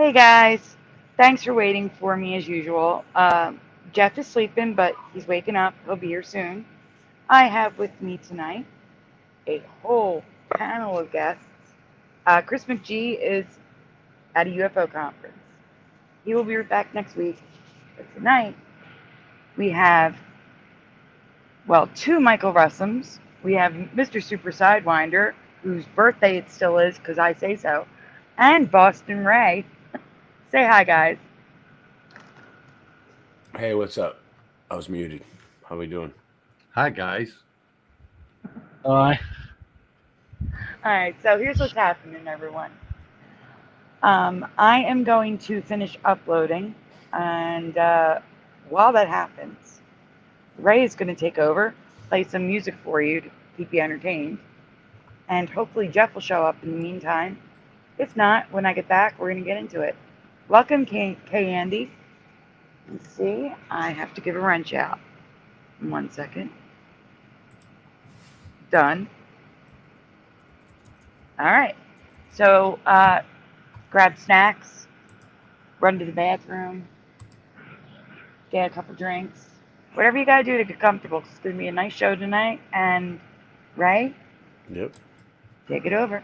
Hey guys, thanks for waiting for me as usual. Jeff is sleeping, but he's waking up. He'll be here soon. I have with me tonight a whole panel of guests. Chris McGee is at a UFO conference. He will be back next week. But tonight we have, well, two Michael Russoms. We have MrSupersidewinder, whose birthday it still is because I say so, and Boston Ray. Say hi, guys. Hey, what's up? I was muted. How we doing? Hi, guys. All right, so here's what's happening, everyone. I am going to finish uploading, and while that happens, Ray is going to take over, play some music for you to keep you entertained, and hopefully Jeff will show up in the meantime. If not, when I get back, we're going to get into it. Welcome, K Andy. Let's see, I have to give a wrench out. 1 second. Done. All right, so grab snacks, run to the bathroom, get a couple drinks, whatever you gotta do to get comfortable. It's gonna be a nice show tonight. And Ray, Yep. take it over.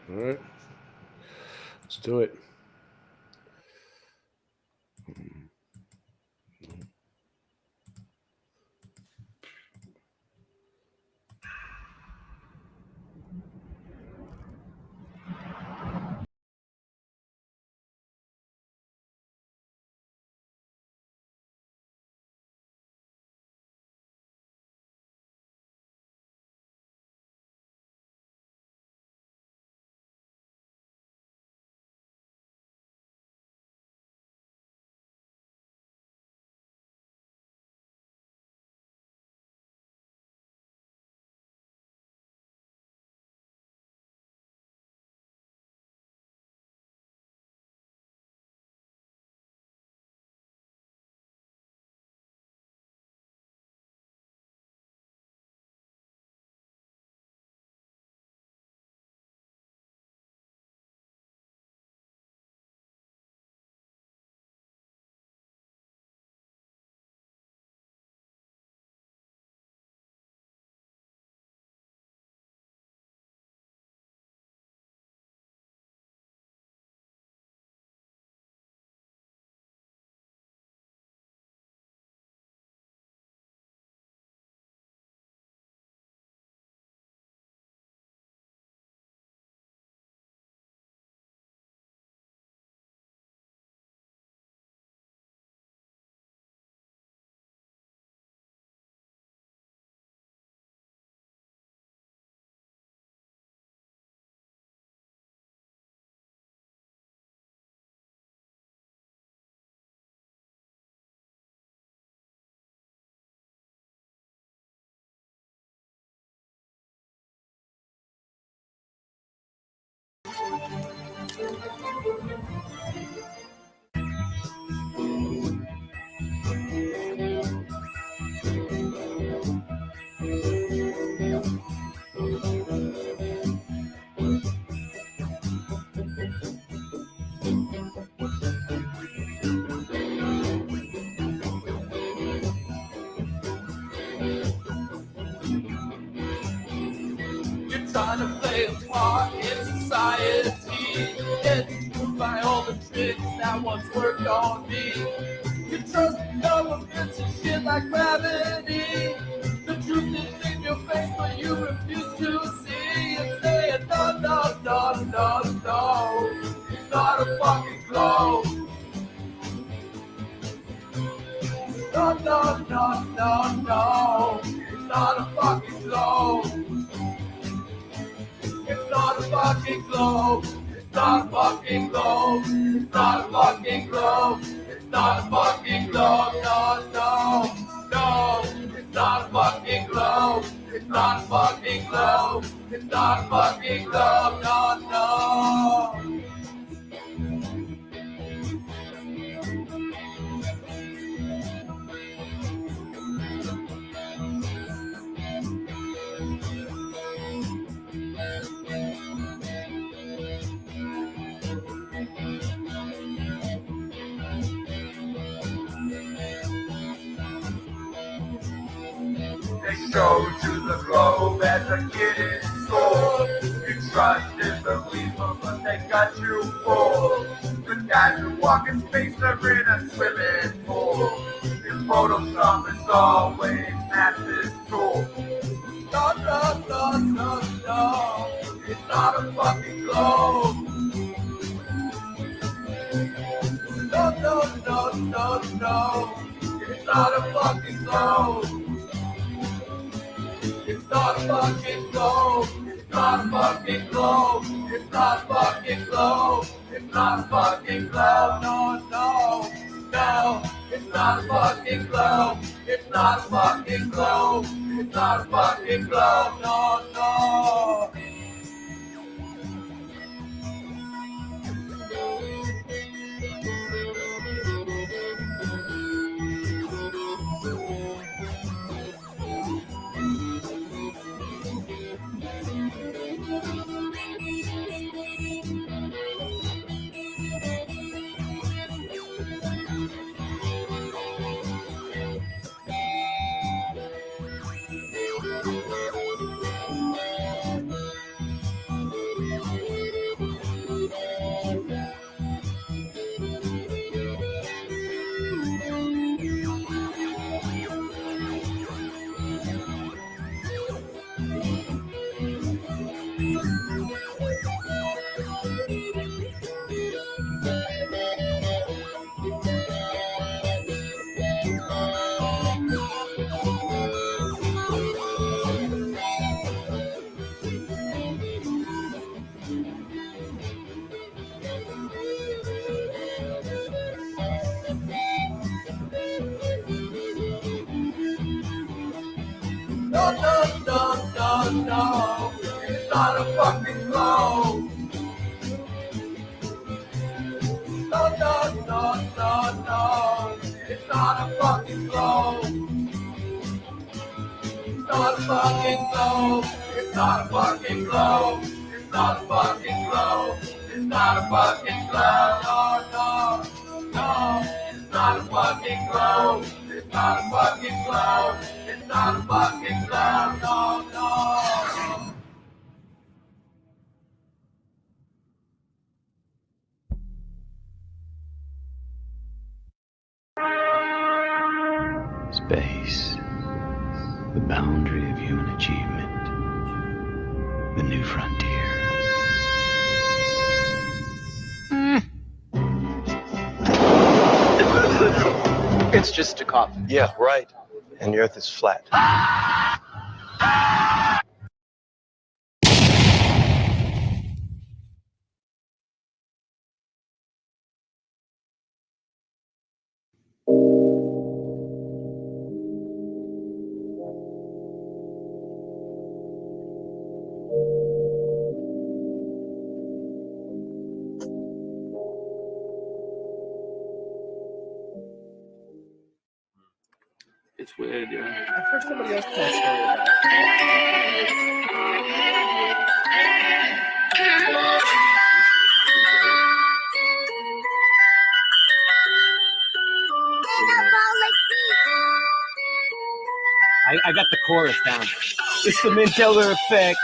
All right. Let's do it. You're trying to play a part in society, getting fooled by all the tricks that once worked on me. You trust governments and shit like gravity. The truth is in your face, but you refuse to see. And saying no, no, no, no, no. It's not a fucking globe. No, no, no, no, no. It's not a fucking globe. It's not a fucking globe. It's not a fucking globe. It's not a fucking globe. It's not a fucking globe. No, no, no. It's not a fucking globe. It's not a fucking globe. It's not a fucking globe. No, no. showed you the globe as a kid in school. You trusted the people, but they got you fooled. The guys who walk in space are in a swimming pool. In Photoshop is always massive tool. No, no, no, no, no. It's not a fucking globe. No, no, no, no, no. It's not a fucking globe. It's not a fucking globe. It's not a fucking globe. It's not a fucking globe. It's not a fucking globe. No, no, no. It's not a fucking globe. It's not a fucking globe. It's not a fucking globe. No, no. No, no, no, no, no. It's not a fucking globe. No, no, no, no, no. It's not a fucking globe. It's not a fucking globe. It's not a fucking globe. It's not a fucking globe. It's not a fucking globe. No, no, no. It's not a fucking globe. It's not a fucking globe. It's not a fucking globe. No, no. Space, the boundary of human achievement, the new frontier. It's just a coffin. Yeah, right. And the earth is flat. It's weird, yeah. I've heard somebody else tell a story about it. I got the chorus down. It's the Mandela effect.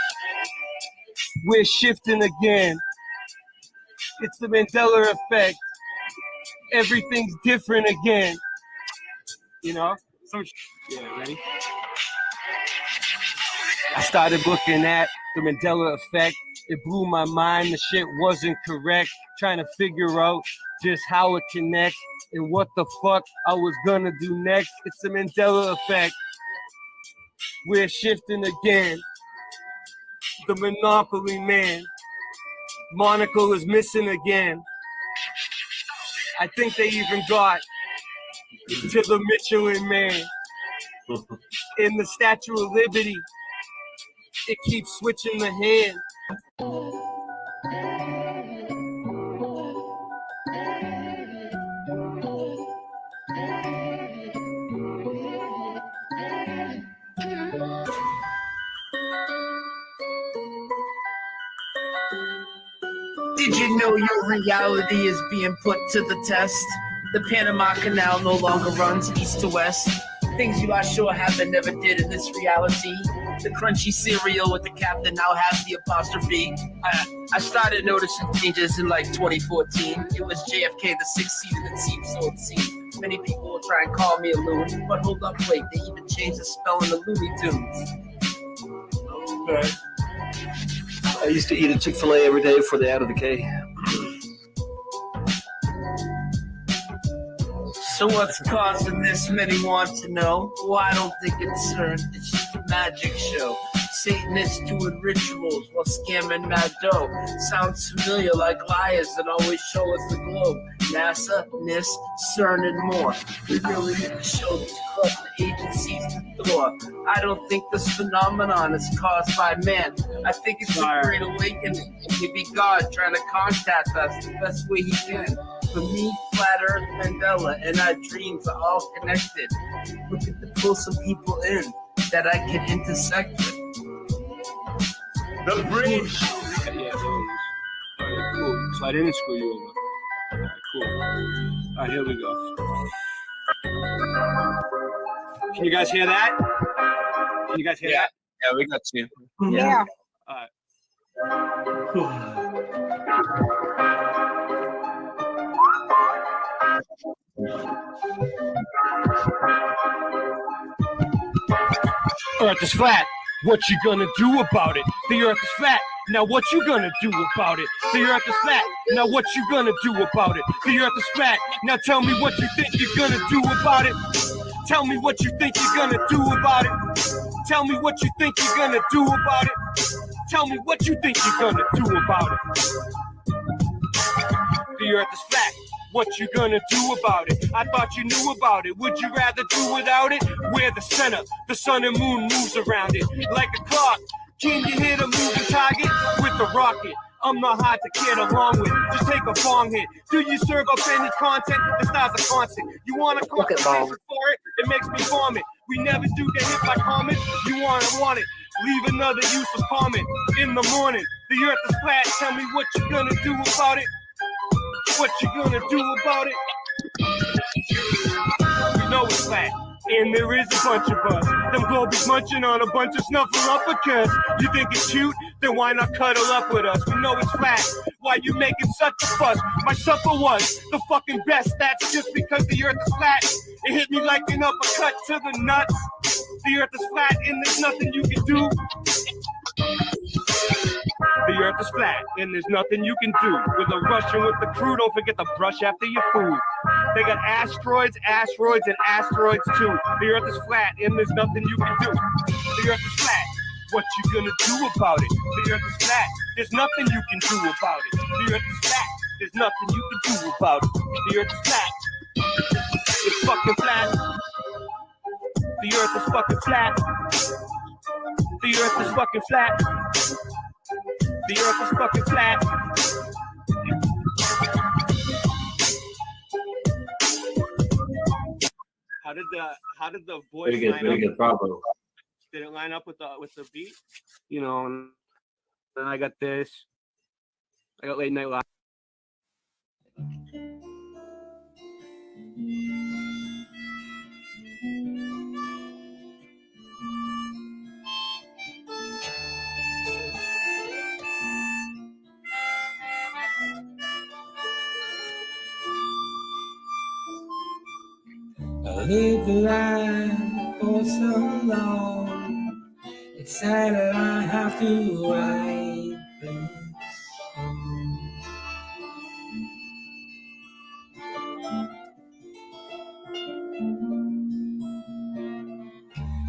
We're shifting again. It's the Mandela effect. Everything's different again. You know? So, yeah, ready? I started looking at the Mandela effect. It blew my mind. The shit wasn't correct. Trying to figure out just how it connects and what the fuck I was gonna do next. It's the Mandela effect. We're shifting again. The Monopoly man. Monocle is missing again. I think they even got to the Michelin man. In the Statue of Liberty, it keeps switching the hand. Did you know your reality is being put to the test? The Panama Canal no longer runs east to west. Things you are sure happen never did in this reality. The crunchy cereal with the captain now has the apostrophe. I started noticing changes in like 2014. It was JFK, the 6th season, it seems so obscene. Many people will try and call me a loon, but hold up, wait, they even changed the spelling of Looney Tunes. Okay. I used to eat a Chick-fil-A every day before they added the K. So what's causing this? Many want to know. Well, I don't think it's CERN. It's just a magic show. Satanists doing rituals while scamming mad dough. Sounds familiar, like liars that always show us the globe. NASA, NIST, CERN, and more. We really need to show these corrupt agencies to Thor. I don't think this phenomenon is caused by man. I think it's a great awakening. It may be God trying to contact us the best way he can. For me, Flat Earth, Mandela, and our dreams are all connected. Looking to pull some people in that I can intersect with. The bridge. Yeah, all right, cool. So I didn't screw you over. All right, cool. All right, here we go. Can you guys hear that? Can you guys hear that? Yeah, we got you. Yeah. All right. Earth is flat. What you gonna do about it? The earth is flat. Now what you gonna do about it? The earth is flat. Now what you gonna do about it? The earth is flat. Now tell me what you think you're gonna do about it. Tell me what you think you're gonna do about it. Tell me what you think you're gonna do about it. Tell me what you think you're gonna do about it. The earth is flat. What you gonna do about it? I thought you knew about it. Would you rather do without it? We're the center. The sun and moon moves around it like a clock. Can you hit a moving target with a rocket? I'm not hard to get along with. Just take a bong hit. Do you serve up any content? The stars are constant. You want a conversation for it? It makes me vomit. We never do get hit by comments. You want it. Leave another useless comment in the morning. The earth is flat. Tell me what you gonna do about it. What you gonna do about it? We know it's flat, and there is a bunch of us. Them globies munching on a bunch of snuffleupagus. You think it's cute? Then why not cuddle up with us? We know it's flat. Why you making such a fuss? My supper was the fucking best. That's just because the earth is flat. It hit me like an uppercut to the nuts. The earth is flat, and there's nothing you can do. The earth is flat, and there's nothing you can do. With a Russian with the crew, don't forget to brush after your food. They got asteroids, asteroids, and asteroids too. The earth is flat, and there's nothing you can do. The earth is flat. What you gonna do about it? The earth is flat. There's nothing you can do about it. The earth is flat. There's nothing you can do about it. The earth is flat. It's fucking flat. The earth is fucking flat. The earth is fucking flat. The earth is fucking flat. How did the voice very good, bravo. Did it line up with the beat? You know, and then I got this. I got Late Night Live. I lived a life for so long. It's sad that I have to write this song.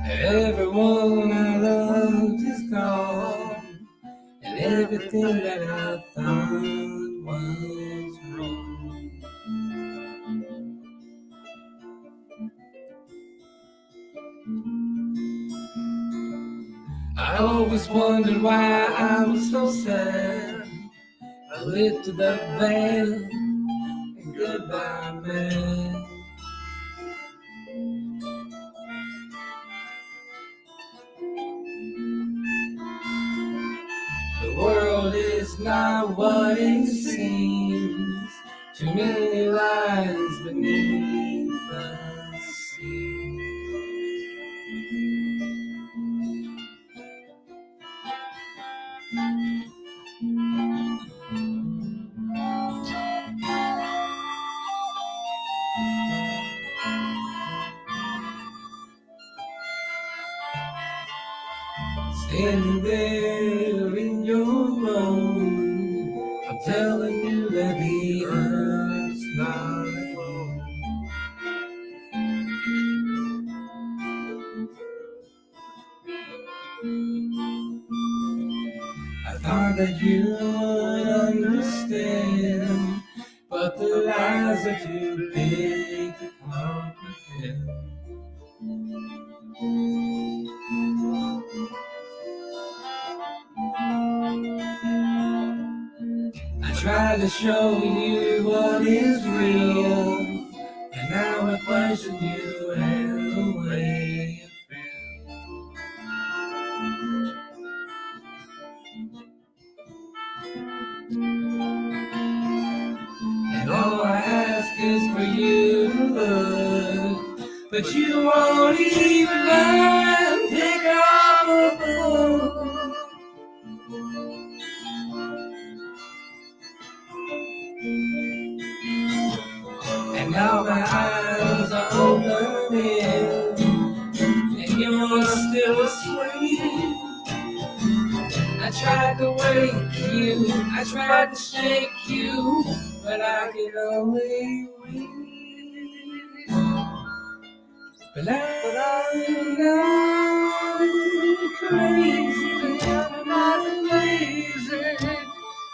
Everyone I loved is gone, and everything that I thought was wrong. I always wondered why I was so sad. I lifted the veil and goodbye, man. The world is not what it seems. Too many lies beneath the sea. standing there in your room. I'm telling you that the earth's not alone. I thought that you would understand, but the lies are too big to comprehend. I tried to show you what is real, and now I question you and the way you feel. And all I ask is for you to look, but you won't even pick up a book. And now my eyes are opening, and you're still asleep. I tried to wake you, I tried to shake you, but I can only weep. But I'm not crazy, I'm not lazy,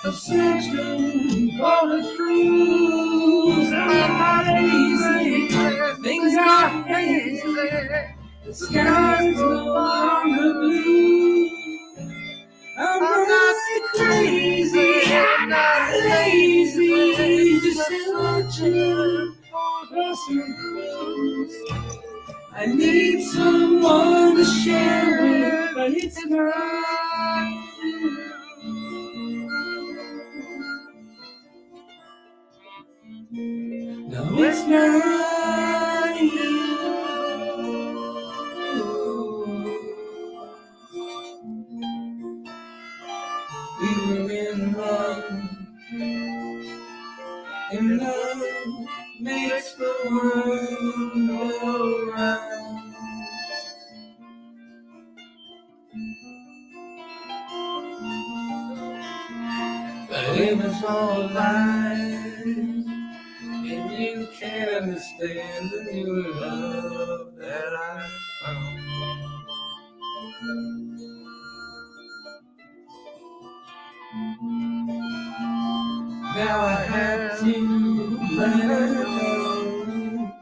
I'm searching for the truth. I'm not lazy, things are hazy, the sky's no longer blue. I'm not crazy, I'm not lazy, just searching for some clues. I need someone to share it, but it's not you. No, it's not you. We were in love, and love makes the world go round. But it was all lies, and you can't understand the new love that I found. Now I have to let her know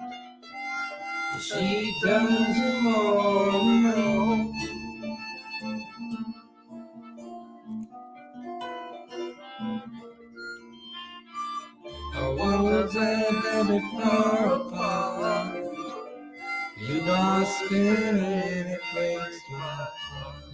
she doesn't want to know. Our worlds are never far apart. You are spinning, it breaks my heart.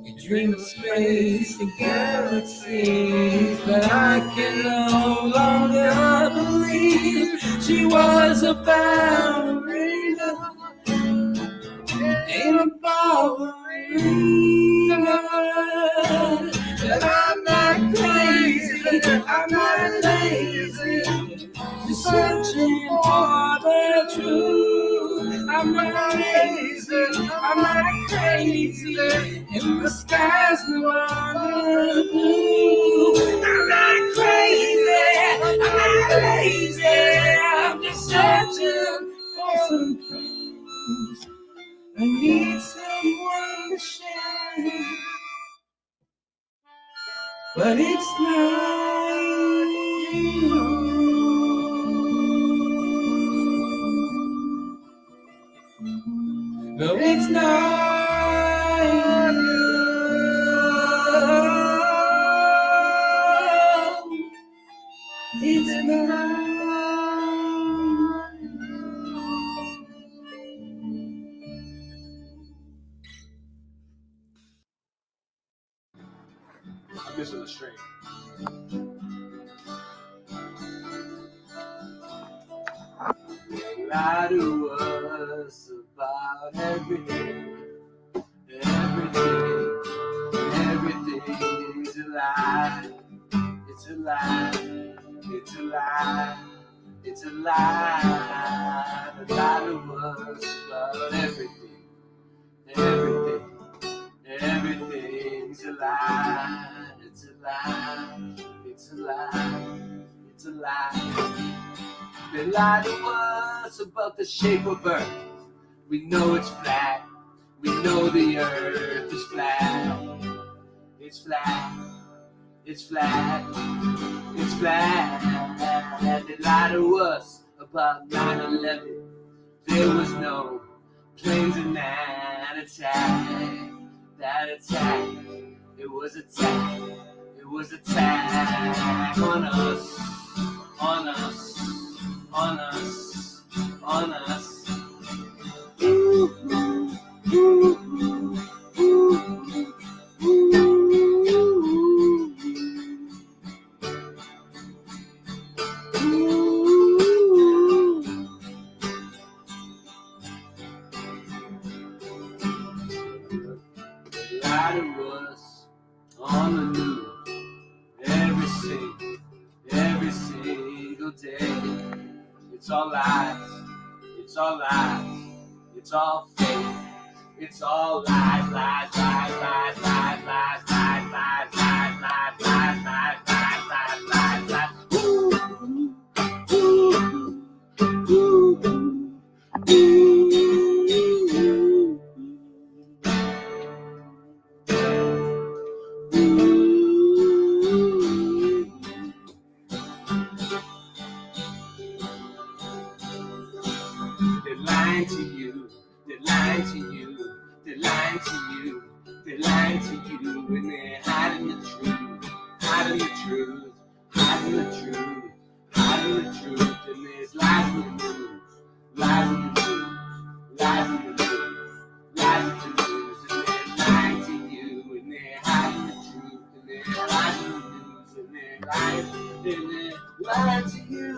You dream of space and galaxies, but I can no longer believe she was a ballerina in a ballerina. But I'm not crazy, I'm not lazy, just searching for the truth. I'm not lazy, I'm not crazy, and the sky's no longer blue. I'm not crazy, I'm not lazy, I'm just searching for some clues. I need someone to share it, but it's not you. No, it's not you. It's not. I'm missing the string. Lie to us about everything, everything, everything's a lie. It's a lie, it's a lie, It's a lie. The lie was about everything. Everything's a lie. It's a lie. It's a lie. It's a lie. They lied to us about the shape of Earth. We know it's flat. We know the Earth is flat. It's flat. It's flat. It's flat. They lied to us about 9/11. There was no planes in that attack. That attack. It was attack. It was attack on us. On us. On us. On us. Ooh, ooh, ooh, ooh, ooh. Lied to us on the news every single day. It's all lies. It's all lies. It's all fake. It's all lies, lies, lies, lies, lies, lies, lies, lies, lies, lies, lies, lies, lies, lies, lies, lies. Ooh, ooh, ooh, ooh. They're lying to you, they're lying to you, they're lying to you, they're lying to you, and they're hiding the truth, hiding the truth, hiding the truth, hiding the truth, and there's lies in the news, lies in the news, lies in the news, lies in the news, and they're lying to you, and they're hiding the truth, and they're lying in the news, and they're lying to you,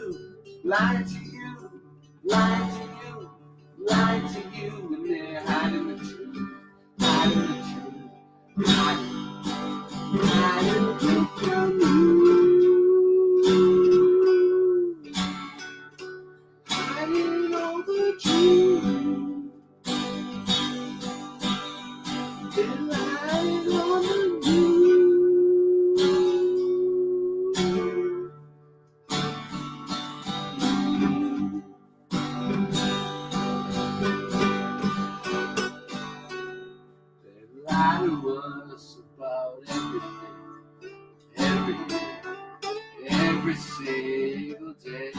lying to you, lying to you, lying to you, and they're hiding the truth, hiding the truth, hiding the truth from you, hiding all the truth, they're lying on the news. Lie to us about everything, every single day.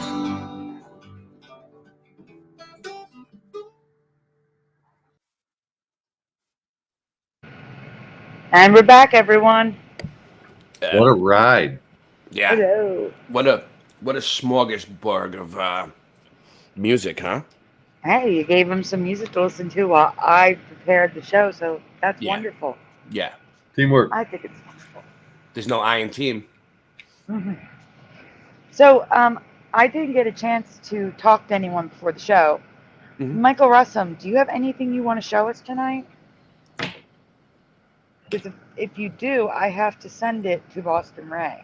And we're back, everyone. What a ride. Yeah. Hello. What a smorgasbord of music, huh? Hey, you gave him some music to listen to while I prepared the show, so that's Yeah. wonderful. Yeah. Teamwork. I think it's wonderful. There's no I in team. Mm-hmm. So, I didn't get a chance to talk to anyone before the show. Mm-hmm. Michael Russom, do you have anything you want to show us tonight? Because if you do, I have to send it to Boston Ray.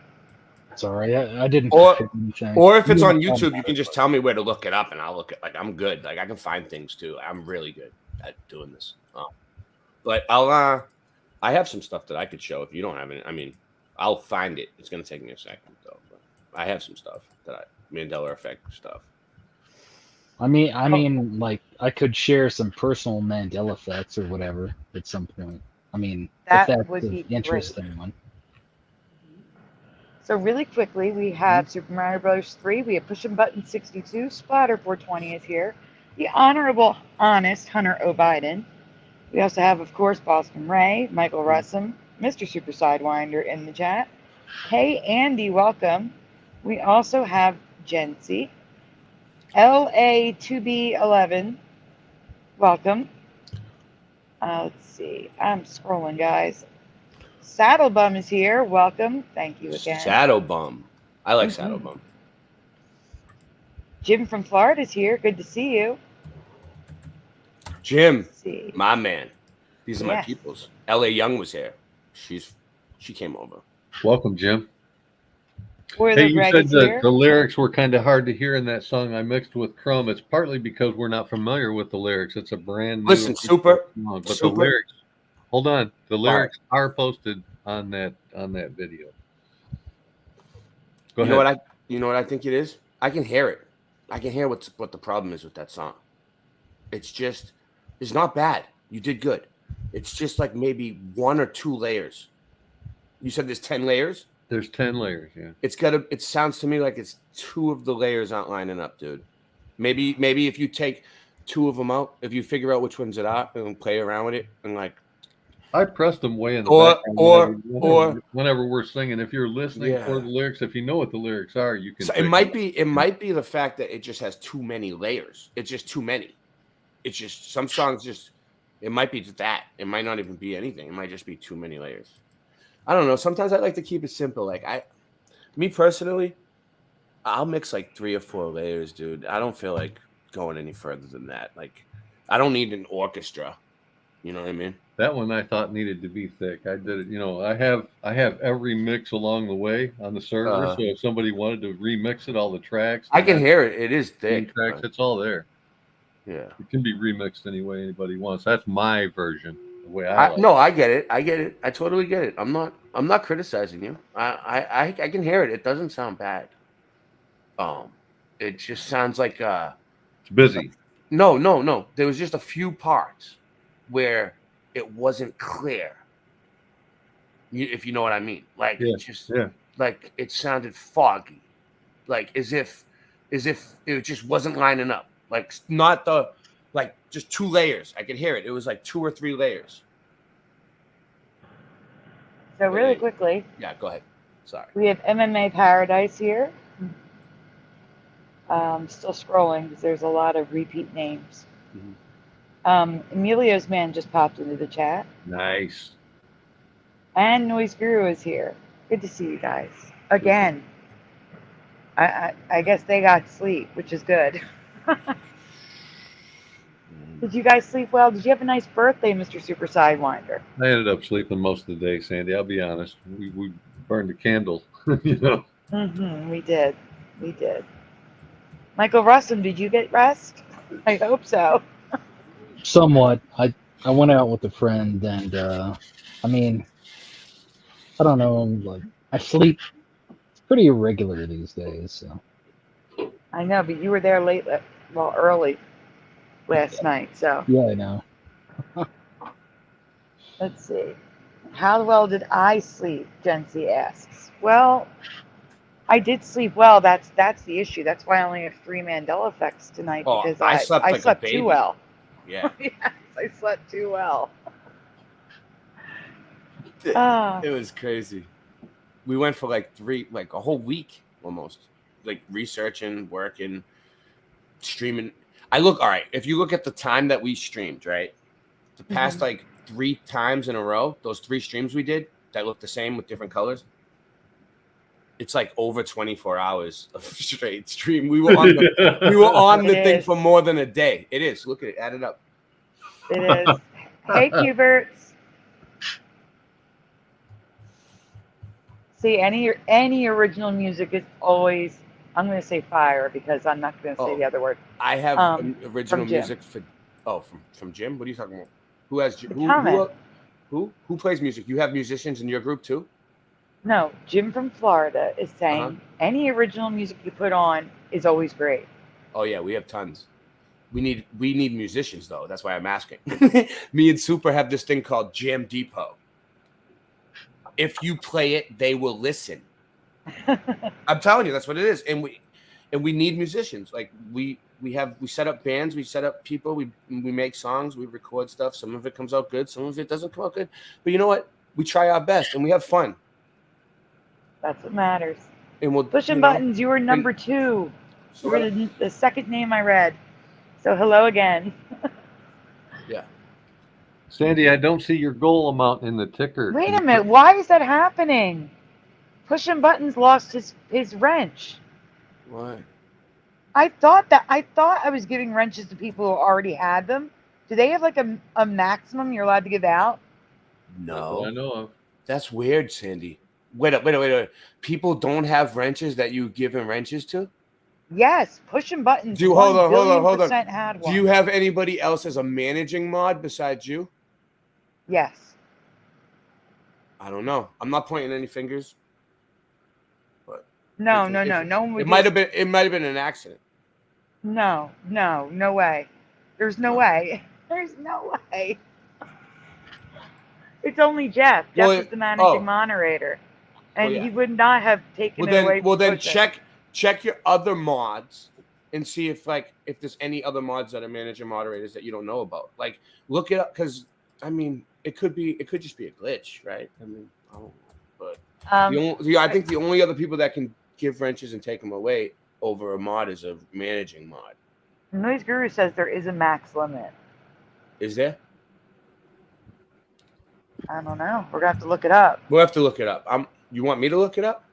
Sorry, I didn't. Or if it's on YouTube, you can just tell me where to look it up, and I'll look it. Like, I'm good. Like, I can find things too. I'm really good at doing this. But I have some stuff that I could show if you don't have it. I mean, I'll find it. It's gonna take me a second though. But I have some stuff that Mandela effect stuff. I mean, like I could share some personal Mandela effects or whatever at some point. I mean, That if that's would be an interesting one. So really quickly, we have Super Mario Bros. 3. We have Pushing Button 62. Splatter 420 is here. The Honorable Honest Hunter O. Biden. We also have, of course, Boston Ray, Michael Russom, MrSupersidewinder in the chat. Hey, Andy, welcome. We also have Jency. LA2B11, welcome. Let's see. I'm scrolling, guys. Saddlebum is here. Welcome. Thank you again. Saddlebum. I like Saddlebum. Jim from Florida is here. Good to see you. Jim, my man. These are my Yes. peoples. LA Young was here. She came over. Welcome, Jim. Were Hey, the you regs said here? the lyrics were kind of hard to hear in that song I mixed with Crumb. It's partly because we're not familiar with the lyrics. It's a brand new Listen, Super, song, but the Super. lyrics. Hold on, the right. lyrics are posted on that video. Go You know ahead. what I think it is? I can hear it. I can hear what the problem is with that song. It's not bad. You did good. It's just like maybe 1 or 2 layers. You said there's 10 layers? There's 10 layers, yeah. It sounds to me like it's 2 of the layers aren't lining up, dude. Maybe if you take 2 of them out, if you figure out which ones it are and play around with it and like I pressed them way in the background whenever we're singing. If you're listening for the lyrics, if you know what the lyrics are, you can. So it might be the fact that it just has too many layers. It's just too many. It's just some songs it might be just that. It might not even be anything. It might just be too many layers. I don't know. Sometimes I like to keep it simple. Like me personally, I'll mix like 3 or 4 layers, dude. I don't feel like going any further than that. Like I don't need an orchestra. You know what I mean? That one I thought needed to be thick. I did it. I have every mix along the way on the server. So if somebody wanted to remix it, all the tracks, I can hear it. It is thick. Tracks, it's all there. Yeah, it can be remixed any way anybody wants. That's my version. The way No, I get it. I get it. I totally get it. I'm not criticizing you. I can hear it. It doesn't sound bad. It just sounds like it's busy. No. There was just a few parts where it wasn't clear. If you know what I mean. Like like it sounded foggy. Like as if it just wasn't lining up. Like not just 2 layers. I could hear it. It was like 2 or 3 layers. So really quickly. Yeah, go ahead. Sorry. We have MMA Paradise here. Still scrolling because there's a lot of repeat names. Emilio's man just popped into the chat. Nice. And Noise Guru is here. Good to see you guys again. I guess they got sleep, which is good. Did you guys sleep well? Did you have a nice birthday, Mr. Super Sidewinder? I ended up sleeping most of the day, Sandy. I'll be honest. We burned a candle, you know. We did. Michael Russom, did you get rest? I hope so. Somewhat. I went out with a friend, and I mean, I don't know. Like I sleep pretty irregular these days. So. I know, but you were there early last night. So. Yeah, I know. Let's see. How well did I sleep? Jency asks. Well, I did sleep well. That's the issue. That's why I only have 3 Mandela effects tonight because I slept too well. Yeah. Yes, I slept too well. It was crazy. We went for a whole week almost, like researching, working, streaming. All right. If you look at the time that we streamed, right, the past 3 times in a row, those 3 streams we did that looked the same with different colors. It's like over 24 hours of straight stream. We were on the thing for more than a day. It is. Look at it. Add it up. It is. Hey, Cuberts. See, any original music is always, I'm going to say fire because I'm not going to say the other word. I have original music from Jim. What are you talking about? Who has who plays music? You have musicians in your group too? No, Jim from Florida is saying any original music you put on is always great. Oh yeah, we have tons. We need musicians though. That's why I'm asking. Me and Super have this thing called Jam Depot. If you play it, they will listen. I'm telling you, that's what it is. And we need musicians. Like we set up bands, we set up people, we make songs, we record stuff. Some of it comes out good, some of it doesn't come out good. But you know what? We try our best and we have fun. That's what matters. And we'll Pushing buttons. You were number 2. You were the second name I read. So hello again. Yeah. Sandy, I don't see your goal amount in the ticker. Wait a minute. Why is that happening? Pushing buttons lost his wrench. Why? I thought I was giving wrenches to people who already had them. Do they have like a maximum you're allowed to give out? No. I know of. That's weird, Sandy. Wait. People don't have wrenches that you give them wrenches to? Yes, pushing buttons. Do you hold on? Had one. Do you have anybody else as a managing mod besides you? Yes. I don't know. I'm not pointing any fingers. But No one would. It might have been an accident. No way. There's no way. There's no way. It's only Jeff. Jeff is the managing moderator, and he would not have taken it away. Well, then check your other mods and see if there's any other mods that are managing moderators that you don't know about. Like, look it up, because I mean, it could just be a glitch, right? I mean, I don't know, but I think the only other people that can give wrenches and take them away over a mod is a managing mod. Noise Guru says there is a max limit. Is there? I don't know. We're gonna have to look it up. We'll have to look it up. You want me to look it up?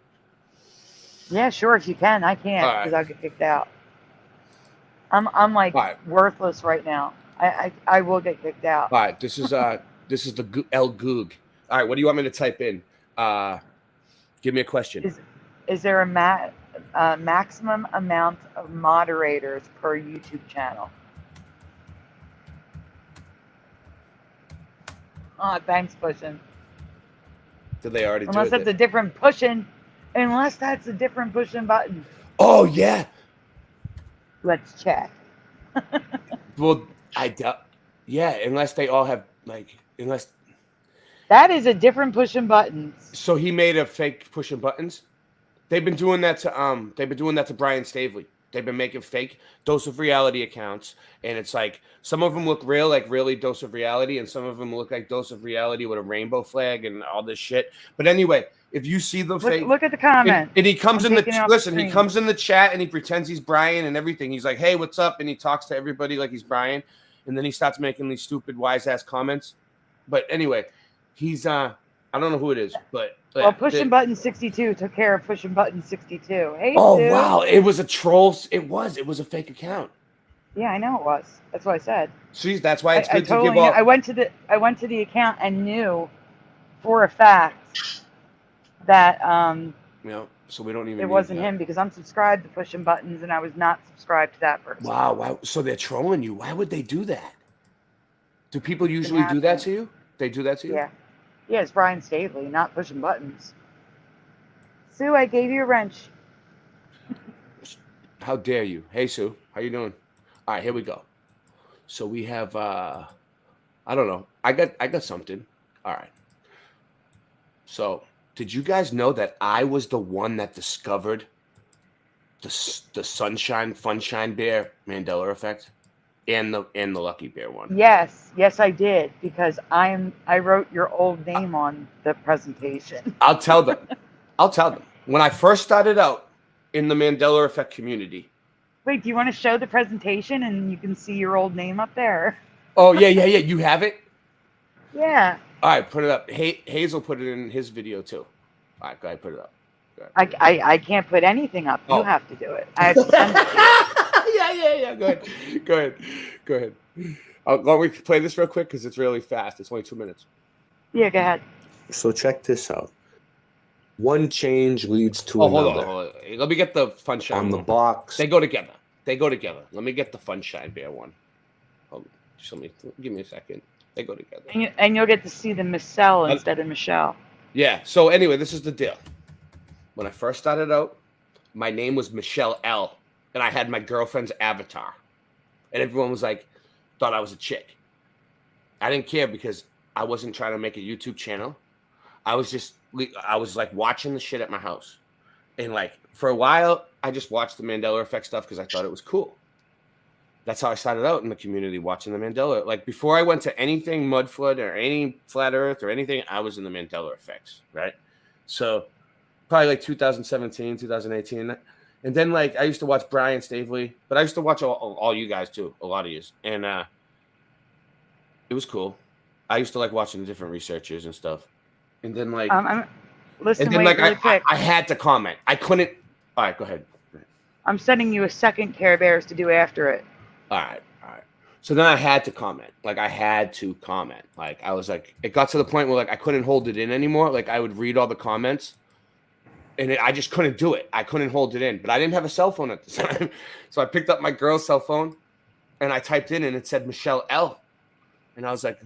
Yeah, sure. If you can, I can't because I'll get kicked out. I'm like worthless right now. I will get kicked out. All right. This is the El Goog. All right. What do you want me to type in? Give me a question. Is there a maximum amount of moderators per YouTube channel? Oh, thanks, pushing. Did they already do it? Unless that's a different pushing button. Oh, yeah. Let's check. Well, I doubt. Yeah, unless they all have, unless. That is a different pushing buttons. So he made a fake pushing buttons? They've been doing that to Brian Stavely. They've been making fake Dose of Reality accounts, and it's like some of them look real, like really Dose of Reality, and some of them look like Dose of Reality with a rainbow flag and all this shit. But anyway, if you see the fake, look at the comment, and he comes he comes in the chat and he pretends he's Brian and everything. He's like, "Hey, what's up?" and he talks to everybody like he's Brian, and then he starts making these stupid wise ass comments. But anyway, he's I don't know who it is, but well, Pushing Button 62 took care of Pushing Button 62. Hey, oh dude. Wow, it was a troll. It was a fake account. Yeah, I know it was. That's what I said. See, that's why it's good to give all. I went to the account and knew for a fact that so we don't even. It wasn't him because I'm subscribed to Pushing Buttons and I was not subscribed to that person. Wow, so they're trolling you. Why would they do that? Do people usually do that to you? They do that to you? Yeah. Yeah, it's Brian Stavely, not Pushing Buttons. Sue, I gave you a wrench. How dare you? Hey, Sue. How you doing? All right, here we go. So we have, I don't know. I got something. All right. So did you guys know that I was the one that discovered the Funshine Bear Mandela effect? And the Lucky Bear one. Yes, I did because I wrote your old name on the presentation. I'll tell them. When I first started out in the Mandela effect community. Wait, do you want to show the presentation and you can see your old name up there? Oh yeah. You have it? Yeah. All right, put it up. Hazel put it in his video too. All right, go ahead, put it up. I can't put anything up. You have to do it. I have to send it to you. Yeah. Go ahead. Let me play this real quick because it's really fast. It's only 2 minutes. Yeah, go ahead. So check this out. One change leads to another. Hold on. Let me get the Funshine on the box. They go together. Let me get the Funshine Bear one. Give me a second. They go together. And you'll get to see the Michelle instead of Michelle. Yeah. So anyway, this is the deal. When I first started out, my name was Michelle L. And I had my girlfriend's avatar. And everyone was like, thought I was a chick. I didn't care because I wasn't trying to make a YouTube channel. I was like watching the shit at my house. And like for a while, I just watched the Mandela effect stuff because I thought it was cool. That's how I started out in the community, watching the Mandela. Like before I went to anything Mudflood or any Flat Earth or anything, I was in the Mandela effects, right? So probably like 2017, 2018. And then, like, I used to watch Brian Stavely, but I used to watch all you guys, too, a lot of you. And it was cool. I used to like watching the different researchers and stuff. And then, like... I had to comment. I couldn't... All right, go ahead. I'm sending you a second Care Bears to do after it. All right. So then I had to comment. Like, I had to comment. Like, I was like... It got to the point where, like, I couldn't hold it in anymore. Like, I would read all the comments. and I just couldn't do it. I couldn't hold it in, but I didn't have a cell phone at the time. So I picked up my girl's cell phone and I typed in and it said Michelle L. And I was like,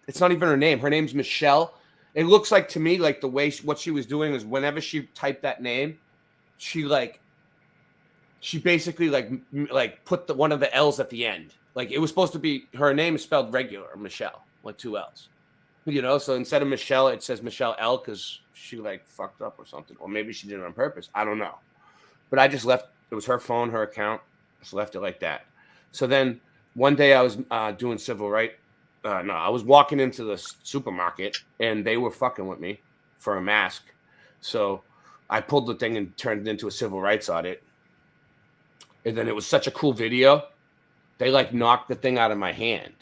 it's not even her name. Her name's Michelle. It looks like to me, like the way what she was doing is whenever she typed that name, she basically like put one of the L's at the end. Like it was supposed to be, her name is spelled regular, Michelle, like 2 L's. You know, so instead of Michelle, it says Michelle L because she like fucked up or something. Or maybe she did it on purpose. I don't know. But I just left. It was her phone, her account. Just left it like that. So then one day I was doing civil right. No, I was walking into the supermarket and they were fucking with me for a mask. So I pulled the thing and turned it into a civil rights audit. And then it was such a cool video. They like knocked the thing out of my hand.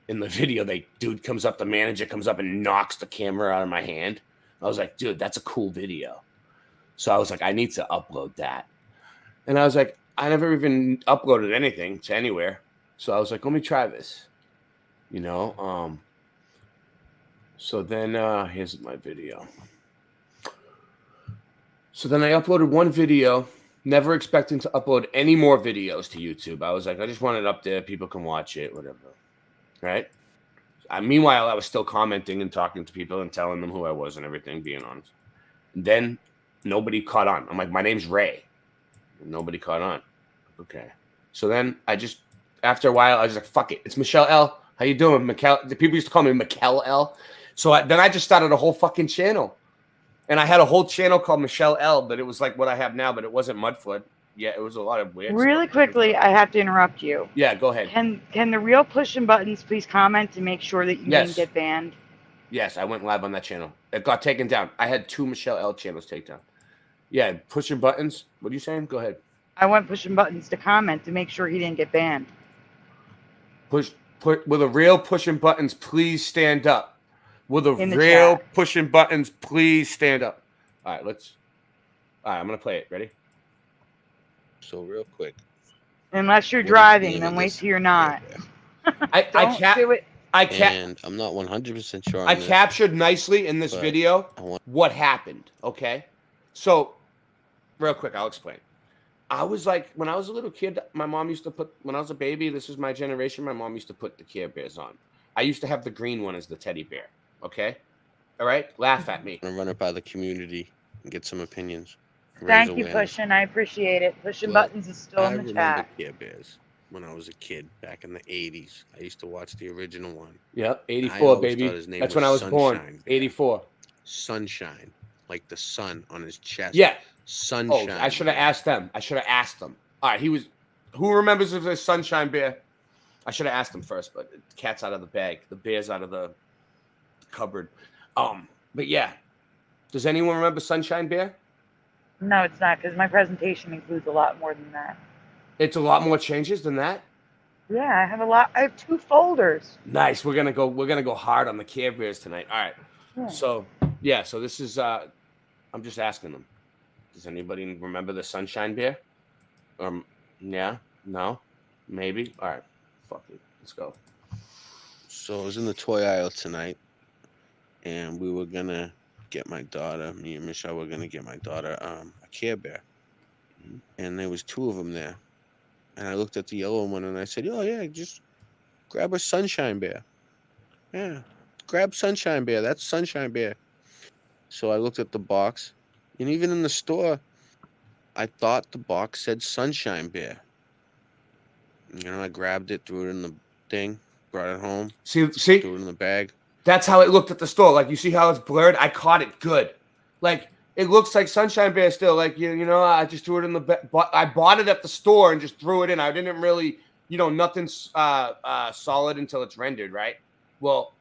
In the video, the manager comes up and knocks the camera out of my hand. I was like, dude, that's a cool video. So I was like, I need to upload that. And I was like, I never even uploaded anything to anywhere. So I was like, let me try this. You know? So then here's my video. So then I uploaded one video, never expecting to upload any more videos to YouTube. I was like, I just want it up there. People can watch it, whatever. Right. Meanwhile, I was still commenting and talking to people and telling them who I was and everything, being honest. And then nobody caught on. I'm like, my name's Ray. And nobody caught on. Okay. So then after a while, I was like, fuck it. It's Michelle L. How you doing? The people used to call me Michelle L. So then I just started a whole fucking channel. And I had a whole channel called Michelle L. But it was like what I have now, but it wasn't Mudflood. Yeah, it was a lot of weird Really stuff. quickly, I have to interrupt you. Yeah, go ahead. Can the real pushing buttons please comment to make sure that you didn't get banned? Yes, I went live on that channel. It got taken down. I had 2 Michelle L channels taken down. Yeah, pushing buttons. What are you saying? Go ahead. I went pushing buttons to comment to make sure he didn't get banned. With a real pushing buttons, please stand up. With a In the real chat. pushing buttons, please stand up. All right, I'm going to play it. Ready? So real quick. Unless you're driving, then wait till you're not. And I'm not 100% sure on I this, captured nicely in this but video what happened, okay? So, real quick, I'll explain. I was like, when I was a little kid, my mom used to when I was a baby, this is my generation, my mom used to put the Care Bears on. I used to have the green one as the teddy bear, okay? All right? Laugh at me. I'm going to run it by the community and get some opinions. Thank you, Pushing. I appreciate it. Pushing buttons is still in the chat. I remember Care Bears when I was a kid back in the 80s. I used to watch the original one. Yep, 84, baby. That's when I was born. 84. Sunshine, like the sun on his chest. Yeah. Sunshine. Oh, I should have asked them. All right, who remembers if there's Sunshine Bear? I should have asked him first, but the cat's out of the bag. The bear's out of the cupboard. But yeah. Does anyone remember Sunshine Bear? No, it's not, because my presentation includes a lot more than that. It's a lot more changes than that? Yeah, I have 2 folders. Nice. We're gonna go hard on the Care Bears tonight. All right. Yeah. So this is I'm just asking them. Does anybody remember the Sunshine Bear? Yeah, no, maybe. All right. Fuck it. Let's go. So I was in the toy aisle tonight, and we were gonna get my daughter. Me and Michelle were gonna get my daughter a Care Bear, and there was 2 of them there. And I looked at the yellow one and I said, "Oh yeah, just grab a Sunshine Bear. Yeah, grab Sunshine Bear. That's Sunshine Bear." So I looked at the box, and even in the store, I thought the box said Sunshine Bear. You know, I grabbed it, threw it in the thing, brought it home. See, threw it in the bag. That's how it looked at the store. Like, you see how it's blurred? I caught it good. Like, it looks like Sunshine Bear still. Like, you know, I just threw it in the bag. I bought it at the store and just threw it in. I didn't really, you know, nothing's solid until it's rendered, right? Well,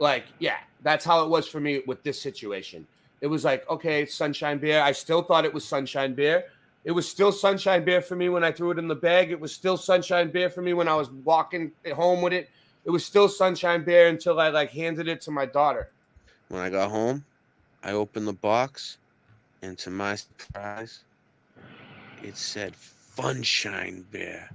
like, yeah, that's how it was for me with this situation. It was like, okay, Sunshine Bear. I still thought it was Sunshine Bear. It was still Sunshine Bear for me when I threw it in the bag. It was still Sunshine Bear for me when I was walking home with it. It was still Sunshine Bear until I like handed it to my daughter. When I got home, I opened the box, and to my surprise, it said Funshine Bear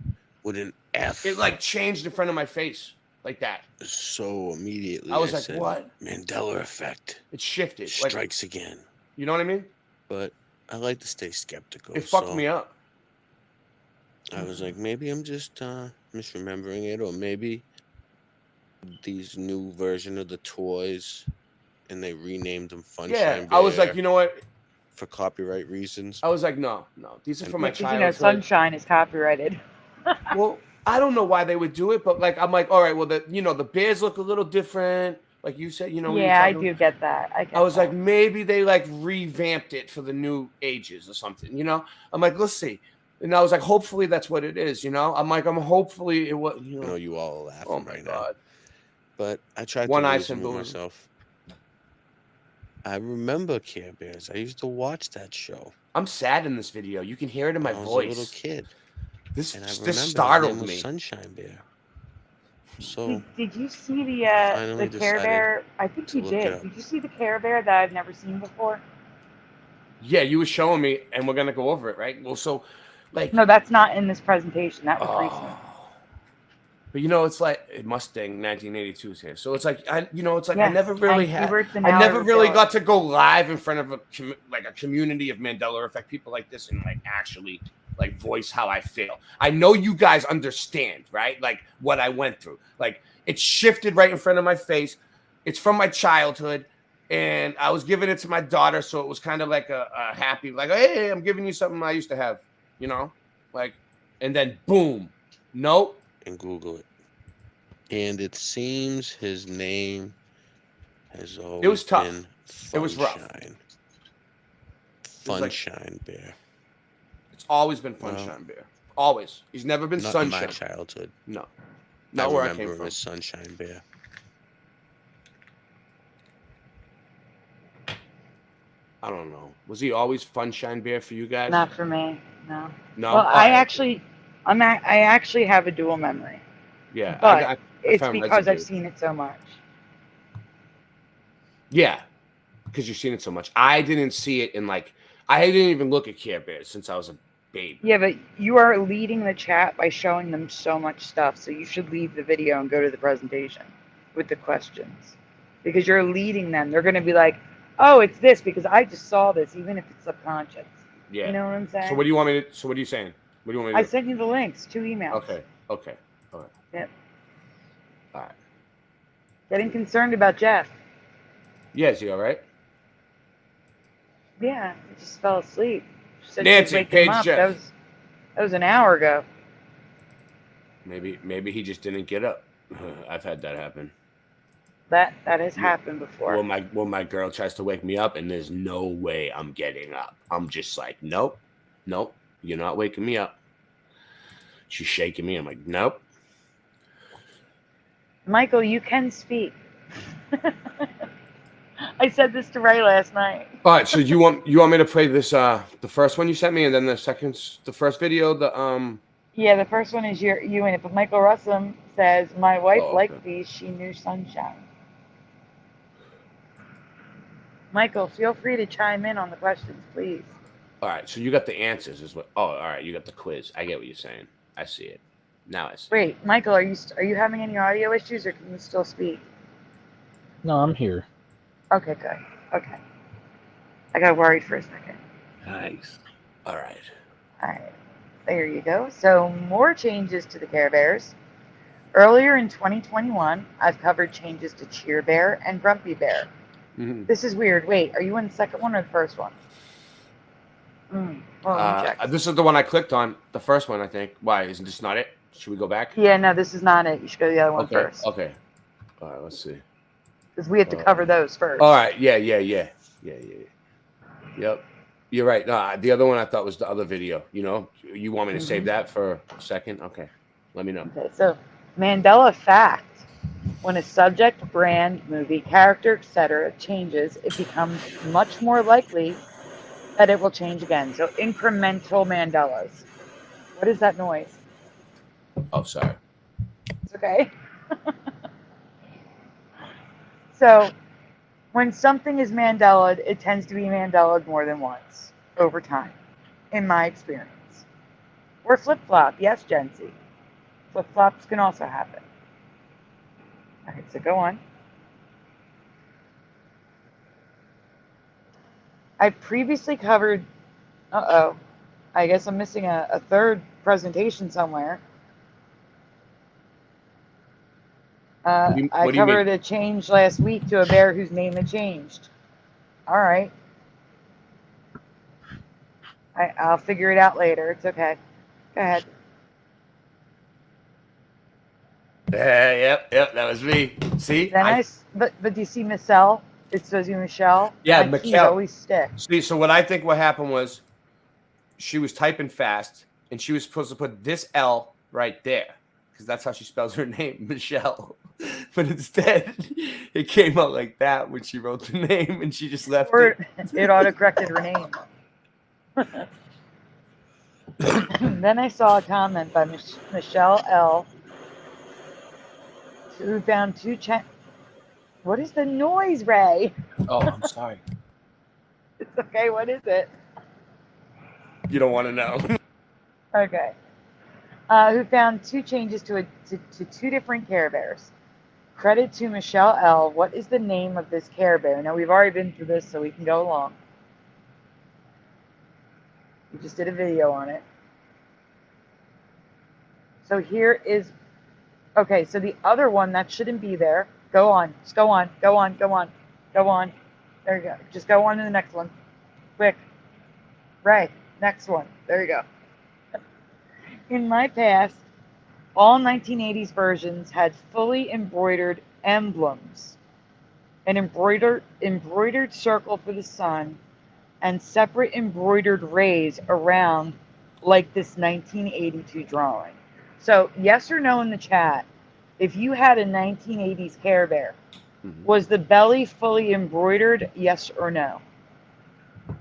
with an F. It like changed in front of my face like that. So immediately I was like, said, what? Mandela effect. It shifted. Strikes again. You know what I mean? But I like to stay skeptical. It fucked me up. I was like, maybe I'm just misremembering it, or maybe these new version of the toys, and they renamed them Funshine Bear. I was like, you know what? For copyright reasons. I was like, no, these are for my Because childhood. Sunshine is copyrighted. Well, I don't know why they would do it, but like, I'm like, all right, well, the bears look a little different. Like you said, Yeah, I do get that. I was like, maybe they like revamped it for the new ages or something, I'm like, let's see. And I was like, hopefully that's what it is, I'm like, hopefully it was, I know you all are laughing oh my right God. now. But I tried One to eye reason with symbol. myself. I remember Care Bears. I used to watch that show. I'm sad in this video. You can hear it in my I was voice. a little kid. This his startled name was me. Sunshine Bear. So did you see the finally Care decided Bear? I think you look it did. up. Did you see the Care Bear that I've never seen before? Yeah, you were showing me, and we're gonna go over it, right? Well, so like No, that's not in this presentation. That was recent. But it's like Mustang 1982 is here, so it's like I Yes, never really and had. Hubert's an I never hour really ago. got to go live in front of a community of Mandela effect people like this and like actually like voice how I feel. I know you guys understand, right? Like what I went through. Like it shifted right in front of my face. It's from my childhood, and I was giving it to my daughter, so it was kind of like a happy, like, hey, I'm giving you something I used to have, like, and then boom, nope. And Google it. And it seems his name has always was tough. been It was rough. Funshine Bear. It's always been Funshine Bear. Always. He's never been Not Sunshine. in my childhood. No. I Not where I remember came him from. as Sunshine Bear. I don't know. Was he always Funshine Bear for you guys? Not for me. No. No. Well, I actually have a dual memory. Yeah. But I it's found because residue. I've seen it so much. Yeah. Because you've seen it so much. I didn't see it I didn't even look at Care Bears since I was a baby. Yeah, but you are leading the chat by showing them so much stuff. So you should leave the video and go to the presentation with the questions. Because you're leading them. They're going to be like, oh, it's this because I just saw this, even if it's subconscious. Yeah. You know what I'm saying? So what are you saying? What do you want me to do? I sent you the links, 2 emails. Okay. All right. Yep. All right. Getting concerned about Jeff. Yeah, is he all right? Yeah, he just fell asleep. She said Nancy, she'd wake page him up. Jeff. That was an hour ago. Maybe he just didn't get up. I've had that happen. That has happened before. When my girl tries to wake me up and there's no way I'm getting up. I'm just like, nope, you're not waking me up. She's shaking me. I'm like, nope. Michael, you can speak. I said this to Ray last night. All right, so you want me to play this the first one you sent me, and then the first video, Yeah, the first one is you in it, but Michael Russom says my wife okay. liked these. She knew Sunshine. Michael, feel free to chime in on the questions, please. All right, so you got the answers, is what? Oh, all right, you got the quiz. I get what you're saying. I see it now. I see. Wait, Michael, are you having any audio issues, or can you still speak? No, I'm here. Okay, good. Okay, I got worried for a second. Nice. All right. All right, there you go. So more changes to the Care Bears. Earlier in 2021, I've covered changes to Cheer Bear and Grumpy Bear. Mm-hmm. This is weird. Wait, are you in the second one or the first one? Well, let me check. This is the one I clicked on. The first one, I think. Why? Isn't this not it? Should we go back? Yeah, no, this is not it. You should go to the other one first. Okay. All right, let's see. Because we have to cover those first. All right. Yeah. Yep. You're right. No, the other one I thought was the other video. You want me to save that for a second? Okay. Let me know. Okay, so Mandela fact. When a subject, brand, movie, character, etc. changes, it becomes much more likely that it will change again. So incremental Mandelas. What is that noise? Oh, sorry. It's okay. So when something is Mandela'd, it tends to be Mandela'd more than once over time, in my experience. Or flip-flop. Yes, Jency. Flip-flops can also happen. All right, so go on. I've previously covered Uh-oh. I guess I'm missing a third presentation somewhere. What do I you covered mean? a change last week to a bear whose name had changed. All right. I'll figure it out later. It's okay. Go ahead. Yep, that was me. See? Then but do you see Michelle? It says you Michelle. Yeah, My keys Mikkel. always stick. See, so what I think what happened was she was typing fast, and she was supposed to put this L right there because that's how she spells her name, Michelle. But instead, it came out like that when she wrote the name, and she just left Or it. it auto-corrected her name. Then I saw a comment by Michelle L. who found two What is the noise, Ray? Oh, I'm sorry. It's okay. What is it? You don't want to know. Okay. Who found two changes to two different Care Bears. Credit to Michelle L. What is the name of this Care Bear? Now, we've already been through this, so we can go along. We just did a video on it. So here is... Okay, so the other one, that shouldn't be there. Go on. Just go on. Go on. Go on. Go on. There you go. Just go on to the next one. Quick. Right. Next one. There you go. In my past, all 1980s versions had fully embroidered emblems. An embroidered circle for the sun and separate embroidered rays around like this 1982 drawing. So, yes or no in the chat, if you had a 1980s Care Bear, was the belly fully embroidered, yes or no? Do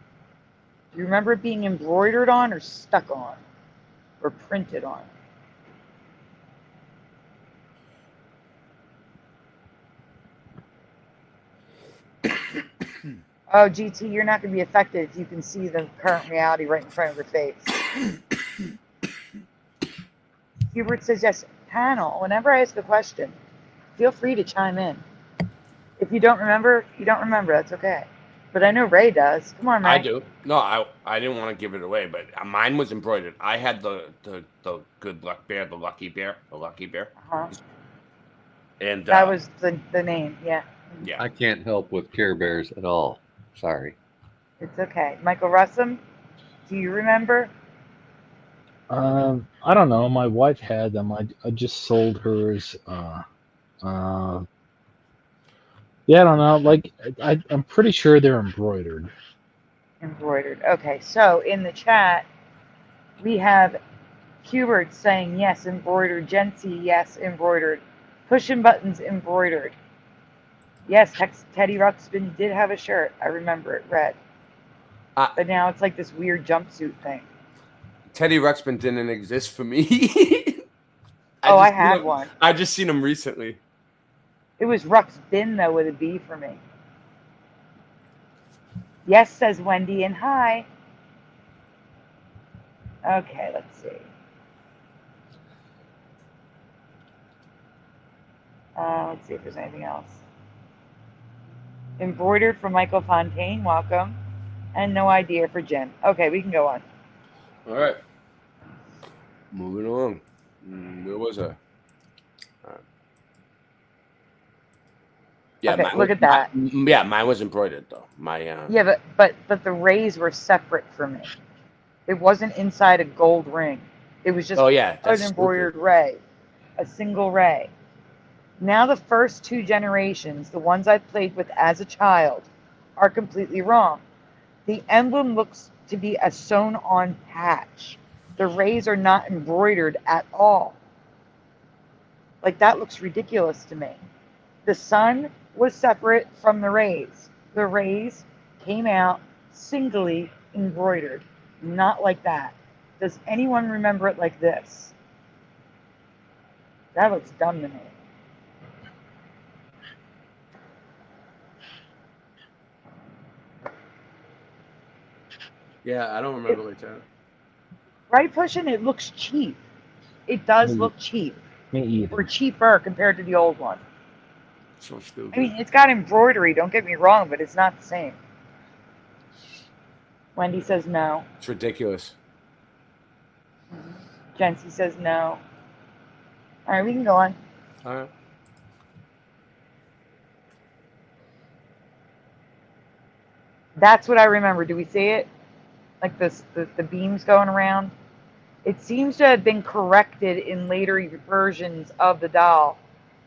you remember it being embroidered on or stuck on or printed on? Oh, GT, you're not going to be affected if you can see the current reality right in front of your face. Hubert says, yes, panel, whenever I ask a question, feel free to chime in. If you don't remember, you don't remember. That's okay. But I know Ray does. Come on, Ray. I do. No, I didn't want to give it away, but mine was embroidered. I had the good luck bear, the lucky bear. Uh-huh. And that was the name, yeah. Yeah. I can't help with Care Bears at all. Sorry. It's okay. Michael Russom, do you remember? I don't know. My wife had them. I just sold hers. Yeah, I don't know. Like, I'm pretty sure they're embroidered. Embroidered. Okay, so in the chat, we have Hubert saying yes, embroidered. Jency, yes, embroidered. Pushing buttons, embroidered. Yes, Teddy Ruxpin did have a shirt. I remember it, red. But now it's like this weird jumpsuit thing. Teddy Ruxpin didn't exist for me. I had one. I just seen him recently. It was Ruxpin, though, with a B for me. Yes, says Wendy, and hi. Okay, let's see. Let's see if there's anything else. Embroidered for Michael Fontaine, welcome. And no idea for Jim. Okay, we can go on. All right. Moving along. Where was I? Yeah, okay, look at that. Mine was embroidered though. Yeah, but the rays were separate for me. It wasn't inside a gold ring. It was just an embroidered ray, a single ray. Now the first two generations, the ones I played with as a child, are completely wrong. The emblem looks to be a sewn-on patch. The rays are not embroidered at all. Like, that looks ridiculous to me. The sun was separate from the rays. The rays came out singly embroidered, not like that. Does anyone remember it like this? That looks dumb to me. Yeah, I don't remember like that. Right, Pushing? It looks cheap. It does look cheap. Me either. Or cheaper compared to the old one. So stupid. I mean, it's got embroidery, don't get me wrong, but it's not the same. Wendy says no. It's ridiculous. Jency says no. All right, we can go on. All right. That's what I remember. Do we see it? Like this, the beams going around? It seems to have been corrected in later versions of the doll,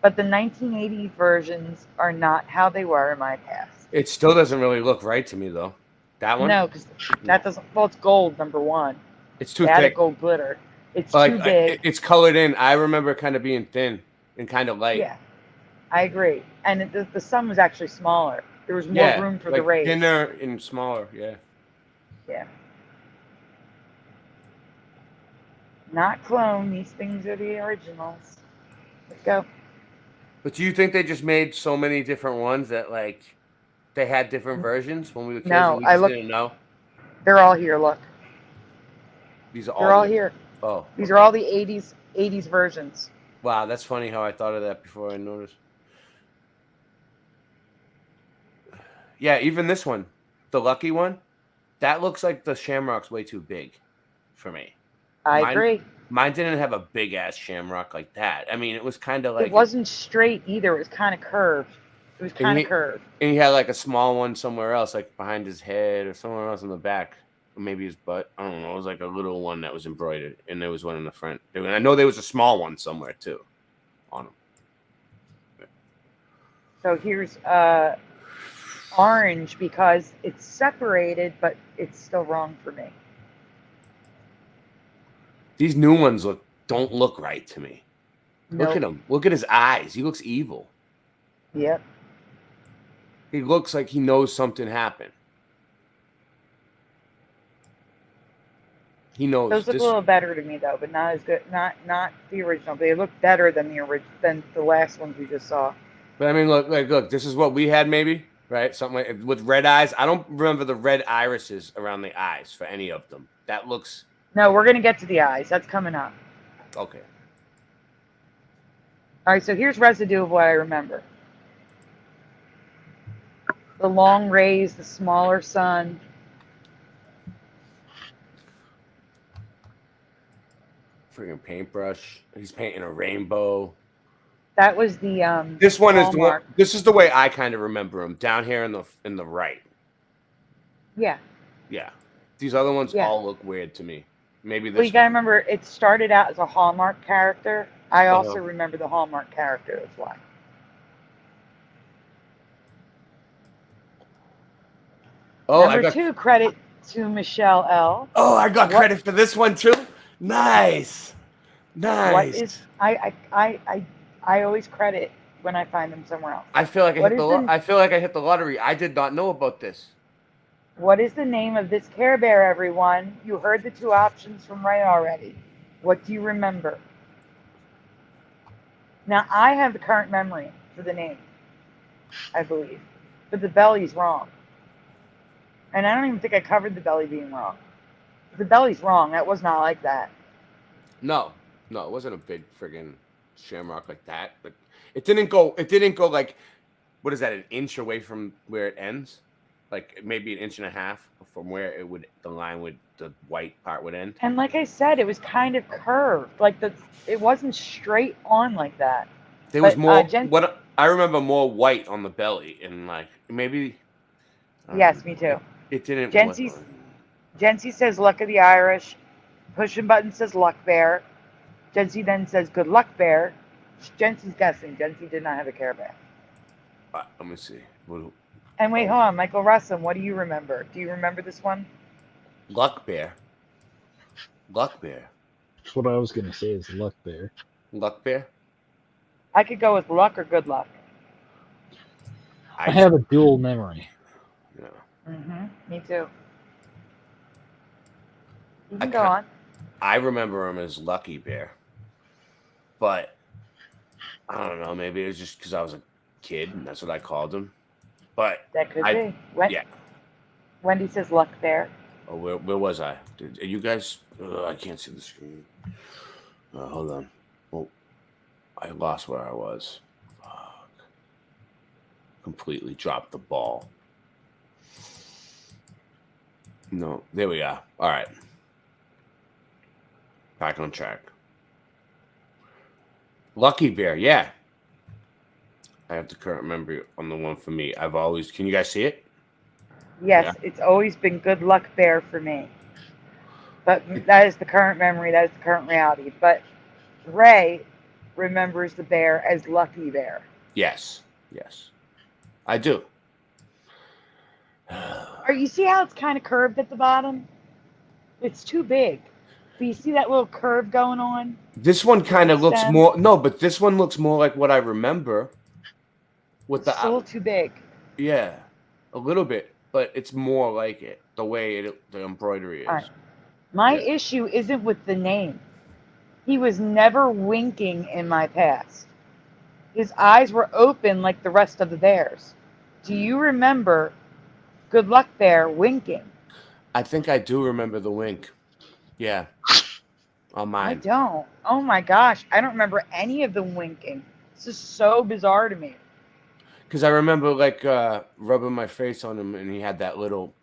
but the 1980s versions are not how they were in my past. It still doesn't really look right to me, though. That one? No, because that doesn't. Well, it's gold, number one. It's too They added thick. gold glitter. It's Like, too big. it's colored in. I remember kind of being thin and kind of light. Yeah, I agree. And the sun was actually smaller. There was more room for the rays. Thinner and smaller, yeah. Yeah. Not clone. These things are the originals. Let's go. But do you think they just made so many different ones that, like, they had different versions when we were kids? No, and we just didn't know? They're all here. Look. These are They're all here. Oh. These are all the 80s versions. Wow, that's funny how I thought of that before I noticed. Yeah, even this one, the lucky one, that looks like the shamrock's way too big for me. I agree. Mine didn't have a big ass shamrock like that. I mean, it was kind of like It wasn't straight either. It was kind of curved. It was kind of curved. And he had like a small one somewhere else, like behind his head or somewhere else in the back. Or maybe his butt. I don't know. It was like a little one that was embroidered, and there was one in the front. And I know there was a small one somewhere too on him. So here's orange because it's separated, but it's still wrong for me. These new ones don't look right to me. Nope. Look at him. Look at his eyes. He looks evil. Yep. He looks like he knows something happened. He knows. Those look a little better to me though, but not as good. Not the original. They look better than the last ones we just saw. But I mean, look. This is what we had, maybe, right? Something like with red eyes. I don't remember the red irises around the eyes for any of them. That looks. No, we're gonna get to the eyes. That's coming up. Okay. All right. So here's residue of what I remember. The long rays, the smaller sun. Freaking paintbrush. He's painting a rainbow. That was the This one is the one. hallmark. This is the way I kind of remember him down here in the right. Yeah. Yeah. These other ones Yeah. all look weird to me. Maybe this. Well, you gotta remember, it started out as a Hallmark character. I also Uh-huh. remember the Hallmark character. That's why. Oh, Number 2, credit to Michelle L. Oh, I got credit for this one too. Nice. What is I always credit when I find them somewhere else. I feel like What is the- I feel like I hit the lottery. I did not know about this. What is the name of this Care Bear, everyone? You heard the 2 options from Ray already. What do you remember? Now, I have the current memory for the name, I believe. But the belly's wrong. And I don't even think I covered the belly being wrong. If the belly's wrong, that was not like that. No, it wasn't a big friggin' shamrock like that. But it didn't go like, what is that, an inch away from where it ends? Like maybe an inch and a half from where the white part would end. And like I said, it was kind of curved. Like it wasn't straight on like that. There was more. What I remember more white on the belly and like maybe. Yes, me too. It didn't. Jency says luck of the Irish. Pushing button says luck bear. Jency then says good luck bear. Jency's guessing. Jency did not have a Care Bear. Let me see. And wait, hold on, Michael Russom. What do you remember? Do you remember this one? Luck bear. Luck bear. That's what I was gonna say. Is luck bear. Luck bear. I could go with luck or good luck. I have a dual memory. Yeah. Me too. You can go on. I remember him as Lucky Bear, but I don't know. Maybe it was just because I was a kid and that's what I called him. But that could be. Yeah. Wendy says luck bear. Oh, where was I? Are you guys? I can't see the screen. Hold on. Oh, I lost where I was. Fuck. Completely dropped the ball. No, there we go. All right. Back on track. Lucky Bear, yeah. I have the current memory on the one for me. I've always, can you guys see it? Yes, Yeah. it's always been Good Luck Bear for me. But that is the current memory. That is the current reality. But Ray remembers the bear as Lucky Bear. Yes. Yes. I do. You see how it's kind of curved at the bottom? It's too big. But you see that little curve going on? This one kind of looks stem? more, no, but this one looks more like what I remember. With It's still too big. Yeah, a little bit, but it's more like it, the way the embroidery is. All right. My issue isn't with the name. He was never winking in my past. His eyes were open like the rest of the bears. Do you remember Good Luck Bear winking? I think I do remember the wink. Yeah. On mine. I don't. Oh my gosh. I don't remember any of them winking. This is so bizarre to me. Because I remember like rubbing my face on him and he had that little,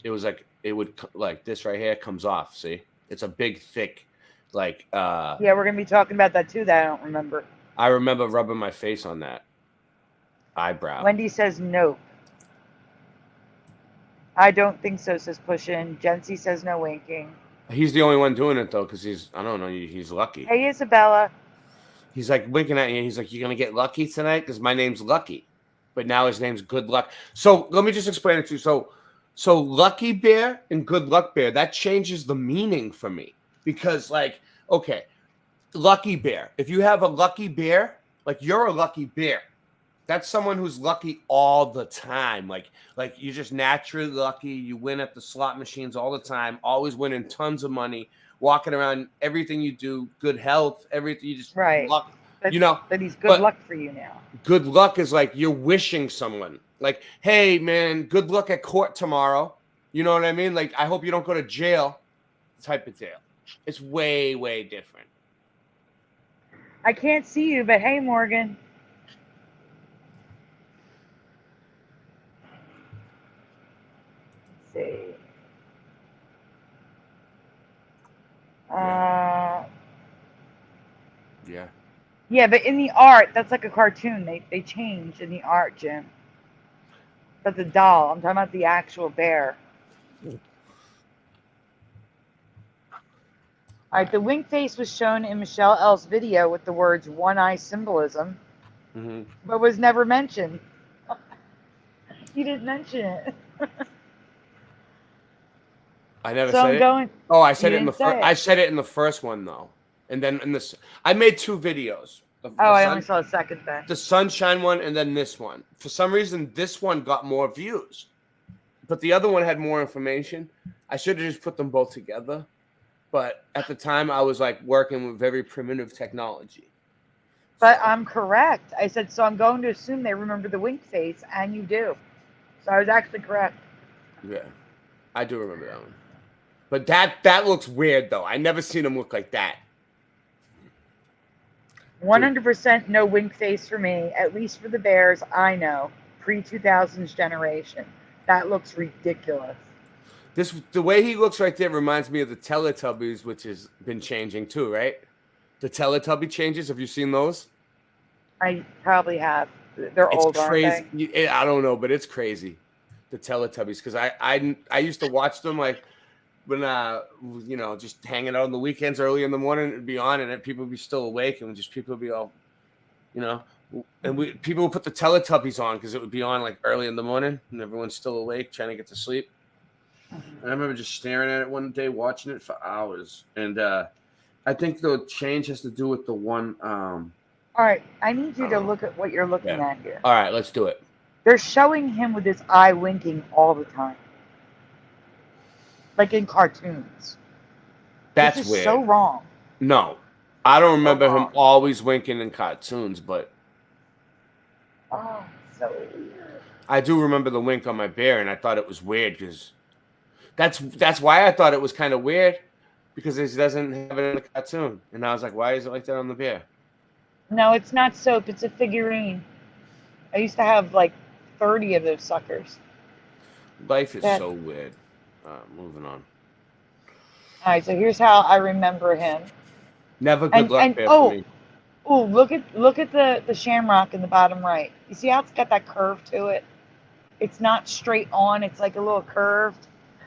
it was like, it would like this right here comes off. See, it's a big, thick, like. Yeah, we're going to be talking about that too that I don't remember. I remember rubbing my face on that eyebrow. Wendy says nope. I don't think so, says Push In. Jency says no winking. He's the only one doing it though, because he's, I don't know, he's lucky. Hey, Isabella. He's like winking at you. He's like, "You're gonna get lucky tonight because my name's Lucky," but now his name's Good Luck. So let me just explain it to you. So Lucky Bear and Good Luck Bear, that changes the meaning for me because, like, okay, Lucky Bear. If you have a lucky bear, like you're a lucky bear. That's someone who's lucky all the time. Like you're just naturally lucky. You win at the slot machines all the time. Always winning tons of money. Walking around, everything you do, good health, everything you just luck, That, you know. That he's good luck for you now. Good luck is like you're wishing someone, like, hey man, good luck at court tomorrow. You know what I mean? Like, I hope you don't go to jail, type of deal. It's way, way different. I can't see you, but hey, Morgan. Let's see. Yeah. Yeah, but in the art, that's like a cartoon. They changed in the art, Jim. But the doll, I'm talking about the actual bear. All right, the wink face was shown in Michelle L's video with the words one eye symbolism, but was never mentioned. You didn't mention it. I never So said I'm it. going. Oh, I said You it in the didn't say first. it. I said it in the first one though, and then in this, I made 2 videos. I only saw the second thing. The sunshine one, and then this one. For some reason, this one got more views, but the other one had more information. I should have just put them both together, but at the time, I was like working with very primitive technology. But I'm correct. I said, so I'm going to assume they remember the wink face, and you do. So I was actually correct. Yeah, I do remember that one. But that looks weird though. I never seen him look like that. 100% no wink face for me, at least for the bears I know, pre-2000s generation. That looks ridiculous. The way he looks right there reminds me of the Teletubbies, which has been changing too, right? The Teletubby changes. Have you seen those? I probably have. They're It's old, crazy. aren't they? I don't know, but it's crazy. The Teletubbies, because I used to watch them like when you know, just hanging out on the weekends early in the morning. It'd be on, and people would be still awake, and just people would be all, you know, and people would put the Teletubbies on because it would be on like early in the morning, and everyone's still awake trying to get to sleep. And I remember just staring at it one day, watching it for hours, and I think the change has to do with the one. All right, I need you to look at what you're looking at here. All right, let's do it. They're showing him with his eye winking all the time. Like in cartoons. That's This is weird. so wrong. No, I don't remember him always winking in cartoons, but Oh, so weird. I do remember the wink on my bear, and I thought it was weird because that's why I thought it was kind of weird, because he doesn't have it in the cartoon, and I was like, why is it like that on the bear? No, it's not soap. It's a figurine. I used to have like 30 of those suckers. Life is That- so weird. Moving on. All right, so here's how I remember him. Never good luck there for oh, me. oh, look at the shamrock in the bottom right. You see how it's got that curve to it? It's not straight on. It's like a little curved.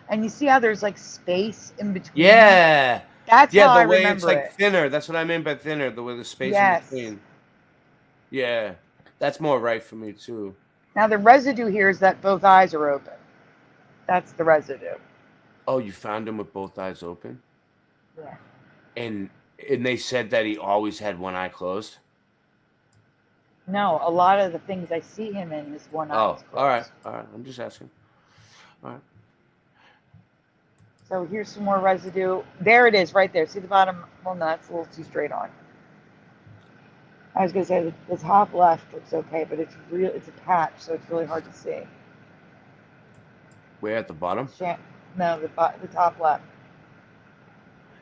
And you see how there's like space in between? Yeah. That's how I the way remember it's like it. thinner. That's what I mean by thinner. The way the space Yes. in between. Yeah, that's more right for me too. Now the residue here is that both eyes are open. That's the residue. Oh, you found him with both eyes open? Yeah. And they said that he always had one eye closed? No, a lot of the things I see him in is one eye. Oh, all right. I'm just asking. All right. So here's some more residue. There it is, right there. See the bottom? Well, no, that's a little too straight on. I was gonna say the top left looks okay, but it's a patch, so it's really hard to see. Where at the bottom? No, the top left.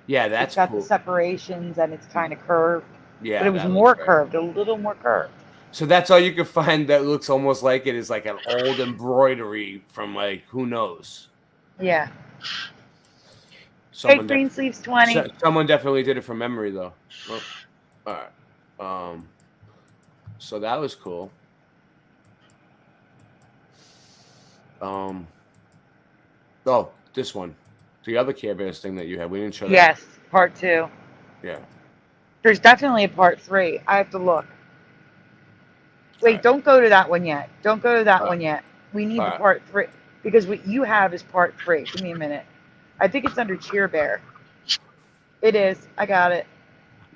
Yeah, that's it's got cool. the separations and it's kind of curved. Yeah, but it was more curved, a little more curved. So that's all you can find that looks almost like it is like an old embroidery from like who knows. Yeah. Someone Green Sleeves 20. Someone definitely did it from memory though. Well, all right. So that was cool. Oh, this one. The other Care Bears thing that you had. We didn't show that. Yes, part 2. Yeah. There's definitely a part 3. I have to look. Wait, don't go to that one yet. Don't go to that one yet. We need the part 3. Because what you have is part 3. Give me a minute. I think it's under Cheer Bear. It is. I got it.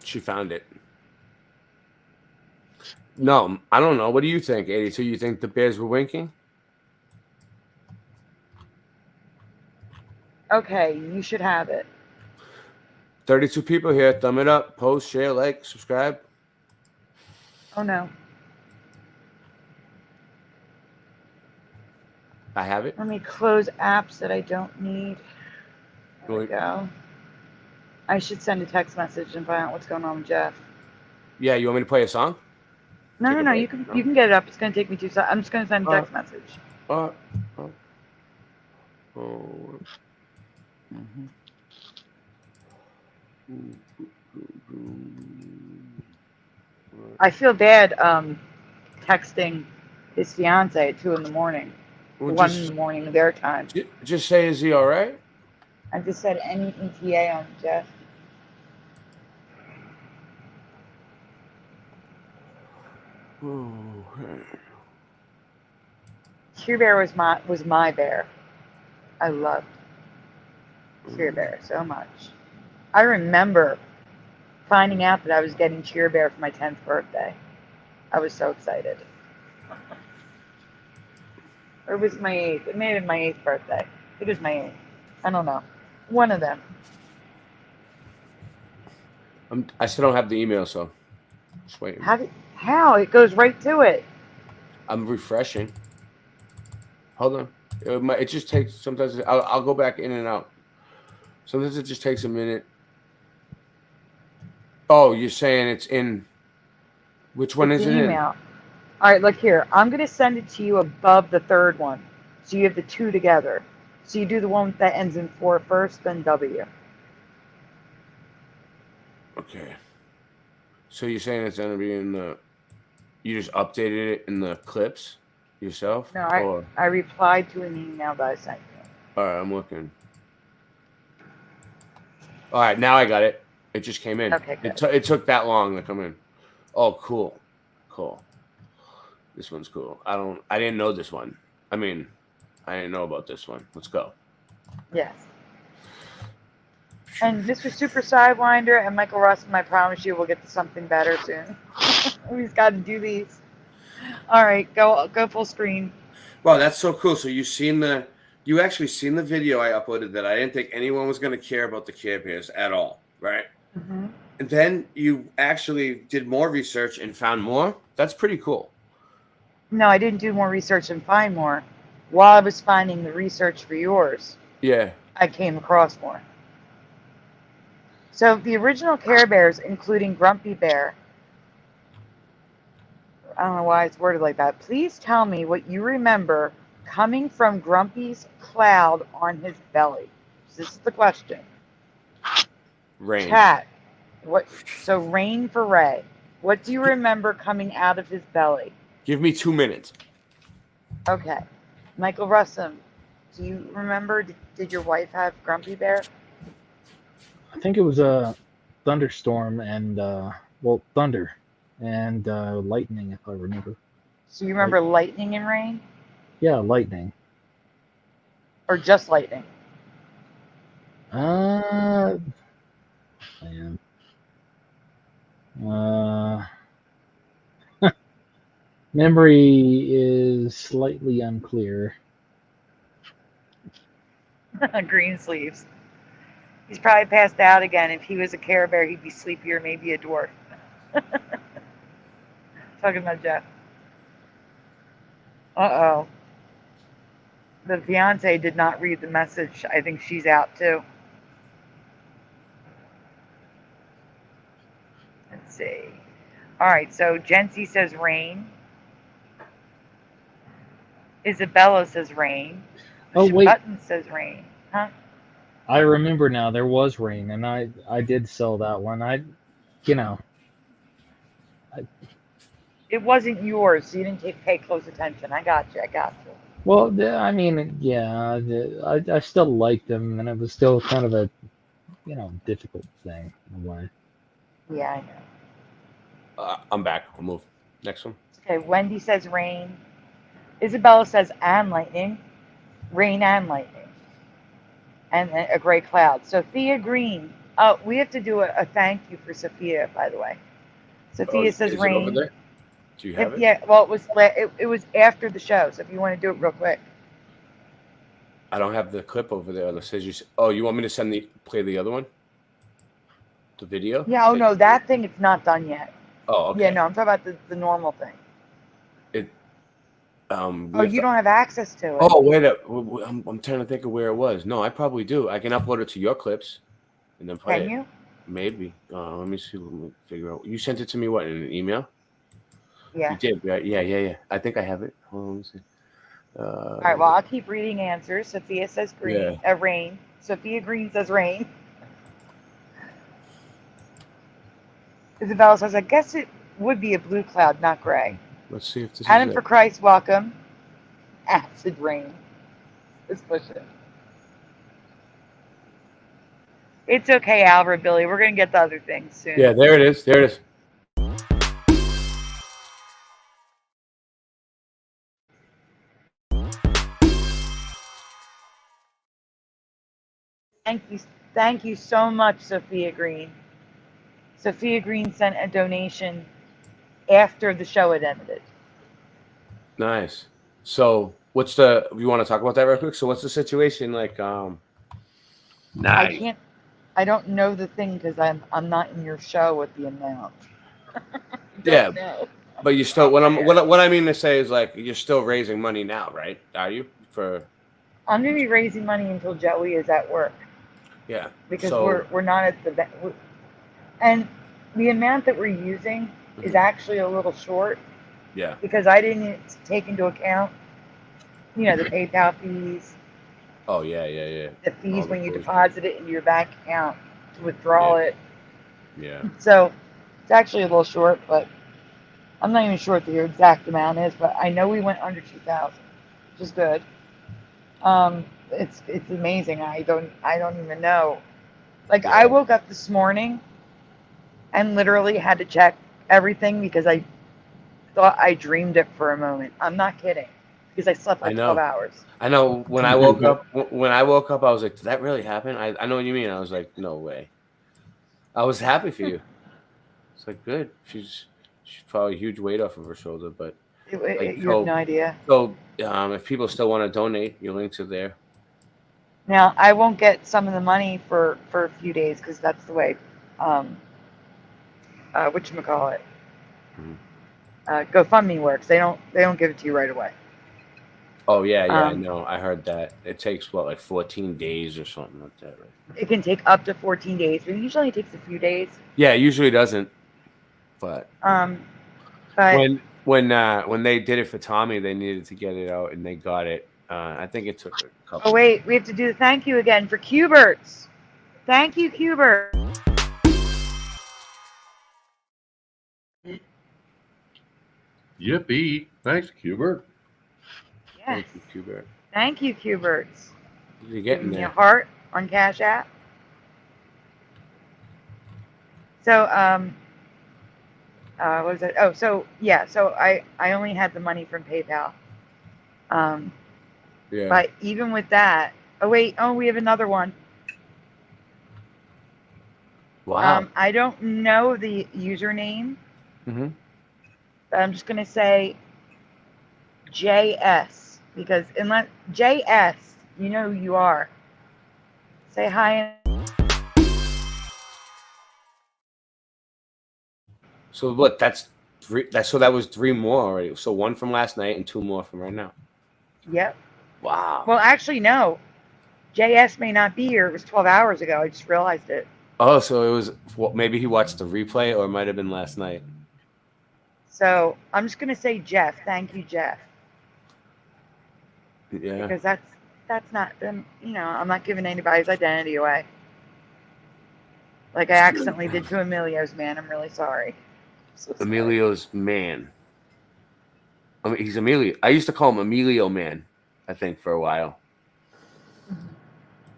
She found it. No, I don't know. What do you think, 82? You think the bears were winking? Okay, you should have it. 32 people here. Thumb it up. Post, share, like, subscribe. Oh, no. I have it. Let me close apps that I don't need. There we go. I should send a text message and find out what's going on with Jeff. Yeah, you want me to play a song? No. You can get it up. It's going to take me 2 seconds. I'm just going to send a text message. I feel bad texting his fiance at 2 in the morning. Well, 1 in the morning their time. Just say, is he all right? I just said any ETA on Jeff. Cheer Bear was my bear. I loved Cheer Bear so much. I remember finding out that I was getting Cheer Bear for my 10th birthday. I was so excited. Or was it my 8th? It may have been my 8th birthday. It was my 8th. I don't know. One of them. I still don't have the email, so just waiting. How? It goes right to it. I'm refreshing. Hold on. It just takes sometimes. I'll go back in and out. Sometimes it just takes a minute. Oh, you're saying it's in. Which one is it in? Email. All right, look here. I'm going to send it to you above the third one. So you have the 2 together. So you do the one that ends in 4 first, then W. Okay. So you're saying it's going to be in the... You just updated it in the clips yourself? No, I replied to an email that I sent you. All right, I'm looking. All right, now I got it. It just came in. Okay, good. It took that long to come in. Oh, cool. Cool. This one's cool. I didn't know this one. I mean, I didn't know about this one. Let's go. Yes. And MrSupersidewinder and Michael Russom, I promise you we'll get to something better soon. We've got to do these. All right, go full screen. Wow, that's so cool. So you actually seen the video I uploaded that I didn't think anyone was going to care about the Care Bears at all, right? Mm-hmm. And then you actually did more research and found more? That's pretty cool. No, I didn't do more research and find more. While I was finding the research for yours, yeah, I came across more. So the original Care Bears, including Grumpy Bear, I don't know why it's worded like that. Please tell me what you remember coming from Grumpy's cloud on his belly. This is the question. Rain. Chat. What? So rain for Ray. What do you remember coming out of his belly? Give me 2 minutes. Okay. Michael Russom, do you remember? Did your wife have Grumpy Bear? I think it was a thunderstorm and thunder and lightning, if I remember. So you remember lightning and rain, Yeah, lightning. or just lightning? Man. Memory is slightly unclear. Green sleeves. He's probably passed out again. If he was a Care Bear, he'd be sleepier, maybe a dwarf. Talking about Jeff. Uh-oh. The fiance did not read the message. I think she's out too. Let's see. All right, so Jency says rain. Isabella says rain. Oh, wait. Button says rain. Huh? I remember now. There was rain, and I did sell that one. It wasn't yours, so you didn't pay close attention. I got you. Well, I mean, yeah, I still liked them, and it was still kind of a, difficult thing in a way. Yeah, I know. I'm back. I'll move. Next one. Okay, Wendy says rain. Isabella says and lightning. Rain and lightning. And a gray cloud. Sophia Green. Oh, we have to do a thank you for Sophia, by the way. Sophia says is rain. It over there? Do you have it? Yeah, well, it was after the show, so if you want to do it real quick. I don't have the clip over there that says you. Oh, you want me to play the other one? The video? Yeah, no, that thing, it's not done yet. Oh, okay. Yeah, no, I'm talking about the normal thing. You don't have access to it. Oh, wait up. I'm trying to think of where it was. No, I probably do. I can upload it to your clips and then play it. Can you? Maybe. Let me see. Let me figure out. You sent it to me, what, in an email? Yeah. You did, right? Yeah. I think I have it. Hold on, let me see. All right, well, I'll keep reading answers. Sophia says green, rain. Sophia Green says rain. Isabella says, I guess it would be a blue cloud, not gray. Let's see if this Adam is for it. Christ, welcome. Acid rain. Let's push it. It's okay, Albert, Billy. We're going to get the other things soon. Yeah, there it is. There it is. Thank you so much, Sophia Green. Sophia Green sent a donation after the show had ended. Nice. So, you want to talk about that real quick? So, what's the situation like? Nice. I don't know the thing because I'm not in your show with the amount. Yeah, know. but you still. What I mean to say is like you're still raising money now, right? Are you I'm gonna be raising money until Joey is at work. Yeah. Because we're not at the and the amount that we're using is actually a little short. Yeah. Because I didn't take into account, the PayPal fees. Oh yeah. The fees when you deposit it into your bank account to withdraw it. Yeah. So it's actually a little short, but I'm not even sure what the exact amount is, but I know we went under 2,000, which is good. It's amazing. I don't even know. Like I woke up this morning and literally had to check everything because I thought I dreamed it for a moment. I'm not kidding. Because I slept like 12 hours. I know when I woke up, I was like, did that really happen? I know what you mean. I was like, no way. I was happy for you. It's like, good. She's probably a huge weight off of her shoulder, but you have no idea. So if people still want to donate, your links are there. Now, I won't get some of the money for a few days because that's the way, whatchamacallit, GoFundMe works. They don't give it to you right away. Oh, yeah, I know. I heard that. It takes, like 14 days or something like that, right? It can take up to 14 days, but usually it takes a few days. Yeah, it usually doesn't. But when they did it for Tommy, they needed to get it out, and they got it I think it took a couple. Oh wait, we have to do the thank you again for Cuberts. Thank you, Cubert. Yippee! Thanks, Cubert. Yes. Thank you, Cubert. Thank you, Cuberts. You're getting Giving me a there. heart on Cash App. So what was it? Oh, so yeah, so I only had the money from PayPal. Yeah. But even with that, we have another one. Wow. I don't know the username, Mm-hmm. but I'm just gonna say JS because unless JS, you know who you are. Say hi. So what? That's three. That was 3 more already. So 1 from last night and 2 more from right now. Yep. Wow. Well, actually, no. JS may not be here. It was 12 hours ago. I just realized it. Oh, so it was. Well, maybe he watched the replay, or it might have been last night. So I'm just gonna say Jeff. Thank you, Jeff. Yeah. Because that's not them. You know, I'm not giving anybody's identity away. Like I accidentally did to Emilio's man. I'm really sorry. So sorry. Emilio's man. I mean, he's Emilio. I used to call him Emilio Man, I think, for a while.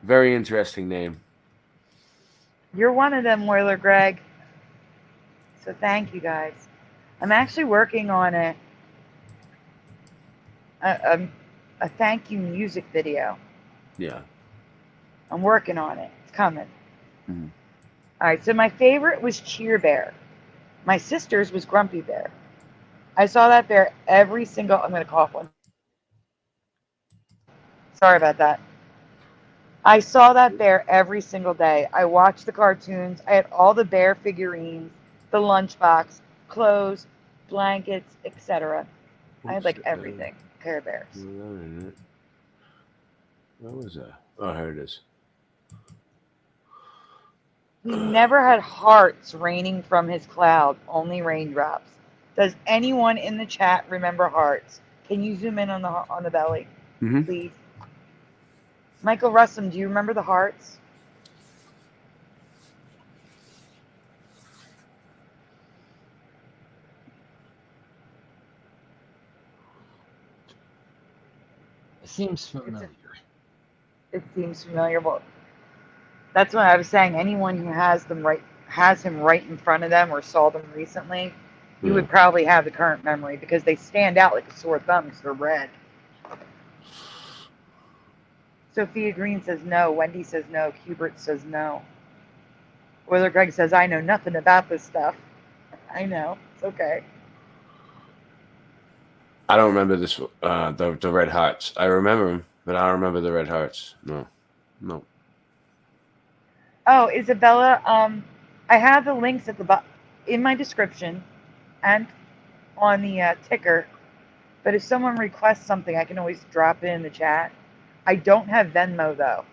Very interesting name. You're one of them, Moiler Greg. So thank you guys. I'm actually working on a thank you music video. Yeah. I'm working on it. It's coming. Mhm. All right. So my favorite was Cheer Bear. My sister's was Grumpy Bear. I saw that bear every single. I'm gonna cough one. Sorry about that. I saw that bear every single day. I watched the cartoons. I had all the bear figurines, the lunchbox, clothes, blankets, etc. I had like everything. Care Bears. What was that? Oh, here it is. He never had hearts raining from his cloud, only raindrops. Does anyone in the chat remember hearts? Can you zoom in on the belly, please? Michael Russom, do you remember the hearts? It seems familiar. It seems familiar. Well, that's what I was saying. Anyone who has him right in front of them or saw them recently, you would probably have the current memory because they stand out like a sore thumb because they're red. Sophia Green says no. Wendy says no. Hubert says no. Whether Greg says, I know nothing about this stuff. I know. It's okay. I don't remember this. The red hearts. I remember them, but I don't remember the red hearts. No. Oh, Isabella, I have the links at the in my description and on the ticker. But if someone requests something, I can always drop it in the chat. I don't have Venmo though.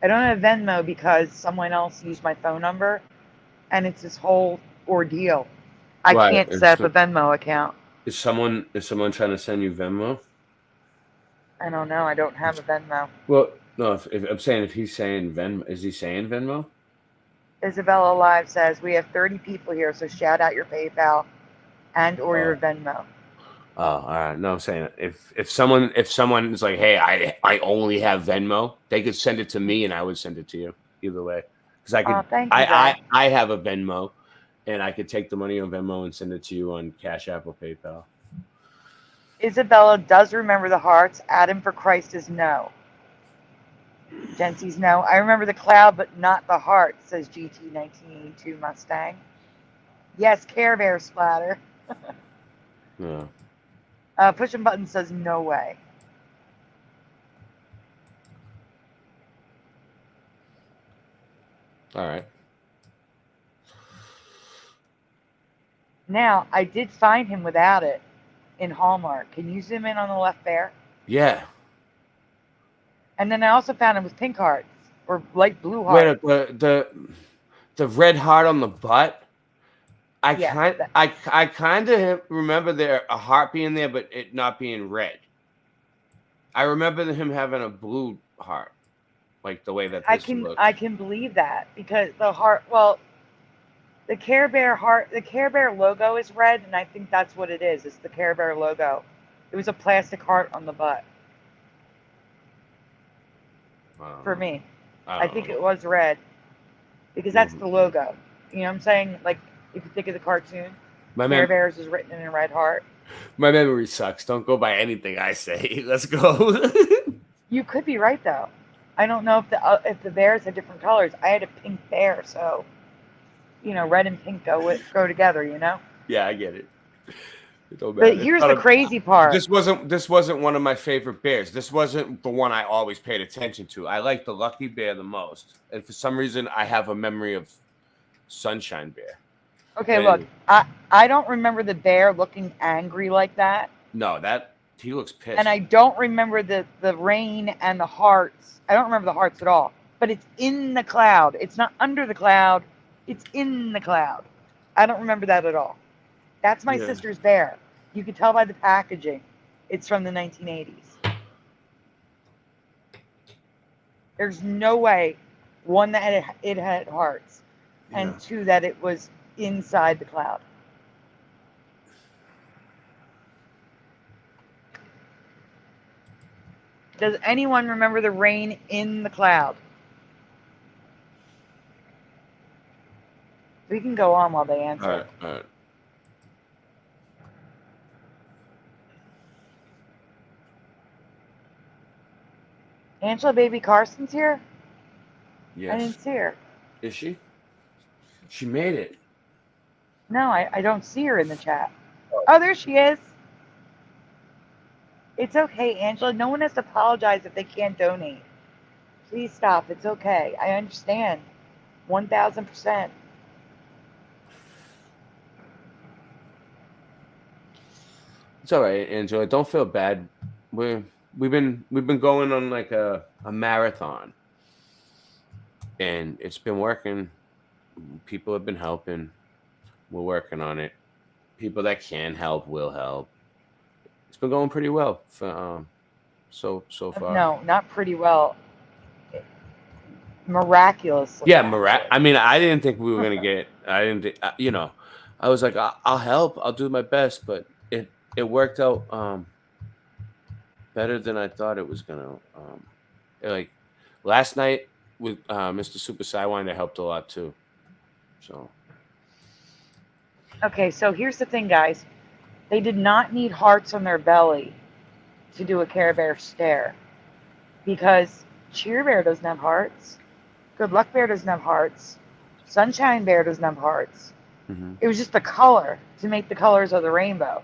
I don't have Venmo because someone else used my phone number, and it's this whole ordeal. I can't set up a Venmo account. Is someone trying to send you Venmo? I don't know. I don't have a Venmo. Well, no. If I'm saying if he's saying Venmo, is he saying Venmo? Isabella Live says we have 30 people here, so shout out your PayPal and or your Venmo. Oh, all right. No, I'm saying if someone is like, hey, I only have Venmo, they could send it to me and I would send it to you either way. Because I could, thank you, I have a Venmo, and I could take the money on Venmo and send it to you on Cash App or PayPal. Isabella does remember the hearts. Adam for Christ is no. Jency's no. I remember the cloud, but not the heart, says GT 1982 Mustang. Yes, Care Bear splatter. Yeah. Pushing Button says no way. All right. Now, I did find him without it in Hallmark. Can you zoom in on the left there? Yeah. And then I also found him with pink hearts or light blue hearts. Wait, the red heart on the butt. I kind of remember there a heart being there, but it not being red. I remember him having a blue heart, like the way that I this can looks. I can believe that because the heart. Well, the Care Bear heart. The Care Bear logo is red, and I think that's what it is. It's the Care Bear logo. It was a plastic heart on the butt. For me, I think it was red because that's the logo. You know what I'm saying? Like if you think of the cartoon, Care Bears is written in a red heart. My memory sucks. Don't go by anything I say. Let's go. You could be right though. I don't know if the bears had different colors. I had a pink bear, so you know, red and pink go together. You know. Yeah, I get it. But here's the crazy part. This wasn't one of my favorite bears. This wasn't the one I always paid attention to. I like the Lucky Bear the most, and for some reason, I have a memory of Sunshine Bear. Okay, look, I don't remember the bear looking angry like that. No, he looks pissed. And I don't remember the rain and the hearts. I don't remember the hearts at all. But it's in the cloud. It's not under the cloud. It's in the cloud. I don't remember that at all. That's my sister's bear. You can tell by the packaging. It's from the 1980s. There's no way, one, that it had hearts, and two, that it was inside the cloud. Does anyone remember the rain in the cloud? We can go on while they answer. All right. Angela Baby Carson's here? Yes. I didn't see her. Is she? She made it. No, I don't see her in the chat. Oh, there she is. It's okay, Angela. No one has to apologize if they can't donate. Please stop. It's okay. I understand. 1,000%. It's all right, Angela. Don't feel bad. We've been going on like a marathon, and it's been working. People have been helping. We're working on it. People that can help will help. It's been going pretty well for so far. No, not pretty well. Miraculously. Yeah, I mean, I didn't think we were gonna get. I didn't. Think, I was like, I'll help. I'll do my best, but it worked out better than I thought it was gonna. Like last night with MrSupersidewinder helped a lot too. So. Okay, so here's the thing, guys. They did not need hearts on their belly to do a Care Bear stare, because Cheer Bear doesn't have hearts. Good Luck Bear doesn't have hearts. Sunshine Bear doesn't have hearts. Mm-hmm. It was just the color to make the colors of the rainbow.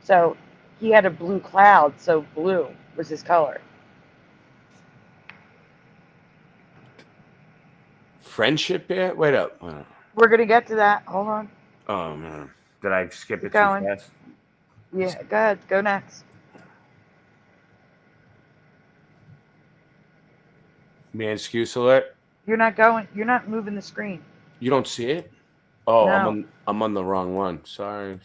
So he had a blue cloud, so blue was his color. Friendship Bear? Wait up. We're going to get to that. Hold on. Oh, man. Did I skip it too going. fast? Yeah, go ahead. Go next. Man, excuse alert. You're not moving the screen. You don't see it? Oh, No. I'm on the wrong one. Sorry.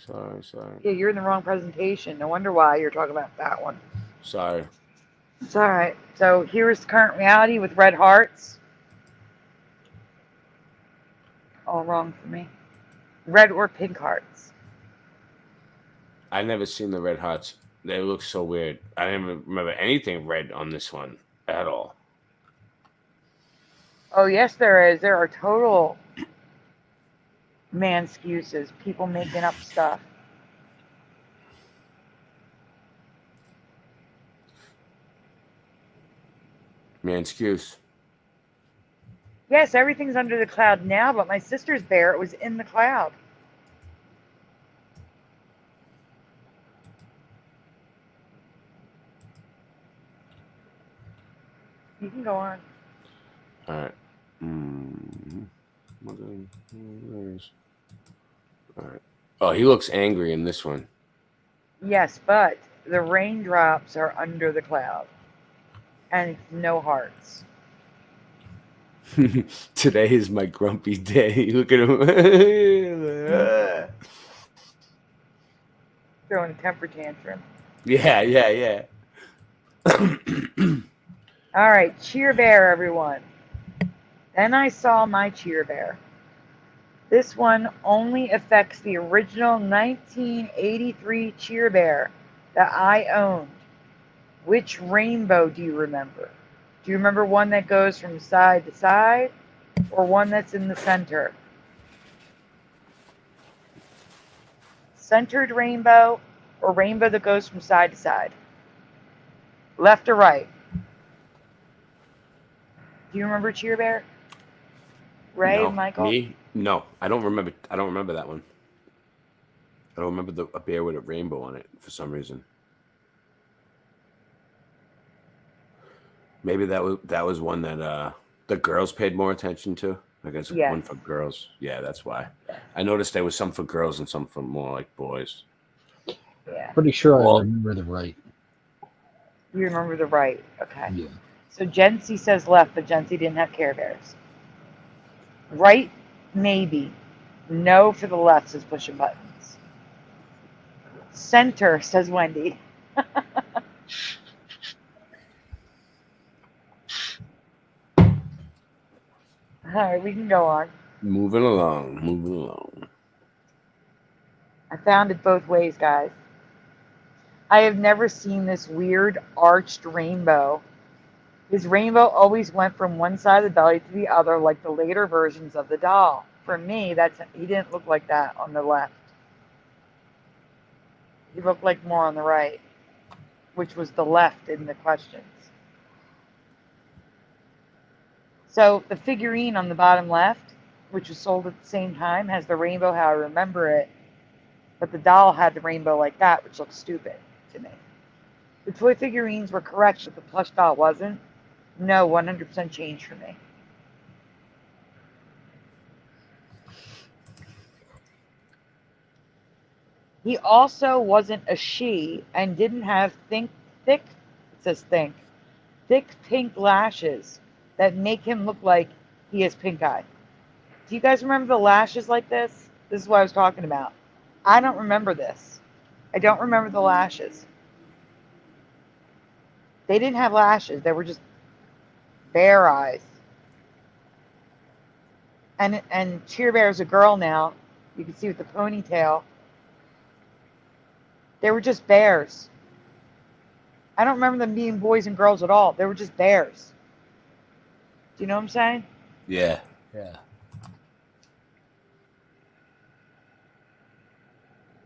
Yeah, you're in the wrong presentation. No wonder why you're talking about that one. Sorry. It's all right. So here's the current reality with red hearts. All wrong for me. Red or pink hearts. I never seen the red hearts. They look so weird. I didn't even remember anything red on this one at all. Oh, yes, there is. There are total man excuses. People making up stuff. Man, excuse. Yes, everything's under the cloud now, but my sister's bear, it was in the cloud. You can go on. All right. All right. Oh, he looks angry in this one. Yes, but the raindrops are under the cloud. And it's no hearts. Today is my grumpy day. Look at him. Throwing a temper tantrum. Yeah. All right, Cheer Bear, everyone. Then I saw my Cheer Bear. This one only affects the original 1983 Cheer Bear that I owned. Which rainbow do you remember? Do you remember one that goes from side to side or one that's in the center? Centered rainbow or rainbow that goes from side to side? Left or right? Do you remember Cheer Bear? Ray, No. Michael? Me? No, I don't remember. I don't remember that one. I don't remember a bear with a rainbow on it for some reason. Maybe that was one that the girls paid more attention to. I guess one for girls. Yeah, that's why. I noticed there was some for girls and some for more like boys. Yeah. Pretty sure I remember the right. You remember the right. Okay. Yeah. So Jency says left, but Jency didn't have Care Bears. Right, maybe. No for the left, says pushing buttons. Center, says Wendy. All right, we can go on. Moving along. I found it both ways, guys. I have never seen this weird arched rainbow. His rainbow always went from one side of the belly to the other, like the later versions of the doll. For me, he didn't look like that on the left. He looked like more on the right, which was the left in the questions. So the figurine on the bottom left, which was sold at the same time, has the rainbow how I remember it, but the doll had the rainbow like that, which looks stupid to me. The toy figurines were correct, but the plush doll wasn't. No, 100% changed for me. He also wasn't a she and didn't have thick pink lashes that make him look like he has pink eye. Do you guys remember the lashes like this? This is what I was talking about. I don't remember this. I don't remember the lashes. They didn't have lashes. They were just bear eyes. And Cheer Bear is a girl now. You can see with the ponytail. They were just bears. I don't remember them being boys and girls at all. They were just bears. Do you know what I'm saying? Yeah.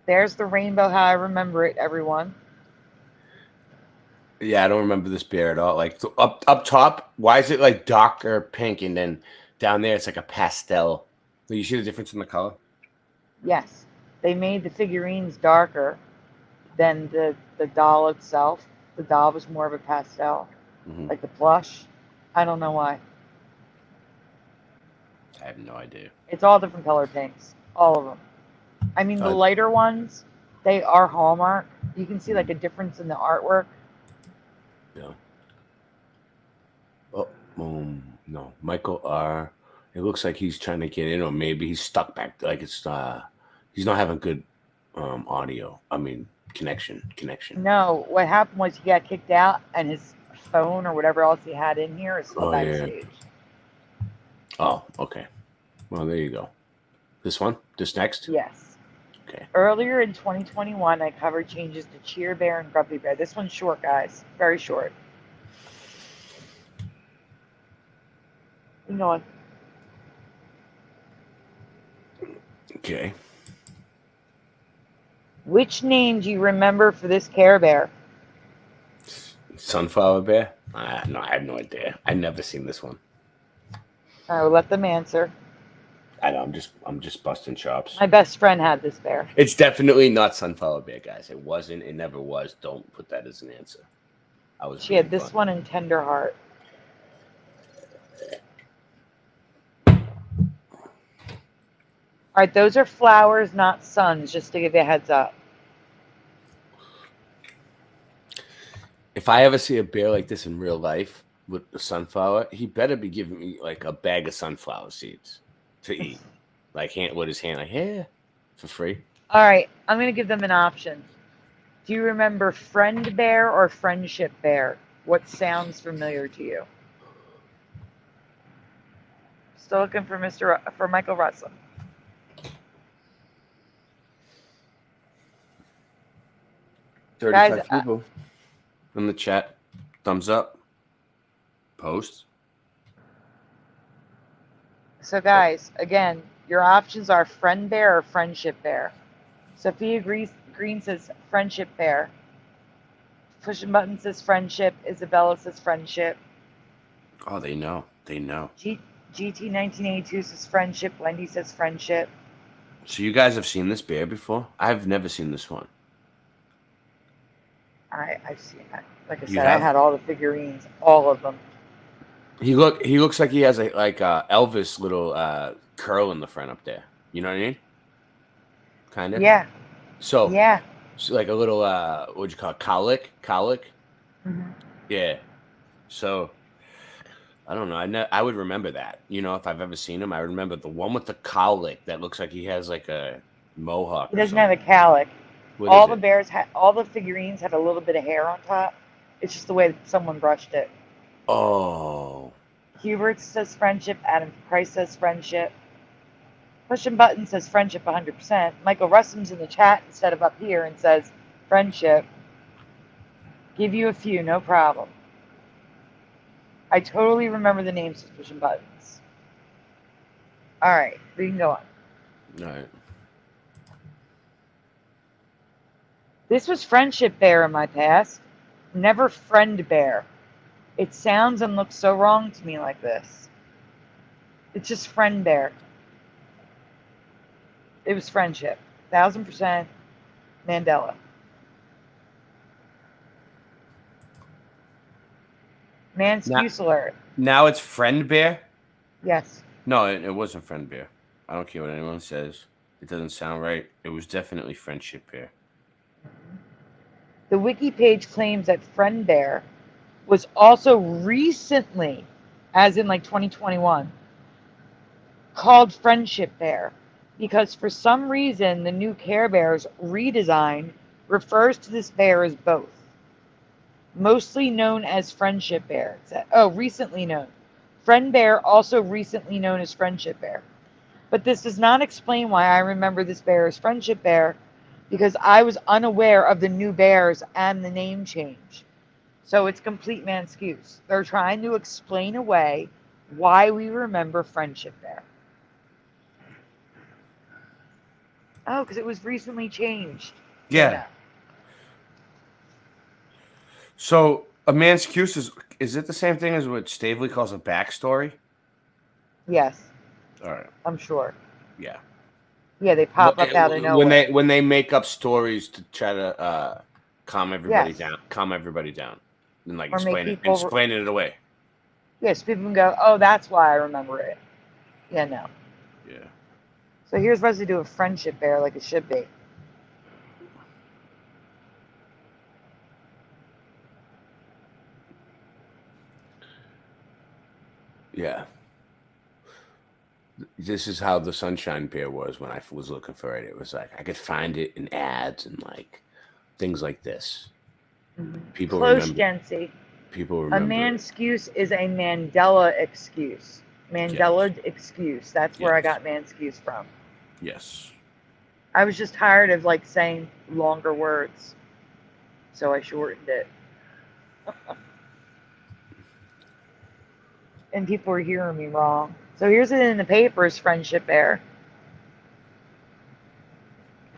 There's the rainbow how I remember it, everyone. Yeah, I don't remember this bear at all. Like up top, why is it like darker pink and then down there it's like a pastel? Do you see the difference in the color? Yes. They made the figurines darker than the doll itself. The doll was more of a pastel, like the plush. I don't know why. I have no idea. It's all different color pinks, all of them. I mean, the lighter ones, they are Hallmark. You can see like a difference in the artwork. Yeah. Oh, no. Michael R. It looks like he's trying to get in, or maybe he's stuck back. Like it's he's not having good audio. I mean, connection. No, what happened was he got kicked out, and his phone or whatever else he had in here is still backstage. Oh, okay. Well, there you go. This one? This next? Yes. Okay. Earlier in 2021, I covered changes to Cheer Bear and Grumpy Bear. This one's short, guys. Very short. Hang on. Okay. Which name do you remember for this Care Bear? Sunflower Bear? No, I have no idea. I've never seen this one. I will let them answer. I know. I'm just busting chops. My best friend had this bear. It's definitely not Sunflower Bear, guys. It wasn't. It never was. Don't put that as an answer. She had this one in Tender Heart. All right, those are flowers, not suns, just to give you a heads up. If I ever see a bear like this in real life with a sunflower, he better be giving me like a bag of sunflower seeds to eat. Like with his hand, like, yeah, for free. All right, I'm going to give them an option. Do you remember Friend Bear or Friendship Bear? What sounds familiar to you? Still looking for for Michael Russom. Guys, people in the chat. Thumbs up. Post. So guys, again, your options are friend bear or friendship bear. Sophia Green says friendship bear. Pushing Button says friendship. Isabella says friendship. Oh, they know. They know. GT 1982 says friendship. Wendy says friendship. So you guys have seen this bear before? I've never seen this one. I've seen that. Like I You said, I have? had all the figurines, all of them. He looks like he has a Elvis little curl in the front up there. You know what I mean? Kind of. Yeah. So yeah, so like a little what'd you call it? Colic? Mhm. Yeah. So I don't know. I would remember that. You know, if I've ever seen him, I remember the one with the colic that looks like he has like a mohawk. He doesn't have a cowlick. What All is the it? bears all the figurines had a little bit of hair on top. It's just the way someone brushed it. Oh. Hubert says friendship. Adam Price says friendship. Pushing Button says friendship 100%. Michael Russom's in the chat instead of up here and says friendship. Give you a few, no problem. I totally remember the names of Pushing Buttons. All right, we can go on. All right. This was friendship bear in my past, never friend bear. It sounds and looks so wrong to me like this. It's just friend bear. It was friendship, 1000% Mandela. Excuse alert. Now it's friend bear? Yes. No, it wasn't friend bear. I don't care what anyone says. It doesn't sound right. It was definitely friendship bear. The wiki page claims that friend bear was also recently, as in like 2021, called friendship bear because for some reason the new Care Bears redesign refers to this bear as both. Mostly known as friendship bear. Recently known. Friend bear, also recently known as friendship bear. But this does not explain why I remember this bear as friendship bear because I was unaware of the new bears and the name change. So it's complete excuse. They're trying to explain away why we remember friendship bear. Oh, because it was recently changed. Yeah. So a man's excuse is it the same thing as what Stavely calls a backstory? Yes. All right. I'm sure. Yeah. Yeah, they pop up out of nowhere. When they make up stories to try to calm everybody down, and like explain it away. Yes, people can go, oh, that's why I remember it. Yeah, no. Yeah. So here's residue of friendship bear, like it should be. Yeah. This is how the Sunshine Bear was when I was looking for it. It was like I could find it in ads and like things like this. Mm-hmm. People Close, remember. Jency. People remember. A man's excuse is a Mandela excuse. Mandela excuse. That's where I got man's excuse from. Yes. I was just tired of like saying longer words, so I shortened it. And people were hearing me wrong. So here's it in the papers, friendship bear.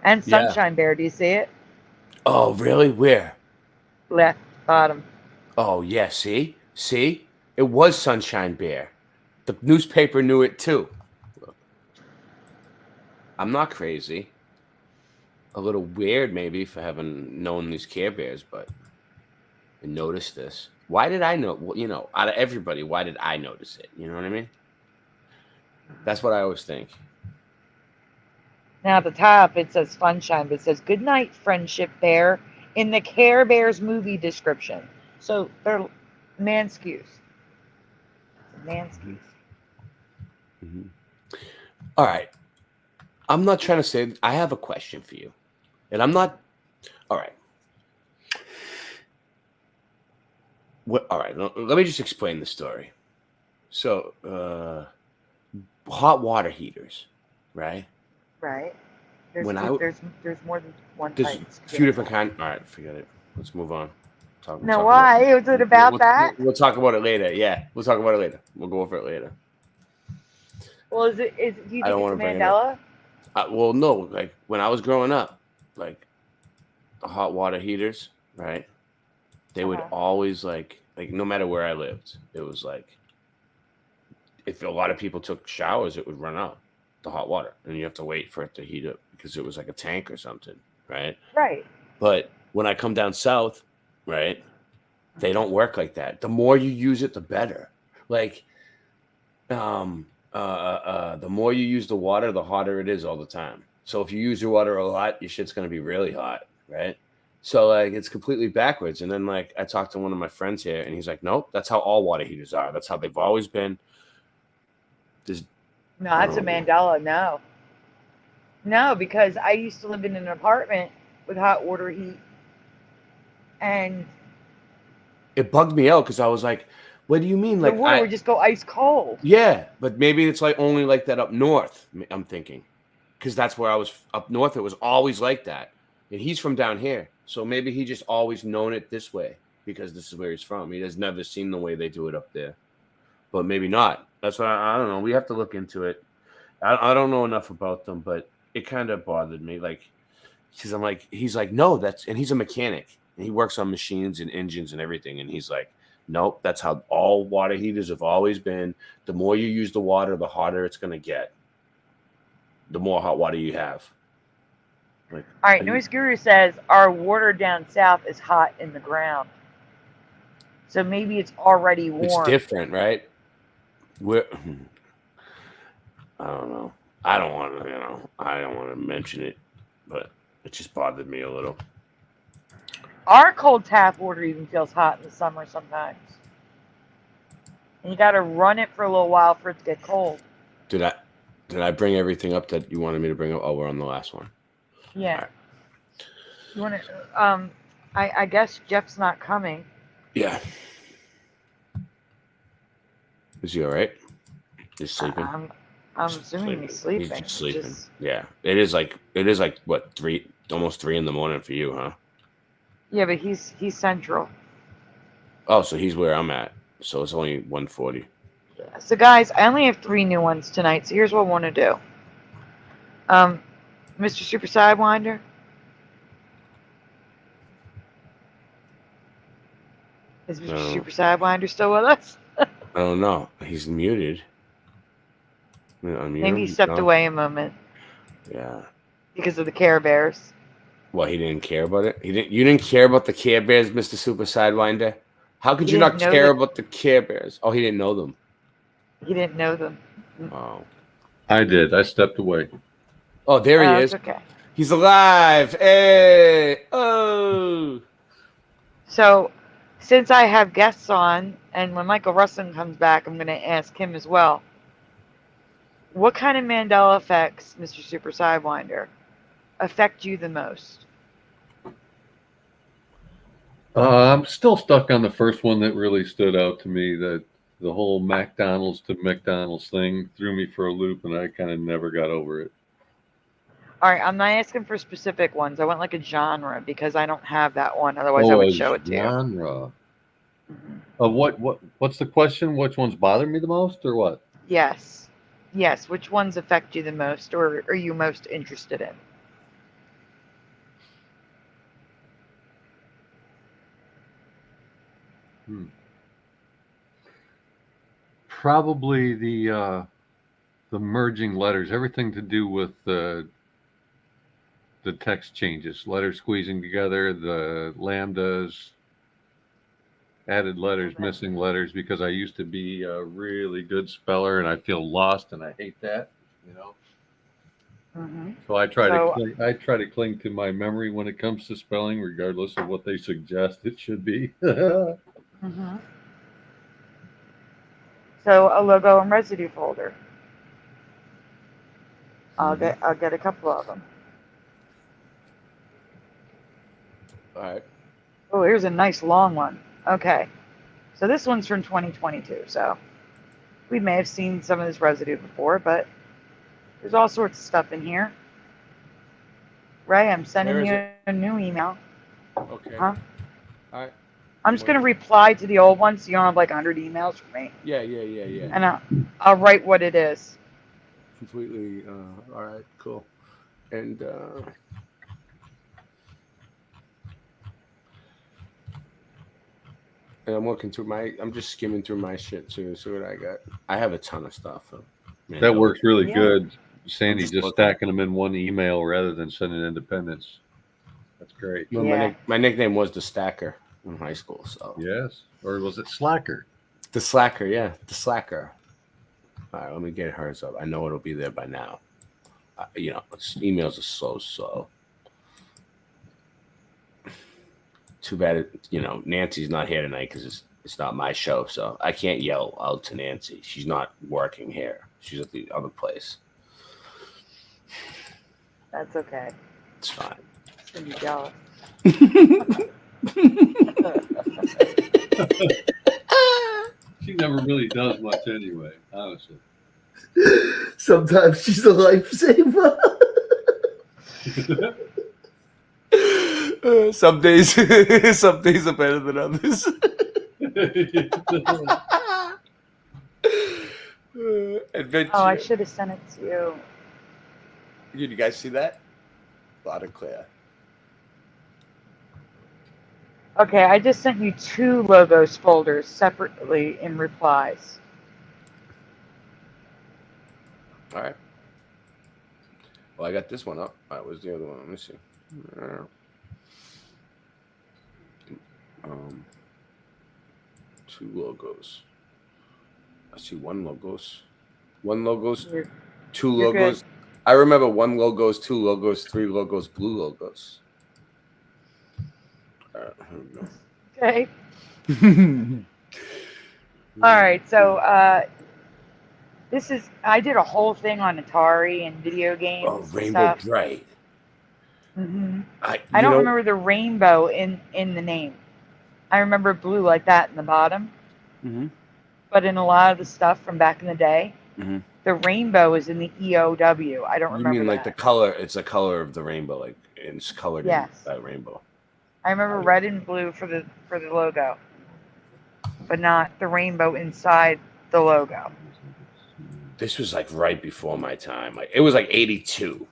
And Sunshine Bear, do you see it? Oh, really? Where? Left bottom. Oh, yeah. See? It was Sunshine Bear. The newspaper knew it too. Look. I'm not crazy. A little weird maybe for having known these Care Bears, but I noticed this. Why did I know? You know, out of everybody, why did I notice it? You know what I mean? That's what I always think. Now at the top it says Funshine, but it says good night, friendship bear, in the Care Bears movie description. So they're manskews. Manskews. Mm-hmm. All right. I'm not trying to say. I have a question for you, and I'm not. All right. All right, let me just explain the story. So, hot water heaters, right? Right. There's When there's more than one there's type. a few different kinds. All right, forget it. Let's move on. No, why? Was it about that? We'll talk about it later. Yeah, we'll talk about it later. We'll go over it later. Well, do you think I don't it's want to bring it up. Mandela? Well, no. Like when I was growing up, like the hot water heaters, right? They would always like no matter where I lived, it was like if a lot of people took showers, it would run out the hot water, and you have to wait for it to heat up because it was like a tank or something, right? Right. But when I come down south, right, they don't work like that. The more you use it, the better. Like, the more you use the water, the hotter it is all the time. So if you use your water a lot, your shit's gonna be really hot, right? So like it's completely backwards. And then like I talked to one of my friends here, and he's like, "Nope, that's how all water heaters are. That's how they've always been." No, that's a Mandela. No, because I used to live in an apartment with hot water heat, and it bugged me out because I was like, "What do you mean?" Like the water would just go ice cold. Yeah, but maybe it's like only like that up north. I'm thinking, because that's where I was up north. It was always like that, and he's from down here, so maybe he just always known it this way because this is where he's from. He has never seen the way they do it up there, but maybe not. That's what I don't know. We have to look into it. I don't know enough about them, but it kind of bothered me. Like, because I'm like, he's like, no, and he's a mechanic and he works on machines and engines and everything, and he's like, nope, that's how all water heaters have always been. The more you use the water, the hotter it's gonna get. The more hot water you have. Like, all right, Noise Guru says our water down south is hot in the ground, so maybe it's already warm. It's different, right? I don't know. I don't want to mention it, but it just bothered me a little. Our cold tap water even feels hot in the summer sometimes. And you got to run it for a little while for it to get cold. Did I bring everything up that you wanted me to bring up? Oh, we're on the last one. Yeah. Right. You want to? I guess Jeff's not coming. Yeah. Is he all right? He's sleeping. I'm assuming he's sleeping. He's just sleeping. Yeah. It is like what, almost 3 in the morning for you, huh? Yeah, but he's central. Oh, so he's where I'm at. So it's only 1:40. Yeah. So guys, I only have 3 new ones tonight. So here's what I want to do. Mr. Super Sidewinder. Is Mr. Super Sidewinder still with us? I don't know. He's muted. Maybe he stepped away a moment. Yeah. Because of the Care Bears. Well, he didn't care about it. You didn't care about the Care Bears, Mr. Super Sidewinder? How could you not care about the Care Bears? Oh, he didn't know them. He didn't know them. Oh. I did. I stepped away. Oh, there he is. Okay. He's alive. Hey. Oh. So, since I have guests on, and when Michael Russom comes back, I'm going to ask him as well. What kind of Mandela effects, Mr. Super Sidewinder, affect you the most? I'm still stuck on the first one that really stood out to me. That the whole McDonald's to McDonald's thing threw me for a loop, and I kind of never got over it. All right, I'm not asking for specific ones. I want like a genre because I don't have that one. Otherwise, I would show it to you. Genre. What's the question? Which ones bother me the most, or what? Yes. Which ones affect you the most, or are you most interested in? Probably the merging letters. Everything to do with the text changes, letters squeezing together, the lambdas, added letters, missing letters, because I used to be a really good speller and I feel lost and I hate that, So I try to cling to my memory when it comes to spelling, regardless of what they suggest it should be. So a logo and residue folder. I'll get a couple of them. All right. Oh, here's a nice long one. Okay. So this one's from 2022. So we may have seen some of this residue before, but there's all sorts of stuff in here. Ray, I'm sending you a new email. Okay. Huh? All right. I'm just going to reply to the old one so you don't have like 100 emails from me. Yeah. And I'll write what it is. Completely. All right. Cool. And I'm looking through I'm just skimming through my shit too. See what I got. I have a ton of stuff. That works really Yeah. good. Sandy just looking. stacking them in one email rather than sending independents. That's great. Well, Yeah. my nickname was the Stacker in high school. So Yes. Or was it Slacker? the Slacker, yeah, the Slacker. All right, let me get hers up. I know it'll be there by now. Emails are so slow. Too bad, Nancy's not here tonight because it's not my show, so I can't yell out to Nancy. She's not working here. She's at the other place. That's okay. It's fine. It's going to be jealous. She never really does much anyway, honestly. Sometimes she's a lifesaver. Some days are better than others. Adventure. Oh, I should have sent it to you. Did you guys see that? Loud and clear. Okay, I just sent you 2 logos folders separately in replies. All right. Well, I got this one up. All right, where's the other one? Let me see. 2 logos. I see 1 logos. 1 logos. 2 logos. Good. I remember 1 logos, 2 logos, 3 logos, blue logos. All right, here we go. Okay. All right, so I did a whole thing on Atari and video games. Oh, and Rainbow stuff. Bright. Mm-hmm. I don't remember the rainbow in the name. I remember blue like that in the bottom. Mm-hmm. But in a lot of the stuff from back in the day, Mm-hmm. the rainbow is in the EOW. I don't You remember mean like that. the color? It's the color of the rainbow, like it's colored Yes. in that rainbow. I remember red and blue for the logo, but not the rainbow inside the logo. This was like right before my time. Like it was like 82.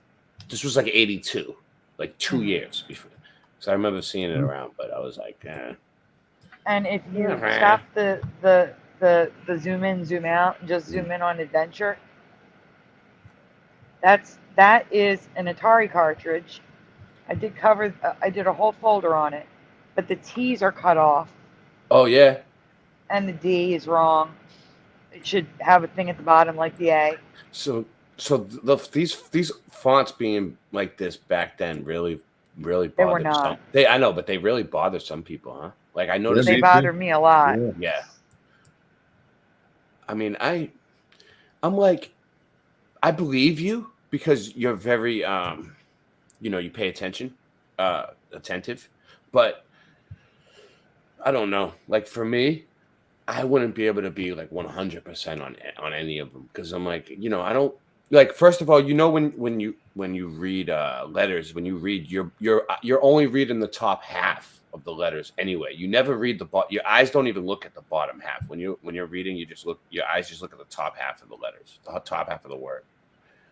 This was like 82, like 2 years before. So I remember seeing it around, but I was like, eh. And if you stop the zoom in, zoom out, and just zoom in on adventure, that is an Atari cartridge. I did a whole folder on it, but the T's are cut off. Oh yeah. And the D is wrong. It should have a thing at the bottom like the A. So these fonts being like this back then really bothered They were not. some. I know, but they really bother some people, huh? Like I noticed They bother me a lot. Yeah. I mean, I'm like, I believe you because you're very you pay attention, attentive, but I don't know. Like for me, I wouldn't be able to be like 100% on any of them because I'm like, I don't like. First of all, when you read letters, when you read, you're only reading the top half of the letters anyway. You never read the bottom. Your eyes don't even look at the bottom half. When you're reading, your eyes just look at the top half of the letters, the top half of the word.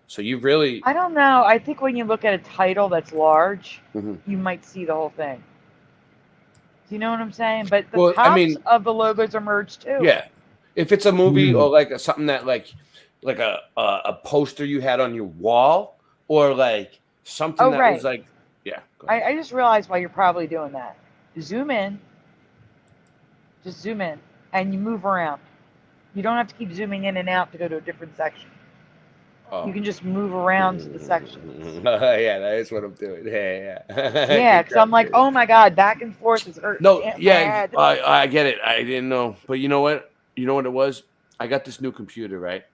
So you really, I don't know. I think when you look at a title that's large, Mhm. you might see the whole thing. Do you know what I'm saying? But the tops of the logos are merged too. yeah. If it's a movie or like something that like a poster you had on your wall or like something that was like, yeah. I just realized why you're probably doing that. Zoom in. Just zoom in and you move around. You don't have to keep zooming in and out to go to a different section. Oh. You can just move around to the sections. Yeah, that is what I'm doing. Yeah. Yeah, because I'm like, oh my God, back and forth is hurting. No, yeah, I get it. I didn't know. But you know what? You know what it was? I got this new computer, right?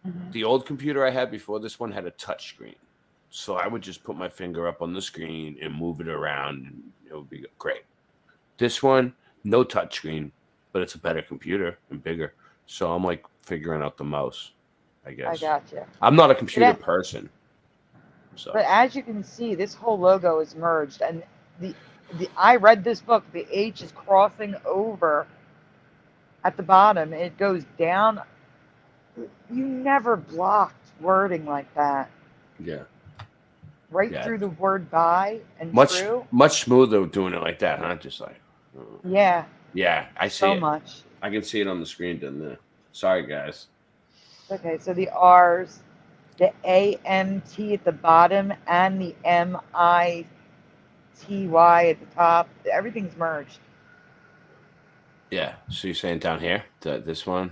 Mhm. The old computer I had before this one had a touch screen. So I would just put my finger up on the screen and move it around, and it would be great. This one, no touch screen. but it's a better computer and bigger. So I'm like figuring out the mouse, I guess. I gotcha. I'm not a computer person. So. But as you can see, this whole logo is merged, and I read this book. The H is crossing over at the bottom. It goes down. You never blocked wording like that. Yeah. Right through the word "by" and "true." Much smoother doing it like that, huh? Just like. Yeah. Yeah, I see so it. much. I can see it on the screen, doesn't it? Sorry, guys. Okay, so the R's, the AMT at the bottom, and the MITY at the top. Everything's merged. Yeah. So you're saying down here, this one,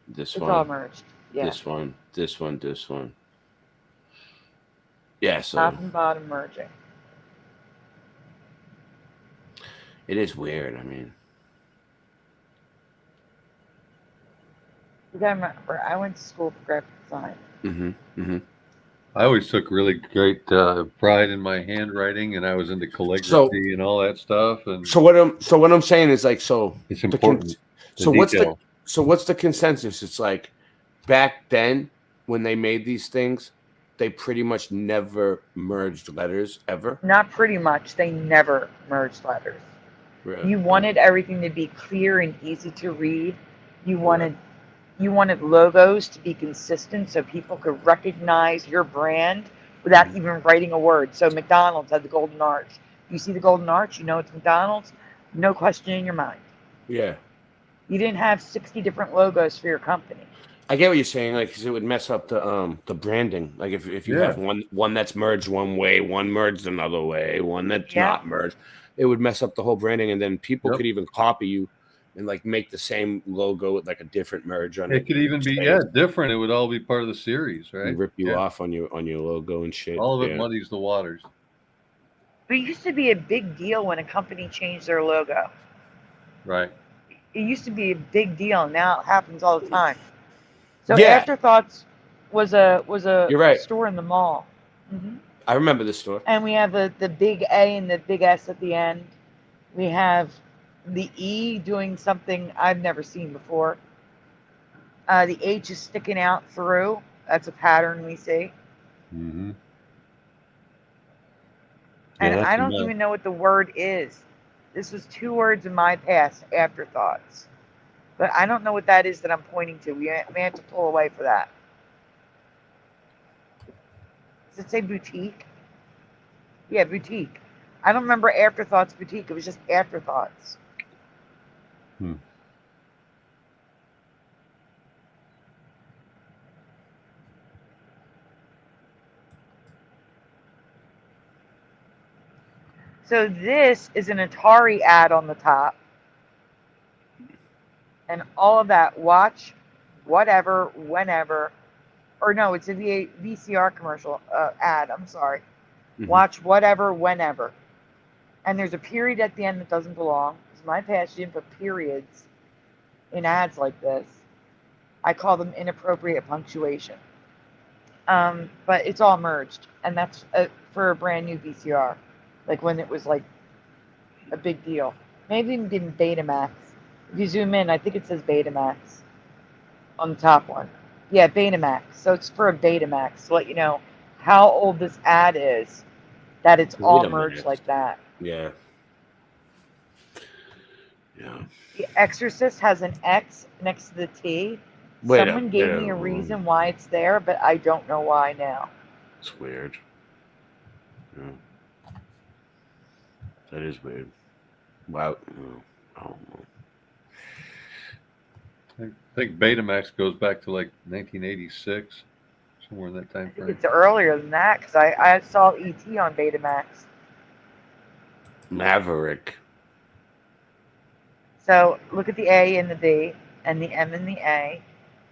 this It's one, all merged. Yeah. this one, this one, this one. Yeah. So Top and bottom merging. it is weird. I mean, You gotta remember, I went to school for graphic design. I always took really great pride in my handwriting, and I was into calligraphy and all that stuff. And so what I'm saying is like, so it's important. What's the consensus? It's like back then when they made these things, they pretty much never merged letters ever. Not pretty much. They never merged letters. Really? You wanted everything to be clear and easy to read. You wanted logos to be consistent so people could recognize your brand without even writing a word. So McDonald's had the golden arch. You see the golden arch, you know it's McDonald's, no question in your mind. Yeah. You didn't have 60 different logos for your company. I get what you're saying, like, 'cause it would mess up the branding. Like if you have one that's merged one way, one merged another way, one that's not merged, it would mess up the whole branding, and then people could even copy you and like make the same logo with like a different merge on it. It could even be different. It would all be part of the series, right? And rip you off on your logo and shit. All of it muddies the waters. But it used to be a big deal when a company changed their logo. Right. It used to be a big deal. Now it happens all the time. So Afterthoughts was a You're right. store in the mall. I remember this store. And we have the big A and the big S at the end. We have the E doing something I've never seen before. The H is sticking out through. That's a pattern we see. And I don't even know what the word is. This was 2 words in my past, afterthoughts. But I don't know what that is that I'm pointing to. We have to pull away for that. Does it say boutique? Yeah, boutique. I don't remember Afterthoughts Boutique. It was just Afterthoughts. So this is an Atari ad on the top. And all of that, watch, whatever, whenever. Or no, it's a VCR commercial ad. I'm sorry. Watch whatever, whenever. And there's a period at the end that doesn't belong. Because my past, you didn't put periods in ads like this. I call them inappropriate punctuation. But it's all merged. And that's for a brand new VCR. Like when it was like a big deal. Maybe even in Betamax. If you zoom in, I think it says Betamax on the top one. Yeah, Betamax. So it's for a Betamax to let you know how old this ad is, that it's all merged like that. Yeah. Yeah. The Exorcist has an X next to the T. Someone gave me a reason why it's there, but I don't know why now. It's weird. Yeah. That is weird. Wow. I don't know. I think Betamax goes back to like 1986, somewhere in that time frame. It's earlier than that because I saw E.T. on Betamax. Maverick. So look at the A and the B, and the M and the A,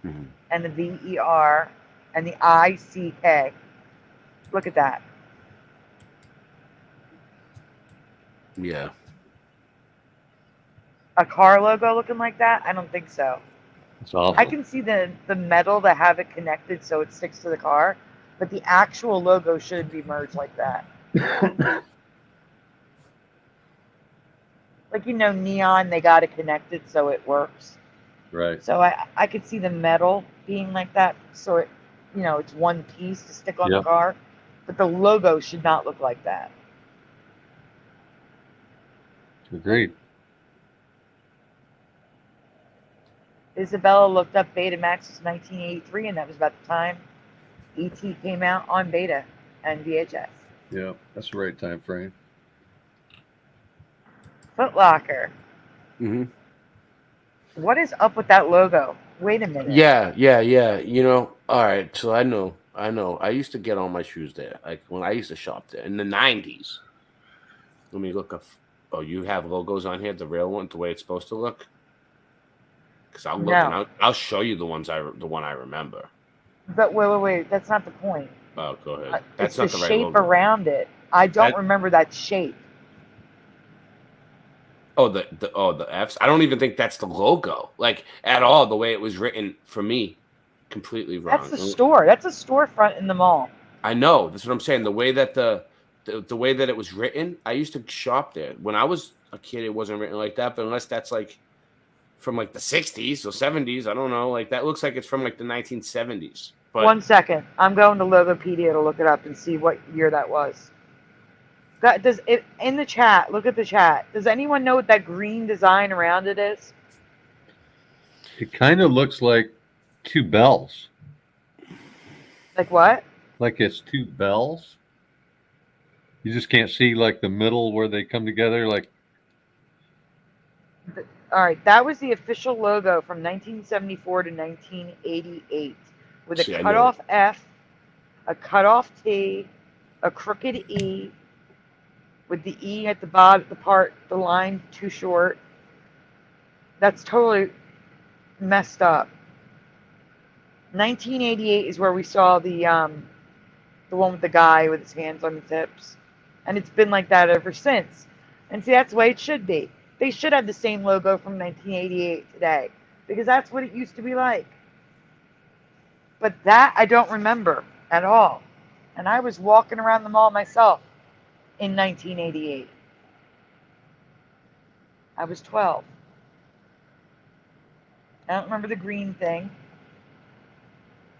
and the V-E-R, and the I-C-K. Look at that. Yeah. A car logo looking like that? I don't think so. It's awful. I can see the metal to have it connected so it sticks to the car, but the actual logo shouldn't be merged like that. like, you know, neon, they got it connected so it works. Right. So I could see the metal being like that, so it, you know, it's one piece to stick on the Yep. car, but the logo should not look like that. Agreed. Isabella looked up Betamax was 1983, and that was about the time E.T. came out on Beta and VHS. Yeah, that's the right time frame. Foot Locker. Mm-hmm. What is up with that logo? Wait a minute. Yeah. You know, all right. So I know. I used to get all my shoes there. Like when I used to shop there in the 90s. Let me look up. Oh, you have logos on here, the real one, the way it's supposed to look. Because I'll look and I'll show you the one I remember. But wait. That's not the point. Oh, go ahead. It's That's not the the right shape logo. around it. I don't remember that shape. Oh, the Fs. I don't even think that's the logo, like at all. The way it was written for me, completely wrong. That's the store. That's a storefront in the mall. I know. That's what I'm saying. The way that the way that it was written, I used to shop there when I was a kid. It wasn't written like that, but unless that's like from like the 60s or 70s, I don't know. Like that looks like it's from like the 1970s. But 1 second. I'm going to Logopedia to look it up and see what year that was. That does it in the chat. Look at the chat. Does anyone know what that green design around it is? It kind of looks like two bells. Like what? Like it's two bells. You just can't see like the middle where they come together. Like, all right, that was the official logo from 1974 to 1988, with a cutoff F, a cutoff T, a crooked E, with the E at the bottom, the line too short. That's totally messed up. 1988 is where we saw the one with the guy with his hands on his hips, and it's been like that ever since. And see, that's the way it should be. They should have the same logo from 1988 today, because that's what it used to be like. But that I don't remember at all. And I was walking around the mall myself in 1988. I was 12. I don't remember the green thing.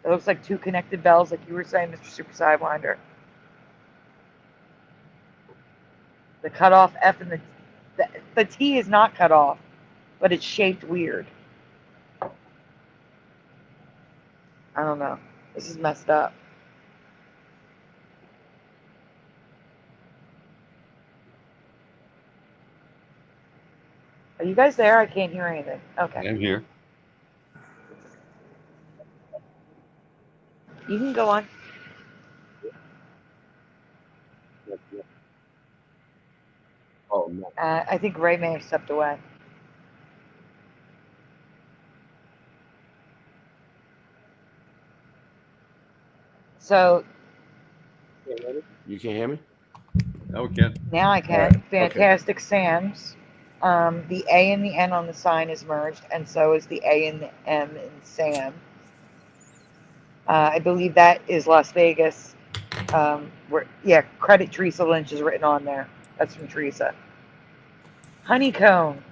It looks like two connected bells, like you were saying, Mr. Supersidewinder. The cutoff F and the T is not cut off, but it's shaped weird. I don't know. This is messed up. Are you guys there? I can't hear anything. Okay. I'm here. You can go on. oh no. I think Ray may have stepped away. So You can't hear me? Now we can. now I can. Right. Fantastic Sam's. The A and the N on the sign is merged, and so is the A and the M in Sam. I believe that is Las Vegas. Credit Teresa Lynch is written on there. That's from Teresa. Honeycomb.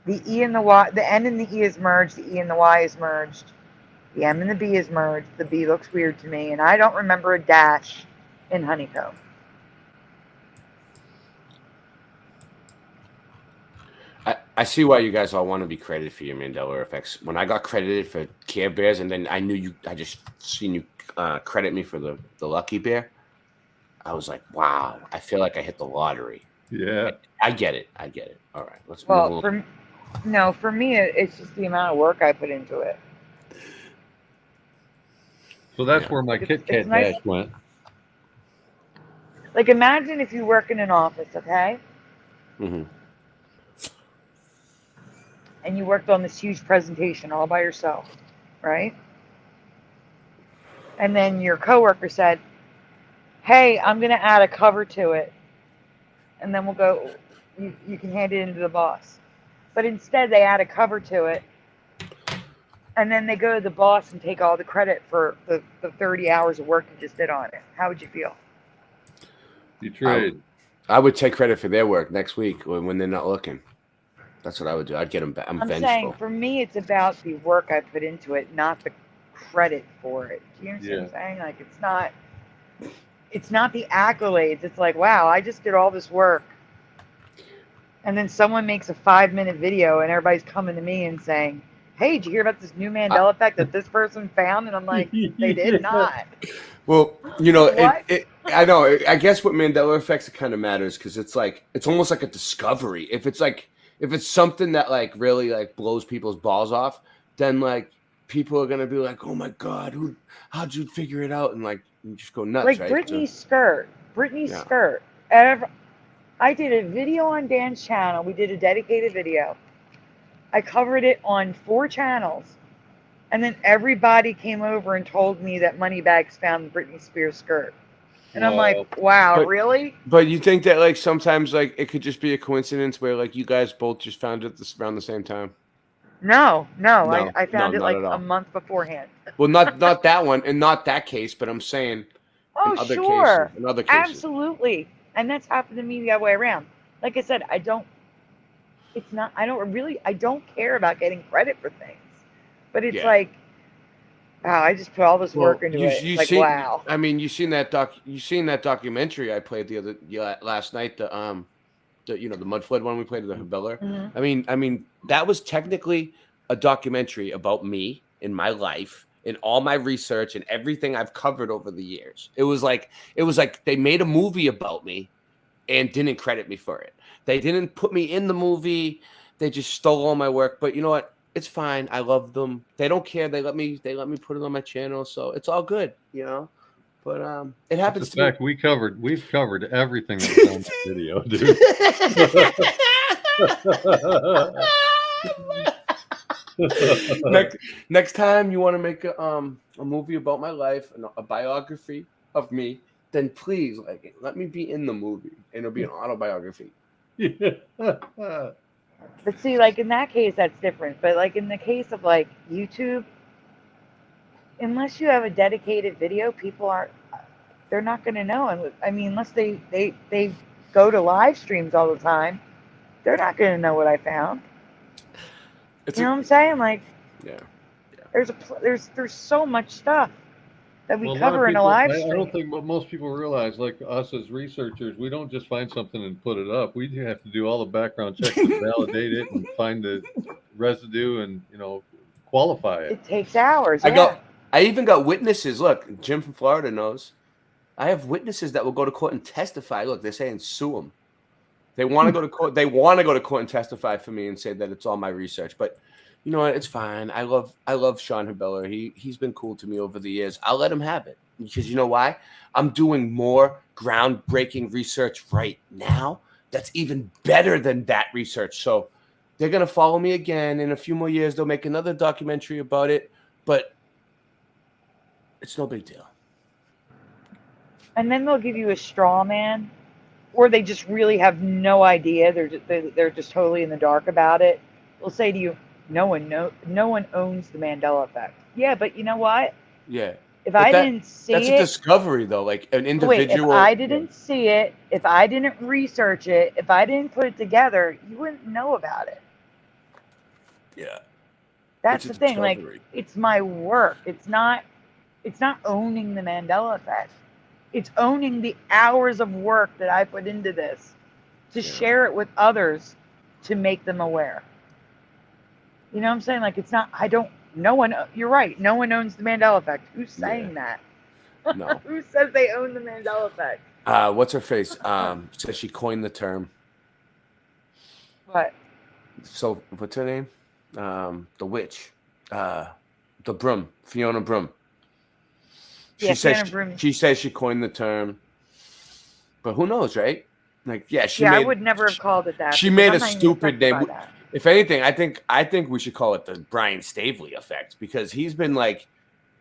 The E and the Y, the N and the E is merged. The E and the Y is merged. The M and the B is merged. The B looks weird to me, and I don't remember a dash in Honeycomb. I see why you guys all want to be credited for your Mandela effects. When I got credited for Care Bears, and then I just seen you credit me for the Lucky Bear, I was like, wow, I feel like I hit the lottery. Yeah. I get it. All right, let's move on. For me, it's just the amount of work I put into it. So that's where my Kit Kat nice. dash went. Like, imagine if you work in an office, okay? Mm-hmm. And you worked on this huge presentation all by yourself, right? And then your coworker said, hey, I'm going to add a cover to it. And then we'll go, you can hand it into the boss. But instead, they add a cover to it. And then they go to the boss and take all the credit for the 30 hours of work you just did on it. How would you feel? You trade. I would take credit for their work next week when they're not looking. That's what I would do. I'd get them back. I'm vengeful. saying for me, it's about the work I put into it, not the credit for it. Do you understand what I'm saying? Like it's not the accolades. It's like, wow, I just did all this work. And then someone makes a 5-minute video and everybody's coming to me and saying, hey, did you hear about this new Mandela effect that this person found? And I'm like, they did not. Well, you know, What? I know. I guess with Mandela effects, it kind of matters because it's almost like a discovery. If it's something that like really like blows people's balls off, then like people are gonna be like, oh my God, how'd you figure it out? And like you just go nuts, Like right? Britney's skirt. I did a video on Dan's channel. We did a dedicated video. I covered it on 4 channels. And then everybody came over and told me that Moneybags found the Britney Spears skirt. And I'm like, wow, really? But you think that like sometimes like it could just be a coincidence where like you guys both just found it around the same time? No. I found it like a month beforehand. Well, not that one and not that case, but I'm saying Oh, in other sure. cases, in other cases. Absolutely. And that's happened to me the other way around. Like I said, I don't care about getting credit for things. But it's like, wow, I just put all this work into it. Like, wow. I mean, you seen that documentary I played last night, the mud flood one we played, the Habeller. Mm-hmm. I mean, that was technically a documentary about me in my life and all my research and everything I've covered over the years. It was like they made a movie about me and didn't credit me for it. They didn't put me in the movie. They just stole all my work. But you know what? It's fine. I love them. They don't care. They let me put it on my channel, so it's all good, you know. But it happens. In fact, we've covered everything that's on that video, dude. Next time you want to make a movie about my life, a biography of me, then please let me be in the movie, and it'll be an autobiography. But see, like in that case, that's different. But like in the case of like YouTube, unless you have a dedicated video, they're not going to know. And I mean, unless they go to live streams all the time, they're not going to know what I found. You know what I'm saying? Like, there's so much stuff that we cover in a live stream. I don't think most people realize, like us as researchers, we don't just find something and put it up. We have to do all the background checks to validate it and find the residue and qualify it. It takes hours. I even got witnesses. Look, Jim from Florida knows. I have witnesses that will go to court and testify. Look, they're saying sue them. They want to go to court. They want to go to court and testify for me and say that it's all my research. But you know what? It's fine. I love Sean Habeller. He's been cool to me over the years. I'll let him have it because you know why? I'm doing more groundbreaking research right now. That's even better than that research. So they're gonna follow me again in a few more years. They'll make another documentary about it, but it's no big deal. And then they'll give you a straw man, or they just really have no idea. They're just totally in the dark about it. They'll say to you, no one owns the Mandela effect. Yeah, but you know what? Yeah. If I didn't see it, that's a discovery though, like an individual. Wait, if I didn't see it, if I didn't research it, if I didn't put it together, you wouldn't know about it. Yeah. That's the thing. Like, it's my work. It's not owning the Mandela effect. It's owning the hours of work that I put into this to share it with others to make them aware. You know what I'm saying? Like, it's not, you're right. No one owns the Mandela effect. Who's saying that? No. Who says they own the Mandela effect? What's her face? Says she coined the term. What? So, what's her name? The witch. The Broom. Fiona Broom. She says she coined the term. But who knows, right? Like, I would never have called it that. She made a stupid name. If anything, I think we should call it the Brian Stavely effect because he's been like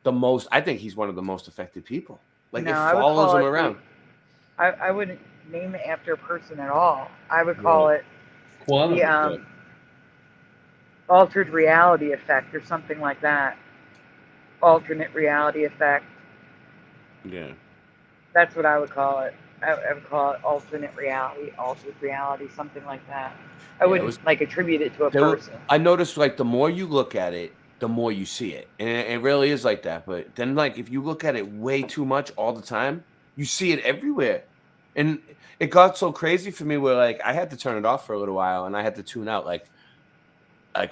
the most. I think he's one of the most affected people. Like it follows him around. I wouldn't name it after a person at all. I would call it the altered reality effect or something like that. Alternate reality effect. Yeah. That's what I would call it. I would call it alternate reality, altered reality, something like that. I Yeah, wouldn't like attribute it to a There were- person. I noticed like the more you look at it, the more you see it, and it really is like that. But then, like if you look at it way too much all the time, you see it everywhere, and it got so crazy for me where like I had to turn it off for a little while, and I had to tune out. Like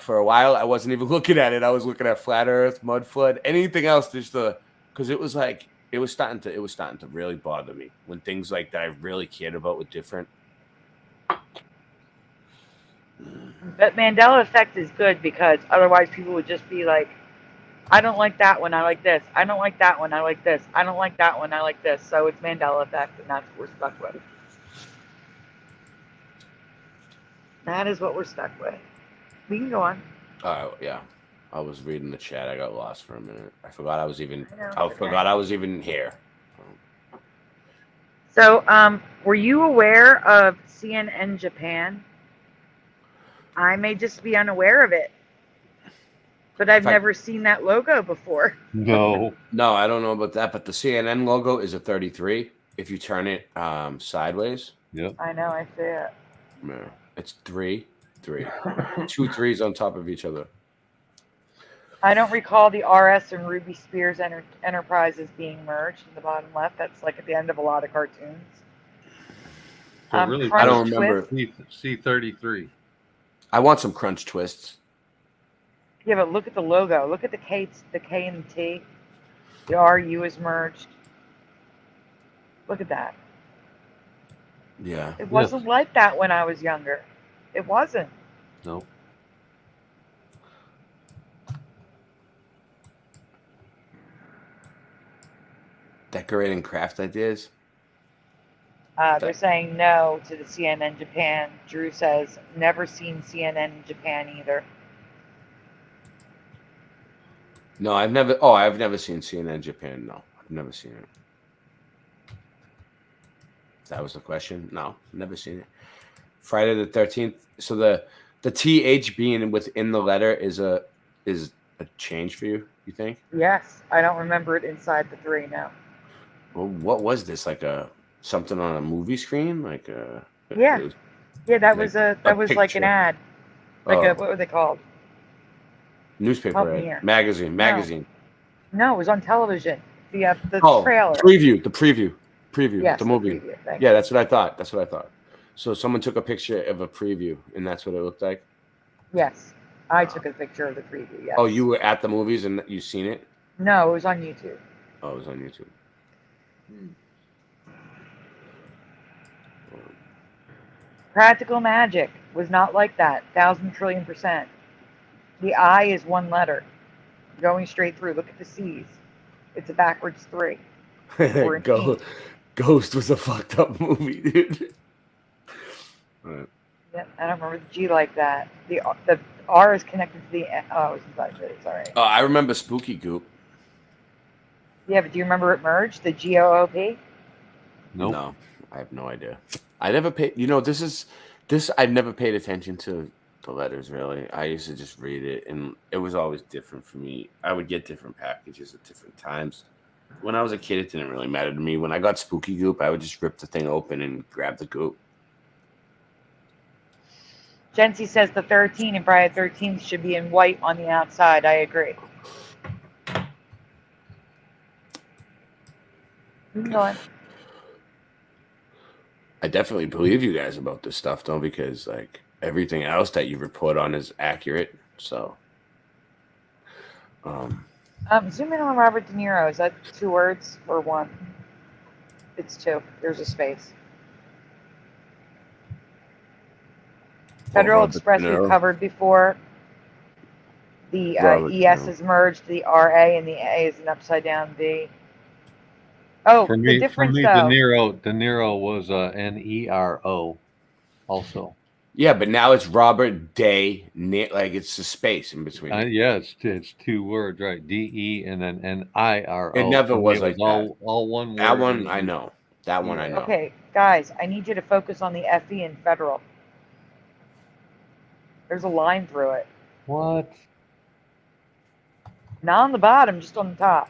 for a while, I wasn't even looking at it. I was looking at flat Earth, mud flood, anything else, just because it was like it was starting to really bother me when things like that I really cared about were different. But Mandela effect is good because otherwise people would just be like, I don't like that one, I like this. I don't like that one, I like this. I don't like that one, I like this. So it's Mandela effect, and that's what we're stuck with. That is what we're stuck with. We can go on. Yeah. I was reading the chat. I got lost for a minute. I forgot I was even here. So, were you aware of CNN Japan? I may just be unaware of it, but I've never seen that logo before. No, I don't know about that. But the CNN logo is a 33. If you turn it sideways, yep. I know, I see it. Yeah, it's 3, 2 3s on top of each other. I don't recall the RS and Ruby Spears Enterprises being merged in the bottom left. That's like at the end of a lot of cartoons. Really, I don't remember. C33. I want some Crunch Twists. Yeah, but look at the logo. Look at the K and the T. The RU is merged. Look at that. Yeah. It wasn't like that when I was younger. It wasn't. No. Decorating craft ideas. They're saying no to the CNN Japan. Drew says, never seen CNN Japan either. No, I've never seen CNN Japan. No, I've never seen it. That was the question. No, never seen it. Friday the 13th. So the TH being within the letter is a change for you. You think? Yes, I don't remember it inside the 3 now. Well, what was this? Like something on a movie screen? Like Yeah, that like was like an ad. Like what were they called? Newspaper ad. Magazine. No, it was on television. The trailer. The preview. Yes, the movie. Preview, Yeah, that's what I thought. So someone took a picture of a preview, and that's what it looked like. Yes, I took a picture of the preview. Yes. Oh, you were at the movies and you seen it? No, it was on YouTube. Oh, it was on YouTube. Practical Magic was not like that. 1,000 trillion %. The I is one letter, going straight through. Look at the C's. It's a backwards 3. Ghost was a fucked up movie, dude. Right. Yeah, I don't remember the G like that. The R is connected to the N. Oh, it's inside it. Sorry. Oh, I remember Spooky Goop. Yeah, but do you remember it merged? The GOOP? Nope. No, I have no idea. I never paid. I've never paid attention to the letters really. I used to just read it, and it was always different for me. I would get different packages at different times. When I was a kid, it didn't really matter to me. When I got Spooky Goop, I would just rip the thing open and grab the goop. Jency says the 13 and Friday the 13th should be in white on the outside. I agree. Keep going. I definitely believe you guys about this stuff, though, because like everything else that you report on is accurate. So, Zoom in on Robert De Niro. Is that 2 words or 1? It's 2. There's a space. Federal Express we've covered before. The ES is merged. The RA and the A is an upside down V. Oh, the difference for me, though. De Niro was Nero also. Yeah, but now it's Robert Day. Like it's a space in between. Yeah, it's 2 words, right? DE and then NIRO. It never was like that. All one word. That one I know. That one I know. Okay, guys, I need you to focus on the FE in federal. There's a line through it. What? Not on the bottom, just on the top.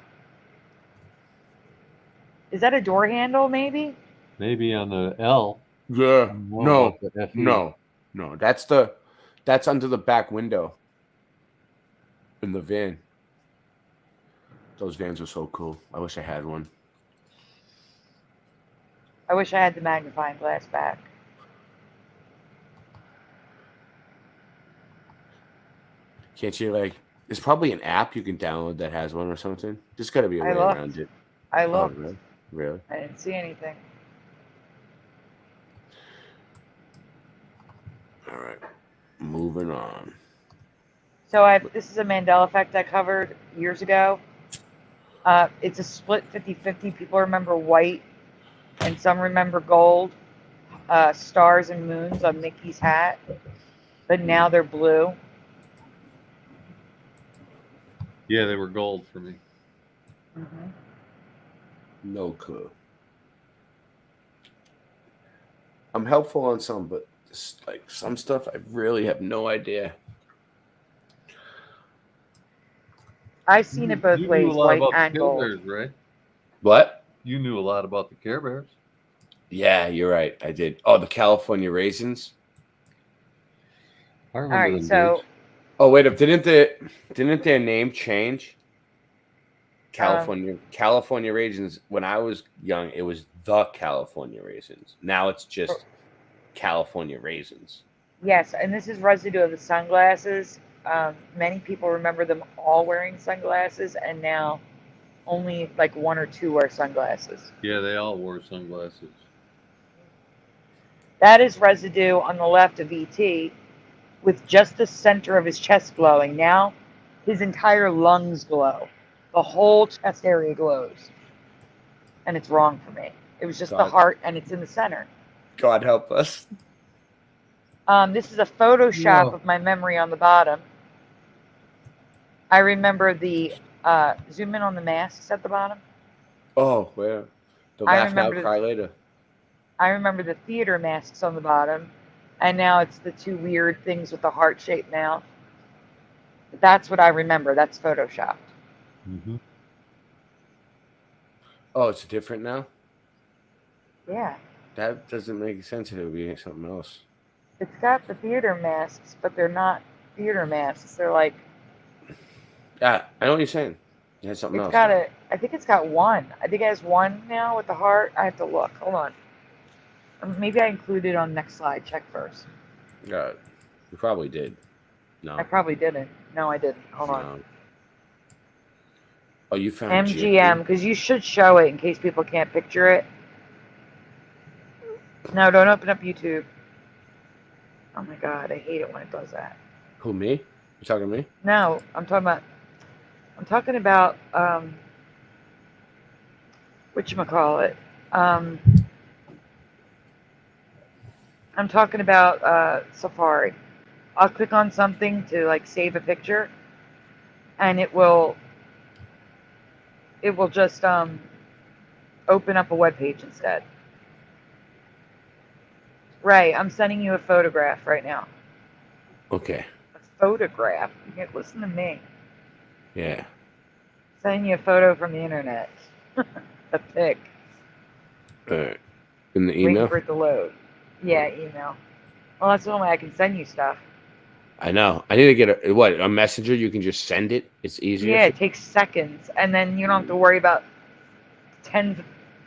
Is that a door handle, maybe? Maybe on the L. Yeah. What No. about the FE? No. That's under the back window in the van. Those vans are so cool. I wish I had one. I wish I had the magnifying glass back. Can't you like? There's probably an app you can download that has one or something. There's got to be a I way looked. around it. I Oh, looked. really? Really? I didn't see anything. All right. Moving on. So this is a Mandela effect I covered years ago. It's a split 50-50. People remember white and some remember gold. Stars and moons on Mickey's hat. But now they're blue. Yeah, they were gold for me. Mm-hmm. No clue. I'm helpful on some, but just, like some stuff, I really have no idea. I've seen it both You ways, knew a lot white about and the Care gold. Bears, right? What? You knew a lot about the Care Bears. Yeah, you're right. I did. Oh, the California raisins. I All remember right, them so dudes. Oh, wait up. Didn't their name change? California raisins. When I was young, it was the California raisins. Now it's just California raisins. yes, and this is residue of the sunglasses. Many people remember them all wearing sunglasses, and now only like one or two wear sunglasses. Yeah, they all wore sunglasses. That is residue on the left of ET, with just the center of his chest glowing. Now his entire lungs glow. The whole chest area glows. And it's wrong for me. It was just the God. heart, and it's in the center. God help us. This is a Photoshop Whoa. of my memory on the bottom. I remember the zoom in on the masks at the bottom. Oh, where? The I laugh now, remember cry later. I remember the theater masks on the bottom, and now it's the two weird things with the heart-shaped mouth. That's what I remember. That's Photoshopped. Mm-hmm. Oh, it's different now? Yeah. That doesn't make sense. It would be something else. It's got the theater masks, but they're not theater masks. They're like, Yeah, I know what you're saying. It has something it's else. got now. I think it's got one. I think it has one now with the heart. I have to look. Hold on. Maybe I included it on next slide. Check first. Yeah, you probably did. No. I probably didn't. No, I didn't. Hold on. No. Oh, you found MGM, because you should show it in case people can't picture it. No, don't open up YouTube. Oh my God, I hate it when it does that. Who, me? You talking to me? No, I'm talking about whatchamacallit. I'm talking about Safari. I'll click on something to like save a picture, and it will just open up a web page instead. Ray, I'm sending you a photograph right now. Okay. A photograph? You can't listen to me. Yeah. Sending you a photo from the internet. A pic. All right. In the Waiting email? for it to load. Yeah, email. Well, that's the only way I can send you stuff. I know. I need to get a messenger. You can just send it. It's easier. Yeah, it takes seconds, and then you don't have to worry about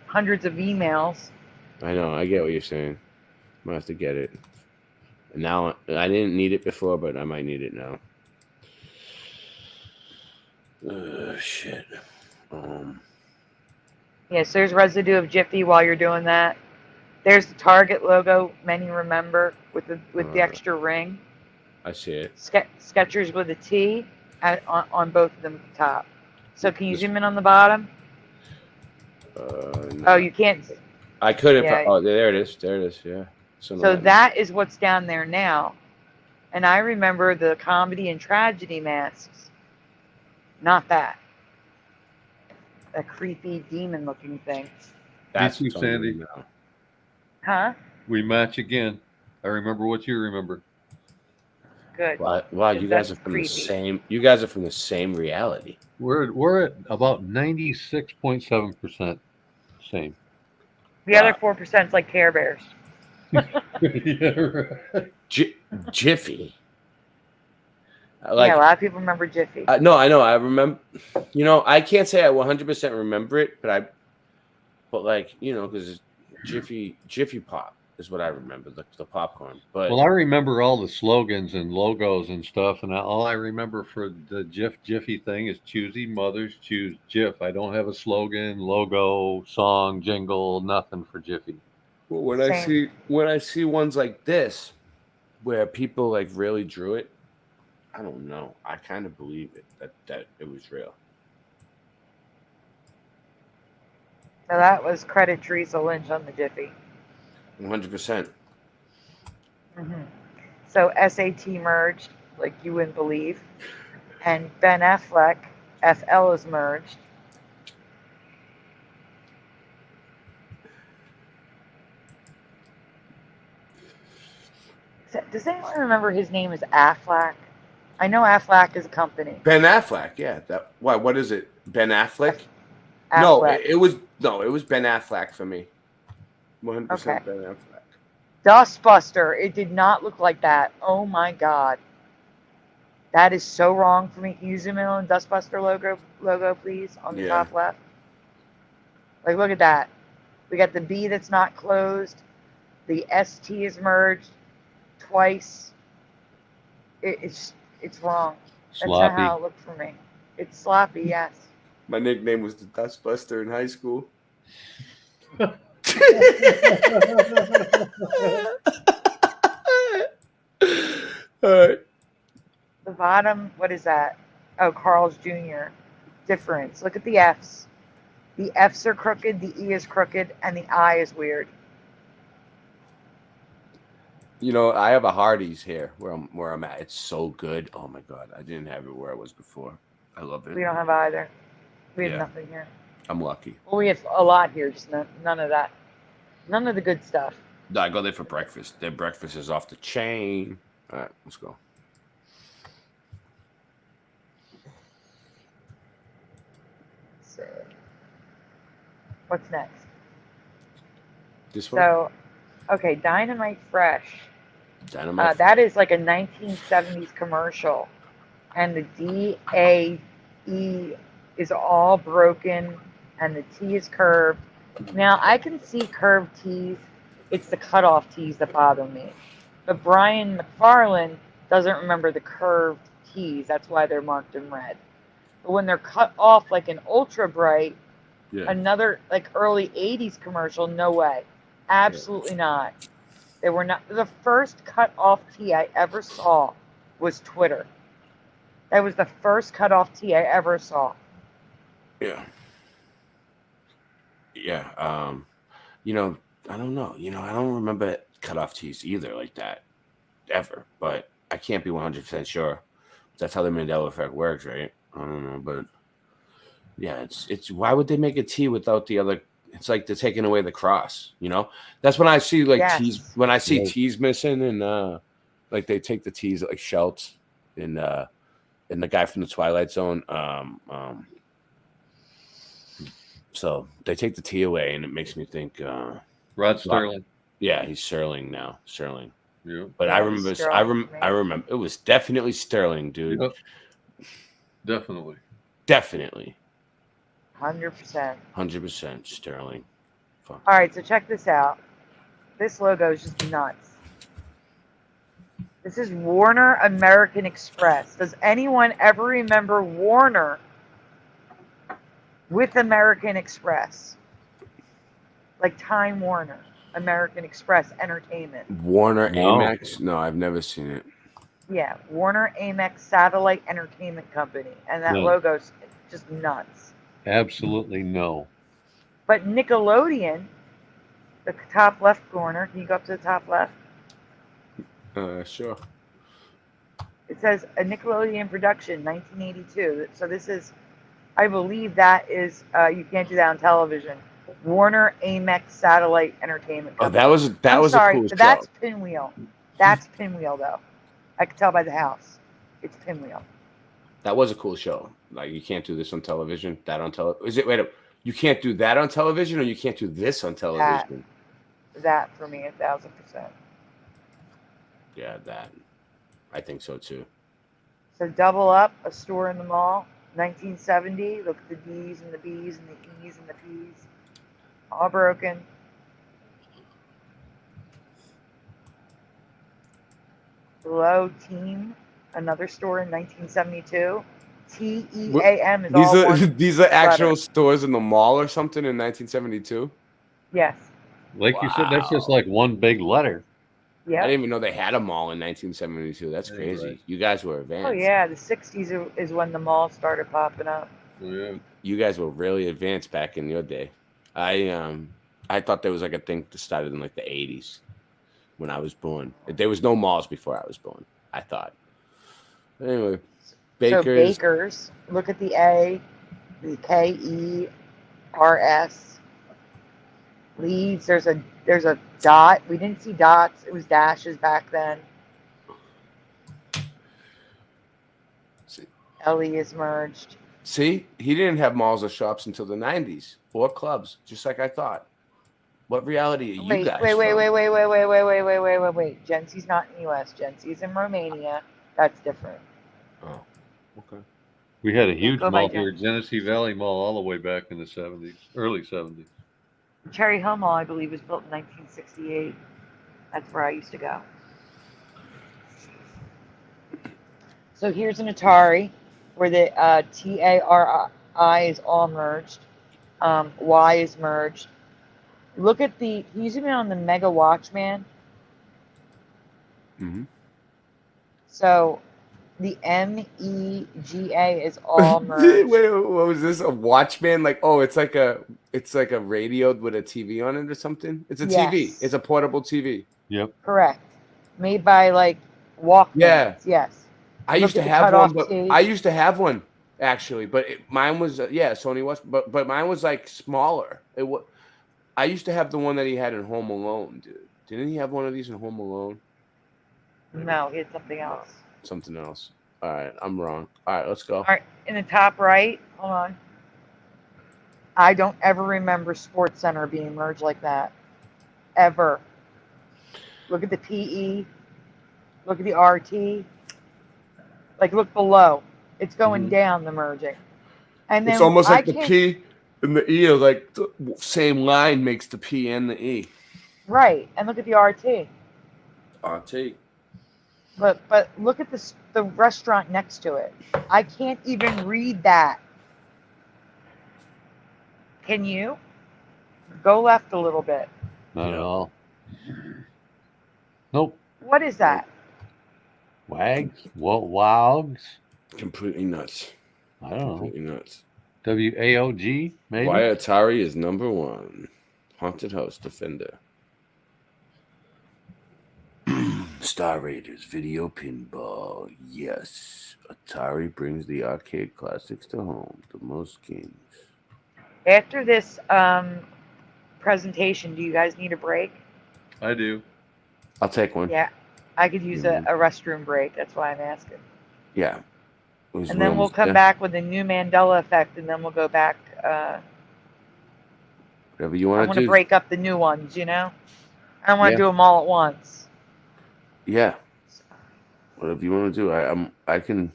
hundreds of emails. I know. I get what you're saying. I'm gonna have to get it. And now I didn't need it before, but I might need it now. Shit. Yes, there's residue of Jiffy while you're doing that. There's the Target logo, many remember, with the extra ring. I see it. Skechers with a T on both of them at the top. So can you zoom in on the bottom? No. Oh, you can't. I could have. Yeah. Oh, there it is. There it is. Yeah. So that is what's down there now. And I remember the comedy and tragedy masks. Not that. A creepy demon-looking thing. That's you, Sandy. Now. Huh? We match again. I remember what you remember. Good. Wow, you guys are from the same. You guys are from the same reality. We're at about 96.7%. Same. The other 4% is like Care Bears. Yeah, right. Jiffy. Yeah, a lot of people remember Jiffy. No, I know. I remember. You know, I can't say I 100% remember it, but like, you know, because Jiffy Pop is what I remember, the popcorn. But Well, I remember all the slogans and logos and stuff, and all I remember for the Jiffy thing is choosy mothers choose Jif. I don't have a slogan, logo, song, jingle, nothing for Jiffy. well, when I see ones like this, where people like really drew it, I don't know. I kind of believe it that it was real. So that was credit Teresa Lynch on the Jiffy. 100%. So SAT merged like you wouldn't believe, and Ben Affleck, FL is merged. Does anyone remember his name is Affleck? I know Affleck is a company. Ben Affleck, yeah. What is it? Ben Affleck? Affleck. No, it was Ben Affleck for me. 100% Okay. Ben Affleck. Dustbuster. It did not look like that. Oh my God. That is so wrong for me. Can you zoom in on the Dustbuster logo, please, on the top left? Like, look at that. We got the B that's not closed. The ST is merged twice. It's wrong. That's not how it looked for me. It's sloppy, yes. My nickname was the Dustbuster in high school. All right. The bottom, what is that? Oh, Carl's Jr. Difference. Look at the F's. The F's are crooked, the E is crooked, and the I is weird. You know, I have a Hardee's here where I'm at. It's so good. Oh my God, I didn't have it where I was before. I love it. We don't have either. We have nothing here. I'm lucky. Well, we have a lot here, just none of that. None of the good stuff. No, I go there for breakfast. Their breakfast is off the chain. All right, let's go. Let's see. What's next? This one? So, okay, Dynamite Fresh. Dynamite. That is like a 1970s commercial. And the D-A-E is all broken, and the T is curved. Now, I can see curved T's. It's the cutoff T's that bother me. But Brian MacFarlane doesn't remember the curved T's. That's why they're marked in red. But when they're cut off like an ultra bright, another like early 80s commercial, no way. Absolutely not. They were not. The first cut off T I ever saw was Twitter. That was the first cut off T I ever saw. Yeah. Yeah. You know, I don't know. You know, I don't remember cutoff tees either like that ever, but I can't be 100% sure. That's how the Mandela effect works, right? I don't know, but yeah, it's why would they make a T without the other? It's like they're taking away the cross, you know? That's when I see like T's, when I see T's missing, and like they take the T's like Schultz and the guy from the Twilight Zone. So they take the T away, and it makes me think Rod Sterling. Yeah, he's Sterling now. Sterling. Yeah. But I remember it was definitely Sterling, dude. Yep. Definitely. 100%. 100% Sterling. Fuck. All right, so check this out. This logo is just nuts. This is Warner American Express. Does anyone ever remember Warner with American Express? Like Time Warner, American Express Entertainment. Warner Amex? No, I've never seen it. Yeah, Warner Amex Satellite Entertainment Company. And that logo's just nuts. Absolutely no. But Nickelodeon, the top left corner, can you go up to the top left? Sure. It says a Nickelodeon production, 1982. So this is, I believe that is, you can't do that on television. Warner Amex Satellite Entertainment Company. Oh, that was a cool show. That's Pinwheel. That's Pinwheel, though. I can tell by the house. It's Pinwheel. That was a cool show. Like, you can't do this on television. That on television. Is it? Wait, You can't do that on television, or you can't do this on television. That for me, 1,000%. Yeah, that. I think so too. So double up, a store in the mall, 1970. Look at the D's and the B's and the E's and the P's. All broken. Below Team, another store in 1972. TEAM is all one These are actual letter. stores in the mall or something in 1972. Yes. Like you said, that's just like one big letter. Yeah. I didn't even know they had a mall in 1972. That's crazy. Right. You guys were advanced. Oh yeah, the 60s is when the malls started popping up. Yeah. You guys were really advanced back in your day. I thought there was like a thing that started in like the 80s when I was born. There was no malls before I was born, I thought. Anyway, Bakers. So Bakers, look at the A, the KERS. Leeds, there's a dot. We didn't see dots. It was dashes back then. LE is merged. See, he didn't have malls or shops until the 90s or clubs, just like I thought. What reality are you guys Wait. from? Gency's not in the US. Gency's in Romania. That's different. Oh, okay. We had a huge Go by mall here, Genesee Valley Mall, all the way back in the 70s, early 70s. Cherry Hill Mall, I believe, was built in 1968. That's where I used to go. So here's an Atari where the TARI is all merged. Y is merged. Look at the, can you zoom in on the Mega Watchman? Mm-hmm. So the MEGA is all merged. Wait, what was this? A Watchman? Like, oh, it's like a radio with a TV on it or something. It's a TV. Yes. It's a portable TV. Yep. Correct. Made by like Walkmans. Yeah. Yes. I Look used to at the have cutoff one, but tape. I used to have one actually, but mine was Sony was, but mine was like smaller. I used to have the one that he had in Home Alone, dude. Didn't he have one of these in Home Alone? No, he had something else. Something else. All right, I'm wrong. All right, let's go. All right, in the top right, hold on. I don't ever remember Sports Center being merged like that. Ever. Look at the PE. Look at the RT. Like, look below. It's going down, the merging. And then It's almost like the can't- P and the E are like the same line makes the P and the E. Right, and look at the RT. RT. But look at the restaurant next to it. I can't even read that. Can you? Go left a little bit. Not at all. Nope. What is that? Wags? What wogs? Completely nuts. I don't know. Completely nuts. WAOG, maybe? Why Atari is #1. Haunted House Defender. Star Raiders Video Pinball. Yes. Atari brings the arcade classics to home. The most games. After this presentation, do you guys need a break? I do. I'll take one. Yeah. I could use a restroom break. That's why I'm asking. Yeah. And then we'll come back with a new Mandela effect, and then we'll go back. Whatever you I want want to to do. break up the new ones, you know? I don't want to Yeah. do them all at once. Yeah. Whatever you want to do. I can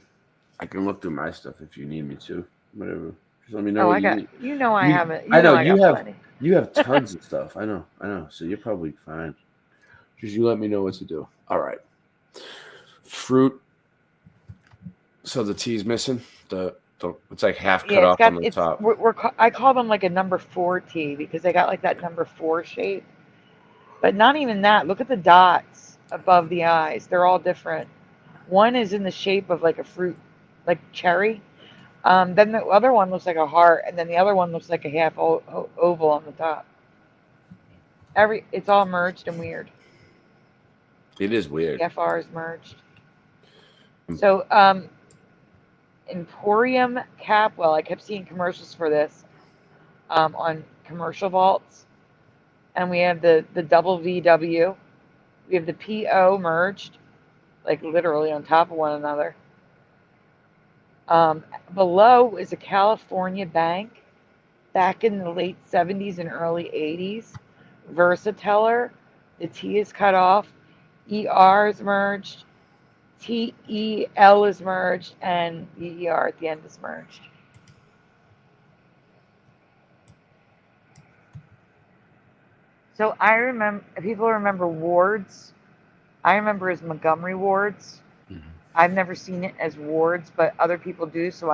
look through my stuff if you need me to. Whatever. Just let me know. Oh, what I got. need. You know, I haven't. I know I you got have. plenty. You have tons of stuff. I know. So you're probably fine. Just you let me know what to do. All right. Fruit. So the T's missing. It's like half cut off on the top. I call them like a number 4 T because they got like that number 4 shape. But not even that. Look at the dots above the eyes. They're all different. One is in the shape of like a fruit, like cherry. Then the other one looks like a heart, and then the other one looks like a half oval on the top. It's all merged and weird. It is weird. The FR is merged. So Emporium Capwell, I kept seeing commercials for this on commercial vaults. And we have the double VW. We have the PO merged, like literally on top of one another. Below is a California bank. back in the late 70s and early 80s. Versateller, the T is cut off, ER is merged, TEL is merged, and the ER at the end is merged. So I remember, people remember wards. I remember as Montgomery wards. I've never seen it as wards, but other people do, so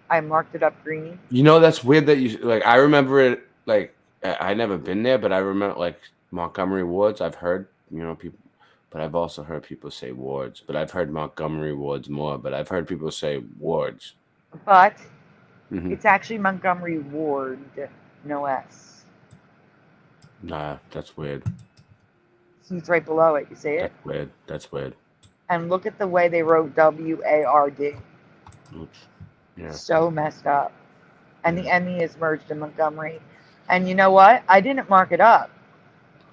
I marked it up green. You know, that's weird that you like. I remember it like I never been there, but I remember like Montgomery wards. I've heard people, but I've also heard people say wards. But I've heard Montgomery wards more. But I've heard people say wards. But it's actually Montgomery ward, no S. Nah, that's weird. See, it's right below it. You see it? That's weird. That's weird. And look at the way they wrote WARD. Oops. Yeah. So messed up. And the ME is merged in Montgomery. And you know what? I didn't mark it up.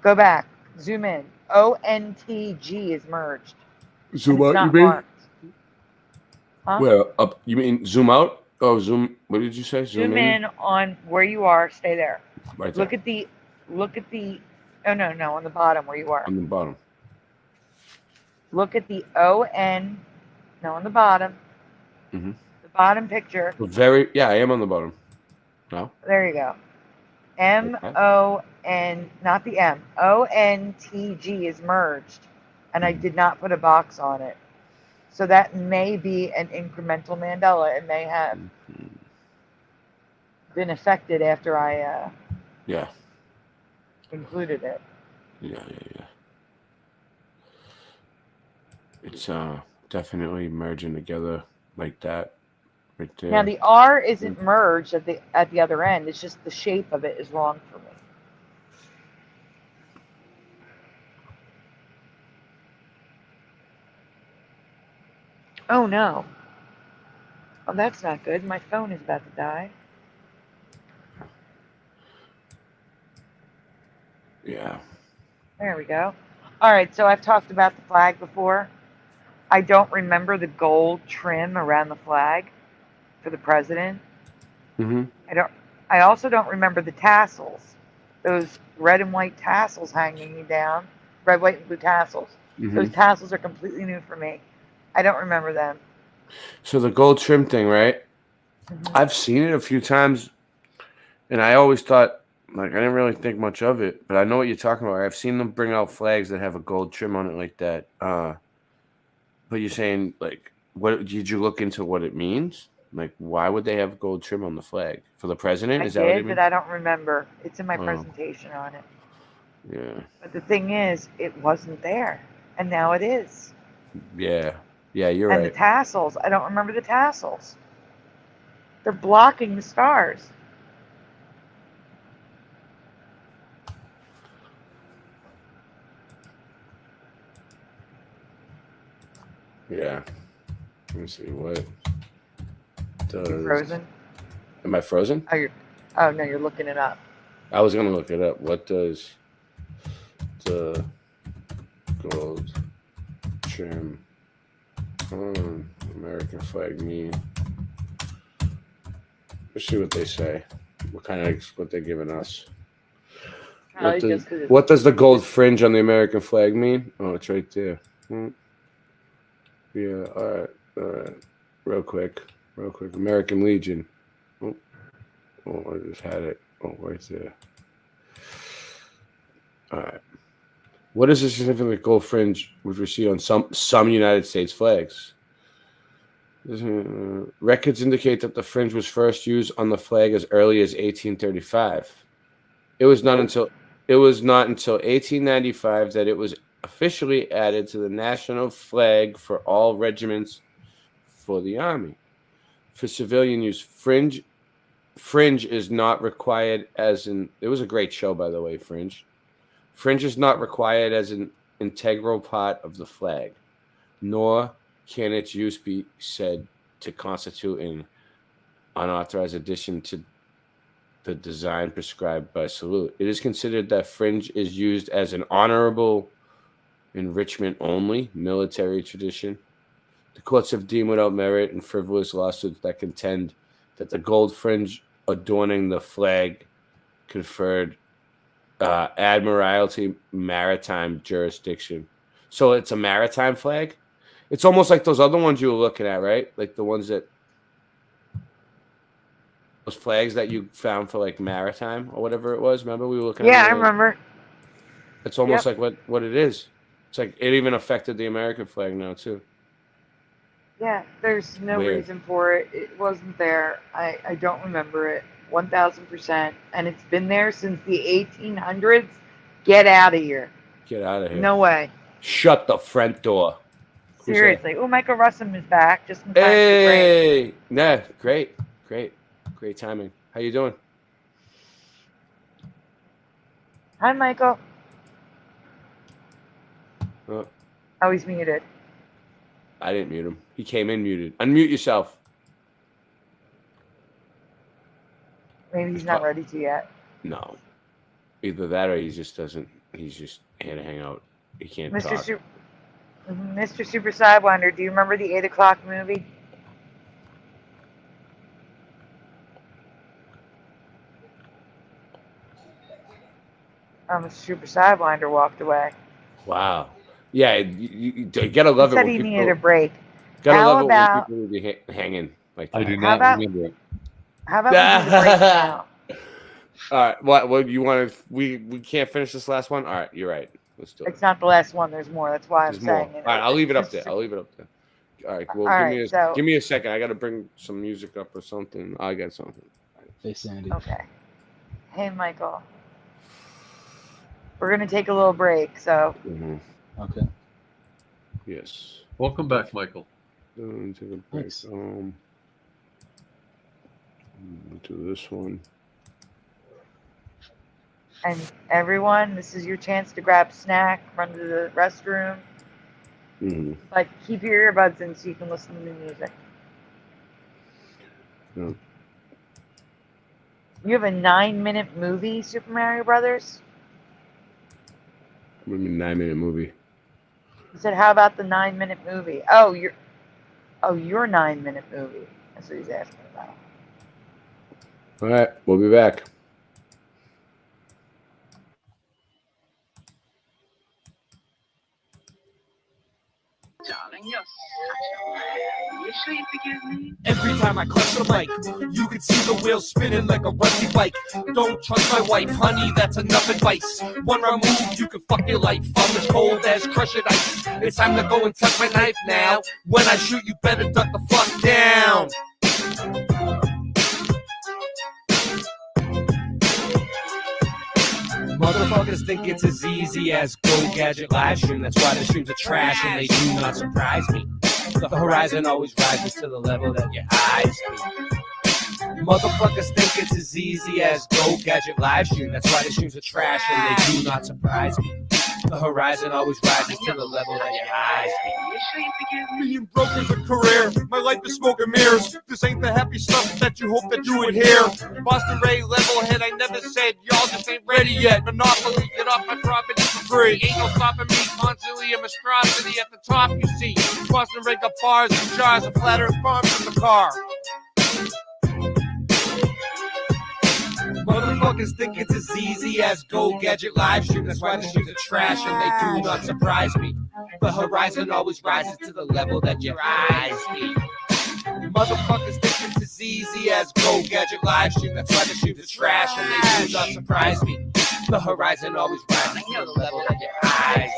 Go back. Zoom in. ONTG is merged. Zoom out, you mean? Huh? Where up? You mean zoom out? Oh, zoom. What did you say? Zoom in on where you are. Stay there. Right there. Look at the. Oh no, on the bottom where you are. On the bottom. Look at the ON. No, on the bottom. Mm-hmm. The bottom picture. Yeah, I am on the bottom. No. There you go. MON, not the M. ONTG is merged, and I did not put a box on it. So that may be an incremental Mandela. It may have been affected after I included it. Yeah. It's definitely merging together like that, right there. Now the R isn't merged at the other end. It's just the shape of it is wrong for me. Oh no. Oh, that's not good. My phone is about to die. Yeah. There we go. All right, so I've talked about the flag before. I don't remember the gold trim around the flag for the president. Mm-hmm. I also don't remember the tassels. Those red and white tassels hanging down. Red, white, and blue tassels. Mm-hmm. Those tassels are completely new for me. I don't remember them. So the gold trim thing, right? Mm-hmm. I've seen it a few times, and I always thought, like, I didn't really think much of it, but I know what you're talking about. I've seen them bring out flags that have a gold trim on it like that. But you're saying, like, what did you look into what it means? Like, why would they have gold trim on the flag? For the president? Is that what you mean? But I don't remember. It's in my presentation on it. Yeah. But the thing is, it wasn't there, and now it is. Yeah. Yeah, you're right. right. And the tassels, I don't remember the tassels. They're blocking the stars. Yeah. Let me see what does. You're frozen? Am I frozen? Oh no, you're looking it up. I was gonna look it up. What does the gold trim on American flag mean? Let's see what they say. What they're giving us. What does the gold fringe on the American flag mean? Oh, it's right there. Yeah, all right. Real quick. American Legion. Oh, I just had it. Oh, right there. All right. What is the significant gold fringe which we see on some United States flags? Records indicate that the fringe was first used on the flag as early as 1835. It was not until 1895 that it was officially added to the national flag for all regiments for the Army. For civilian use, fringe is not required as an. It was a great show, by the way, Fringe. Fringe is not required as an integral part of the flag, nor can its use be said to constitute an unauthorized addition to the design prescribed by salute. It is considered that fringe is used as an honorable enrichment only, military tradition. The courts have deemed without merit and frivolous lawsuits that contend that the gold fringe adorning the flag conferred Admiralty Maritime Jurisdiction. So it's a maritime flag? It's almost like those other ones you were looking at, right? Like the ones that... Those flags that you found for like maritime or whatever it was. Remember we were looking at? Yeah, I remember. It's almost like what it is. It's like it even affected the American flag now too. Yeah, there's no Weird. reason for it. It wasn't there. I don't remember it 1,000%. And it's been there since the 1800s. Get out of here. Get out of here. No way. Shut the front door. Who's Seriously. Oh, Michael Russom is back. Just in that? time for the break. Hey! Nah, great. Great timing. How you doing? Hi, Michael. Oh, Oh, he's muted. I didn't mute him. He came in muted. Unmute yourself. Maybe he's not ready to yet. No. Either that or he just doesn't. He's just here to hang out. He can't talk. Mr. Super Sidewinder, do you remember the 8 o'clock movie? Mr. Super Sidewinder walked away. Wow. Yeah, you gotta love He it. said When he people, needed a break. Gotta How love about- it when people will be hanging like that. I do not remember it. How about we do the break now? All right. What you want to? We can't finish this last one. All right. You're right. Let's do it. It's not the last one. There's more. That's why I'm There's more. saying All it. right. I'll leave it up there. All right. Well, All right, give me a second. I got to bring some music up or something. I got something. Hey, Sandy. Okay. Hey, Michael. We're going to take a little break, so. Okay. Yes. Welcome back, Michael. Take a break. Thanks. Do this one. And everyone, this is your chance to grab a snack, run to the restroom. Mm-hmm. Like, keep your earbuds in so you can listen to new music. Yeah. You have a 9-minute movie, Super Mario Brothers? What do you mean 9-minute movie? He said, how about the 9-minute movie? Oh, your 9-minute movie. That's what he's asking about. All right. We'll be back. Darling, you're you sure you forgive me? Every time I clutch the mic, you can see the wheels spinning like a rusty bike. Don't trust my wife, honey, that's enough advice. One wrong move, you can fuck your life. I'm as cold as crushed ice. It's time to go and tuck my knife now. When I shoot, you better duck the fuck down. Motherfuckers think it's as easy as Go Gadget live stream. That's why the streams are trash and they do not surprise me. The horizon always rises to the level that your eyes see. Motherfuckers think it's as easy as Go Gadget live stream. That's why the streams are trash and they do not surprise me. The horizon always rises to the level that your eyes see. Being broke is a career. My life is smoke and mirrors. This ain't the happy stuff that you hope that you would hear. Boston Ray, level head, I never said y'all just ain't ready yet. Monopoly, get off my property for free. Ain't no stopping me, constantly a monstrosity at the top, you see. Boston Ray got bars and jars of flat earth farms in the car. Motherfuckers think it's as easy as Go Gadget live stream. That's why the streams are trash and they do not surprise me. The horizon always rises to the level that your eyes see. Motherfuckers think it's as easy as Go Gadget live stream. That's why the streams are trash and they do not surprise me. The horizon always rises to the level that your eyes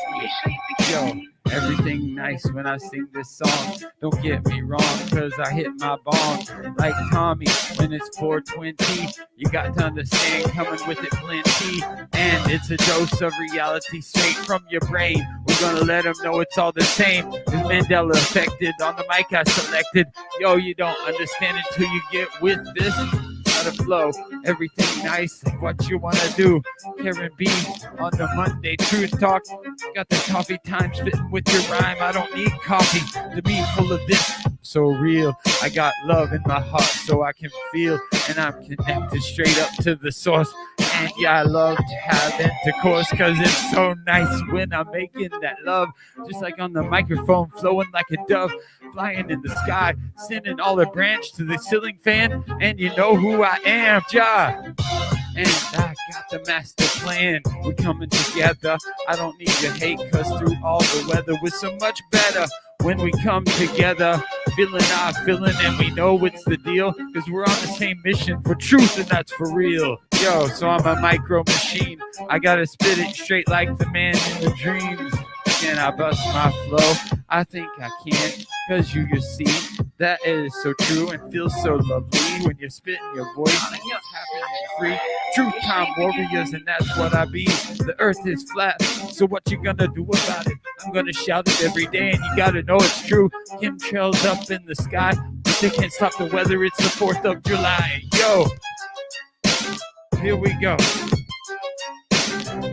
see. Yo, everything nice when I sing this song. Don't get me wrong, cause I hit my bong like Tommy when it's 420. You got to understand, coming with it plenty. And it's a dose of reality straight from your brain. We're gonna let them know it's all the same. Is Mandela affected on the mic I selected? Yo, you don't understand until you get with this. Gotta flow, everything nice, like what you wanna do. Karen B on the Monday Truth Talk. Got the coffee time spitting with your rhyme. I don't need coffee to be full of this. So real, I got love in my heart so I can feel, and I'm connected straight up to the source. And yeah, I love to have intercourse because it's so nice when I'm making that love. Just like on the microphone, flowing like a dove, flying in the sky, sending all the branch to the ceiling fan. And you know who I am, Ja. And I got the master plan. We're coming together. I don't need your hate, cause through all the weather, we're so much better when we come together. Feeling our feeling, and we know it's the deal, cause we're on the same mission for truth, and that's for real. Yo, so I'm a micro machine. I gotta spit it straight like the man in the dreams. Can I bust my flow? I think I can, cause you see that is so true and feels so lovely when you're spitting your voice and it's happening free. True time warriors, and that's what I be. The earth is flat, so what you gonna do about it? I'm gonna shout it every day, and you gotta know it's true. Chemtrails up in the sky, but they can't stop the weather. It's the 4th of July. Yo, here we go.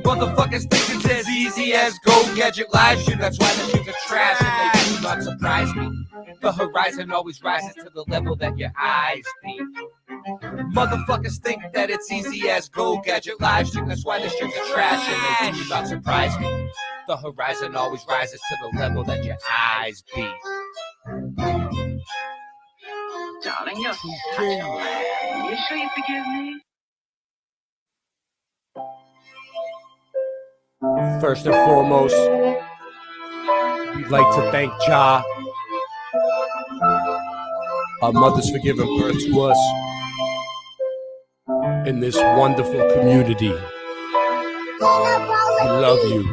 Motherfuckers think it's as easy as go gadget live stream. That's why the shits are trash and they do not surprise me. The horizon always rises to the level that your eyes be. Motherfuckers think that it's easy as go gadget live stream. That's why the shits are trash and they do not surprise me. The horizon always rises to the level that your eyes be. Darling, you're such a lamb. Are you sure you forgive me? First and foremost, we'd like to thank Ja, our mothers, for giving birth to us in this wonderful community. We love you.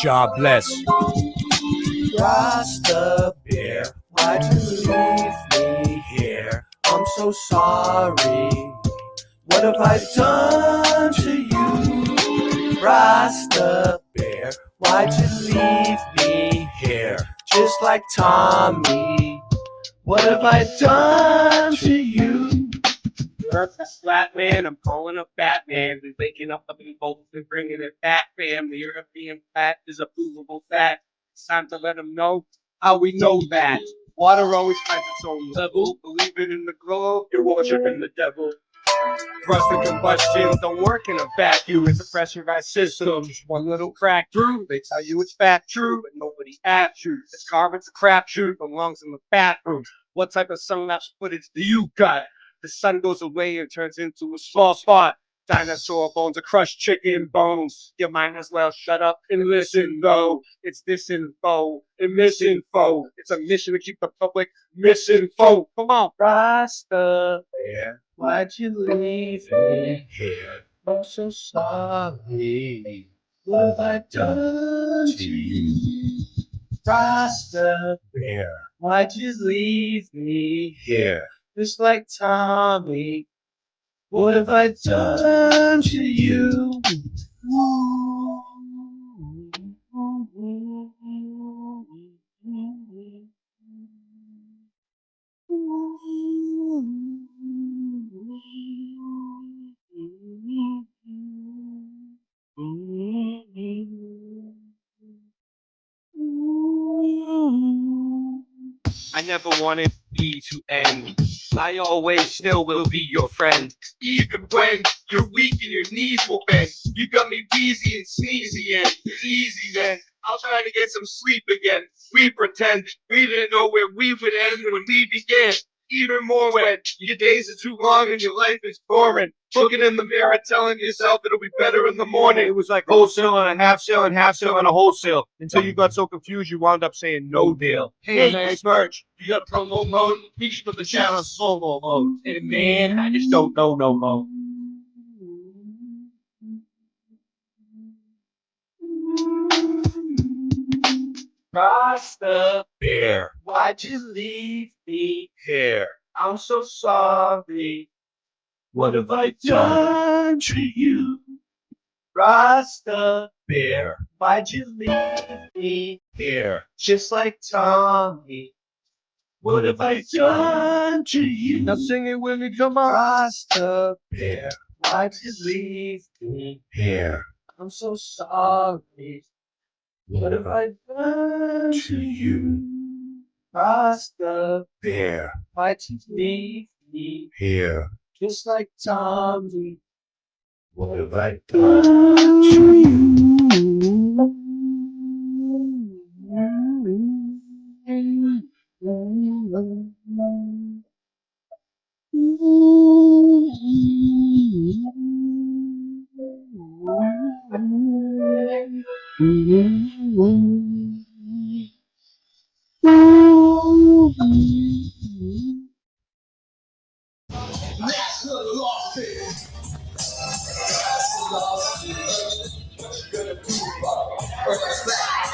Ja bless. Rasta bear, why'd you leave me here? I'm so sorry. What have I done to you? Rasta bear, why'd you leave me here? Just like Tommy. What have I done to you? Earth is flat, man. I'm calling up Batman. We're waking up in both and bringing it back, fam. The earth being flat is a provable fact. It's time to let them know how we know that. Water always finds its own level. Believe it in the globe, you're worshiping the devil. Thrust and combustion don't work in a vacuum. It's a pressurized system. Just one little crack through. They tell you it's fact true, but nobody asks you. This garbage, a crapshoot, belongs in the bathroom. What type of sunlapse footage do you got? The sun goes away and turns into a small spot. Dinosaur bones, a crushed chicken bones. Your mind as well shut up and listen, though. It's disinfo and misinfo. It's a mission to keep the public misinfo. Come on. Rasta, yeah. Why'd you leave me here? I'm so sorry. What have I done to you? Rasta, yeah. Why'd you leave me here? Just like Tommy. What have I done to you? I never wanted me to end. I always still will be your friend. Even when you're weak and your knees will bend. You got me wheezy and sneezy and easy then. I'll try to get some sleep again. We pretend we didn't know where we would end when we began. Even more when your days are too long and your life is boring. Looking in the mirror, telling yourself it'll be better in the morning. It was like wholesale and a half sale and half sale and a wholesale. Until you got so confused, you wound up saying no deal. Hey, nice merch. You got promo mode? Each for the channel solo mode. And man, I just don't know no more. Rasta bear, why'd you leave me here? I'm so sorry. What have I done to you? Rasta bear, why'd you leave me here? Just like Tommy. What have I done to you? Now sing it with me, come on. Rasta bear, why'd you leave me here? I'm so sorry. What have I done to you? Rasta bear, why'd you leave me here? Just like Tommy.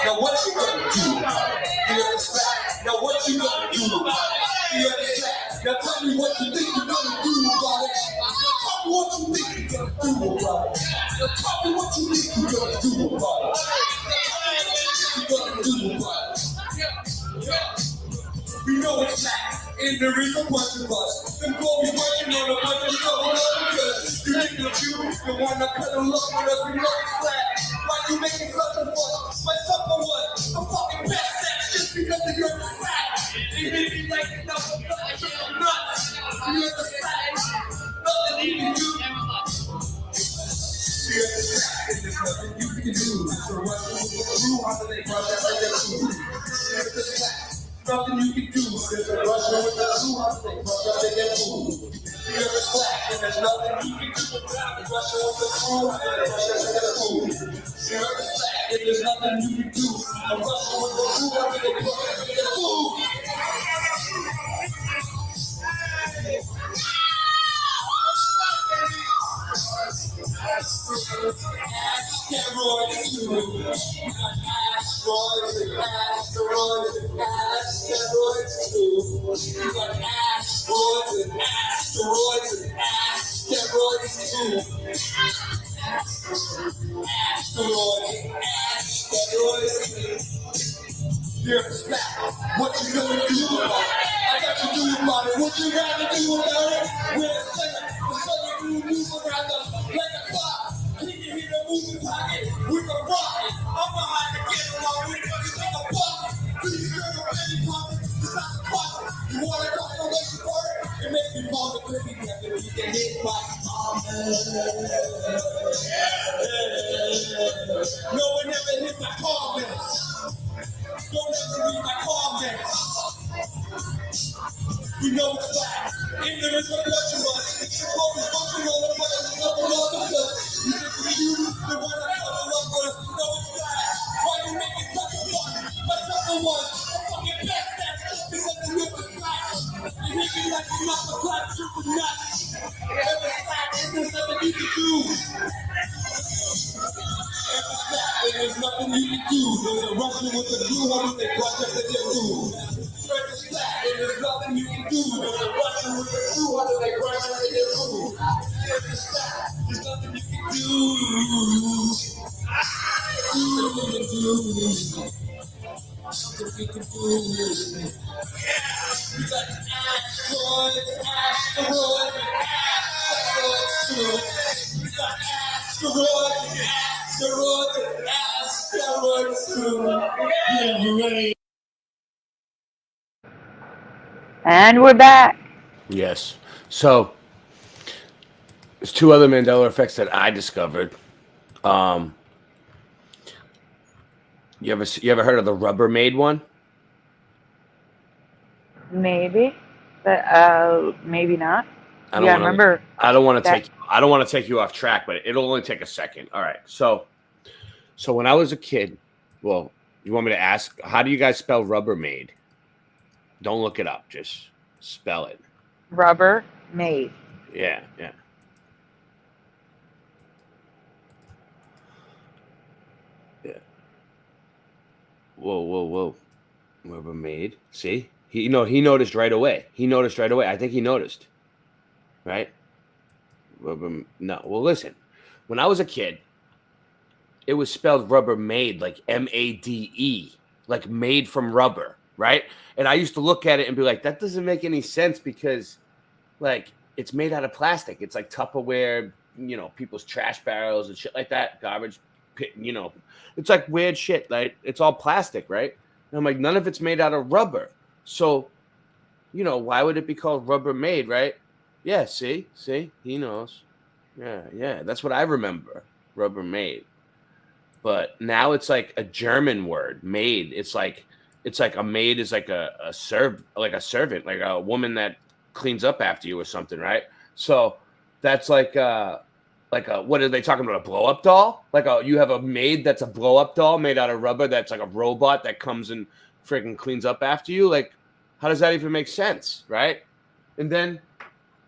Now what you gonna do about it? You understand? Now what you gonna do about it? You understand? Now tell me what you think you're gonna do about it. Now tell me what you think you're gonna do about it. Now tell me what you think you're gonna do about it. You're gonna do about it. We know it's not, and there is a bunch of us. Them boys working on a bunch of trouble because you think that you wanna cuddle up with us. We know it's flat. Why you making such a fuss? My supper was the fucking best sex just because of your flat. They made me like enough of nuts. You understand? Nothing you can do. You understand? There's nothing you can do. So rush with the crew, how do they run that with their food? You understand? Nothing you can do. There's a Russia with the crew, how do they run that with their food? You understand? And there's nothing you can do. Russia with the crew, how do they run that with their food? You understand? And there's nothing you can do. A Russia with the crew, how do they run that with their food? Asteroids too. Asteroids and asteroids and asteroids too. You got asteroids and asteroids and asteroids too. Asteroids and asteroids too. You're flat. What you gonna do about it? I got to do about it. What you gotta do about it? We're the sun you move around us like a clock. Can you hear the moving pocket? We're the rocket. I'm behind the get along with you like a bucket. Please turn the baby pocket. It's not the pocket. You wanna talk the way you work? It makes me fall the clippy after you get hit by no one ever hit my comments. Don't ever read my comments. We know it's flat. If there is a bunch of us, it's always functional on the fucking level of the blood. You think you the one that cover up for us, know it's flat. Why you making such a fuck? My supper was a fucking best that's because the whip is flat. You hit me like you're not the black super nuts. If it's flat, there's nothing you can do. There's nothing you can do. There's a Russian with the blue one, they clutch up at their food. There's nothing you can do. There's a Russian with the blue one, they clutch up at their food. There's nothing you can do. Nothing you can do. Nothing you can do. You got asteroids, asteroids, asteroids too. You got asteroids, asteroids, asteroids too. Yeah, ready. And we're back. Yes. So there's two other Mandela effects that I discovered. You ever heard of the Rubbermaid one? Maybe, but maybe not. I don't want to take you off track, but it'll only take a second. All right. So when I was a kid, well, you want me to ask, how do you guys spell Rubbermaid? Don't look it up. Just spell it. Rubbermaid. Yeah. Whoa. Rubbermaid. See? He noticed right away. I think he noticed. Right? No. Well, listen. When I was a kid, it was spelled Rubbermaid, like M-A-D-E, like made from rubber, right? And I used to look at it and be like, that doesn't make any sense because, like, it's made out of plastic. It's like Tupperware, people's trash barrels and shit like that, garbage pit, It's like weird shit. Like, it's all plastic, right? And I'm like, none of it's made out of rubber. So, why would it be called Rubbermaid, right? Yeah, see? He knows. Yeah. That's what I remember. Rubbermaid. But now it's like a German word, maid. It's like a maid is like a servant, like a woman that cleans up after you or something, right? So that's like a what are they talking about? A blow up doll? You have a maid that's a blow up doll made out of rubber that's like a robot that comes and freaking cleans up after you. Like, how does that even make sense, right? And then,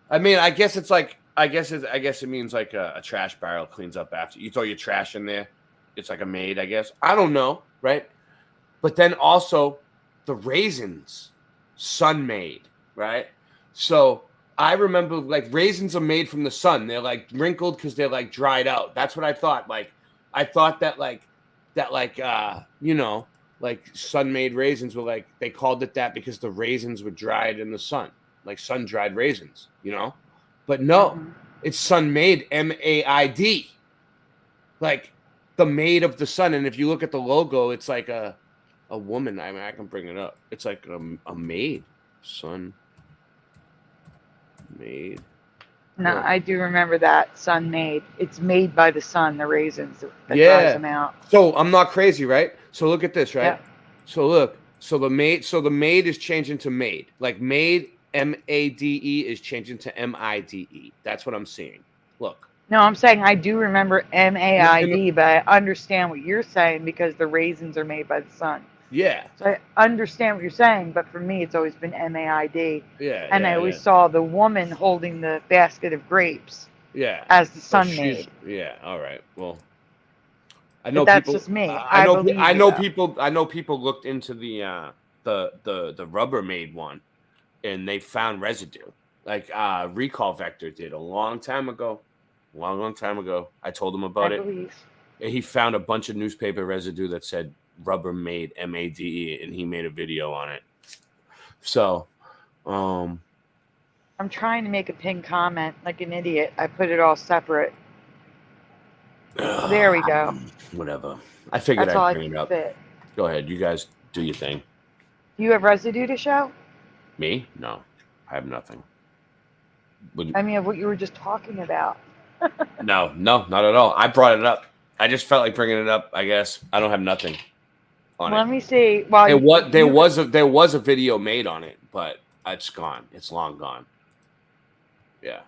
I mean, I guess it means like a trash barrel cleans up after you throw your trash in there. It's like a maid, I guess. I don't know, right? But then also the raisins, sun made, right? So I remember like raisins are made from the sun. They're like wrinkled because they're like dried out. That's what I thought. Like I thought that sun made raisins were like, they called it that because the raisins were dried in the sun, like sun dried raisins, But no, it's sun made, MAID, like the maid of the sun. And if you look at the logo, it's like a woman. I mean, I can bring it up. It's like a maid, sun made. No, I do remember that, sun made. It's made by the sun, the raisins that dries them out. So I'm not crazy, right? So look at this, right? Yeah. So look, so the maid is changing to maid. Like maid, MADE is changing to MIDE. That's what I'm seeing. Look. No, I'm saying I do remember MAID, but I understand what you're saying because the raisins are made by the sun. Yeah. So I understand what you're saying, but for me, it's always been MAID. Yeah. And I always saw the woman holding the basket of grapes. Yeah. As the sun made. Yeah. All right. Well, I know that's people, just me. I know people looked into the Rubbermaid one, and they found residue. Like Recall Vector did a long time ago. Long time ago. I told him about it. Believe. He found a bunch of newspaper residue that said Rubbermaid, MADE, and he made a video on it. So, I'm trying to make a pinned comment like an idiot. I put it all separate. There we go. Whatever. I figured I'd bring it up. Fit. Go ahead. You guys do your thing. Do you have residue to show? Me? No. I have nothing. I mean, of what you were just talking about. No, not at all. I brought it up. I just felt like bringing it up. I guess I don't have nothing on it. Let me see. Well, there was a video made on it, but it's gone. It's long gone. Yeah,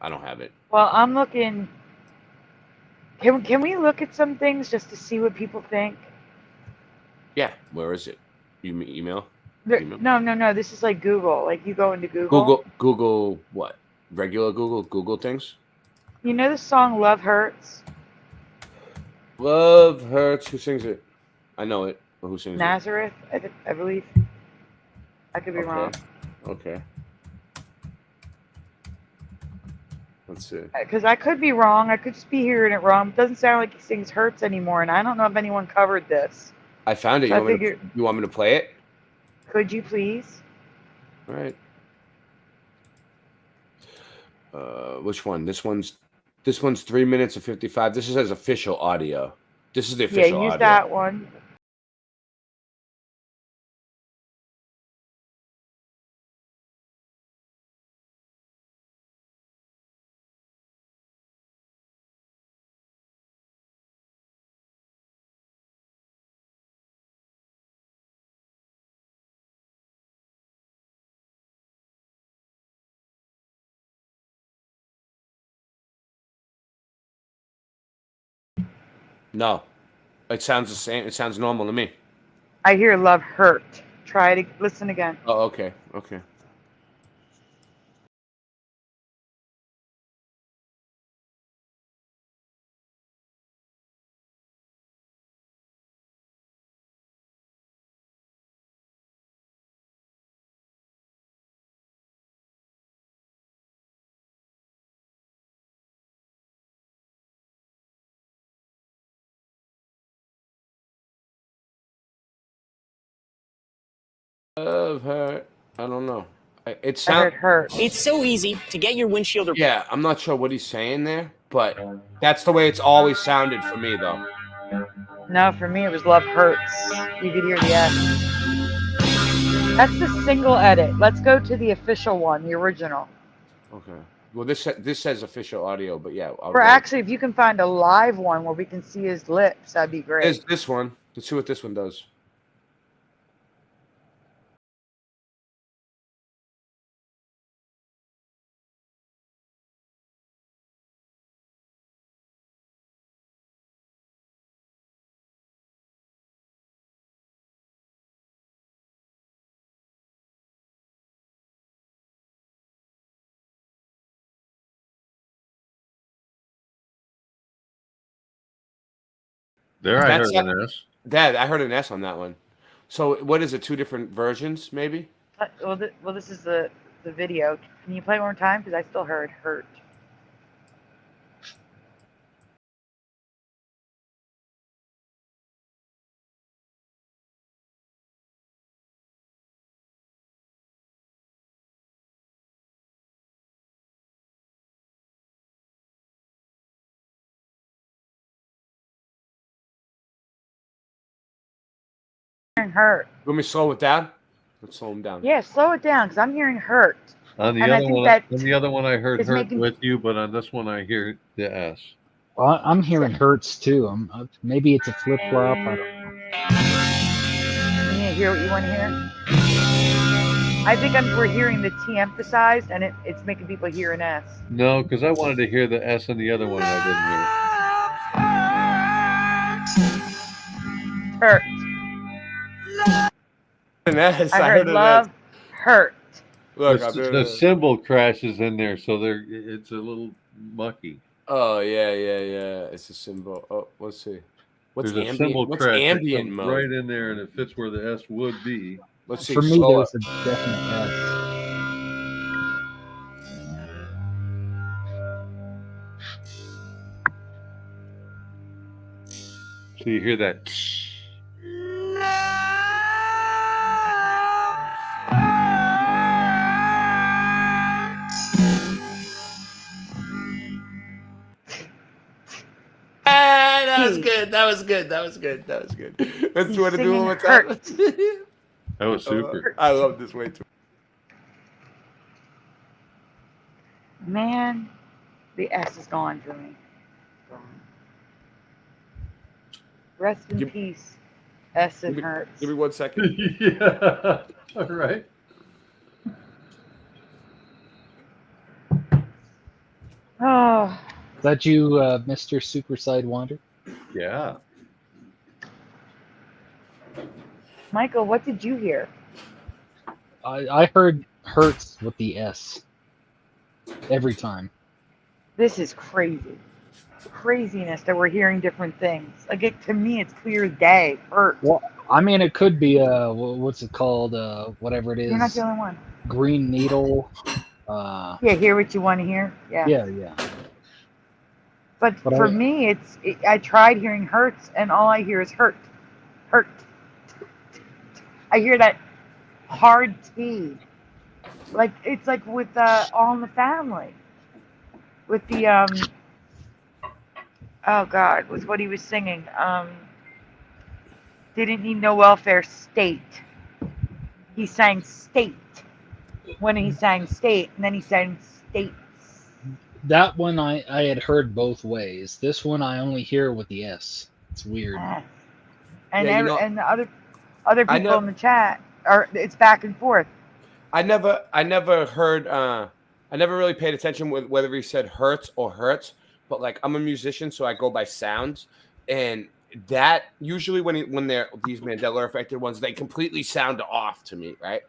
I don't have it. Well, I'm looking. Can we look at some things just to see what people think? Yeah, where is it? You email? No. This is like Google. Like you go into Google. Google what? Regular Google things? You know the song Love Hurts? Love Hurts. Who sings it? I know it. But who sings Nazareth, I believe. I could be wrong. Okay. Let's see. Because I could be wrong. I could just be hearing it wrong. It doesn't sound like he sings Hurts anymore, and I don't know if anyone covered this. I found it. So You want me to play it? Could you please? All right. Which one? This one's 3 minutes and 55. This is official audio. This is the official audio. Yeah, use that one. No, it sounds the same. It sounds normal to me. I hear Love Hurt. Try to listen again. Oh, okay. Love Hurt. I don't know. It sounds hurt. It's so easy to get your windshield. Yeah, I'm not sure what he's saying there, but that's the way it's always sounded for me, though. No, for me it was Love Hurts. You could hear the edit. That's the single edit. Let's go to the official one, the original. Okay. Well, this says official audio, but yeah. Or actually, if you can find a live one where we can see his lips, that'd be great. There's this one. Let's see what this one does. There, I heard an S. Dad, I heard an S on that one. So what is it? 2 different versions, maybe? Well, this is the video. Can you play one more time? Because I still heard hurt. Hurt. You want me to slow it down? Let's slow him down. Yeah, slow it down because I'm hearing hurt. On the other one, I heard hurt with you, but on this one, I hear the S. Well, I'm hearing hurts too. Maybe it's a flip flop. I don't know. You need to hear what you want to hear. I think we're hearing the T emphasized, and it's making people hear an S. No, because I wanted to hear the S on the other one, and I didn't hear it. Hurt. An S. I heard love, hurt. Look, the symbol crashes in there, so it's a little mucky. Oh yeah. It's a symbol. Oh, let's see. What's There's ambient? a symbol What's crash ambient mode? right in there, and it fits where the S would be. Let's see. For me, there's a definite S. So you hear that? That was good. That was good. Let's want to do it one more time. That was super. I love this way too. Man, the S is gone for me. Rest in peace. S and hurts. Give me 1 second. Yeah. All right. Oh. Is that you, Mr. Supersidewinder? Yeah. Michael, what did you hear? I heard hurts with the S. Every time. This is crazy. Craziness that we're hearing different things. Like, to me, it's clear as day. Hurt. Well, I mean, it could be, what's it called? Whatever it is. You're not the only one. Green needle. Yeah, hear what you want to hear. Yeah. Yeah. But for me, I tried hearing hurts, and all I hear is hurt. I hear that hard T. Like, it's like with All in the Family. With the, oh God, was what he was singing. Didn't need no welfare state. He sang state when he sang state, and then he sang states. That one I had heard both ways. This one I only hear with the S. It's weird. And and the other people in the chat it's back and forth. I never heard. I never really paid attention with whether he said hurts or hurts. But like, I'm a musician, so I go by sounds, and that usually when they're these Mandela affected ones, they completely sound off to me, right?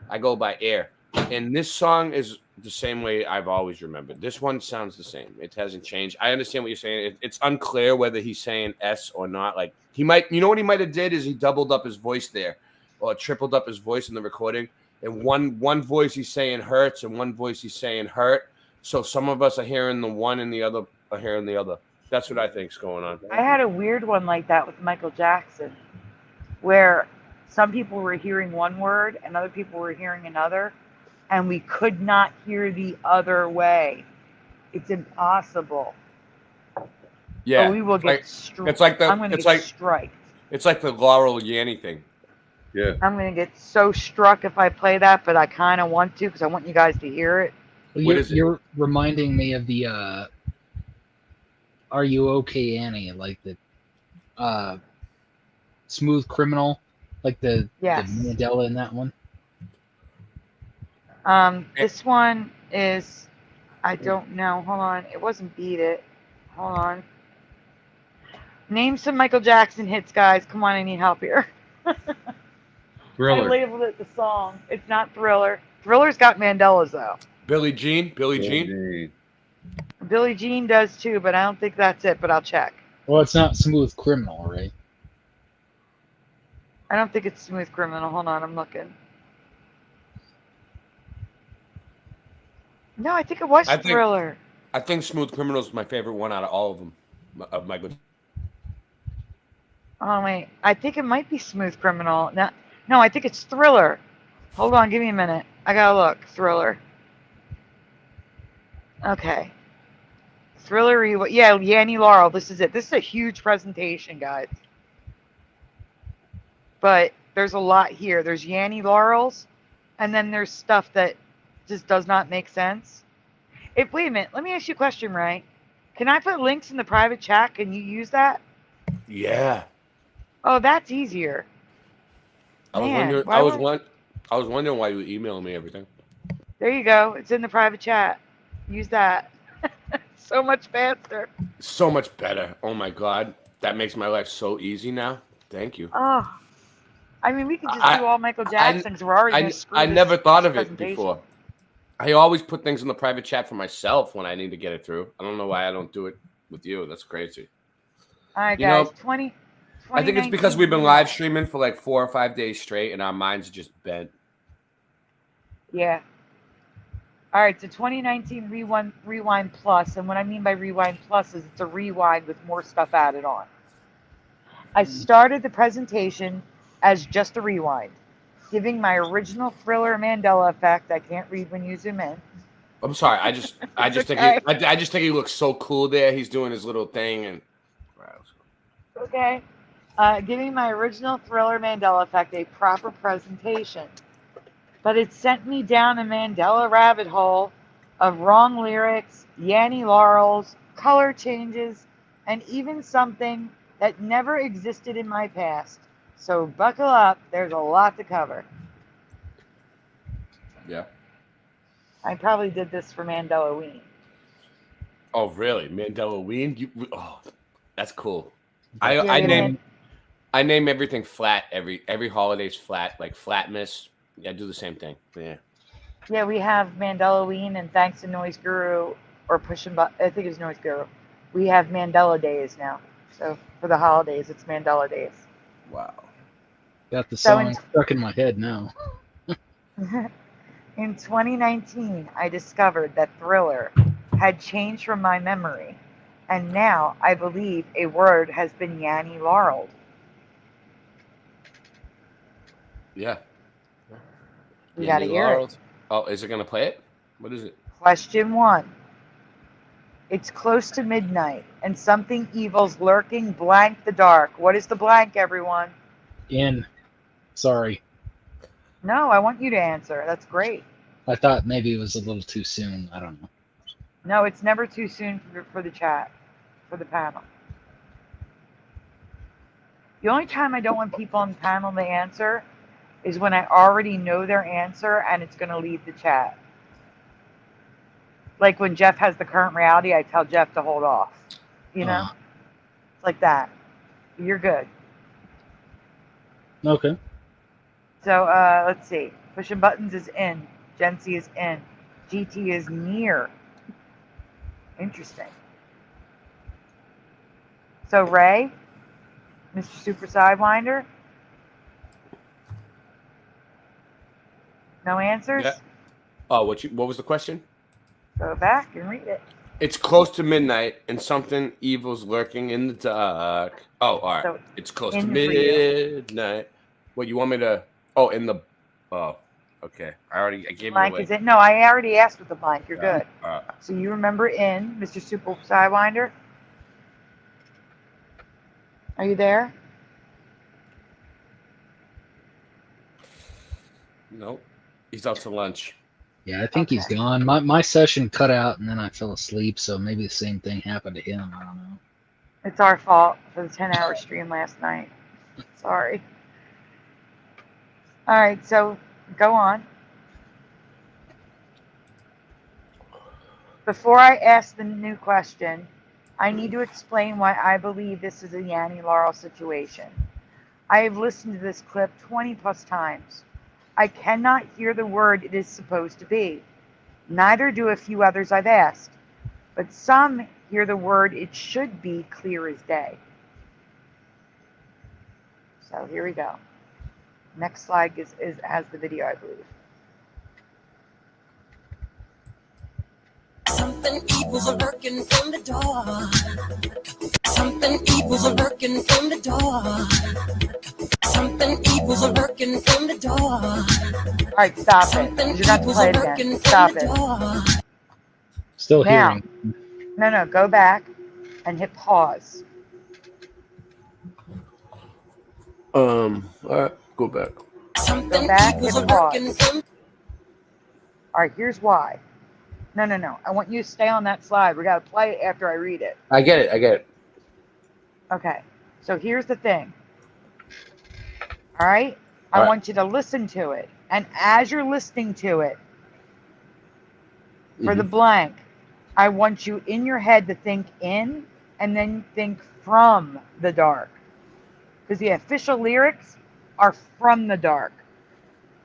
I go by air, and this song is the same way I've always remembered. This one sounds the same. It hasn't changed. I understand what you're saying. It's unclear whether he's saying S or not. Like, he might, what he might have did is he doubled up his voice there, or tripled up his voice in the recording. And one voice he's saying hurts, and one voice he's saying hurt. So some of us are hearing the one, and the other are hearing the other. That's what I think's going on. I had a weird one like that with Michael Jackson, where some people were hearing one word and other people were hearing another, and we could not hear the other way. It's impossible. Yeah, or we will get struck. It's like I'm going to get striked. It's like the Laurel Yanny thing. Yeah. I'm going to get so struck if I play that, but I kind of want to because I want you guys to hear it. Well, What is it? you're reminding me of the Are You Okay, Annie? Like the Smooth Criminal, like the Yes. Mandela in that one. This one is, I don't know. Hold on. It wasn't Beat It. Hold on. Name some Michael Jackson hits, guys. Come on, I need help here. I Thriller. labeled it the song. It's not Thriller. Thriller's got Mandela's, though. Billie Jean? Billie Jean? Billie Jean does, too, but I don't think that's it, but I'll check. Well, it's not Smooth Criminal, right? I don't think it's Smooth Criminal. Hold on, I'm looking. No, I think it was Thriller. I think Smooth Criminal is my favorite one out of all of them. Of Michael. Oh, wait. I think it might be Smooth Criminal. No, I think it's Thriller. Hold on, give me a minute. I gotta look. Thriller. Okay. Thriller, yeah, Yanni Laurel. This is it. This is a huge presentation, guys. But there's a lot here. There's Yanni Laurels, and then there's stuff that just does not make sense. Wait a minute. Let me ask you a question, Ray. Can I put links in the private chat? Can you use that? Yeah. Oh, that's easier. I was wondering why you were emailing me everything. There you go. It's in the private chat. Use that. So much faster. So much better. Oh my God. That makes my life so easy now. Thank you. Oh. I mean, we could just do all Michael Jackson's. We're already going to screw I never thought of it presentation. before. I always put things in the private chat for myself when I need to get it through. I don't know why I don't do it with you. That's crazy. All right, You guys. know, I think it's because we've been live streaming for like 4 or 5 days straight, and our minds are just bent. Yeah. All right, so 2019 Rewind Plus, and what I mean by Rewind Plus is it's a rewind with more stuff added on. I started the presentation as just a rewind, giving my original Thriller Mandela effect. I can't read when you zoom in. I'm sorry. I just think he looks so cool there. He's doing his little thing, and Okay. Giving my original Thriller Mandela effect a proper presentation. But it sent me down a Mandela rabbit hole of wrong lyrics, Yanni Laurels, color changes, and even something that never existed in my past. So buckle up, there's a lot to cover. yeah. I probably did this for Mandela-ween. Oh, really? Mandela-ween? Oh, that's cool. Yeah, I name everything flat. Every holiday's flat, like Flatmas. Yeah, I do the same thing. Yeah. Yeah, we have Mandela-ween, and thanks to Noise Guru, or Pushing Button, I think it's Noise Guru, we have Mandela Days now. So for the holidays, it's Mandela Days. Wow. Got the song stuck in my head now. In 2019, I discovered that Thriller had changed from my memory, and now I believe a word has been Yanni Laurel. Yeah. We gotta hear it. Oh, is it gonna play it? What is it? Question 1. It's close to midnight, and something evil's lurking blank the dark. What is the blank, everyone? Sorry. No, I want you to answer. That's great. I thought maybe it was a little too soon. I don't know. No, it's never too soon for the chat, for the panel. The only time I don't want people on the panel to answer is when I already know their answer and it's going to leave the chat. Like when Jeff has the current reality, I tell Jeff to hold off. You know? It's like that. You're good. Okay. So, let's see. Pushing Buttons is in. Jency is in. GT is near. Interesting. So, Ray, Mr. Super Sidewinder, no answers? Yeah. Oh, what was the question? Go back and read it. It's close to midnight, and something evil's lurking in the dark. Oh, all right. So it's close to midnight. What, you want me to... Oh, in the... Oh, okay. I gave Blank it away. is it? No, I already asked with the blank. You're Yeah. good. All right. So you remember in, Mr. Super Sidewinder? Are you there? Nope. He's out to lunch. Yeah, I think he's gone. My session cut out and then I fell asleep, so maybe the same thing happened to him. I don't know. It's our fault for the 10-hour stream last night. Sorry. All right, so go on. Before I ask the new question, I need to explain why I believe this is a Yanni Laurel situation. I have listened to this clip 20 plus times. I cannot hear the word it is supposed to be. Neither do a few others I've asked. But some hear the word it should be clear as day. So here we go. Next slide has the video, I believe. Something evil's lurking in the door. Something evil's lurking in the door. Something evil's lurking in the door. All right, stop it. You're going to play it again. Stop it. Still now, hearing. No, go back and hit pause. All right, go back. Go back, hit pause. All right, here's why. No. I want you to stay on that slide. We got to play it after I read it. I get it. Okay, so here's the thing. All right? I want you to listen to it. And as you're listening to it, for the blank, I want you in your head to think in and then think from the dark. Because the official lyrics are from the dark.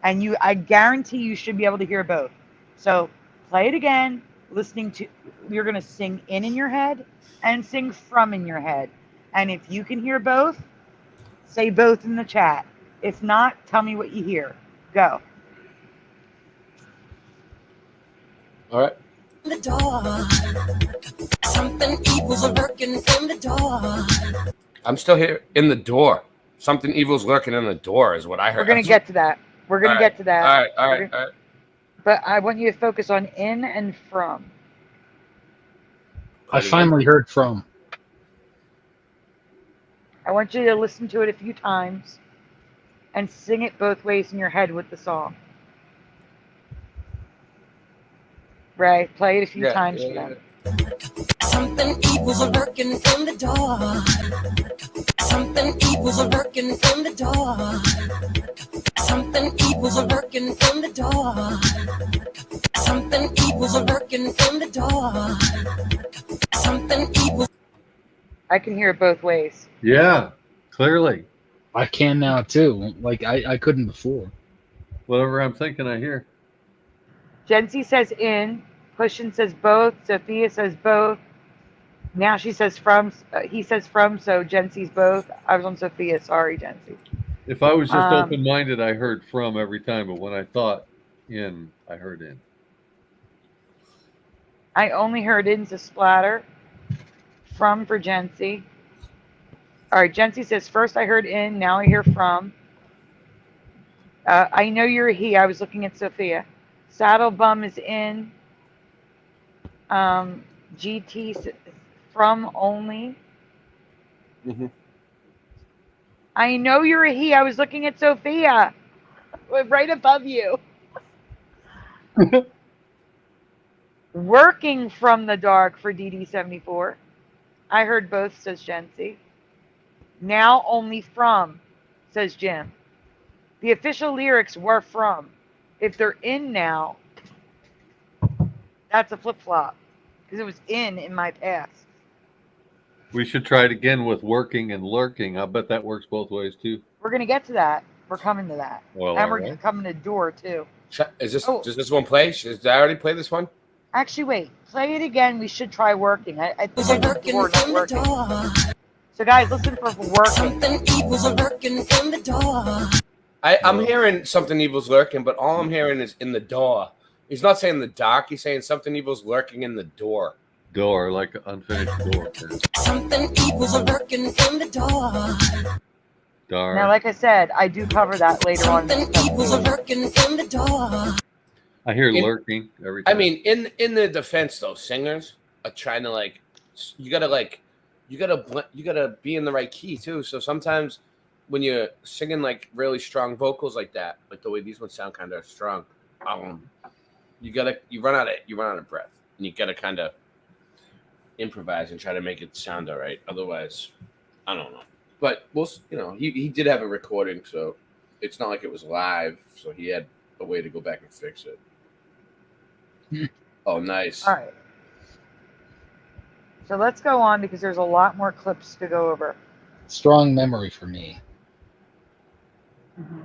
And I guarantee you should be able to hear both. So play it again, you're going to sing in your head and sing from in your head. And if you can hear both, say both in the chat. If not, tell me what you hear. Go. All right. The door. Something evil's lurking in the door. I'm still here in the door. Something evil's lurking in the door is what I heard. We're going to get to that. We're going to get to that. All right. But I want you to focus on in and from. I finally heard from. I want you to listen to it a few times and sing it both ways in your head with the song. Right? Play it a few times for them. Something evil's lurking in the door. Something evil's lurking in the door. Something evil's lurking in the door. Something evil's lurking in the door. Something evil. I can hear it both ways. Yeah, clearly. I can now too. Like I couldn't before. Whatever I'm thinking, I hear. Jency says in. Pushin says both. Sophia says both. Now she says from. He says from. So Jency's both. I was on Sophia. Sorry, Jency. If I was just open-minded, I heard from every time. But when I thought in, I heard in. I only heard in to splatter. From for Jency. All right, Jency says first I heard in. Now I hear from. I know you're a he. I was looking at Sophia. Saddle bum is in. GT from only. I know you're a he. I was looking at Sophia. Right above you. Working from the dark for DD74. I heard both, says Jency. Now only from, says Jim. The official lyrics were from. If they're in now, that's a flip-flop. Because it was in my past. We should try it again with working and lurking. I bet that works both ways too. We're going to get to that. We're coming to that. Well, and we're coming to door too. Is this does this one play? Did I already play this one? Actually, wait. Play it again. We should try working. I think I did door, not working. So guys, listen for working. Something evil's lurking in the door. I'm hearing something evil's lurking, but all I'm hearing is in the door. He's not saying the dark. He's saying something evil's lurking in the door. Door, like an unfinished door. Something evil's lurking in the door. Dark. Now, like I said, I do cover that later on. Something evil's lurking in the door. I hear lurking every time. I mean, in the defense though, singers are trying to you gotta be in the right key too. So sometimes when you're singing like really strong vocals like that, like the way these ones sound kind of strong, You run out of breath, and you gotta kind of improvise and try to make it sound all right. Otherwise, I don't know. But he did have a recording, so it's not like it was live. So he had a way to go back and fix it. Oh, nice. All right. So let's go on because there's a lot more clips to go over. Strong memory for me. Mm-hmm.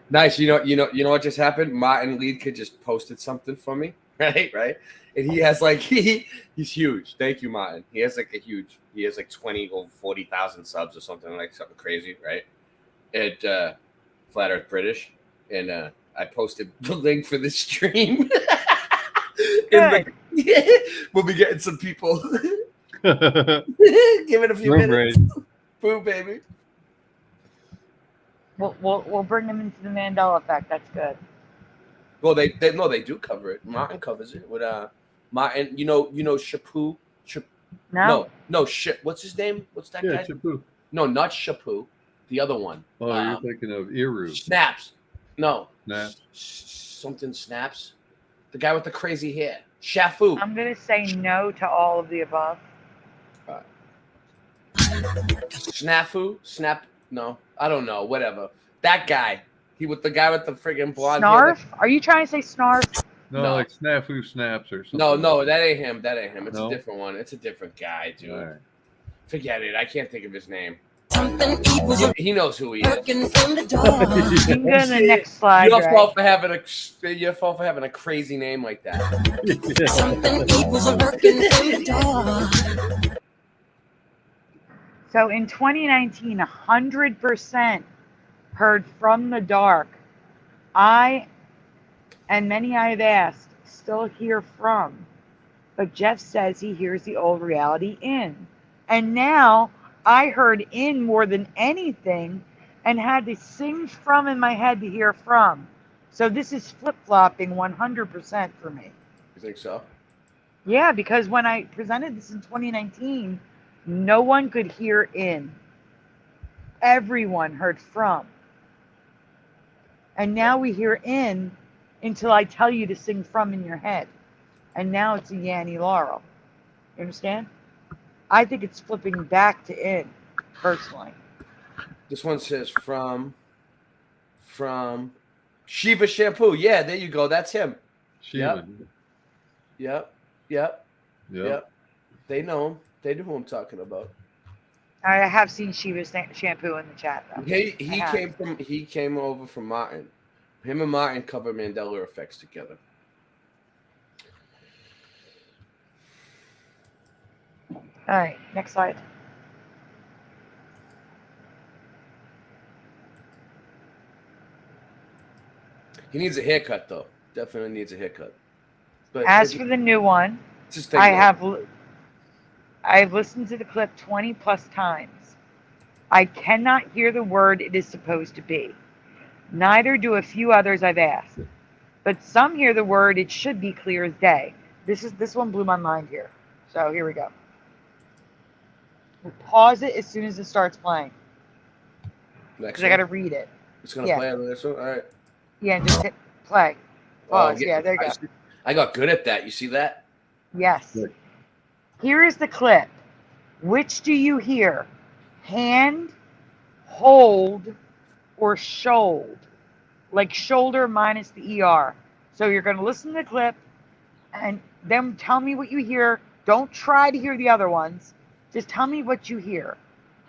Nice. You know what just happened? Martin Leedke just posted something for me. Right. And he has he's huge. Thank you, Martin. He has 20 or 40,000 subs or something crazy, right? At Flat Earth British. And I posted the link for the stream. And we'll be getting some people. Give it a few minutes. Boom, baby. We'll bring them into the Mandela effect. That's good. Well, they do cover it. Martin covers it with Martin. You know Shapu. No. What's his name? What's that guy? Shapu. No, not Shapu. The other one. Oh, you're thinking of Iru. Snaps. No. Snaps. Something Snaps. The guy with the crazy hair. Shafu. I'm gonna say no to all of the above. Snafu? Snap? No, I don't know. Whatever. That guy. The guy with the friggin' blonde Snarf? hair. Are you trying to say Snarf? No, like Snafu Snaps or something. No, that ain't him. It's a different one. It's a different guy, dude. Right. Forget it. I can't think of his name. He knows who he is. You can go to the next slide. Your fault for having a crazy name like that. So in 2019, 100% heard from the dark. I and many I have asked still hear from, but Jeff says he hears the old reality in. And now I heard in more than anything and had to sing from in my head to hear from. So this is flip-flopping 100% for me. You think so? Yeah, because when I presented this in 2019, no one could hear in. Everyone heard from. And now we hear in until I tell you to sing from in your head. And now it's a Yanny Laurel. You understand? I think it's flipping back to in, personally. This one says from Shiva Shampoo. Yeah, there you go. That's him. Shiva. Yep. They know him. They know who I'm talking about. I have seen Shiva's shampoo in the chat, though. He came over from Martin. Him and Martin cover Mandela effects together. All right, next slide. He needs a haircut, though. Definitely needs a haircut. But as for the new one, I've listened to the clip 20 plus times. I cannot hear the word it is supposed to be. Neither do a few others I've asked. But some hear the word it should be clear as day. This one blew my mind here. So here we go. We'll pause it as soon as it starts playing. Because I got to read it. It's going to play on this one? All right. Yeah, just hit play. Pause. Yeah, there you go. I got good at that. You see that? Yes. Good. Here is the clip. Which do you hear? Hand, hold, or shoulder? Like shoulder minus the ER. So you're going to listen to the clip and then tell me what you hear. Don't try to hear the other ones. Just tell me what you hear.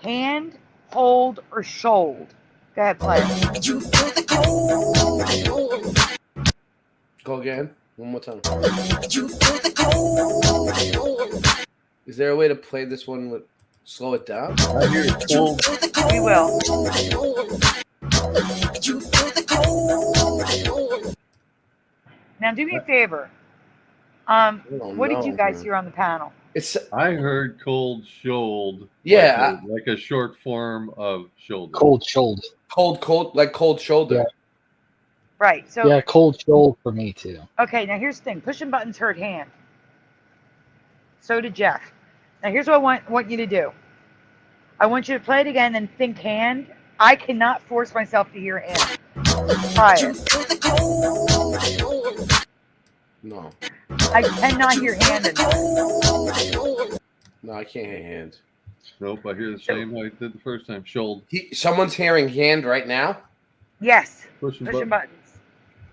Hand, hold, or shoulder? Go ahead, play it. Go again. One more time. Is there a way to play this one with slow it down? I hear it cold. We will. Now do me a favor. What did you guys hear on the panel? I heard cold shoulder. Yeah. Like a short form of shoulder. Cold shoulder. Cold, like cold shoulder. Yeah. Right. So yeah, cold shoulder for me too. Okay, now here's the thing. Pushing buttons hurt hand. So did Jeff. Now here's what I want you to do. I want you to play it again and think hand. I cannot force myself to hear hand. Try it. No. I cannot hear hand in this. No, I can't hear hand. Nope, I hear the same way I did the first time. Shoulder. Someone's hearing hand right now? Yes. Pushing buttons.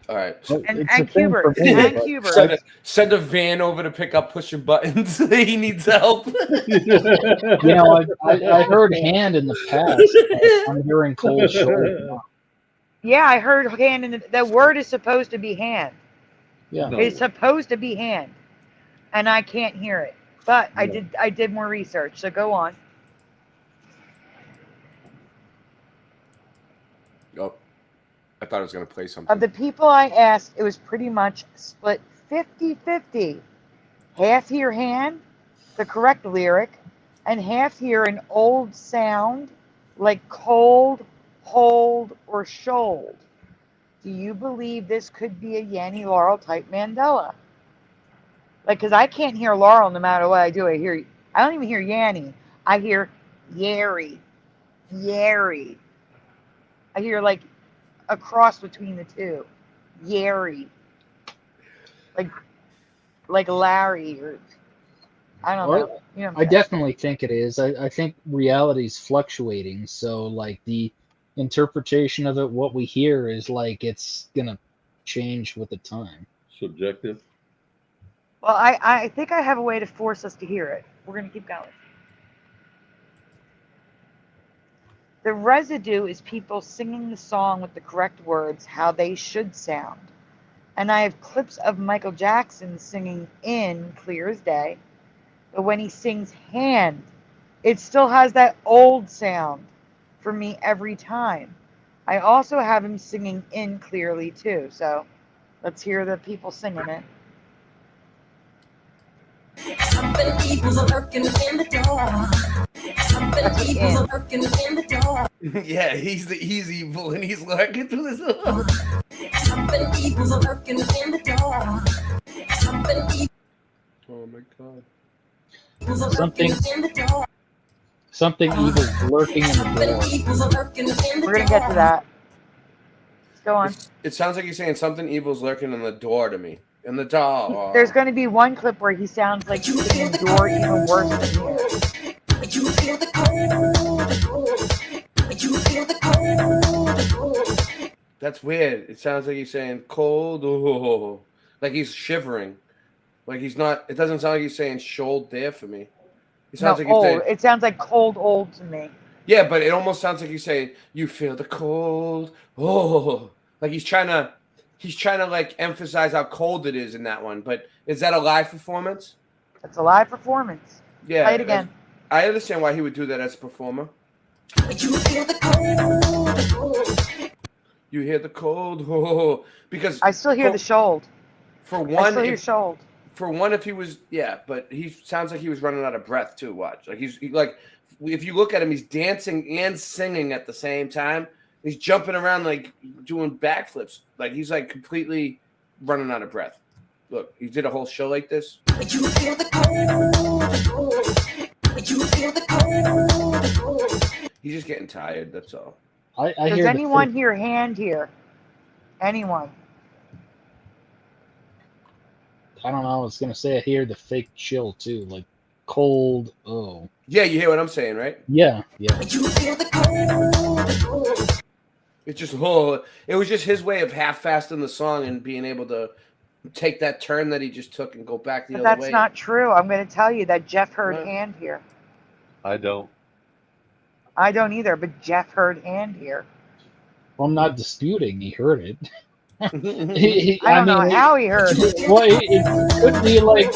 All right. And Cubert. And Cubert. Send a van over to pick up pushing buttons. He needs help. You know, I heard hand in the past. I'm hearing cold shoulder. Yeah, I heard hand in the. That word is supposed to be hand. Yeah. It's supposed to be hand, and I can't hear it. But I did more research. So go on. Oh, I thought I was going to play something. Of the people I asked, it was pretty much split 50-50. Half hear hand, the correct lyric, and half hear an old sound like cold, hold, or shoulder. Do you believe this could be a Yanny Laurel type Mandela? Like, because I can't hear Laurel no matter what I do. I don't even hear Yanny. I hear Yeri. Yeri. I hear like a cross between the two. Yeri. Like Larry or I don't know. You know I definitely think it is. I think reality's fluctuating, so like the interpretation of it, what we hear is like it's gonna change with the time. Subjective. Well, I think I have a way to force us to hear it. We're gonna keep going. The residue is people singing the song with the correct words, how they should sound. And I have clips of Michael Jackson singing in clear as day, but when he sings hand, it still has that old sound for me every time. I also have him singing in clearly too, so let's hear the people singing it. Something evil's lurking in the door. Something evil's lurking in the door. Yeah, he's evil and he's lurking through this. Something evil's lurking in the door. Something evil. Oh my god. Something evil lurking in the door. We're gonna get to that. Let's go on. It sounds like he's saying something evil's lurking in the door to me. In the door. There's going to be one clip where he sounds like he's in the door even worse than you. You feel the cold. You feel the cold. That's weird. It sounds like he's saying cold. Oh, like he's shivering. Like he's not. It doesn't sound like he's saying shoulder there for me. It sounds like he's old. saying. It sounds like cold old to me. Yeah, but it almost sounds like he's saying you feel the cold. Oh, like he's trying to like emphasize how cold it is in that one. But is that a live performance? It's a live performance. Yeah. Play it again. I understand why he would do that as a performer. You feel the cold. You hear the cold. Oh, because I still hear the shoulder. For one, I still hear shoulder. For one, if he was, yeah, but he sounds like he was running out of breath too. Watch, like like, if you look at him, he's dancing and singing at the same time. He's jumping around like doing backflips. Like he's like completely running out of breath. Look, he did a whole show like this. You feel the cold. You feel the cold. He's just getting tired. That's all. Does anyone hear hand here? Anyone? I don't know. I was gonna say I hear the fake chill too, like cold. Oh. Yeah, you hear what I'm saying, right? Yeah, yeah. You feel the cold. It's just it was just his way of half-fasting the song and being able to take that turn that he just took and go back the other way. That's not true. I'm going to tell you that Jeff heard hand here. I don't. I don't either, but Jeff heard hand here. Well, I'm not disputing he heard it. I don't know how he heard it. Well, it could be like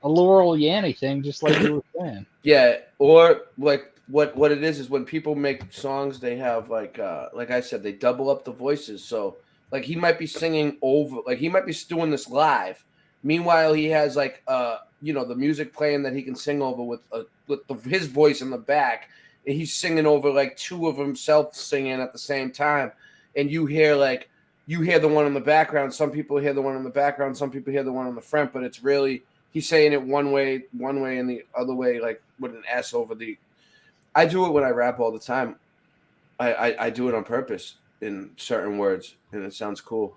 a Laurel Yanny thing, just like you were saying. Yeah, or like what it is when people make songs, they have like I said, they double up the voices. So like he might be singing over, like he might be doing this live. Meanwhile, he has like the music playing that he can sing over with his voice in the back, and he's singing over like two of himself singing at the same time, and you hear the one in the background. Some people hear the one in the background. Some people hear the one in the front. But it's really he's saying it one way, and the other way, like with an S over the. I do it when I rap all the time. I do it on purpose in certain words, and it sounds cool.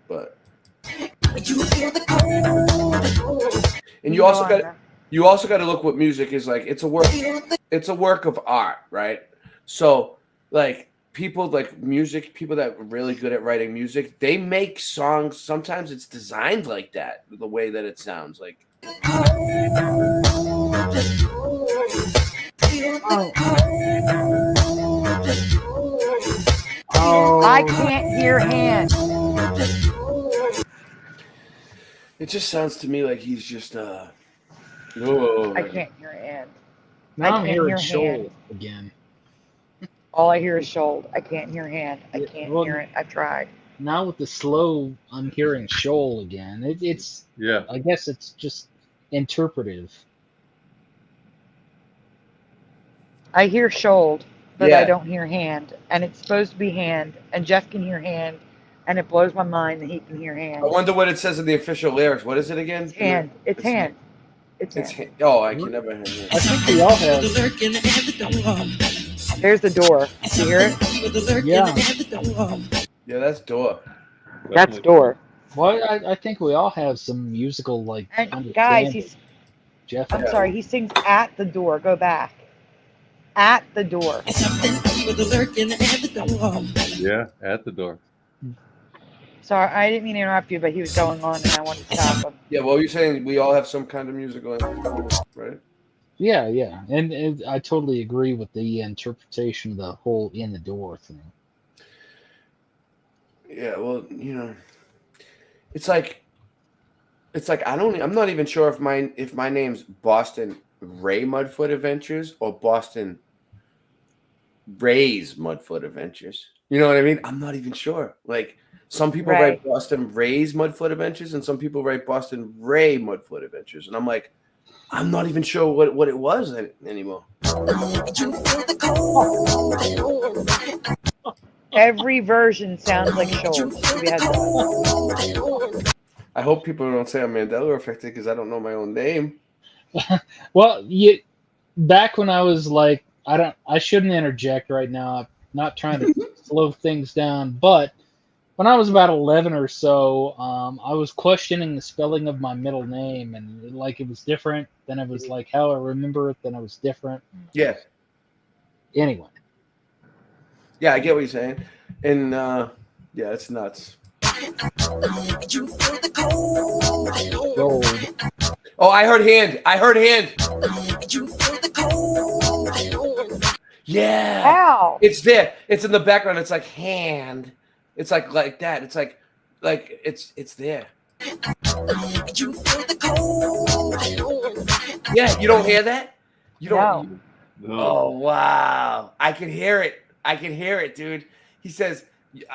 But And you also got to look what music is like. It's a work of art, right? So like people like music, people that are really good at writing music, they make songs. Sometimes it's designed like that, the way that it sounds like. I can't hear hand. It just sounds to me like he's just I can't hear hand. Now I'm hearing hear shoal hand. again. All I hear is shoal. I can't hear hand. I can't well, hear it. I've tried. Now with the slow, I'm hearing shoal again. It's yeah. I guess it's just interpretive. I hear shoal, but Yeah. I don't hear hand. And it's supposed to be hand. And Jeff can hear hand. And it blows my mind that he can hear hand. I wonder what it says in the official lyrics. What is it again? It's hand. It's hand. It's hand. Oh, I can never hear it. I think we all have. There's the door. You hear it? Yeah. Yeah, that's door. That's door. Well, I think we all have some musical like. And guys, Jeff. I'm sorry. He sings at the door. Go back. At the door. Yeah, at the door. Sorry, I didn't mean to interrupt you, but he was going on, and I wanted to stop him. Yeah, well, you're saying we all have some kind of music going, right? Yeah, and I totally agree with the interpretation of the whole in the door thing. Yeah, well, it's like I'm not even sure if my name's Boston Ray Mudfoot Adventures or Boston Ray's Mudfoot Adventures. You know what I mean? I'm not even sure. Like some people write Boston Ray's Mudfoot Adventures, and some people write Boston Ray Mudfoot Adventures, and I'm like, I'm not even sure what it was anymore. Every version sounds like Schultz. I hope people don't say I'm Mandela affected because I don't know my own name. Well, back when I was like, I shouldn't interject right now. I'm not trying to slow things down, but when I was about 11 or so, I was questioning the spelling of my middle name, and like it was different. Then it was like how I remember it. Then it was different. Yeah. Anyway. Yeah, I get what you're saying, and yeah, it's nuts. Gold. Oh, I heard hand. Yeah. Ow. It's there. It's in the background. It's like hand. It's like that. It's like it's there. Yeah, you don't hear that? You don't. No. Oh wow! I can hear it, dude. He says,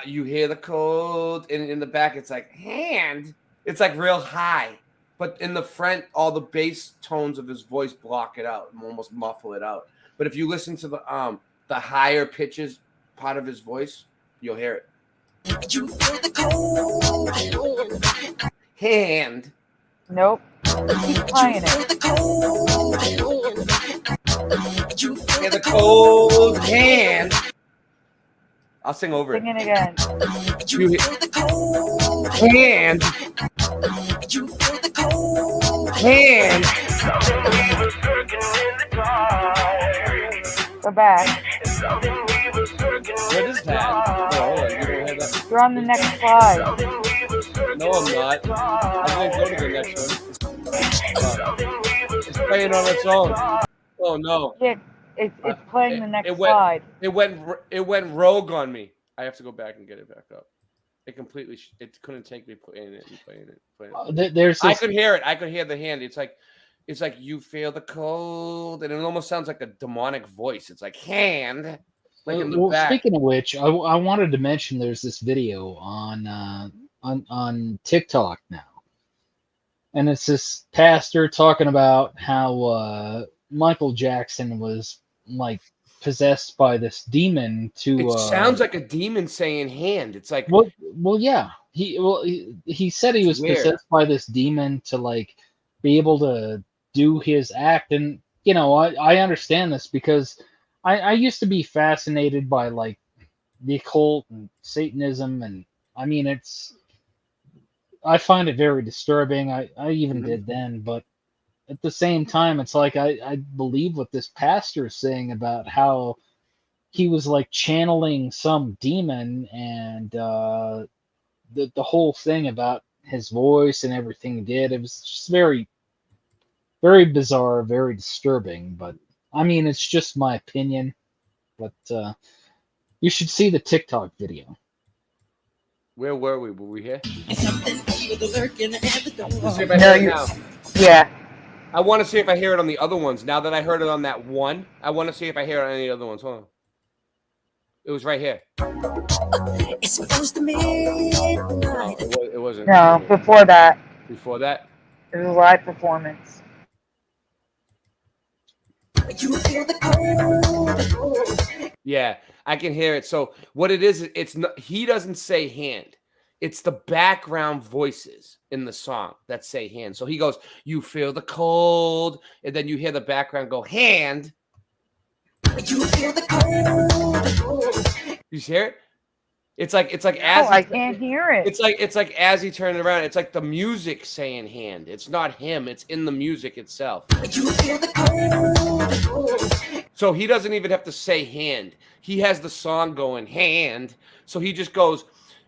"You hear the cold," and in the back, it's like hand. It's like real high, but in the front, all the bass tones of his voice block it out and almost muffle it out. But if you listen to the higher pitches part of his voice, you'll hear it. Hand. Nope. Keep playing it. Yeah, the cold hand. I'll sing over Sing it again. Hand. Hand. Go back. What is that? Oh, hold on. You don't have that. You're on the next slide. No, I'm not. I'm going to go to the next one. It's playing on its own. Oh, no. Yeah, it's playing the next slide. It went rogue on me. I have to go back and get it back up. It completely. It couldn't take me playing it and playing it. There's. I could hear it. I could hear the hand. It's like you feel the cold, and it almost sounds like a demonic voice. It's like hand. Like in the Well, back. speaking of which, I wanted to mention there's this video on TikTok now, and it's this pastor talking about how Michael Jackson was like possessed by this demon to. It sounds like a demon saying hand. It's like well, yeah. He said he was possessed by this demon to like be able to do his act, and I understand this because I used to be fascinated by like the occult and Satanism, and I mean I find it very disturbing. I even did then, but at the same time, it's like I believe what this pastor is saying about how he was like channeling some demon, and the whole thing about his voice and everything he did, it was just very, very bizarre, very disturbing. But I mean, it's just my opinion. But you should see the TikTok video. Where were we? Were we here? Yeah. I want to see if I hear it on the other ones. Now that I heard it on that one, I want to see if I hear it on any other ones. Hold on. It was right here. It's close to midnight. It wasn't. No, before that. Before that? It was a live performance. You feel the cold. Yeah, I can hear it. So what it is, it's not, he doesn't say hand. It's the background voices in the song that say hand. So he goes, you feel the cold, and then you hear the background go hand. You feel the cold. You hear it? It's like No, as I can't hear it. It's like as he turned around, it's like the music saying hand. It's not him, it's in the music itself. You feel the cold. So he doesn't even have to say hand. He has the song going hand. So he just goes,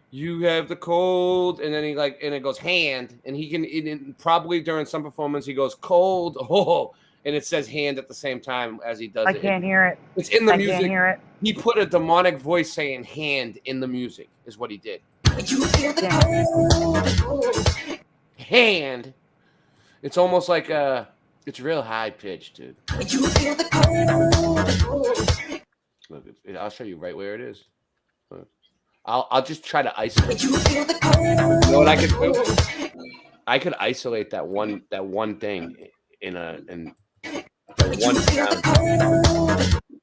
you have the cold, and then and it goes hand, and he can probably during some performance he goes cold, oh, and it says hand at the same time as he does it. I can't hear it. It's in the I music. can't hear it. He put a demonic voice saying hand in the music is what he did. You feel the cold. Hand. It's almost like it's real high pitched, dude. You feel the cold. Look, I'll show you right where it is. Look. I'll just try to isolate. You feel the cold. You know what I could do? I could isolate that one thing in the one sound.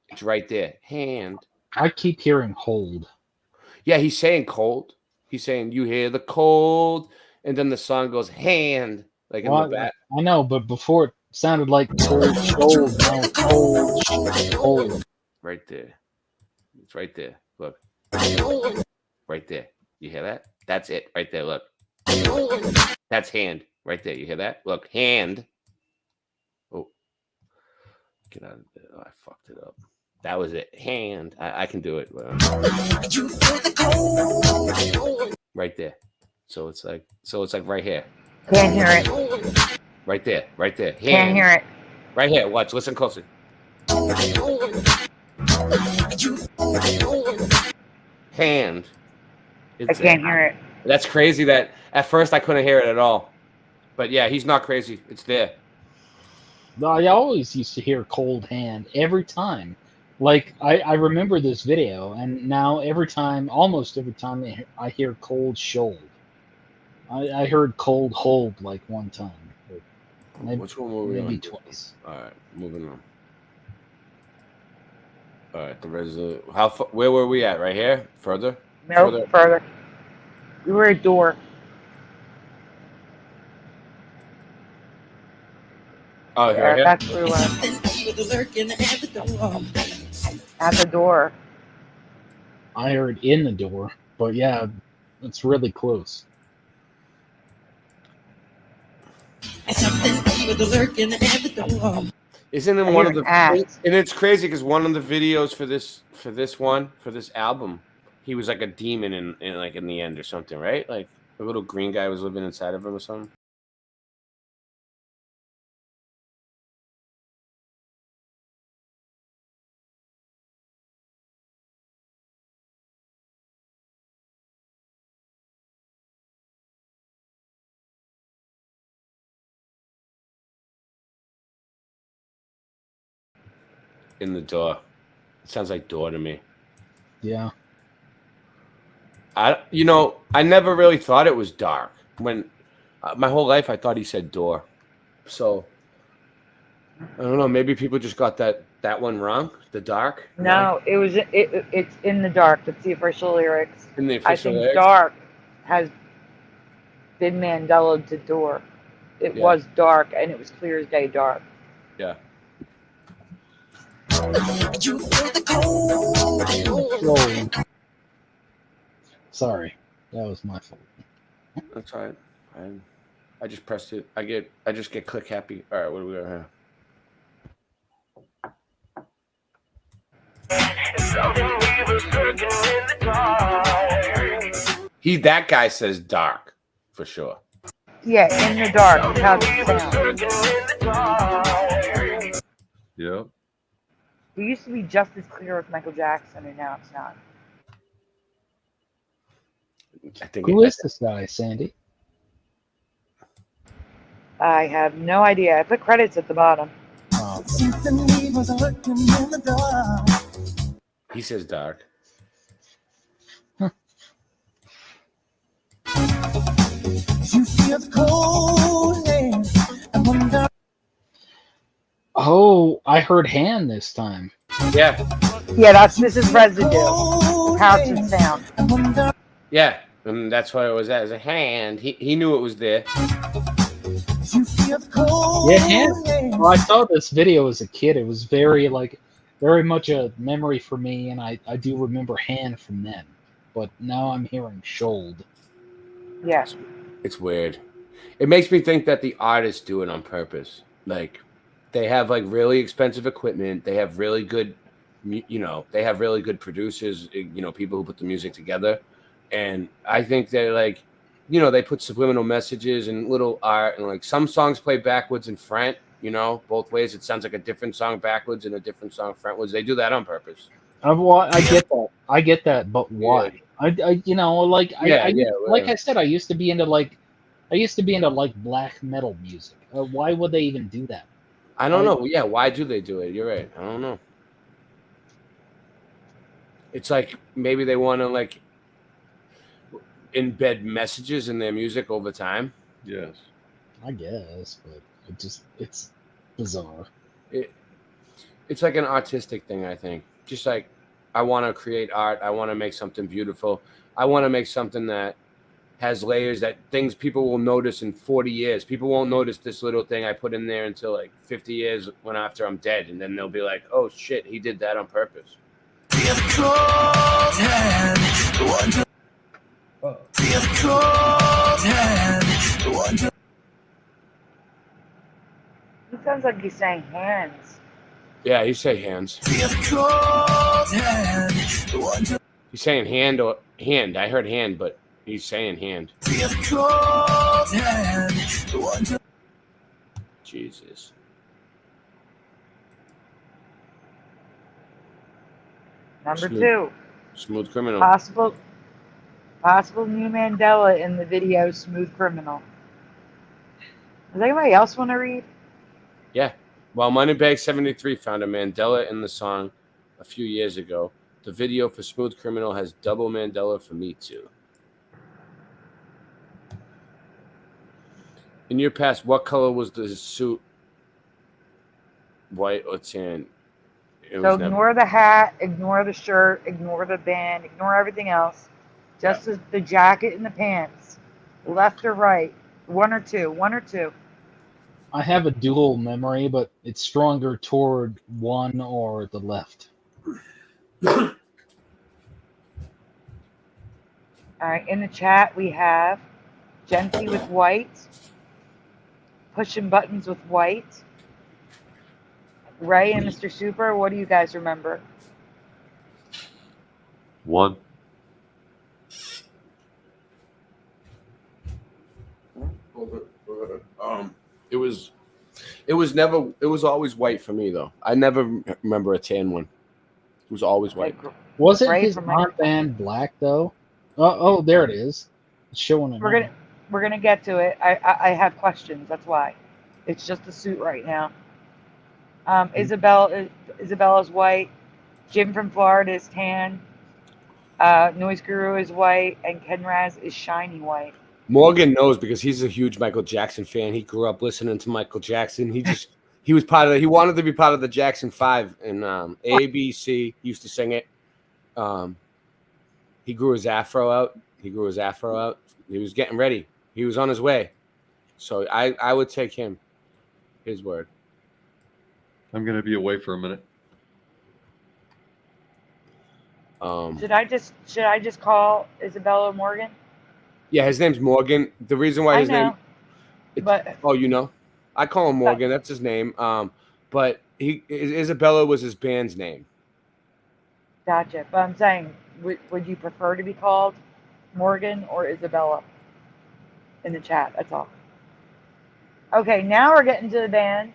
It's right there. Hand. I keep hearing hold. Yeah, he's saying cold. He's saying you hear the cold, and then the song goes hand, like in the back. I know, but before it sounded like cold shoulder. Now cold. Right there. It's right there. Look. Right there. You hear that? That's it. Right there. Look. That's hand. Right there. You hear that? Look. Hand. Oh. Get out of there. Oh, I fucked it up. That was it. Hand. I can do it. Right there. So it's like right here. Can't hear it. Right there. Right there. Hand. Can't hear it. Right here. Watch. Listen closer. Hand. I can't hear it. That's crazy that at first I couldn't hear it at all. But yeah, he's not crazy. It's there. No, I always used to hear cold hand every time. Like, I remember this video, and now almost every time I hear cold shoulder. I heard cold hold like one time. Which one were we on? Maybe twice. All right, moving on. All right, the residue. Where were we at? Right here? Further? Nope, further. We were at door. Oh, Yeah, right here? that's where we were. At the door. I heard in the door, but yeah, it's really close. Isn't in one of the and it's crazy because one of the videos for this album, he was like a demon in the end or something, right? Like a little green guy was living inside of him or something. In the door. It sounds like door to me. Yeah. I never really thought it was dark. When my whole life I thought he said door. So I don't know, maybe people just got that one wrong, the dark. No, it's in the dark. That's the official lyrics. In the official lyrics? Dark has been Mandela to door. It was dark, and it was clear as day dark. Yeah. Sorry, that was my fault. That's right. I just pressed it. I just get click happy. All right, what do we got here? That guy says dark for sure. Yeah, in the dark. That's how it sounds. Yep. He used to be just as clear with Michael Jackson, and now it's not. Who is this guy, Sandy? I have no idea. I put credits at the bottom. Oh. He says dark. Huh. You feel the cold hand and wonder. Oh, I heard hand this time. Yeah. Yeah, this is residue. How it should sound. Yeah, and that's what it was as a hand. He knew it was there. Yeah, hand. Well, I saw this video as a kid. It was very much a memory for me, and I do remember hand from then. But now I'm hearing shoulder. Yeah. It's weird. It makes me think that the artists do it on purpose. Like, they have like really expensive equipment. They have really good, they have really good producers, people who put the music together. And I think they're like, they put subliminal messages and little art, and like some songs play backwards and front, both ways. It sounds like a different song backwards and a different song frontwards. They do that on purpose. I get that. I get that, but why? Yeah. Like I said, I used to be into black metal music. Why would they even do that? I don't know. Yeah, why do they do it? You're right. I don't know. It's like maybe they want to like embed messages in their music over time. Yes. I guess, but it's bizarre. It's like an artistic thing, I think. Just like I want to create art. I want to make something beautiful. I want to make something that has layers, that things people will notice in 40 years. People won't notice this little thing I put in there until like 50 years when after I'm dead. And then they'll be like, oh shit, he did that on purpose. He sounds like he's saying hands. Yeah, he say hands. He's saying hand or hand. I heard hand, but he's saying hand. Jesus. Number 2. Smooth Criminal. Possible new Mandela in the video Smooth Criminal. Does anybody else want to read? Yeah. While Moneybag73 found a Mandela in the song a few years ago, the video for Smooth Criminal has double Mandela for me too. In your past, what color was the suit? White or tan? So ignore the hat, ignore the shirt, ignore the band, ignore everything else. Just the jacket and the pants. Left or right? One or two. I have a dual memory, but it's stronger toward one or the left. All right, in the chat we have Genty with white, pushing buttons with white. Ray and Mr. Super, what do you guys remember? One. It was always white for me though. I never remember a tan one. It was always white. Wasn't his armband black though? Oh, there it is. It's showing it. We're gonna get to it. I have questions. That's why. It's just a suit right now. Isabella's white. Jim from Florida is tan. Noise Guru is white, and Kenraz is shiny white. Morgan knows because he's a huge Michael Jackson fan. He grew up listening to Michael Jackson. He was part of he wanted to be part of the Jackson 5 and ABC. He used to sing it. He grew his afro out. He was getting ready. He was on his way. So I would take him. His word. I'm going to be away for a minute. Should I just call Isabella Morgan? Yeah, his name's Morgan. The reason why I his know, name, but oh, you know, I call him Morgan. That's his name. But Isabella was his band's name. gotcha. But I'm saying, would you prefer to be called Morgan or Isabella in the chat? That's all. Okay, now we're getting to the band.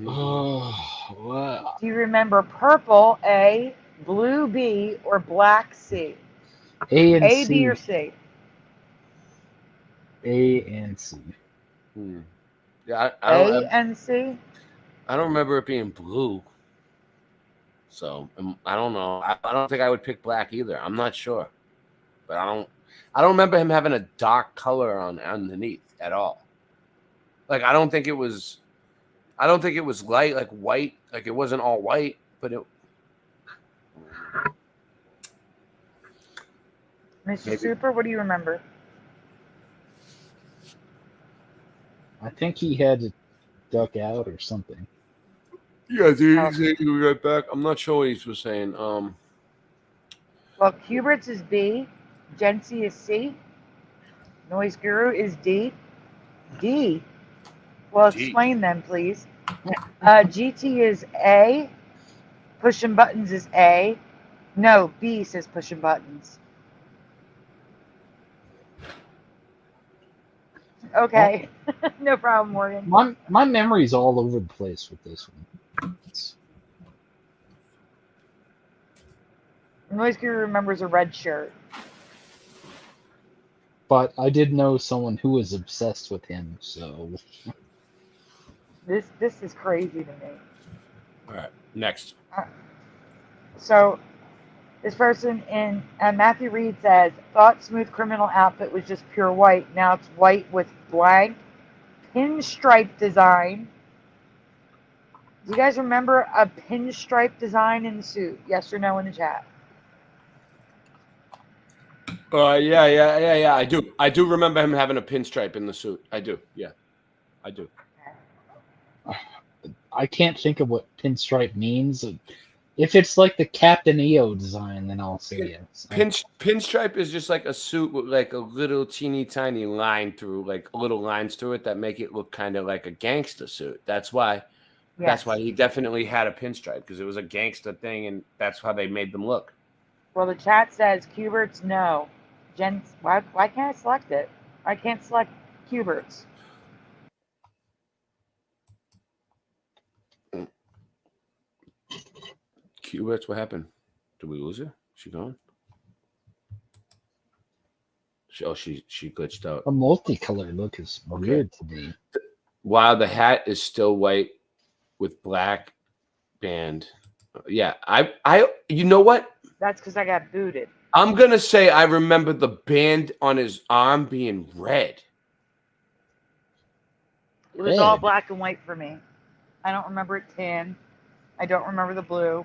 Oh, wow. Do you remember purple A, blue B, or black C? A and A, B, C. or C? A and C. Yeah, A and C? I don't remember it being blue. So I don't know. I don't think I would pick black either. I'm not sure, but I don't remember him having a dark color on underneath at all. Like I don't think it was light, like white. Like it wasn't all white, but it. Mr. Super, what do you remember? I think he had to duck out or something. Yeah, dude, he'll be right back. I'm not sure what he was saying. Well, Kubert's is B, Gency is C, Noise Guru is D. D. Well, D. explain them, please. GT is A, Pushing Buttons is A. No, B says Pushing Buttons. Okay, no problem, Morgan. My memory's all over the place with this one. Noise Guru remembers a red shirt. But I did know someone who was obsessed with him, so. This is crazy to me. All right, next. So, this person in Matthew Reed says, thought Smooth Criminal outfit was just pure white. Now it's white with blank pinstripe design. Do you guys remember a pinstripe design in the suit? Yes or no in the chat? Yeah. I do remember him having a pinstripe in the suit. I do. Yeah, I do. I can't think of what pinstripe means. If it's like the Captain EO design, then I'll say yes. Pinstripe is just like a suit with like a little teeny tiny line through, like little lines through it that make it look kind of like a gangster suit. That's why. Yes. That's why he definitely had a pinstripe, because it was a gangster thing, and that's how they made them look. Well, the chat says Kubert's no. Jen, why can't I select it? I can't select Kubert's. Kubert's, what happened? Did we lose her? She gone? She glitched out. A multicolored look is weird to me. Wow, the hat is still white with black band. Yeah, I you know what? That's because I got booted. I'm gonna say I remember the band on his arm being red. It was all black and white for me. I don't remember it tan. I don't remember the blue.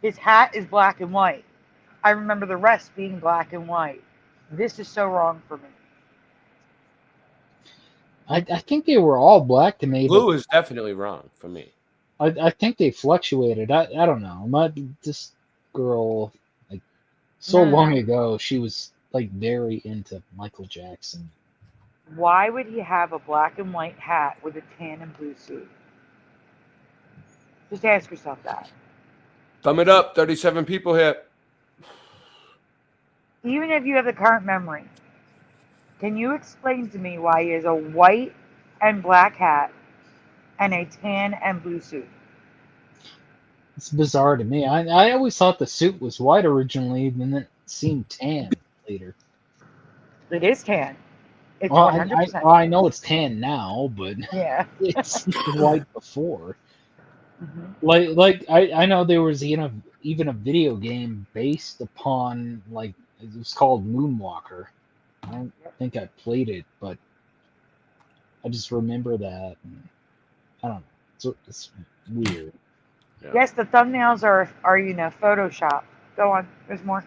His hat is black and white. I remember the rest being black and white. This is so wrong for me. I think they were all black to me. Blue is definitely wrong for me. I think they fluctuated. I don't know. This girl, like, so long ago, she was like very into Michael Jackson. Why would he have a black and white hat with a tan and blue suit? Just ask yourself that. Thumb it up. 37 people here. Even if you have the current memory, can you explain to me why he has a white and black hat and a tan and blue suit? It's bizarre to me. I always thought the suit was white originally, and then it seemed tan later. It is tan. It's Well, 100%. I know it's tan now, but Yeah. it's white before. Mm-hmm. Like I know there was even a video game based upon, like, it was called Moonwalker. I don't think I played it, but I just remember that. I don't know. It's weird. Yeah. Yes, the thumbnails are Photoshop. Go on. There's more.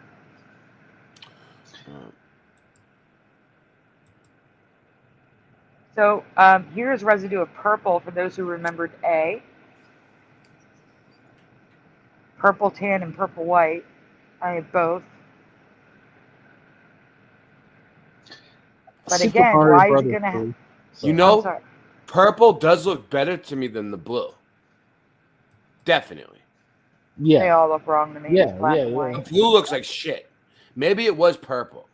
So here's residue of purple for those who remembered A. Purple tan and purple white. I have both. But Super again, Mario why is Brothers it gonna? 3. You I'm know, sorry. purple does look better to me than the blue. Definitely. Yeah. They all look wrong to me. Yeah, It's black yeah, and yeah. white. The blue looks like shit. Maybe it was purple.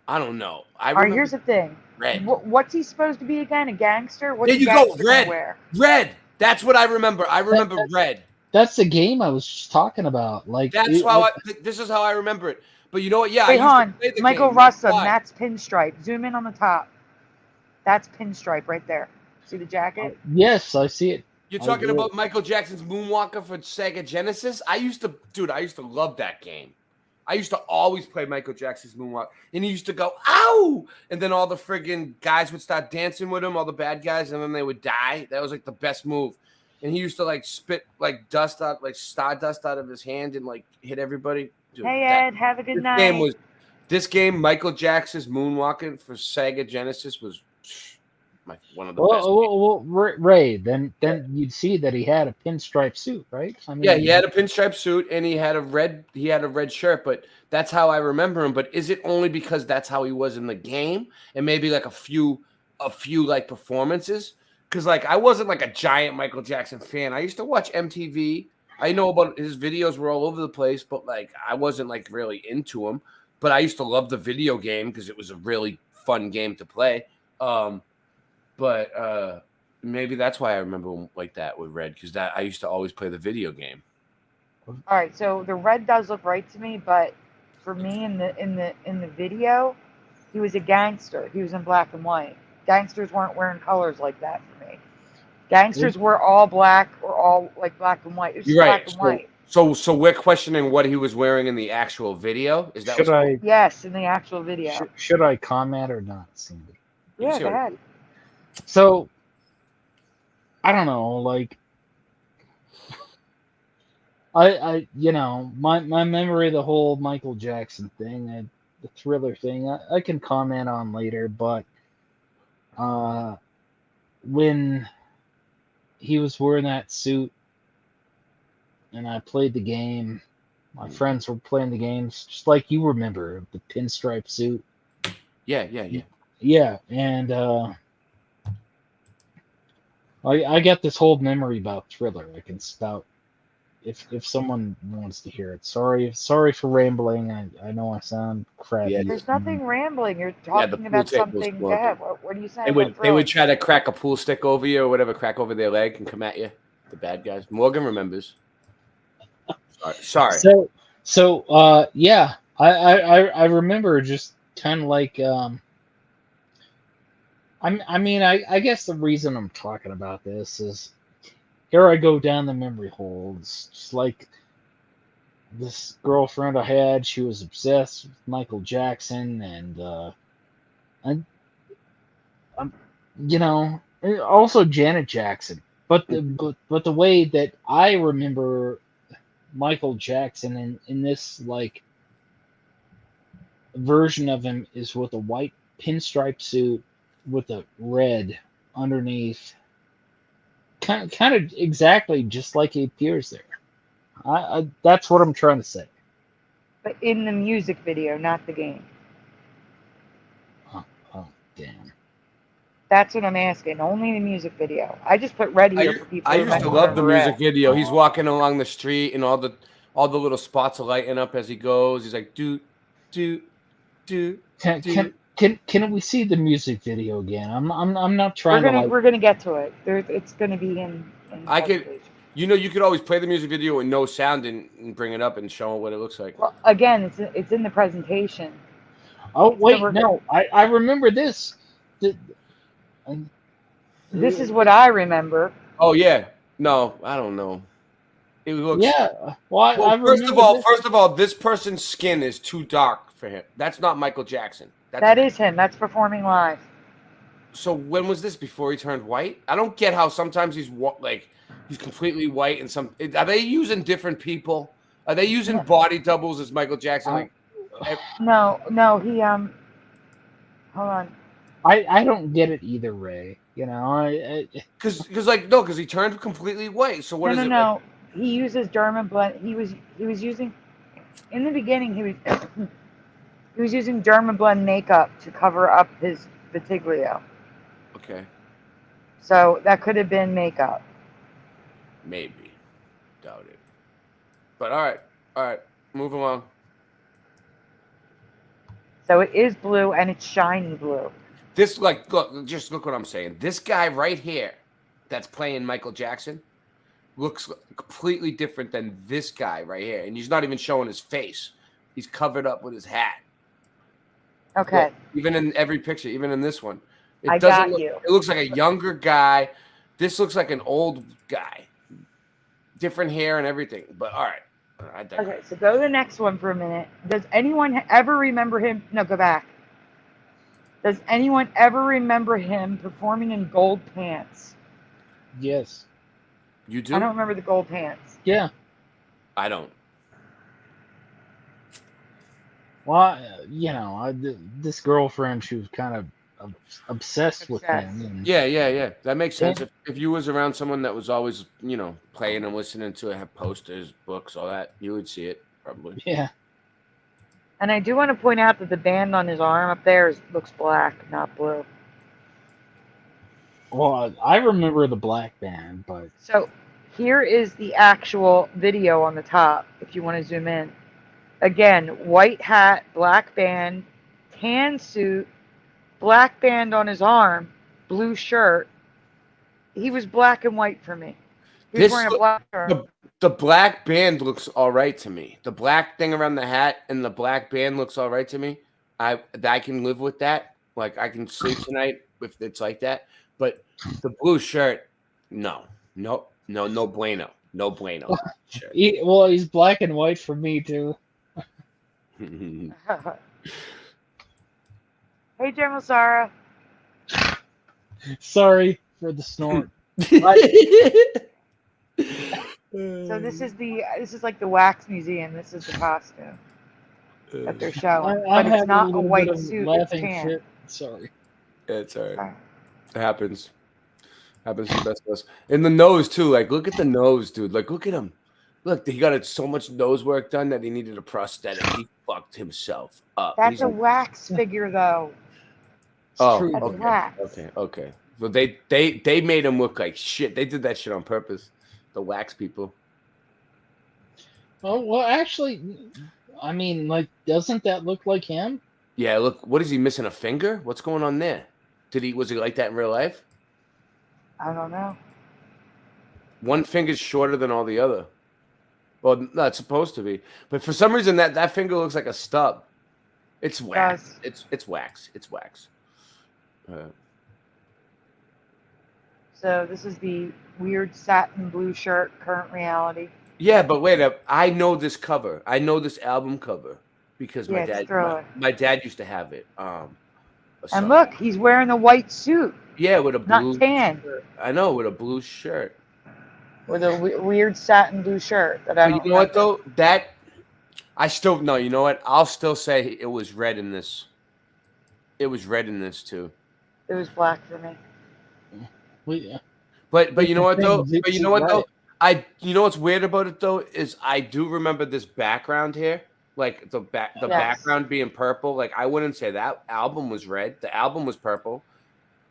I don't know. I All right, remember here's the thing. red. What's he supposed to be again? A gangster? What's There a you go, gangster gonna wear? red. That's what I remember. I remember red. That's the game I was just talking about. Like That's how this is how I remember it. But you know what? Yeah, Wait, I hold used on. to play the Michael game. That's Russom, why. that's pinstripe. Zoom in on the top. That's pinstripe right there. See the jacket? Yes, I see it. You're talking about Michael Jackson's Moonwalker for Sega Genesis? I used to love that game. I used to always play Michael Jackson's Moonwalker. And he used to go, ow! And then all the friggin' guys would start dancing with him, all the bad guys, and then they would die. That was like the best move. And he used to like spit like dust out, like stardust out of his hand and like hit everybody. Dude, Hey, Ed, have a good night. This game, Michael Jackson's Moonwalking for Sega Genesis, was one of the best. Well, Ray, then you'd see that he had a pinstripe suit, right? I mean, Yeah, he had a pinstripe suit and he had a red shirt, but that's how I remember him. But is it only because that's how he was in the game and maybe like a few like performances? Because like I wasn't like a giant Michael Jackson fan. I used to watch MTV. I know about his videos were all over the place, but like I wasn't like really into him. But I used to love the video game because it was a really fun game to play. But maybe that's why I remember him like that with red, because I used to always play the video game. All right, so the red does look right to me, but for me in the video, he was a gangster. He was in black and white. Gangsters weren't wearing colors like that for me. Gangsters were all black or all like black and white. It was You're right. black and white. So we're questioning what he was wearing in the actual video. Is that Should I? Yes, in the actual video. Should I comment or not, Cindy? Yeah, go ahead. So, I don't know, like, I my memory of the whole Michael Jackson thing and the Thriller thing, I can comment on later, but when he was wearing that suit and I played the game, my friends were playing the games, just like you remember, the pinstripe suit. Yeah. Yeah, and I got this whole memory about Thriller. I can spout if someone wants to hear it. Sorry for rambling. I know I sound crappy. Yeah, There's nothing rambling. You're talking about something. Go ahead. What are you saying? They would try to crack a pool stick over you or whatever, crack over their leg and come at you. The bad guys. Morgan remembers. Sorry. So yeah, I remember just kind of like I guess the reason I'm talking about this is here I go down the memory hole. It's just like this girlfriend I had. She was obsessed with Michael Jackson, and also Janet Jackson. But the way that I remember Michael Jackson in this like version of him is with a white pinstripe suit with a red underneath, kind of exactly just like he appears there. That's what I'm trying to say. But in the music video, not the game. Oh damn. That's what I'm asking. Only the music video. I just put red here for people. I used to love the music video. He's walking along the street and all the little spots are lighting up as he goes. He's like, do. Can we see the music video again? I'm not trying We're gonna get to it. It's gonna be in I could, you could always play the music video with no sound and bring it up and show what it looks like. Well, again, it's in the presentation. Oh wait, no, I remember this. This is what I remember. Oh yeah, no, I don't know. It looks. Yeah. Well, first of all, this person's skin is too dark for him. That's not Michael Jackson. That is him. That's performing live. So when was this? Before he turned white? I don't get how sometimes he's completely white and some. Are they using different people? Are they using body doubles as Michael Jackson? No. He hold on. I don't get it either, Ray. Because he turned completely white. So what is it? No. He uses Dermablend. He was using in the beginning. He was using Dermablend makeup to cover up his Vitiglio. Okay. So that could have been makeup. Maybe. Doubt it. But all right. Move along. So it is blue and it's shiny blue. This, like, just look what I'm saying. This guy right here that's playing Michael Jackson looks completely different than this guy right here. And he's not even showing his face. He's covered up with his hat. Okay. Look, even in every picture, even in this one. I got you. It looks like a younger guy. This looks like an old guy. Different hair and everything. But all right. Okay, so go to the next one for a minute. Does anyone ever remember him? No, go back. Does anyone ever remember him performing in gold pants? Yes. You do? I don't remember the gold pants. Yeah. I don't. Well, this girlfriend, she was kind of obsessed with him. And Yeah. That makes sense. If you was around someone that was always, playing and listening to it, have posters, books, all that, you would see it probably. Yeah. And I do want to point out that the band on his arm up there looks black, not blue. Well, I remember the black band, but So here is the actual video on the top, if you want to zoom in. Again, white hat, black band, tan suit, black band on his arm, blue shirt. He was black and white for me. He was wearing a black shirt. The black band looks all right to me. The black thing around the hat and the black band looks all right to me. I can live with that. Like, I can sleep tonight if it's like that. But the blue shirt, no bueno. No bueno. He's black and white for me too. Hey, General Sarah. Sorry for the snort. So this is like the wax museum. This is the costume that they're showing, I but it's not a white suit. It's tan. Shit. Sorry. It's all right. It happens. Happens to the best of us. And the nose too. Like, look at the nose, dude. Like, look at him. Look, he got so much nose work done that he needed a prosthetic. He fucked himself up. That's a wax figure, though. Oh, That's okay. wax. Okay. Well, they made him look like shit. They did that shit on purpose. The wax people. Oh, well, actually, I mean, like, doesn't that look like him? Yeah, look, what is he missing, a finger? What's going on there? Was he like that in real life? I don't know. One finger's shorter than all the other. Well, no, it's supposed to be. But for some reason that finger looks like a stub. It's wax. It's wax. It's wax. So this is the weird satin blue shirt, Current Reality. Yeah, but wait up. I know this cover. I know this album cover because my dad used to have it. And look, he's wearing a white suit. Yeah, with a blue. Not tan. Shirt. I know, with a blue shirt. With a weird satin blue shirt that I don't. You know what though? I still no. You know what? I'll still say it was red in this. It was red in this too. It was black for me. Well, yeah. But you know what though? But you know what though? You know what's weird about it though is I do remember this background here, like the background being purple. Like, I wouldn't say that album was red. The album was purple,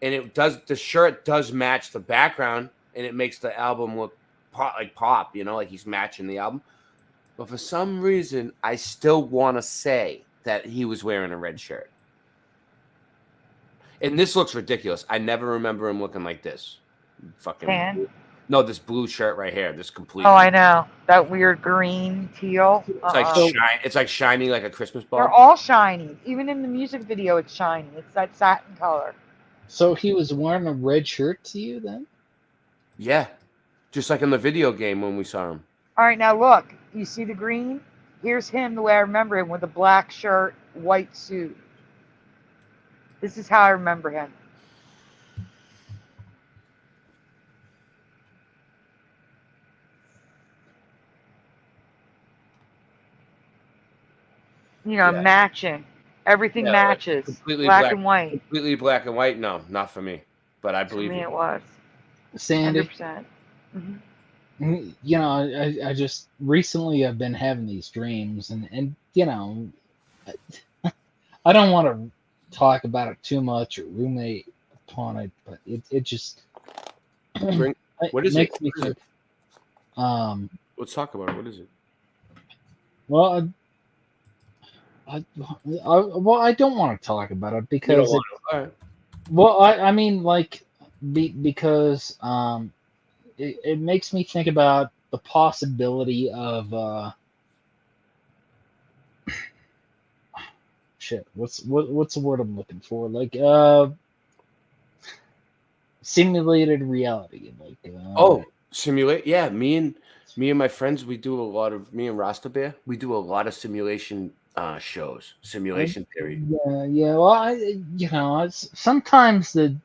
and the shirt does match the background, and it makes the album look pop. You know, like he's matching the album. But for some reason, I still want to say that he was wearing a red shirt. And this looks ridiculous. I never remember him looking like this. Fucking tan? No, this blue shirt right here. This complete. Oh, I know. That weird green teal. It's like shiny like a Christmas ball. They're all shiny. Even in the music video, it's shiny. It's that satin color. So he was wearing a red shirt to you then? Yeah. Just like in the video game when we saw him. All right, now look. You see the green? Here's him the way I remember him, with a black shirt, white suit. This is how I remember him. You know, matching. Everything matches. Completely black and white. Completely black and white? No, not for me. But I believe for me it was. Sandy. 100%. Mm-hmm. You know, I just recently I've been having these dreams, and you know, I don't want to talk about it too much or ruminate upon it, but it just What is it? makes me What is think. Let's talk about it. What is it? Well, I don't want to talk about it You don't because want to. All right. well, I mean, like, because it makes me think about the possibility of shit. What's the word I'm looking for? Like simulated reality. Like Simulate. Yeah, me and my friends, we do a lot of me and Rasta Bear. We do a lot of simulation shows, simulation theory. Yeah. Well, sometimes the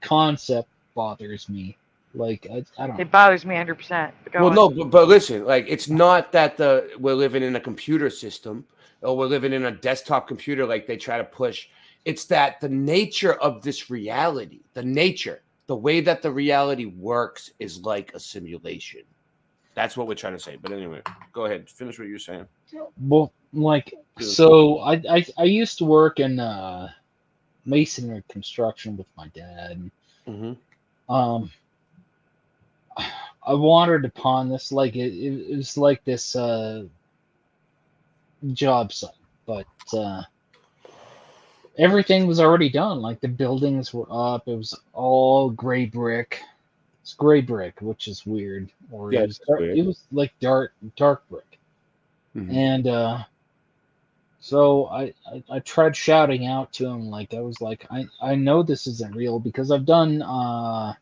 concept bothers me. Like I don't. It bothers me 100%. Well, no, but listen, like it's not that we're living in a computer system or we're living in a desktop computer like they try to push. It's that the nature of this reality, the way that the reality works is like a simulation. That's what we're trying to say. But anyway, go ahead, finish what you're saying. Well, like, so I used to work in masonry construction with my dad. Mm-hmm. I wandered upon this, like it was like this job site, but everything was already done. Like the buildings were up. It was all gray brick. It's gray brick, which is weird. Or Yeah, it was like dark brick. Mm-hmm. And so I tried shouting out to him, like I was like, I know this isn't real because I've done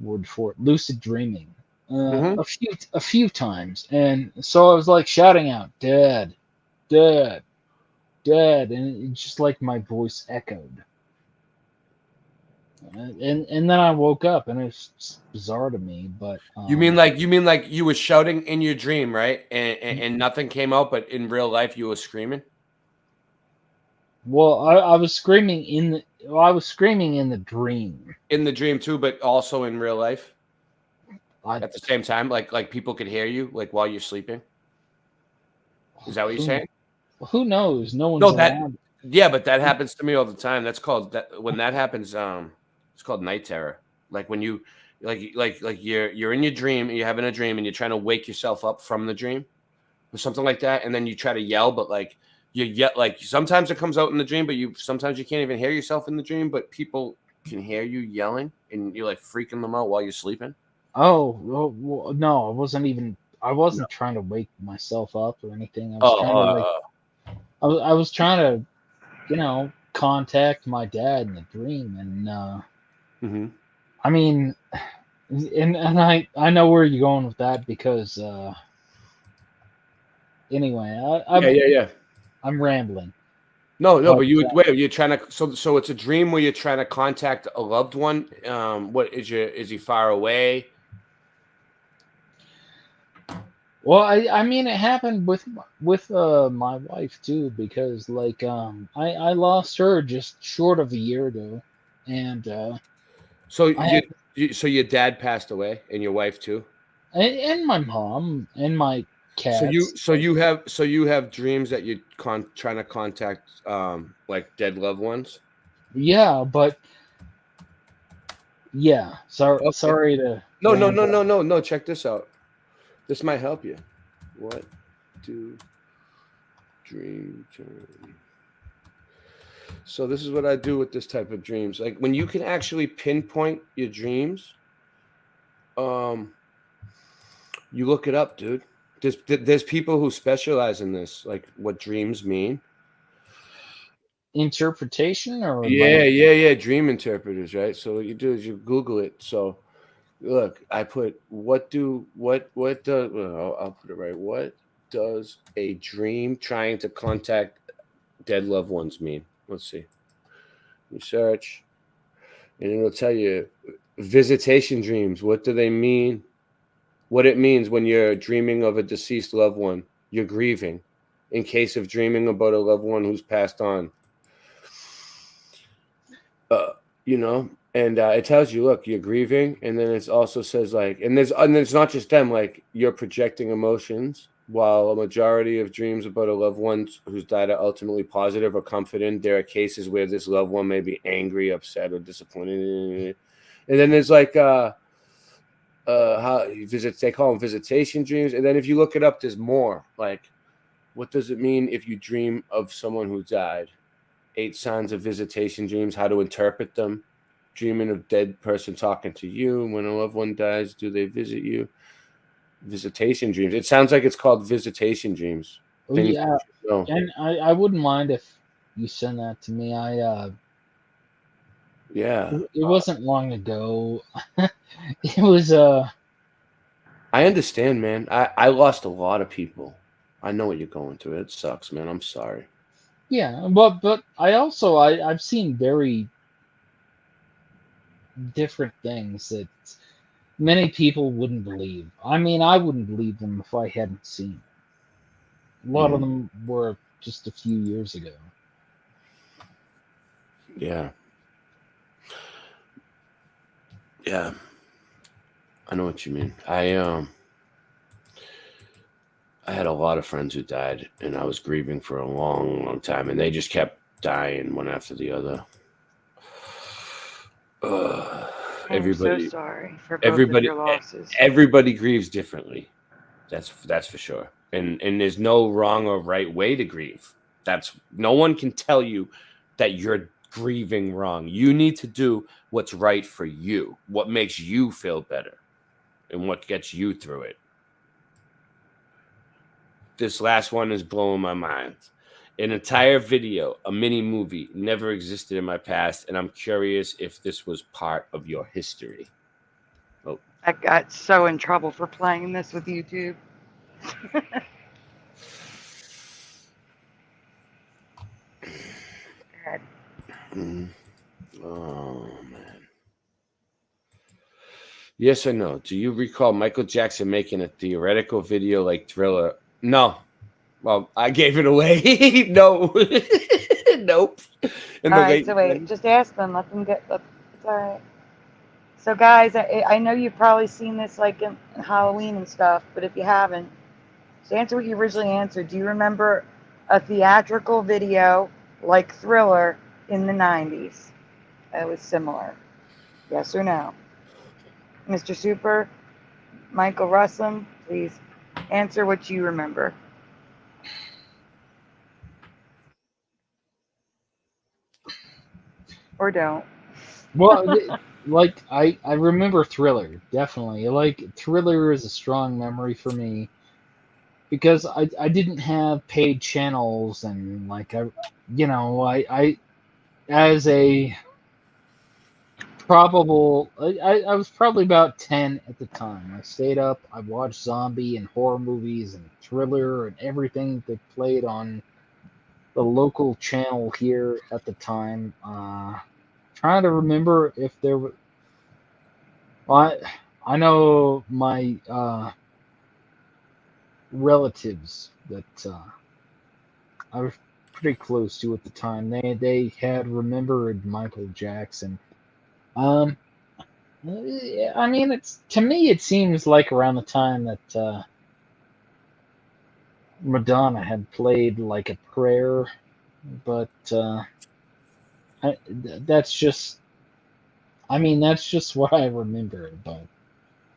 word for it, lucid dreaming a few times, and so I was like shouting out, "Dad, Dad, Dad," and it's just like my voice echoed. And then I woke up, and it's bizarre to me. But you mean like you were shouting in your dream, right? And nothing came out, but in real life you were screaming. Well, I was screaming in the dream. In the dream too, but also in real life. At the same time, like people could hear you, like while you're sleeping. Is that what you're saying? Who knows? No one's around. Yeah, but that happens to me all the time. That's called when that happens. It's called night terror. Like when you like you're in your dream, and you're having a dream, and you're trying to wake yourself up from the dream, or something like that, and then you try to yell, but like you yell, like sometimes it comes out in the dream, but sometimes you can't even hear yourself in the dream, but people can hear you yelling, and you're like freaking them out while you're sleeping. Oh well, no, I wasn't trying to wake myself up or anything. I was trying to, contact my dad in the dream, and I mean, and I know where you're going with that because anyway, Yeah. I'm rambling. No, but you're trying to. So it's a dream where you're trying to contact a loved one. Is he far away? Well, I mean, it happened with my wife too, because like I lost her just short of a year ago, and so your dad passed away, and your wife too, and my mom and my cats. So you have dreams that you're trying to contact like dead loved ones. Yeah, but yeah. Sorry to. No. Check this out. This might help you. What do dream turn? So this is what I do with this type of dreams. Like when you can actually pinpoint your dreams, you look it up, dude. There's people who specialize in this, like what dreams mean. Interpretation or yeah, dream interpreters, right? So what you do is you Google it. So look, I put I'll put it right. What does a dream trying to contact dead loved ones mean? Let's see. You search, and it'll tell you visitation dreams. What do they mean? What it means when you're dreaming of a deceased loved one. You're grieving. In case of dreaming about a loved one who's passed on. And it tells you, look, you're grieving, and then it also says like, and there's not just them, like you're projecting emotions, While a majority of dreams about a loved one who's died are ultimately positive or comforting, there are cases where this loved one may be angry, upset, or disappointed. And then there's like how they call them visitation dreams. And then if you look it up, there's more. Like, what does it mean if you dream of someone who died? 8 signs of visitation dreams, how to interpret them. Dreaming of dead person talking to you. When a loved one dies, do they visit you? Visitation dreams. It sounds like it's called visitation dreams. Oh, yeah, and I wouldn't mind if you send that to me. Yeah. It wasn't long ago. It was I understand, man. I lost a lot of people. I know what you're going through. It sucks, man. I'm sorry. Yeah, but I've seen very different things that many people wouldn't believe. I mean, I wouldn't believe them if I hadn't seen them. A lot of them were just a few years ago. Yeah. Yeah. I know what you mean. I had a lot of friends who died, and I was grieving for a long, long time, and they just kept dying one after the other. Everybody, I'm so sorry for both of your losses. Everybody grieves differently. That's for sure. And there's no wrong or right way to grieve. No one can tell you that you're grieving wrong. You need to do what's right for you, what makes you feel better, and what gets you through it. This last one is blowing my mind. An entire video, a mini movie, never existed in my past, and I'm curious if this was part of your history. Oh. I got so in trouble for playing this with YouTube. Oh, man. Yes or no? Do you recall Michael Jackson making a theoretical video like Thriller? No. Well, I gave it away. No. Nope. All right, so wait, just ask them. Let them get. It's all right. So, guys, I know you've probably seen this like in Halloween and stuff, but if you haven't, just answer what you originally answered. Do you remember a theatrical video like Thriller in the 90s? That was similar. Yes or no? Mr. Super, Michael Russom, please answer what you remember. Or don't. Well, like I remember Thriller, definitely. Like Thriller is a strong memory for me because I didn't have paid channels, and like I as a probable I was probably about 10 at the time. I stayed up, I watched zombie and horror movies and Thriller and everything that played on the local channel here at the time. Trying to remember if there was. I know my relatives that I was pretty close to at the time. They had remembered Michael Jackson. I mean, to me it seems like around the time that Madonna had played like a prayer, but that's just what I remember about.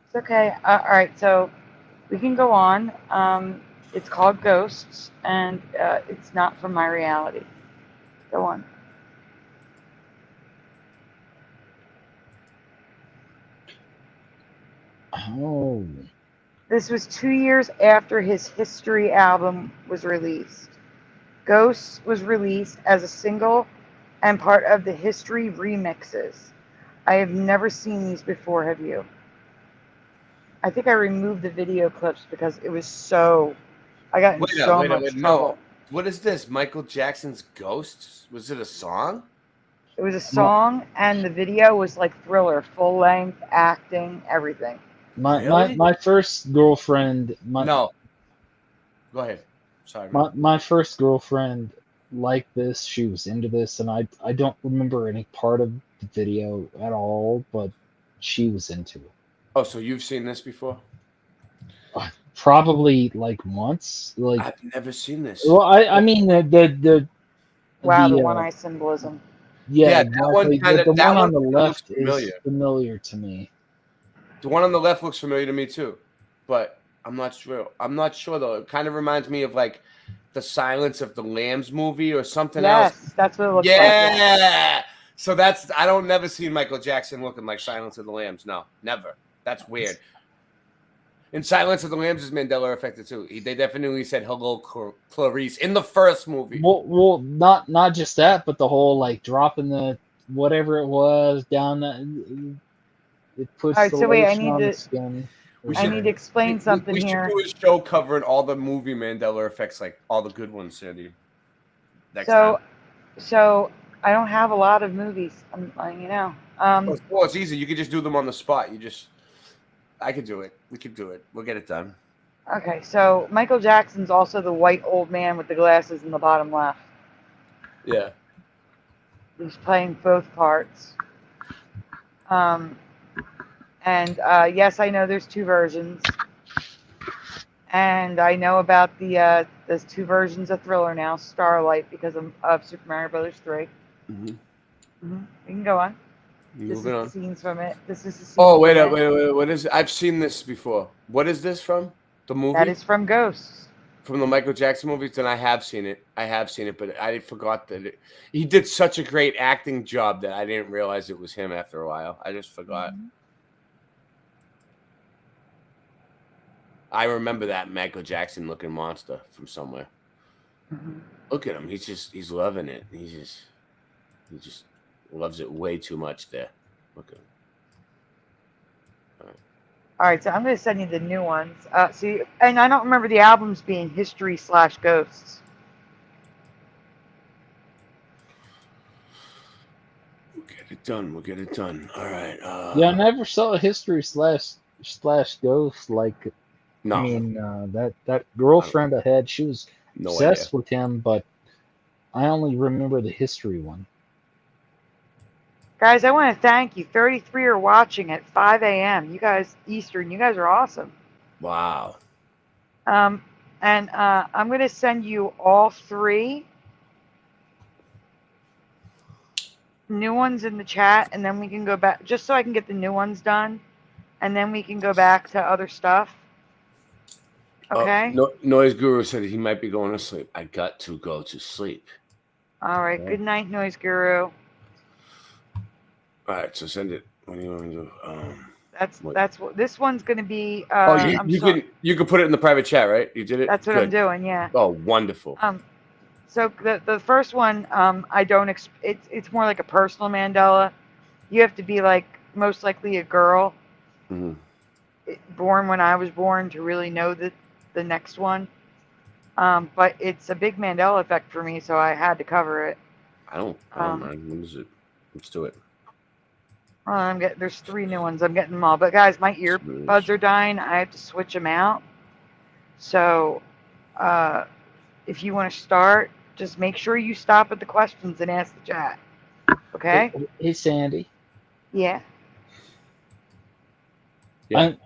It's okay. All right, so we can go on. It's called Ghosts, and it's not from my reality. Go on. Oh. This was 2 years after his History album was released. Ghosts was released as a single and part of the History remixes. I have never seen these before, have you? I think I removed the video clips because it was so... I got in so much trouble. No. What is this? Michael Jackson's Ghosts? Was it a song? It was a song, and the video was like Thriller, full length, acting, everything. My first girlfriend. No. Go ahead. Sorry. My first girlfriend liked this. She was into this, and I don't remember any part of the video at all, but she was into it. Oh, so you've seen this before? probably like once. Like I've never seen this. well, I mean the Wow, the one eye symbolism. yeah, that one exactly. kinda The that one on the looks left familiar. is familiar to me. The one on the left looks familiar to me too, but I'm not sure. I'm not sure though. It kind of reminds me of like the Silence of the Lambs movie or something else. Yes, that's what it looks Yeah. like. Yeah. So that's I don't never see Michael Jackson looking like Silence of the Lambs. No, never. That's weird. In Silence of the Lambs is Mandela affected too. They definitely said hello, Clarice in the first movie. Well, not just that, but the whole like dropping the whatever it was down the. It puts All right, the so wait, I lotion need on the to. skin. I need to explain something we here. should do a show covering all the movie Mandela effects, like all the good ones, Sandy. Next time. So I don't have a lot of movies. You know. Well, it's easy. You could just do them on the spot. I could do it. We could do it. We'll get it done. Okay, so Michael Jackson's also the white old man with the glasses in the bottom left. Yeah. He's playing both parts. And yes, I know there's two versions. And I know about there's two versions of Thriller now, Starlight, because of Super Mario Brothers 3. Mm-hmm. Mm-hmm. We can go on. Moving on. The scenes from it. This is the scene. Oh, wait. What is it? I've seen this before. What is this from? The movie? That is from Ghosts. From the Michael Jackson movies? Then I have seen it. But I forgot that he did such a great acting job that I didn't realize it was him after a while. I just forgot. Mm-hmm. I remember that Michael Jackson looking monster from somewhere. Mm-hmm. Look at him. He's loving it. He just loves it way too much there. Look at him. All right, so I'm going to send you the new ones. See, and I don't remember the albums being History/Ghosts. We'll get it done. All right. Yeah, I never saw a History/Ghost like. No. I mean, that girlfriend I had, she was obsessed with him, but I only remember the History one. Guys, I want to thank you. 33 are watching at 5 a.m. You guys, Eastern, you guys are awesome. Wow. And I'm going to send you all three new ones in the chat, and then we can go back, just so I can get the new ones done, and then we can go back to other stuff. Okay? Noise Guru said he might be going to sleep. I got to go to sleep. All right. Good night, Noise Guru. All right, so send it. What do you want me to do? That's what this one's going to be. You could put it in the private chat, right? You did it. That's what I'm doing. Yeah. Oh, wonderful. So the first one, I don't. It's more like a personal Mandela. You have to be like most likely a girl, born when I was born, to really know the next one. But it's a big Mandela effect for me, so I had to cover it. I don't mind. When is it? Let's do it. There's three new ones. I'm getting them all. But guys, my earbuds are dying. I have to switch them out. So if you want to start, just make sure you stop at the questions and ask the chat. Okay? Hey, Sandy. Yeah. I'm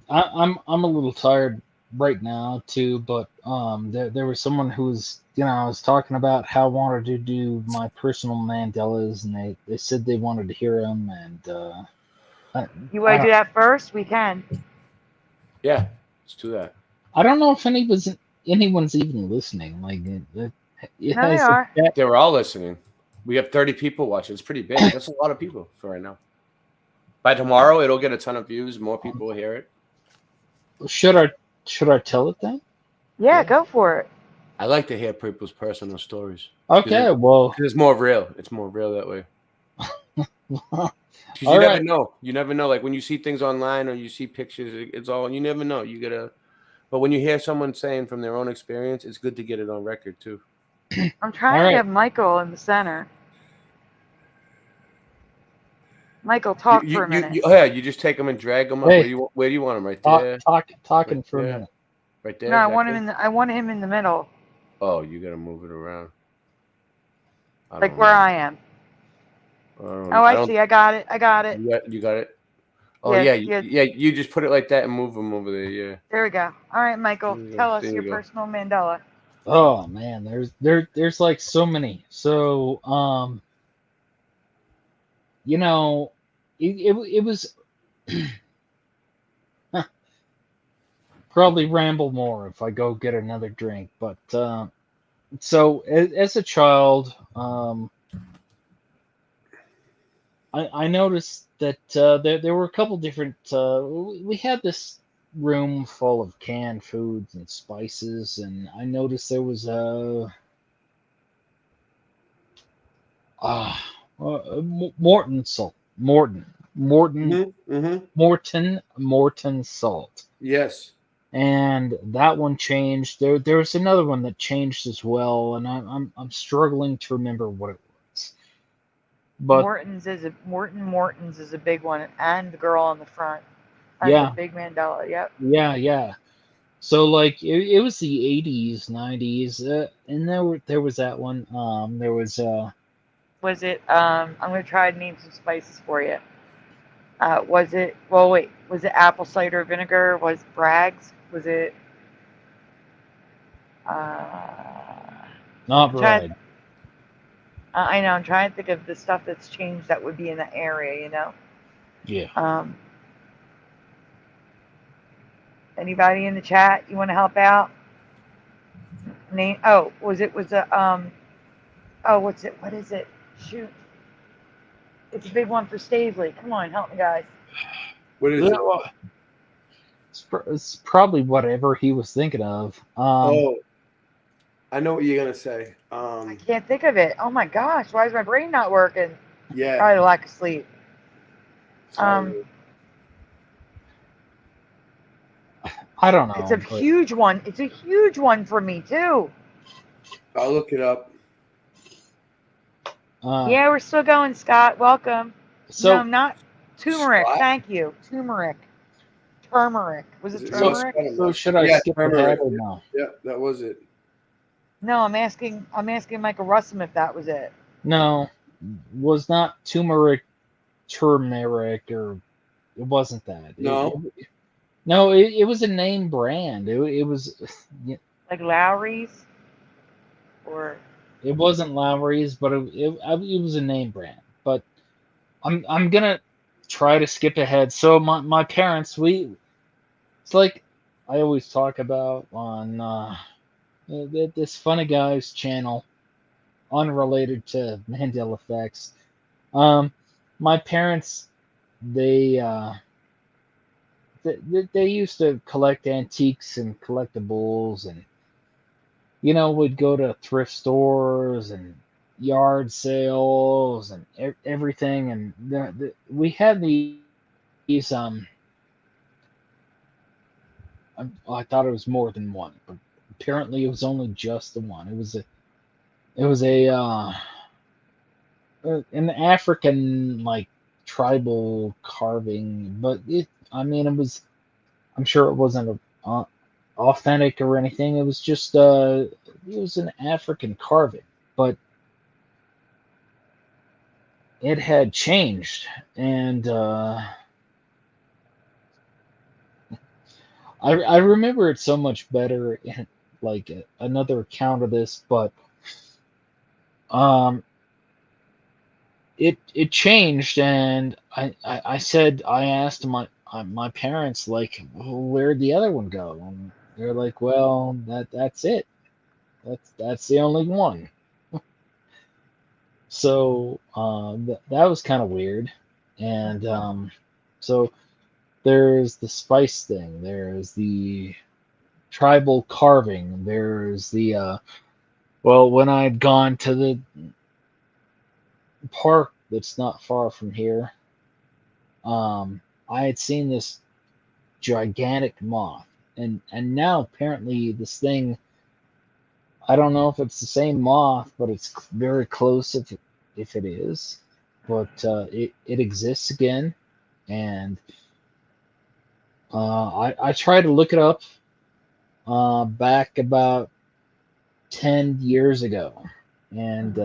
a little tired right now too, but there was someone who was, I was talking about how I wanted to do my personal Mandelas, and they said they wanted to hear them, and you want to do that first? We can. Yeah, let's do that. I don't know if anyone's even listening. Like they are. They were all listening. We have 30 people watching. It's pretty big. That's a lot of people for right now. By tomorrow, it'll get a ton of views. More people will hear it. Should I tell it then? Yeah, go for it. I like to hear people's personal stories. Okay, well, it's more real. It's more real that way. You never know. You never know. Like when you see things online or you see pictures, it's all. You never know. You gotta. But when you hear someone saying from their own experience, it's good to get it on record too. I'm trying to have Michael in the center. Michael, talk for a minute. You just take them and drag them up. Hey, where do you want them? Right there. Talking right for there. a minute. Right there. No, I want him in the middle. Oh, you gotta move it around. Like where I am. I see. I got it. You got it. Oh Yeah, yeah, yeah. You just put it like that and move them over there. Yeah. There we go. All right, Michael, tell us There your you go. personal Mandela. Oh man, there's like so many. So you know, it was probably ramble more if I go get another drink. But so as a child, I noticed that there were a couple different. We had this room full of canned foods and spices, and I noticed there was a Morton salt, Morton, Morton salt. Yes. And that one changed. There was another one that changed as well, and I'm struggling to remember what it was. But Morton's is a big one, and the girl on the front. That's yeah, a big Mandela. Yep. yeah. So like it was the 80s, 90s, and there was that one. There was Was it? I'm gonna try to name some spices for you. Was it? Well, wait. Was it apple cider vinegar? Was it Bragg's? Was it? not I'm trying. bread. I know. I'm trying to think of the stuff that's changed that would be in the area. You know. Yeah. Anybody in the chat? You want to help out? Name. Oh, was it? Was a Oh, what's it? What is it? Shoot. It's a big one for Stavely. Come on, help me, guys. What is it? It's probably whatever he was thinking of. I know what you're gonna say. I can't think of it. Oh my gosh, why is my brain not working? Yeah. Probably lack of sleep. I don't know. It's a huge one. It's a huge one for me too. I'll look it up. Yeah, we're still going, Scott. Welcome. So no, not turmeric. Scott? Thank you. Turmeric. Was it So, turmeric? so should I skip ahead or no? Yeah, that was it. No, I'm asking Michael Russom if that was it. No, was not turmeric, or it wasn't that. No. No, it was a name brand. It was Like Lowry's, or it wasn't Lowry's, but it was a name brand. But I'm gonna try to skip ahead. So my parents, it's like I always talk about on this Funny Guys channel, unrelated to Mandela effects. My parents, they used to collect antiques and collectibles, and would go to thrift stores and yard sales and everything. And we had these I thought it was more than one, but apparently it was only just the one. It was an African like tribal carving, but I'm sure it wasn't authentic or anything. It was just it was an African carving, but it had changed, and I remember it so much better in like another account of this, but it changed, and I asked my parents, like, where'd the other one go? And they're like, well, that's it. That's the only one. So that was kind of weird. And so there's the spice thing. There's the tribal carving. There's the well, when I'd gone to the park that's not far from here, I had seen this gigantic moth, and now apparently this thing, I don't know if it's the same moth, but it's very close if it is. But it exists again, and I tried to look it up back about 10 years ago, and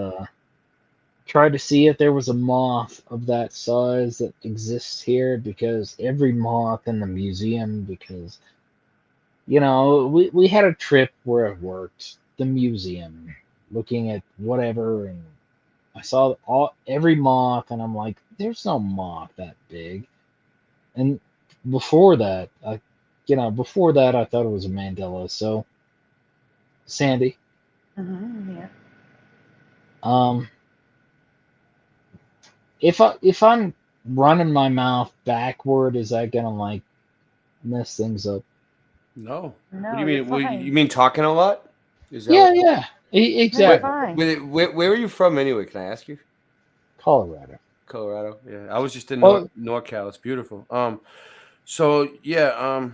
tried to see if there was a moth of that size that exists here, because every moth in the museum, because we had a trip where I worked the museum looking at whatever, and I saw every moth, and I'm like, there's no moth that big. And before that, I thought it was a Mandela. So, Sandy, Yeah. if I'm running my mouth backward, is that gonna like mess things up? No. No, What do you you're mean? Well, fine. you mean talking a lot? Is that Yeah, exactly. fine. Where are you from anyway? Can I ask you? Colorado. Colorado. Yeah, I was just in Oh. NorCal. It's beautiful. So yeah,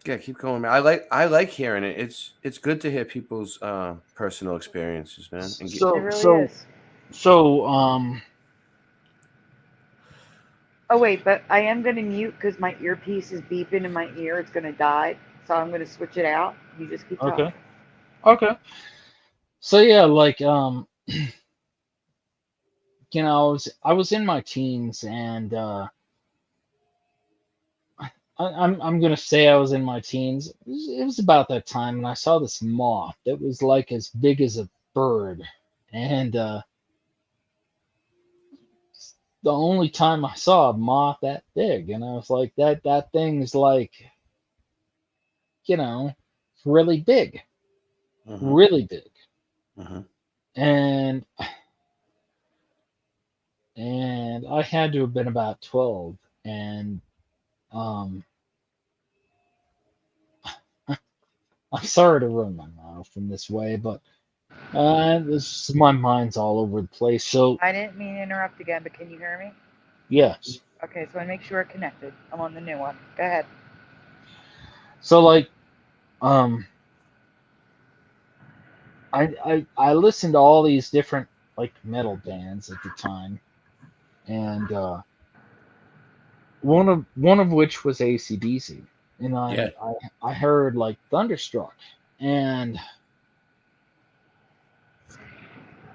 yeah, keep going, man. I like hearing it. It's good to hear people's personal experiences, man. And It really is. Oh wait, but I am gonna mute because my earpiece is beeping in my ear. It's gonna die, so I'm gonna switch it out. You just keep talking. Okay. So yeah, like I was in my teens, and I'm gonna say I was in my teens. It was about that time, and I saw this moth that was like as big as a bird, and the only time I saw a moth that big, and I was like, that thing is like, really big, really big, and I had to have been about 12, and I'm sorry to run my mouth in this way, but my mind's all over the place. So I didn't mean to interrupt again, but can you hear me? yes. Okay, so I make sure it connected. I'm on the new one. Go ahead. So like, I listened to all these different like metal bands at the time, and one of which was AC/DC, and I heard like Thunderstruck, and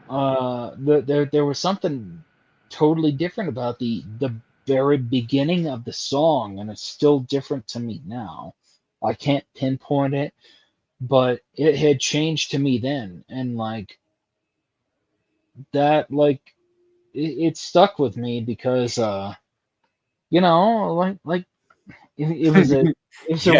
there was something totally different about the very beginning of the song, and it's still different to me now. I can't pinpoint it, but it had changed to me then, and like that, like it stuck with me because like it was a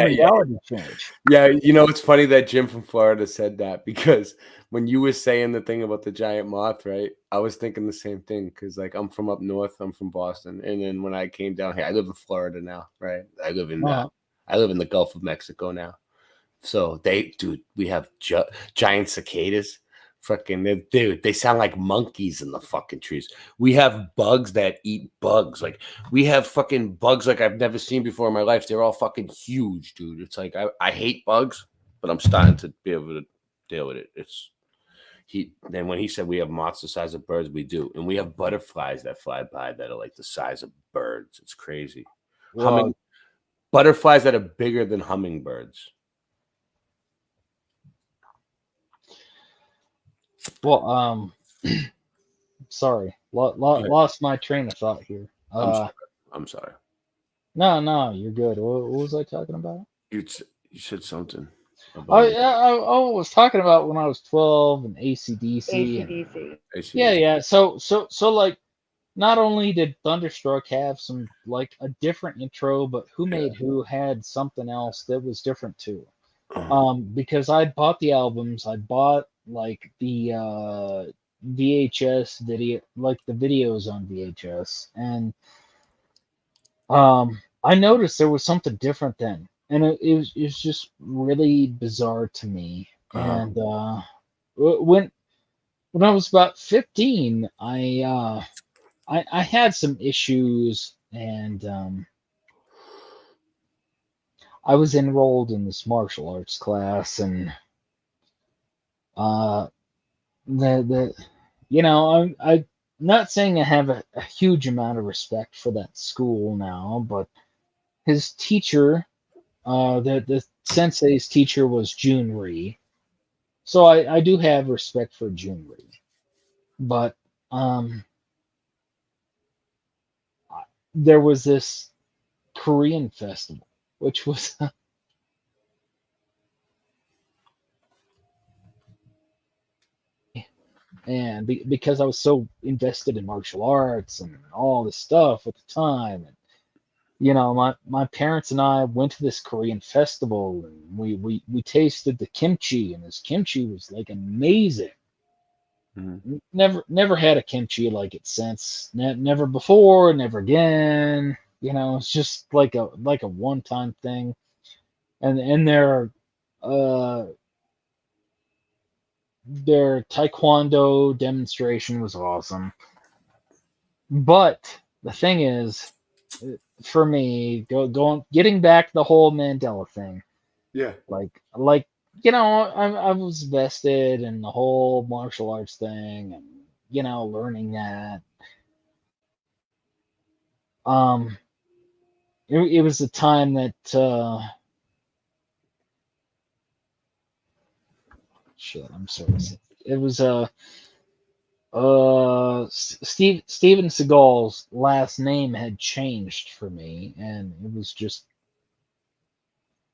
reality change. Yeah, it's funny that Jim from Florida said that, because when you were saying the thing about the giant moth, right? I was thinking the same thing, because like I'm from up north, I'm from Boston, and then when I came down here, I live in Florida now, right? I live in the Gulf of Mexico now. So we have giant cicadas. Fucking dude, they sound like monkeys in the fucking trees. We have bugs that eat bugs. Like we have fucking bugs like I've never seen before in my life. They're all fucking huge, dude. It's like I hate bugs, but I'm starting to be able to deal with it. Then when he said we have moths the size of birds, we do, and we have butterflies that fly by that are like the size of birds. It's crazy. Wow. Butterflies that are bigger than hummingbirds. Well, sorry, lost my train of thought here. I'm sorry. No, you're good. What was I talking about? You said something. I was talking about when I was 12 and AC/DC. Yeah. So like, not only did Thunderstruck have some like a different intro, but Who Made Who had something else that was different too. Because I bought the albums, I bought like the VHS video, like the videos on VHS, and I noticed there was something different then, and it was just really bizarre to me. And when I was about 15, I had some issues, and I was enrolled in this martial arts class, and I'm not saying I have a huge amount of respect for that school now, but his teacher, the sensei's teacher was Jun Ree, so I do have respect for Jun Ree. But there was this Korean festival, which was and because I was so invested in martial arts and all this stuff at the time, and my parents and I went to this Korean festival, and we tasted the kimchi, and this kimchi was like amazing. Never had a kimchi like it since. Never before, never again. It's just like a one time thing. And uh their taekwondo demonstration was awesome. But the thing is, for me, getting back to the whole Mandela thing. Yeah. Like I was vested in the whole martial arts thing, and learning that. It was a time that shit. I'm sorry. It was Steven Seagal's last name had changed for me, and it was just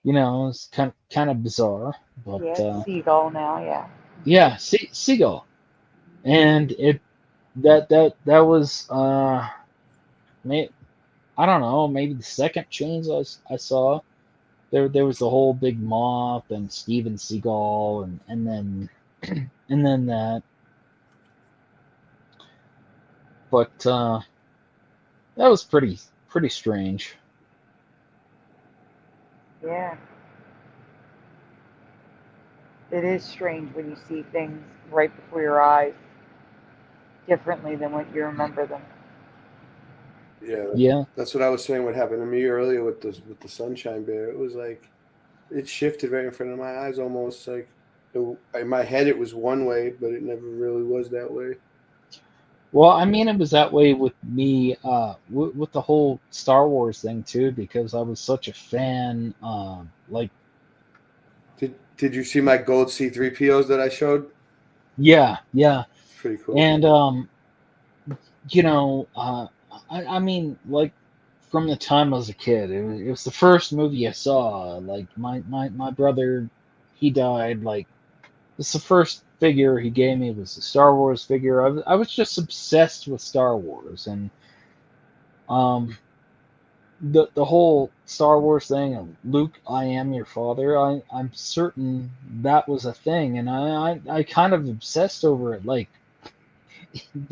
it's kind of bizarre, but Yeah, Seagull now, yeah. yeah, Seagal, and that was I don't know, maybe the second change I saw. There was the whole big mop and Steven Seagal, and then and then that, but that was pretty strange. Yeah. It is strange when you see things right before your eyes differently than what you remember them. Yeah. That's what I was saying. What happened to me earlier with the Sunshine Bear? It was like it shifted right in front of my eyes, almost like in my head it was one way, but it never really was that way. Well, I mean, it was that way with me, with the whole Star Wars thing too, because I was such a fan. Like, did you see my gold C3POs that I showed? Yeah. It's pretty cool. And I mean, like, from the time I was a kid, it was the first movie I saw. Like, my brother, he died. Like, it's the first figure he gave me was the Star Wars figure. I was just obsessed with Star Wars, and the whole Star Wars thing of Luke, I am your father. I'm certain that was a thing, and I kind of obsessed over it. Like,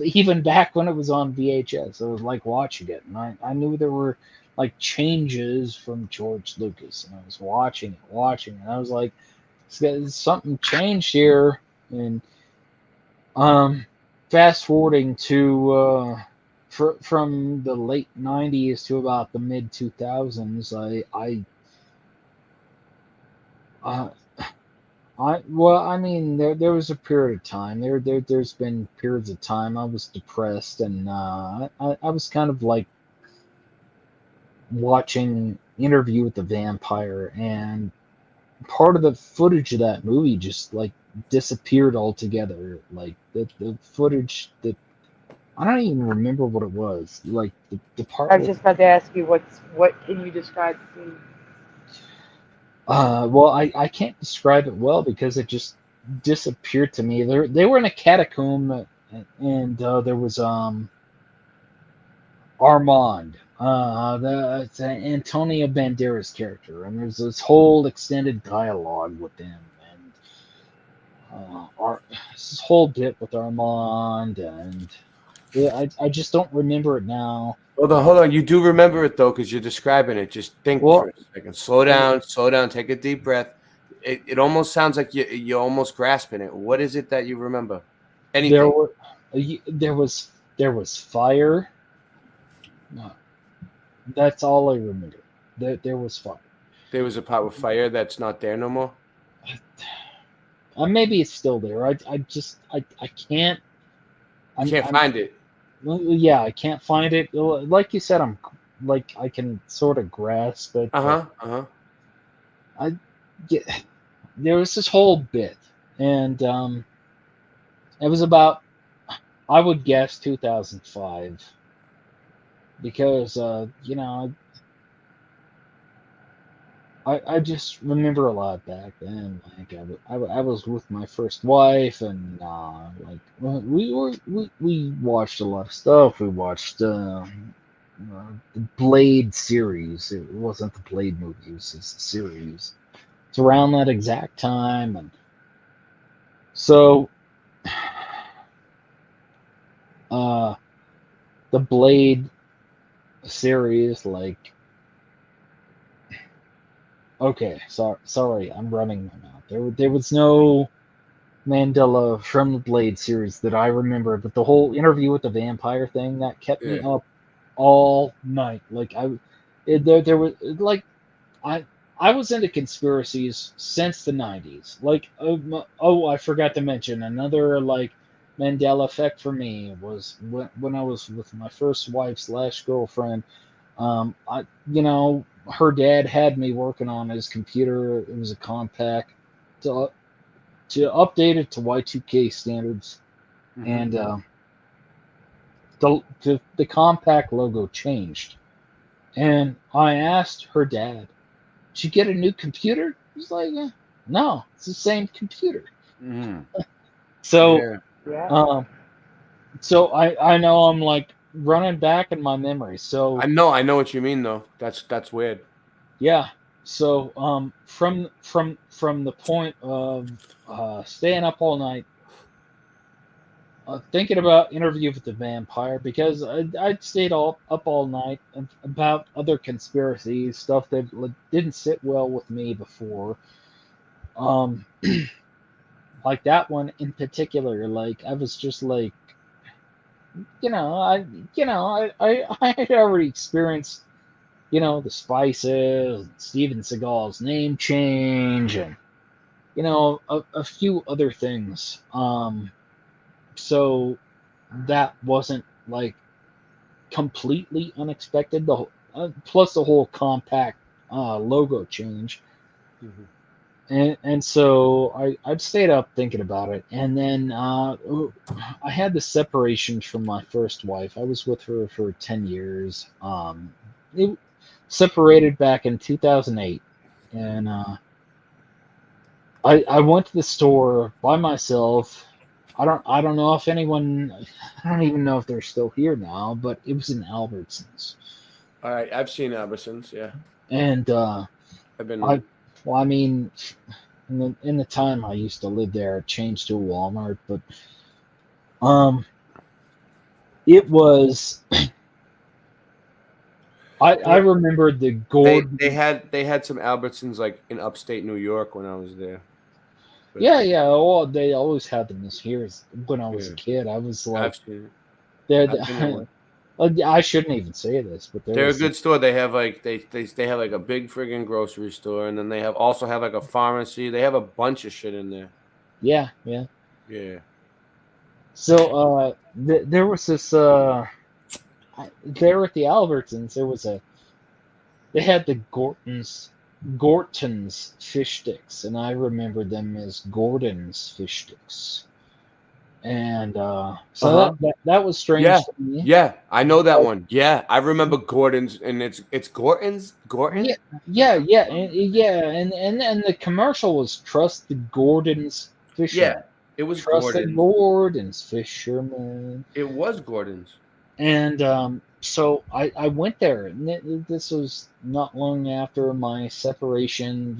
even back when it was on VHS, I was like watching it, and I knew there were like changes from George Lucas, and I was watching it, and I was like, something changed here. And fast forwarding to from the late 90s to about the mid 2000s, well, I mean, there was a period of time. There's been periods of time I was depressed, and I was kind of like watching Interview with the Vampire, and part of the footage of that movie just like disappeared altogether. Like the footage that I don't even remember what it was. Like the part. I was just about to ask you what can you describe the scene? Well, I can't describe it well because it just disappeared to me. They were in a catacomb, and there was Armand, it's Antonio Banderas' character, and there's this whole extended dialogue with him, and this whole bit with Armand, and I just don't remember it now. Hold on. You do remember it though, because you're describing it. Just think for a second. Slow down. Take a deep breath. It almost sounds like you're almost grasping it. What is it that you remember? Anything? There was fire. No, that's all I remember. There was fire. There was a part with fire that's not there no more. Maybe it's still there. I can't. I can't find it. Yeah, I can't find it. Like you said, I'm like I can sort of grasp it. There was this whole bit, and it was about I would guess 2005 because I just remember a lot back then. Like I was with my first wife, and like we watched a lot of stuff. We watched the Blade series. It wasn't the Blade movie; it was just a series. It's around that exact time, and so the Blade series, like. Okay, sorry, I'm running my mouth. There was no Mandela from the Blade series that I remember, but the whole interview with the vampire thing that kept me up all night. Like there was like I was into conspiracies since the 90s. Like I forgot to mention another like Mandela effect for me was when I was with my first wife / girlfriend. Her dad had me working on his computer. It was a compact to update it to Y2K standards, and the compact logo changed. And I asked her dad, "Did you get a new computer?" He's like, "No, it's the same computer." So, so I know I'm like running back in my memory. So I know what you mean though. That's weird. Yeah. So from the point of staying up all night, thinking about Interview with the Vampire, because I'd stayed up all night about other conspiracies, stuff that didn't sit well with me before. Like that one in particular, like I was just like, I had already experienced, the Spices, Steven Seagal's name change, and a few other things. So that wasn't like completely unexpected. Plus the whole compact logo change. And so I'd stayed up thinking about it, and then I had the separation from my first wife. I was with her for 10 years. It separated back in 2008, and I went to the store by myself. I don't know if anyone. I don't even know if they're still here now, but it was in Albertsons. All right, I've seen Albertsons, yeah. And I've been. Well, I mean, in the time I used to live there, it changed to a Walmart, but it was. I remembered the Gordon. They had some Albertsons like in upstate New York when I was there. But Yeah. Well, they always had them this here. When I was a kid, I was like, I shouldn't even say this, but they're a good store. They have like they have like a big friggin' grocery store, and then they also have like a pharmacy. They have a bunch of shit in there. Yeah. Yeah. So there was this there at the Albertsons. They had the Gorton's fish sticks, and I remember them as Gordon's fish sticks. And so that was strange to me. Yeah, I know that one. Yeah, I remember Gordon's, and it's Gordon's. Gordon. Yeah, and the commercial was "Trust the Gordon's Fisherman." Yeah, it was Trust Gordon. the Gordon's Fisherman. It was Gordon's. And so I went there, and this was not long after my separation,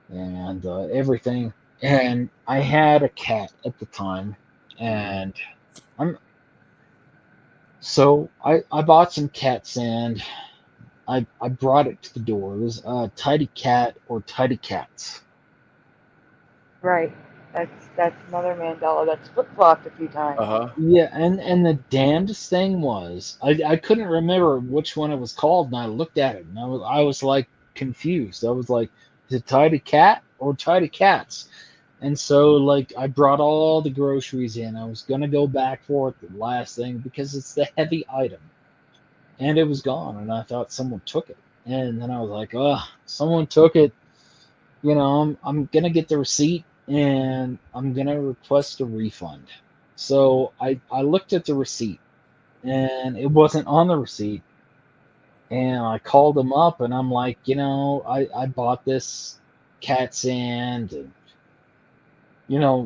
and everything. And I had a cat at the time, and so I bought some cat sand. I brought it to the door. It was Tidy Cat or Tidy Cats. Right. That's another Mandela that's flip-flopped a few times. Yeah, and the damnedest thing was I couldn't remember which one it was called, and I looked at it, and I was like confused. I was like, is it Tidy Cat or Tidy Cats? And so like I brought all the groceries in. I was gonna go back for it, the last thing, because it's the heavy item, and it was gone. And I thought someone took it, and then I was like, someone took it. I'm gonna get the receipt, and I'm gonna request a refund. So I looked at the receipt, and it wasn't on the receipt. And I called him up, and I'm like, I bought this cat sand, and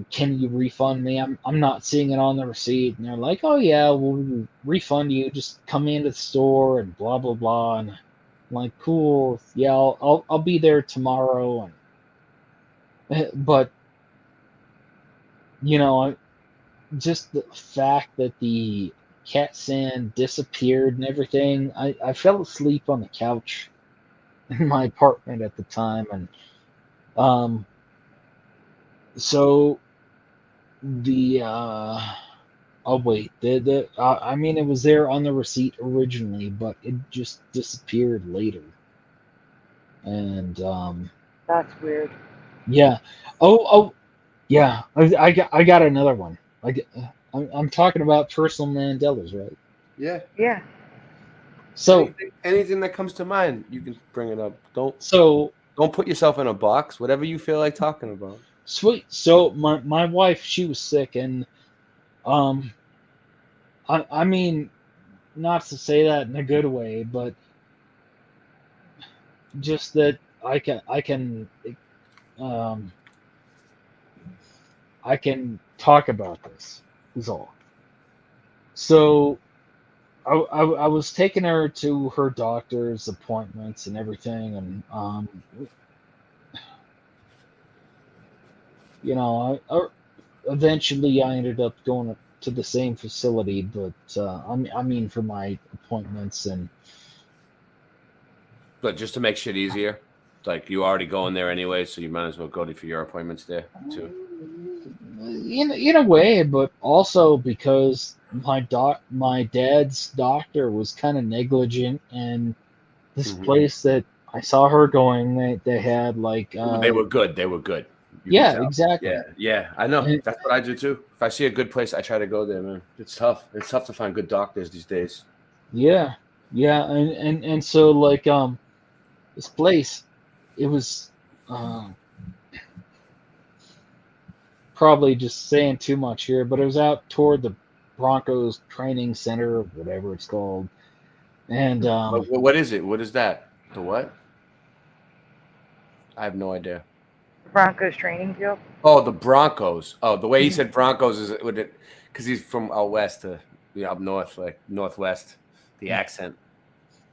can you refund me? I'm not seeing it on the receipt. And they're like, oh yeah, we'll refund you. Just come into the store and blah blah blah. And I'm like, cool, yeah, I'll be there tomorrow. But just the fact that the cat sand disappeared and everything, I fell asleep on the couch in my apartment at the time, and so the oh wait, I mean, it was there on the receipt originally, but it just disappeared later. And That's weird. yeah. Oh yeah, I got another one. I'm talking about personal Mandelas, right? Yeah. Yeah. So anything that comes to mind, you can bring it up. Don't put yourself in a box. Whatever you feel like talking about. Sweet. So my wife, she was sick, and I mean, not to say that in a good way, but just that I can talk about this is all. So I was taking her to her doctor's appointments and everything, and eventually I ended up going to the same facility, but I mean for my appointments. And But just to make shit easier, like you already going there anyway, so you might as well go for your appointments there too. in a way, but also because my dad's doctor was kind of negligent, and this place that I saw her going, they had like they were good. They were good. Yeah, exactly. Yeah, I know. That's what I do too. If I see a good place, I try to go there, man. It's tough. It's tough to find good doctors these days. Yeah, and so like this place, it was probably just saying too much here, but it was out toward the Broncos training center, or whatever it's called. And what is it? What is that? The what? I have no idea. Broncos training field. Oh, the Broncos. Oh, the way he said Broncos is because he's from out west to up north, like northwest. The accent.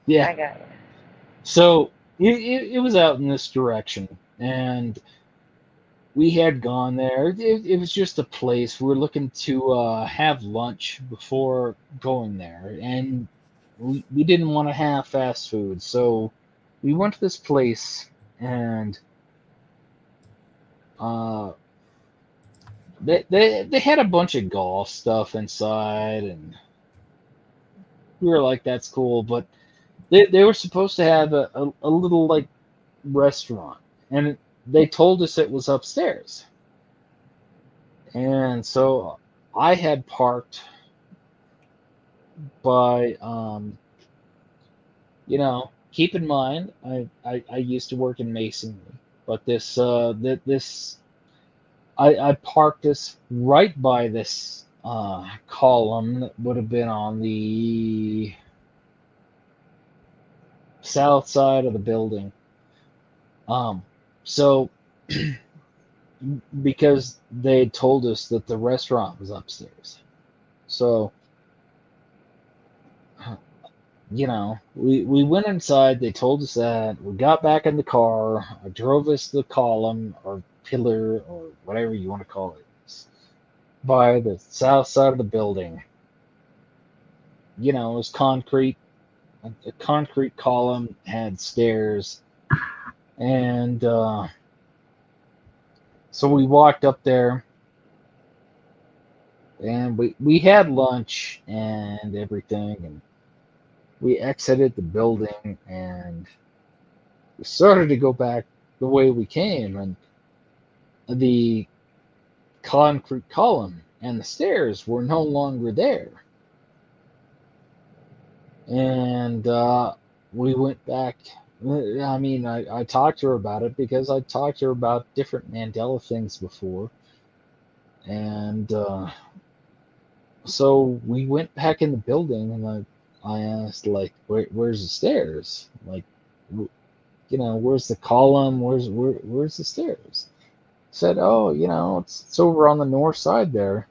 Yeah. I got it. So it was out in this direction, and we had gone there. It was just a place. We were looking to have lunch before going there, and we didn't want to have fast food, so we went to this place, and they had a bunch of golf stuff inside, and we were like, that's cool, but they were supposed to have a little like restaurant, and they told us it was upstairs. And so I had parked by keep in mind I used to work in masonry, but I parked this right by this column that would have been on the south side of the building. So because they had told us that the restaurant was upstairs. So we went inside, they told us that, we got back in the car, I drove us to the column or pillar or whatever you want to call it, by the south side of the building. It was concrete. A concrete column had stairs, and so we walked up there, and we had lunch and everything, and we exited the building, and we started to go back the way we came, and the concrete column and the stairs were no longer there. And we went back. I mean, I talked to her about it because I talked to her about different Mandela things before. And So we went back in the building, and I asked, like, where's the stairs? Like, where's the column? Where's the stairs? Said, oh, it's over on the north side there.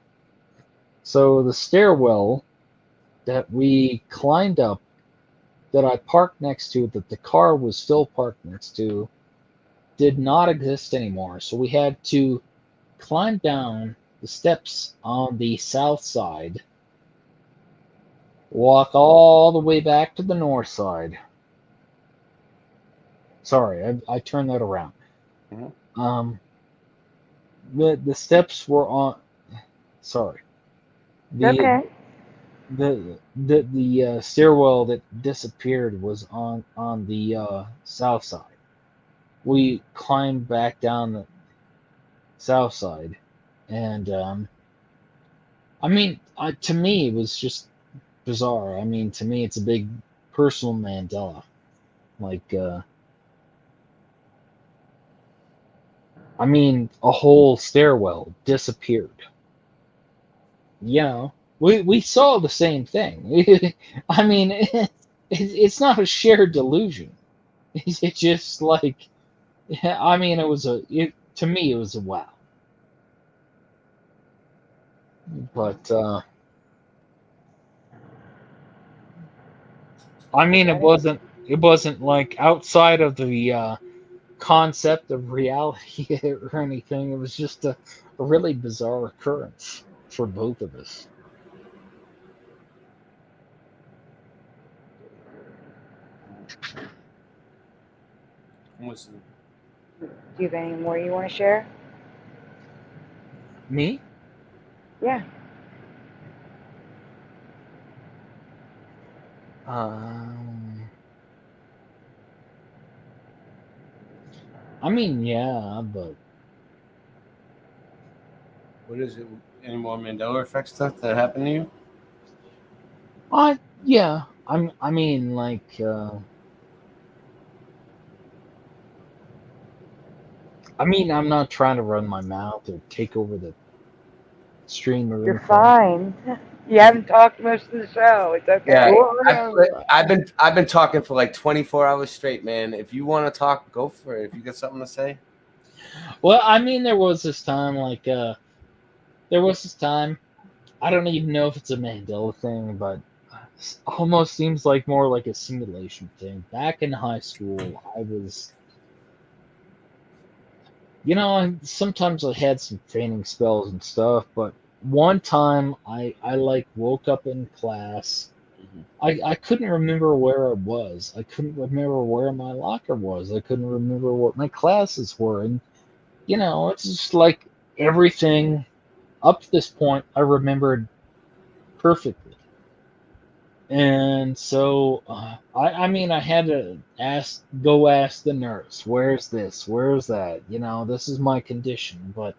So the stairwell that we climbed up, that I parked next to, that the car was still parked next to, did not exist anymore. So we had to climb down the steps on the south side, walk all the way back to the north side. Sorry, I turned that around. The steps were on. Sorry. Okay. The stairwell that disappeared was on the south side. We climbed back down the south side, and to me it was just bizarre. I mean, to me it's a big personal Mandela. Like, a whole stairwell disappeared. We saw the same thing. I mean, it's not a shared delusion. It's just like, to me it was a wow. But it wasn't like outside of the concept of reality or anything. It was just a really bizarre occurrence for both of us. Do you have any more you want to share? Me? Yeah. Yeah, but What is it? Any more Mandela effect stuff that happened to you? Yeah. I'm not trying to run my mouth or take over the stream or You're anything. fine. You haven't talked most of the show. It's okay. Yeah, I've been talking for like 24 hours straight, man. If you want to talk, go for it. If you got something to say. Well, there was this time, I don't even know if it's a Mandela thing, but it almost seems like more like a simulation thing. Back in high school, I was, sometimes I had some fainting spells and stuff, but one time I woke up in class. I couldn't remember where I was. I couldn't remember where my locker was. I couldn't remember what my classes were. And, it's just like everything up to this point I remembered perfectly. And so, I had to go ask the nurse, where's this? Where's that? This is my condition. But,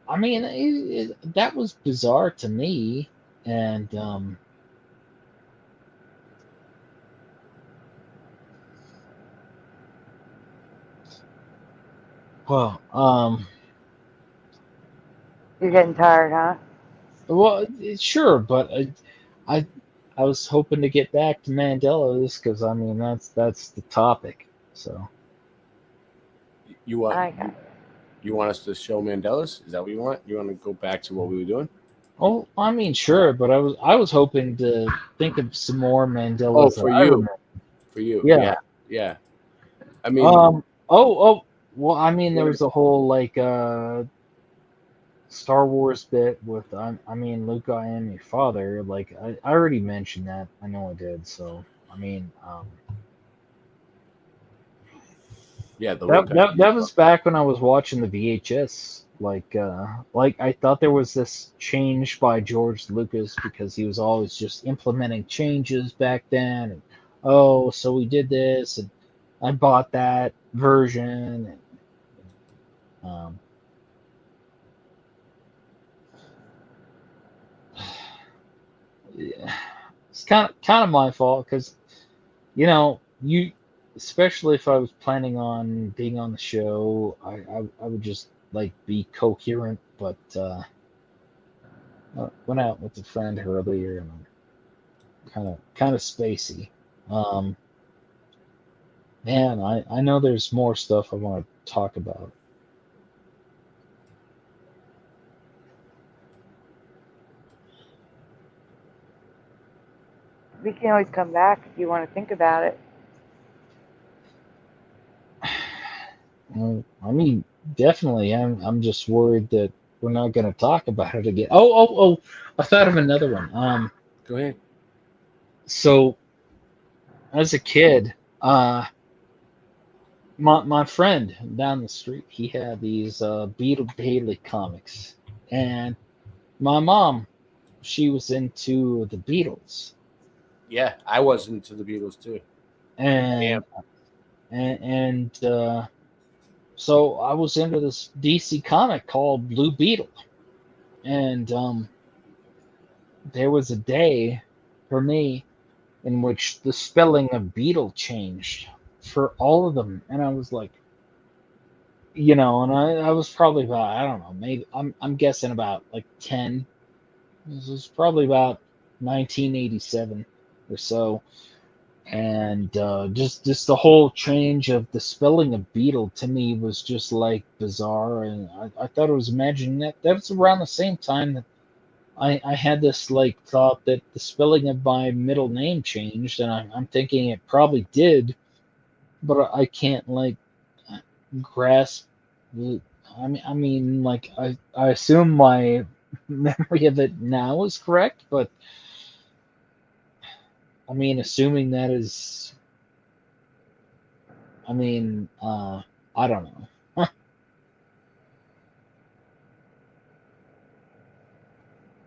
that was bizarre to me. And, well, You're getting tired, huh? Well, sure, but I was hoping to get back to Mandela's because that's the topic. So You want us to show Mandela's? Is that what you want? You want to go back to what we were doing? Oh, sure, but I was hoping to think of some more Mandela's. Oh, for you. For you. Yeah. Yeah. There was a whole Star Wars bit with Luke, I am your father. Like I already mentioned that. I know I did. So yeah, that was back when I was watching the VHS. I thought there was this change by George Lucas because he was always just implementing changes back then. And so we did this, and I bought that version. And, yeah, it's kind of my fault because, especially if I was planning on being on the show, I would just be coherent, but Went out with a friend earlier, and I'm kind of spacey. Um, Man, I know there's more stuff I want to talk about. We can always come back if you want to think about it. Well, I mean, definitely. I'm just worried that we're not going to talk about it again. Oh! I thought of another one. Go ahead. So as a kid, my friend down the street, he had these Beetle Bailey comics, and my mom, she was into the Beatles, Yeah, I was into the Beatles too. and so I was into this DC comic called Blue Beetle, and there was a day for me in which the spelling of beetle changed for all of them, and I was like, and I was probably about, I don't know, maybe I'm guessing about like 10. This was probably about 1987 or so, and just the whole change of the spelling of beetle to me was just like bizarre, and I thought I was imagining that was around the same time that I had this like thought that the spelling of my middle name changed, and I'm thinking it probably did, but I can't like grasp the. I mean, like I assume my memory of it now is correct, but I mean, assuming that is, I mean, I don't know.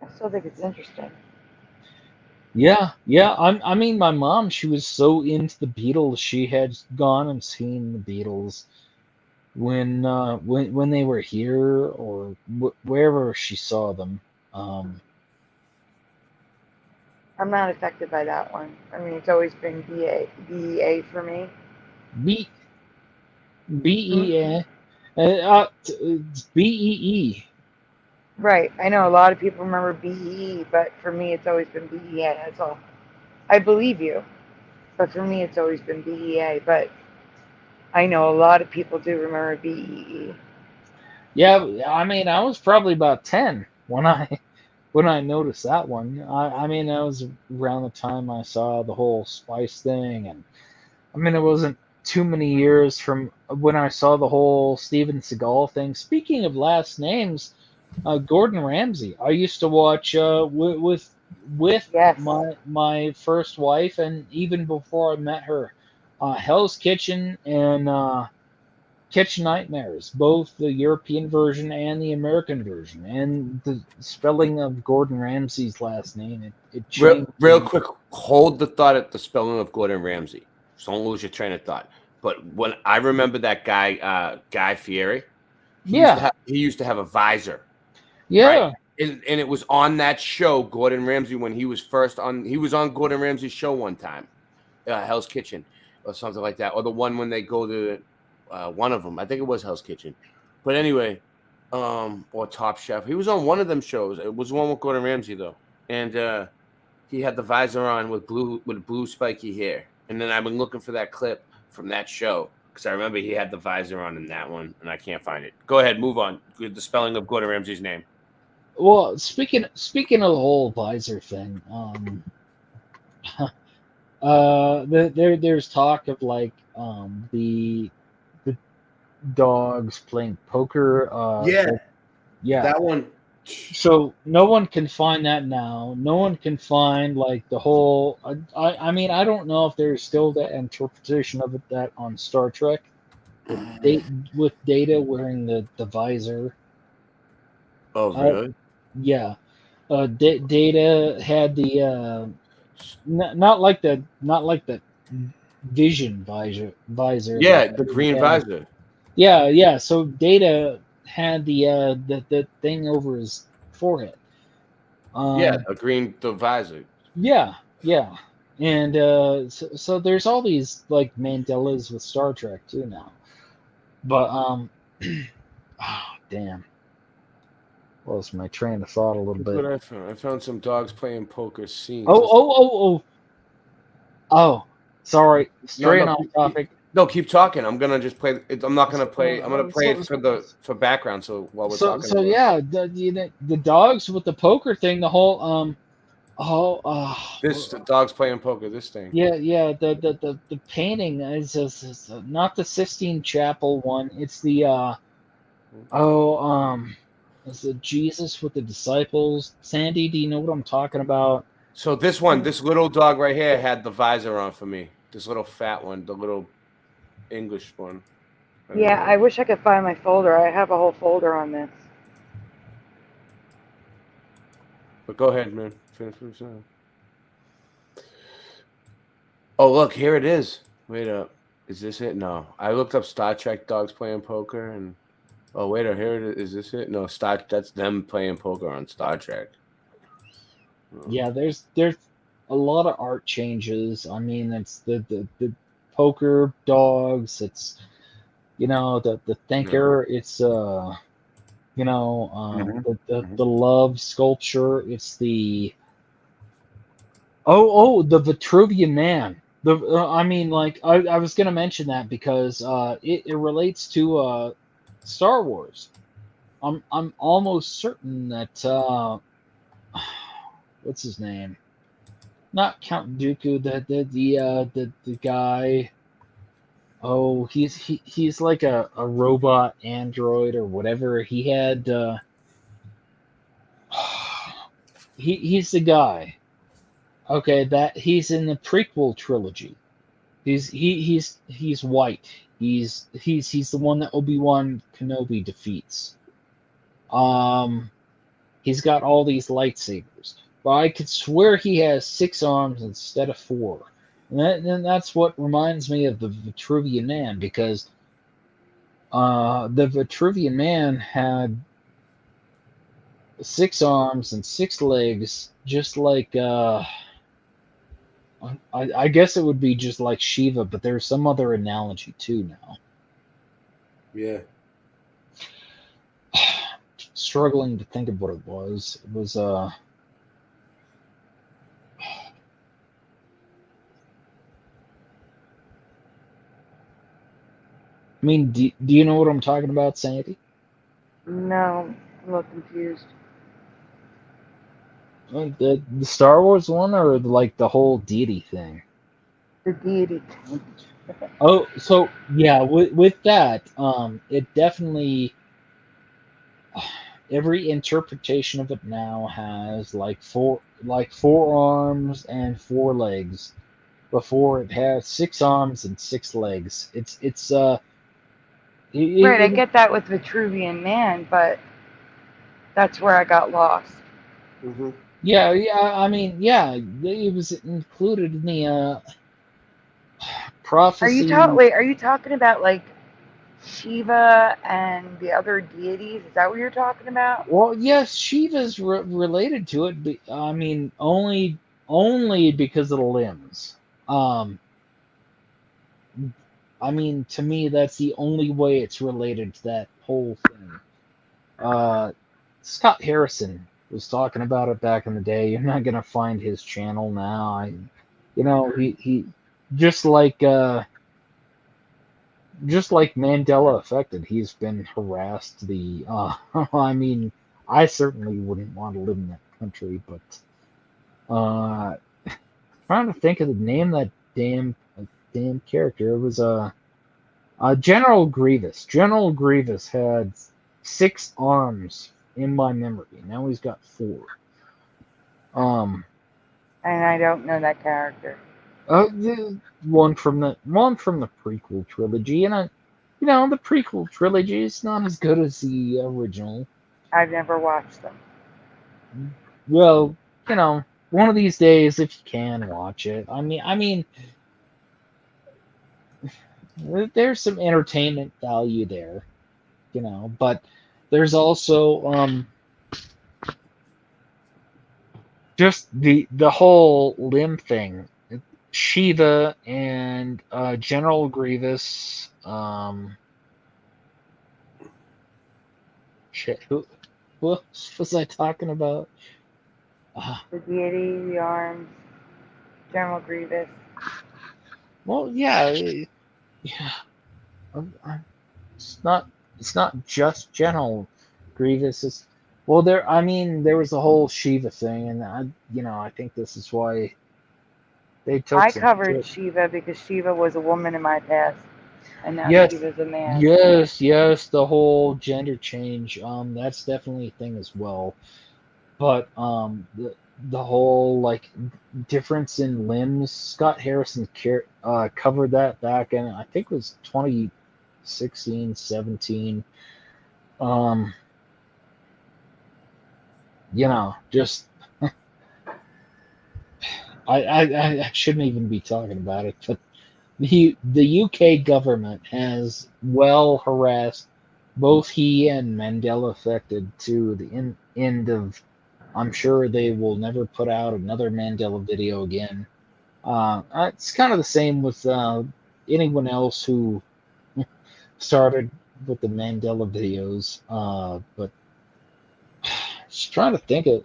I still think it's interesting. Yeah. I mean, my mom, she was so into the Beatles, she had gone and seen the Beatles when they were here or wherever she saw them. Um, I'm not affected by that one. I mean, it's always been BEA for me. B BEA, it's BEE. Right. I know a lot of people remember BEE, but for me, it's always been BEA. That's all. I believe you, but for me, it's always been BEA. But I know a lot of people do remember BEE. Yeah, I mean, I was probably about 10 when I noticed that one. I mean, that was around the time I saw the whole spice thing, and I mean, it wasn't too many years from when I saw the whole Steven Seagal thing. Speaking of last names, Gordon Ramsay. I used to watch with Yes. my first wife, and even before I met her, Hell's Kitchen and Kitchen Nightmares, both the European version and the American version, and the spelling of Gordon Ramsay's last name, it changed. Real quick, hold the thought at the spelling of Gordon Ramsay. So don't lose your train of thought. But when I remember that guy, Guy Fieri, he used to have a visor. Yeah. Right? And it was on that show, Gordon Ramsay, when he was first on. He was on Gordon Ramsay's show one time, Hell's Kitchen, or something like that, or the one when they go to one of them. I think it was Hell's Kitchen, but anyway, or Top Chef. He was on one of them shows. It was one with Gordon Ramsay though, and he had the visor on with blue spiky hair. And then I've been looking for that clip from that show because I remember he had the visor on in that one, and I can't find it. Go ahead, move on. The spelling of Gordon Ramsay's name. Well, speaking of the whole visor thing, there's talk of like the dogs playing poker. Yeah, that one. So no one can find that now. No one can find like the whole. I mean, I don't know if there's still that interpretation of it that on Star Trek, with Data wearing the visor. Oh, really? Yeah. Data had the not like the vision visor. Yeah, the green visor. Yeah. So Data had the thing over his forehead. Yeah, a green visor. Yeah, and so there's all these like Mandelas with Star Trek too now, but oh damn. lost my train of thought a little Look bit. what I found. I found some dogs playing poker scenes. Oh, sorry, straying off keep, topic. keep talking. I'm gonna just play. I'm not gonna play. I'm gonna play it for background. So while we're talking. So yeah, the dogs with the poker thing, the whole the dogs playing poker. This thing. Yeah. The painting is not the Sistine Chapel one. It's the it's the Jesus with the disciples. Sandy, do you know what I'm talking about? So this little dog right here had the visor on for me. This little fat one, the little English one. Yeah, I wish I could find my folder. I have a whole folder on this. But go ahead, man. Finish. Oh, look, here it is. Wait up. Is this it? No. I looked up Star Trek dogs playing poker and oh wait, here it is. Is this it? No, that's them playing poker on Star Trek. Yeah, there's a lot of art changes. I mean, it's the poker dogs, it's the thinker, it's the love sculpture, it's the the Vitruvian Man. I mean, like I was gonna mention that because it relates to Star Wars. I'm almost certain that what's his name? Not Count Dooku, the guy. Oh, he's like a robot android or whatever. He had he's the guy. Okay, that he's in the prequel trilogy. He's white. He's the one that Obi-Wan Kenobi defeats. He's got all these lightsabers, but I could swear he has 6 arms instead of 4. And that's what reminds me of the Vitruvian Man, because the Vitruvian Man had 6 arms and 6 legs, just like I guess it would be just like Shiva, but there's some other analogy too now. Yeah. Struggling to think of what it was. It was I mean, do you know what I'm talking about, Sandy? No, I'm a little confused. The Star Wars one, or like the whole deity thing? The deity thing. Oh, so yeah, with that, it definitely every interpretation of it now has like four arms and 4 legs. Before it had 6 arms and 6 legs. Right, I get that with Vitruvian Man, but that's where I got lost. Mm-hmm. Yeah. I mean, yeah, it was included in the prophecy. Are you talking about like Shiva and the other deities? Is that what you're talking about? Well, yes, Shiva's related to it, but I mean, only because of the limbs. I mean, to me, that's the only way it's related to that whole thing. Scott Harrison was talking about it back in the day. You're not gonna find his channel now. He just like Mandela affected. He's been harassed. I mean, I certainly wouldn't want to live in that country, but trying to think of the name of that damn character. It was General Grievous. General Grievous had 6 arms in my memory. Now he's got 4. And I don't know that character. One from the prequel trilogy, and the prequel trilogy is not as good as the original. I've never watched them. Well, one of these days, if you can watch it. I mean, there's some entertainment value there, but there's also just the whole limb thing. Shiva and General Grievous. Shit, who What was I talking about? The deity, the arms, General Grievous. Well, yeah, yeah. It's not. It's not just General Grievous. It's well, there. I mean, there was the whole Shiva thing, and I think this is why they took I some covered shit. Shiva because Shiva was a woman in my past, and now Yes, Shiva's a man. yes. The whole gender change. That's definitely a thing as well. But the whole like difference in limbs. Scott Harrison covered that back in I think it was 2016, 17. Just I shouldn't even be talking about it, but the UK government has well harassed both he and Mandela affected to the end of. I'm sure they will never put out another Mandela video again. It's kind of the same with anyone else who started with the Mandela videos. But just trying to think of.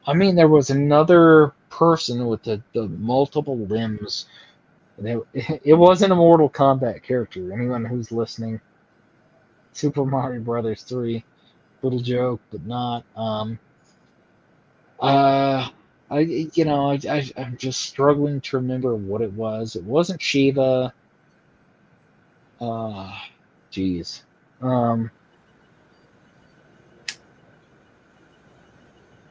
I mean, there was another person with the multiple limbs. It wasn't a Mortal Kombat character. Anyone who's listening, Super Mario Brothers 3, little joke, but not. I'm just struggling to remember what it was. It wasn't Shiva. Jeez.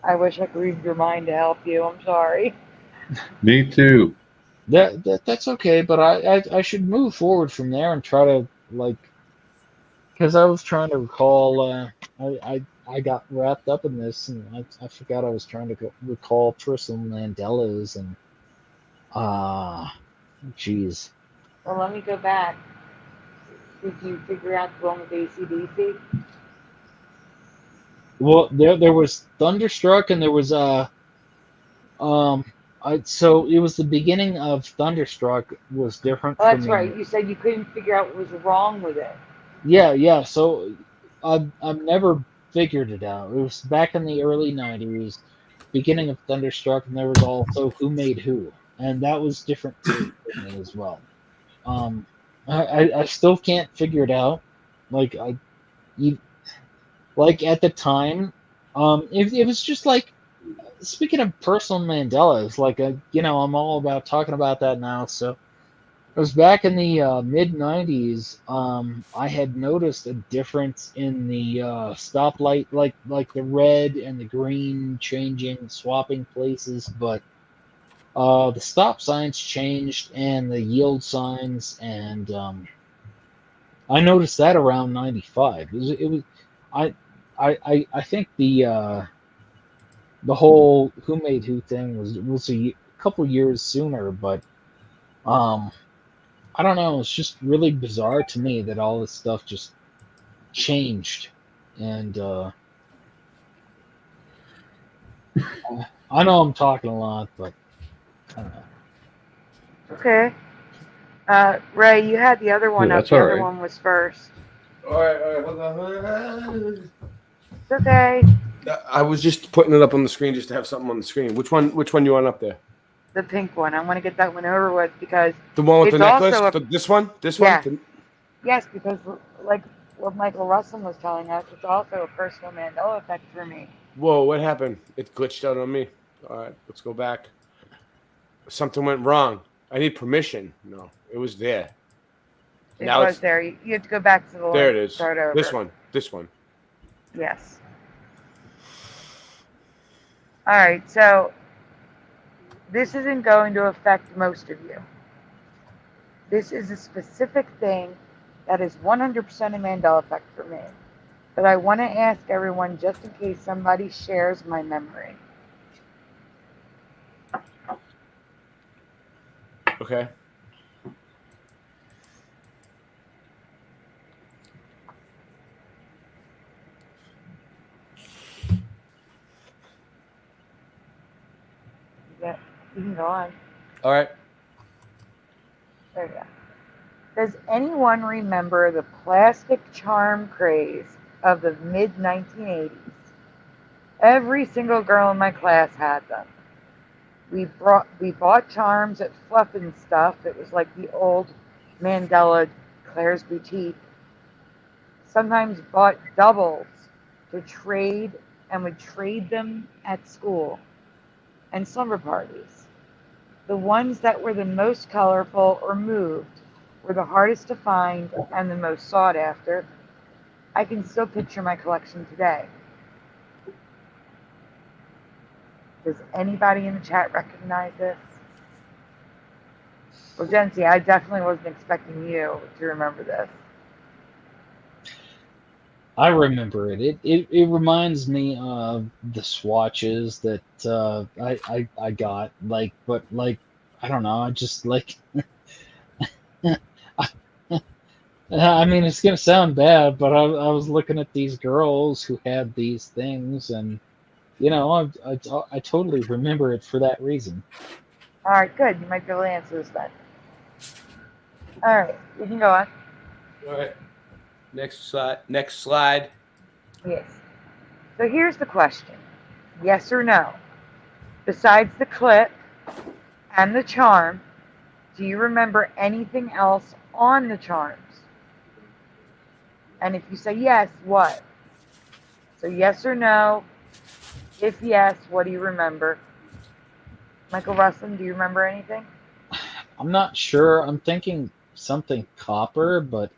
I wish I could read your mind to help you. I'm sorry. Me too. That's okay, but I should move forward from there and try to because I was trying to recall. I got wrapped up in this, and I forgot I was trying to recall personal Mandelas and jeez. Well, let me go back. Did you figure out the one with AC/DC? Well, there was Thunderstruck, and there was so it was the beginning of Thunderstruck was different Oh, for that's me. right. You said you couldn't figure out what was wrong with it. Yeah. So I've never figured it out. It was back in the early '90s, beginning of Thunderstruck, and there was also Who Made Who, and that was different too for me as well. I still can't figure it out. Like at the time, it was just like speaking of personal Mandelas, I'm all about talking about that now. So it was back in the mid '90s. I had noticed a difference in the stoplight, like the red and the green changing, swapping places, but the stop signs changed and the yield signs, and I noticed that around '95. It was I think the whole Who Made Who thing was a couple years sooner, but I don't know. It's just really bizarre to me that all this stuff just changed, and I know I'm talking a lot, but I don't know. Okay. Ray, you had the other one Yeah, up. that's The all other right. one was first. All right, hold on. It's okay. I was just putting it up on the screen just to have something on the screen. Which one you want up there? The pink one. I want to get that one over with because The one with it's the necklace? also This one? yes. Yes, because like what Michael Russom was telling us, it's also a personal Mandela effect for me. Whoa, what happened? It glitched out on me. All right, let's go back. Something went wrong. I need permission. No, it was there. It was there. You have to go back to the There link it and is. start over. This one. Yes. All right, so this isn't going to affect most of you. This is a specific thing that is 100% a Mandela effect for me. But I want to ask everyone just in case somebody shares my memory. Okay. Yeah, you can go on. All right. There you go. Does anyone remember the plastic charm craze of the mid-1980s? Every single girl in my class had them. We bought charms at Fluff and Stuff. It was like the old Mandela Claire's Boutique. Sometimes bought doubles to trade and would trade them at school and slumber parties. The ones that were the most colorful or moved were the hardest to find and the most sought after. I can still picture my collection today. Does anybody in the chat recognize this? Well, Jency, I definitely wasn't expecting you to remember this. I remember it. It reminds me of the swatches that I got. But I don't know. I just like. I mean, it's gonna sound bad, but I was looking at these girls who had these things, and I totally remember it for that reason. All right, good. You might be able to answer this then. All right, you can go on. All right. Next slide. Yes. So here's the question. Yes or no? Besides the clip and the charm, do you remember anything else on the charms? And if you say yes, what? So yes or no? If yes, what do you remember? Michael Russom, do you remember anything? I'm not sure. I'm thinking something copper, but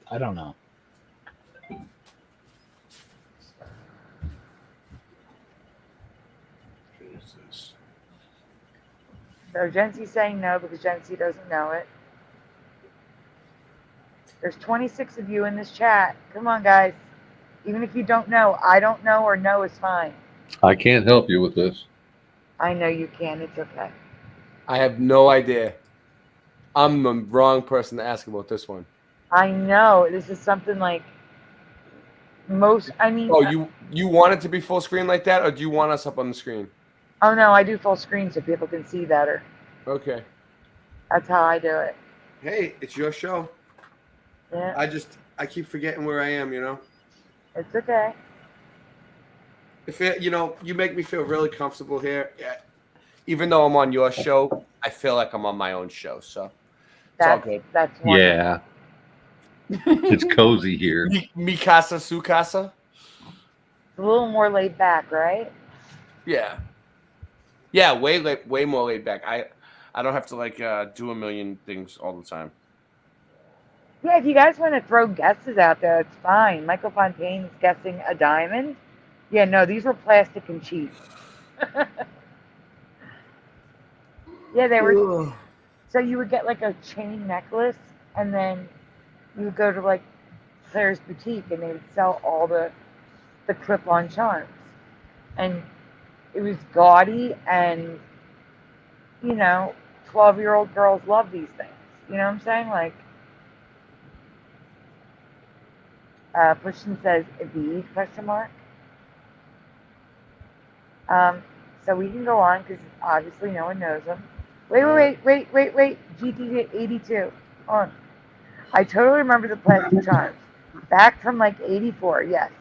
I don't know. So Jency's saying no because Jency doesn't know it. There's 26 of you in this chat. Come on, guys. Even if you don't know, I don't know, or no is fine. I can't help you with this. I know you can. It's okay. I have no idea. I'm the wrong person to ask about this one. I know. This is something like most, I mean. Oh, you want it to be full screen like that, or do you want us up on the screen? Oh, no, I do full screen so people can see better. Okay. That's how I do it. Hey, it's your show. Yeah. I keep forgetting where I am, It's okay. If you make me feel really comfortable here. Yeah. Even though I'm on your show, I feel like I'm on my own show, so it's all good. That's wonderful. Yeah. It's cozy here. Mi casa, su casa. It's a little more laid back, right? Yeah. Yeah, way more laid back. I don't have to do a million things all the time. Yeah, if you guys want to throw guesses out there, it's fine. Michael Fontaine's guessing a diamond. Yeah, no, these were plastic and cheap. Yeah, they were. Ugh. So you would get like a chain necklace, and then you would go to like Claire's Boutique, and they would sell all the clip-on charms, and it was gaudy, and 12-year-old girls love these things. You know what I'm saying? Like, Pushton says, "Evive?" ? So we can go on because obviously no one knows them. Wait. GT 82. On. I totally remember the plastic charms. Back from like 84, yes.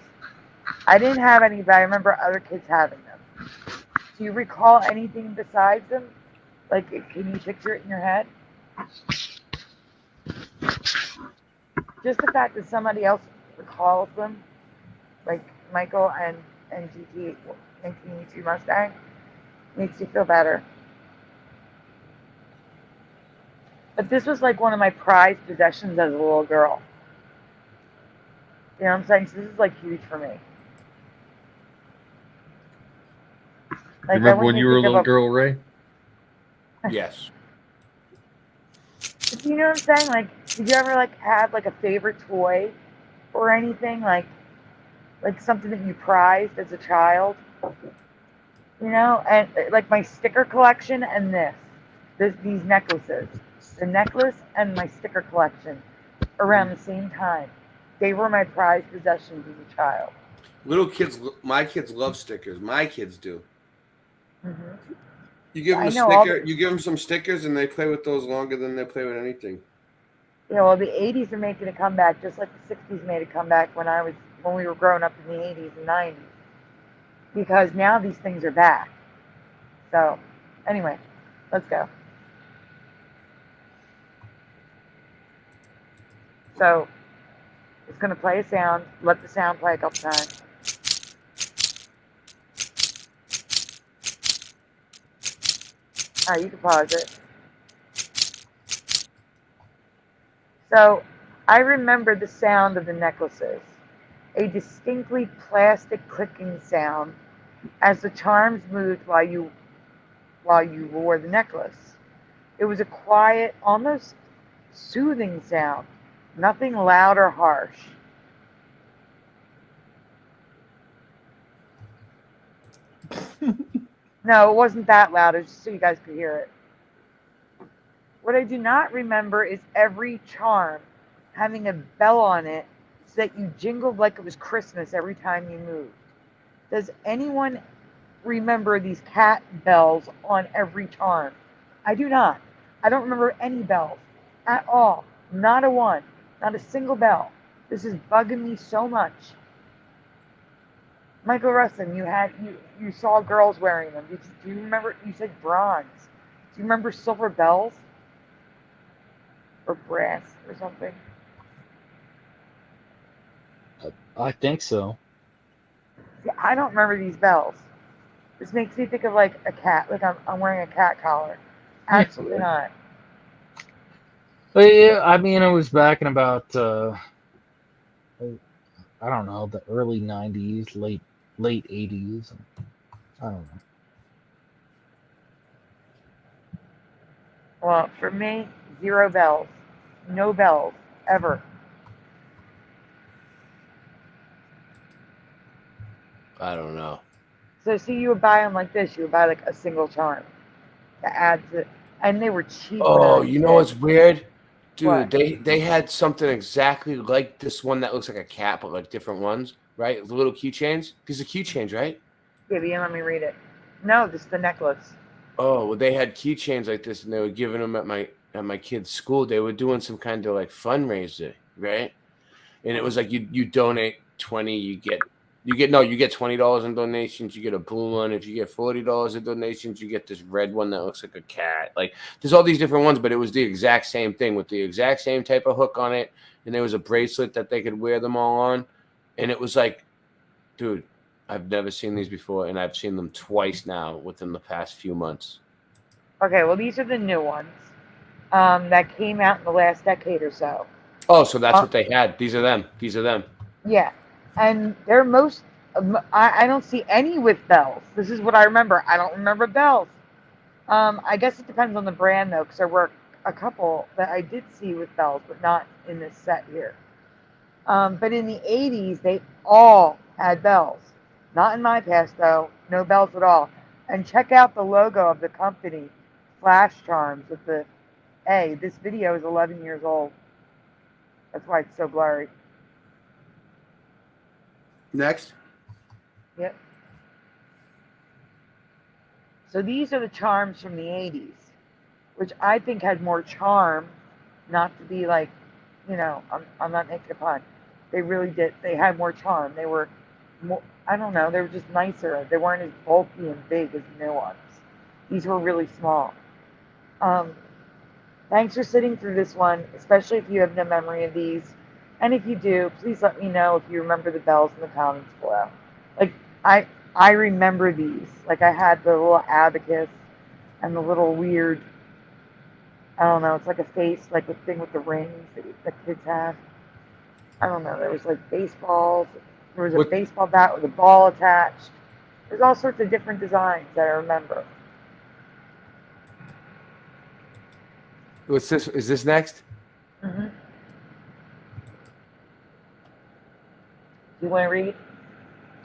I didn't have any, but I remember other kids having them. Do you recall anything besides them? Like, can you picture it in your head? Just the fact that somebody else recalls them, like Michael and GT 1982 Mustang, makes you feel better. But this was like one of my prized possessions as a little girl. You know what I'm saying? So this is like huge for me. Like, Remember when you were a little girl, Ray? Yes. You know what I'm saying? Like, did you ever like have like a favorite toy or anything? Like something that you prized as a child? And like my sticker collection and these necklaces. The necklace and my sticker collection around the same time. They were my prized possessions as a child. Little kids, my kids love stickers. My kids do. Mm-hmm. You give them a sticker. You give them some stickers, and they play with those longer than they play with anything. Yeah, well, the 80s are making a comeback, just like the 60s made a comeback when we were growing up in the 80s and 90s. because now these things are back. So, anyway, let's go. So, it's going to play a sound. Let the sound play a couple times. All right, you can pause it. So, I remember the sound of the necklaces. A distinctly plastic clicking sound as the charms moved while you wore the necklace. It was a quiet, almost soothing sound. Nothing loud or harsh. No, it wasn't that loud. It was just so you guys could hear it. What I do not remember is every charm having a bell on it so that you jingled like it was Christmas every time you moved. Does anyone remember these cat bells on every charm? I do not. I don't remember any bells at all. Not a one. Not a single bell. This is bugging me so much. Michael Russom, you saw girls wearing them. Do you remember? You said bronze. Do you remember silver bells? Or brass or something? I think so. See, I don't remember these bells. This makes me think of like a cat, like I'm wearing a cat collar. Absolutely not. But yeah, I mean, it was back in about I don't know, the early '90s, late '80s. I don't know. Well, for me, 0 bells. No bells, ever. I don't know. So see, you would buy them like this. You would buy like a single charm to add to, and they were cheap. Oh, you know what's weird? Dude, What? they had something exactly like this one that looks like a cat, but like different ones, right? The little keychains. These are keychains, right? Yeah, but let me read it. No, this is the necklace. Oh, well, they had keychains like this, and they were giving them at my kid's school. They were doing some kind of like fundraiser, right? And it was like you donate 20, you get $20 in donations. You get a blue one. If you get $40 in donations, you get this red one that looks like a cat. Like there's all these different ones, but it was the exact same thing with the exact same type of hook on it, and there was a bracelet that they could wear them all on, and it was like, dude, I've never seen these before, and I've seen them twice now within the past few months. Okay, well these are the new ones that came out in the last decade or so. Oh, so that's what they had. These are them. These are them. Yeah, and they're most. I don't see any with bells. This is what I remember. I don't remember bells. I guess it depends on the brand though, because there were a couple that I did see with bells, but not in this set here. But in the 80s, they all had bells. Not in my past though. No bells at all. And check out the logo of the company, Flash Charms, with the A. This video is 11 years old. That's why it's so blurry. Next. Yep. So these are the charms from the 80s, which I think had more charm, not to be like, I'm not making a pun. They really did. They had more charm. They were more, I don't know, they were just nicer. They weren't as bulky and big as the new ones. These were really small. Thanks for sitting through this one, especially if you have no memory of these. And if you do, please let me know if you remember the bells in the comments below. Like, I remember these. Like, I had the little abacus and the little weird, I don't know, it's like a face, like a thing with the rings that kids have. I don't know, there was like baseballs. There was a baseball bat with a ball attached. There's all sorts of different designs that I remember. What's this? Is this next? Mm-hmm. You want to read?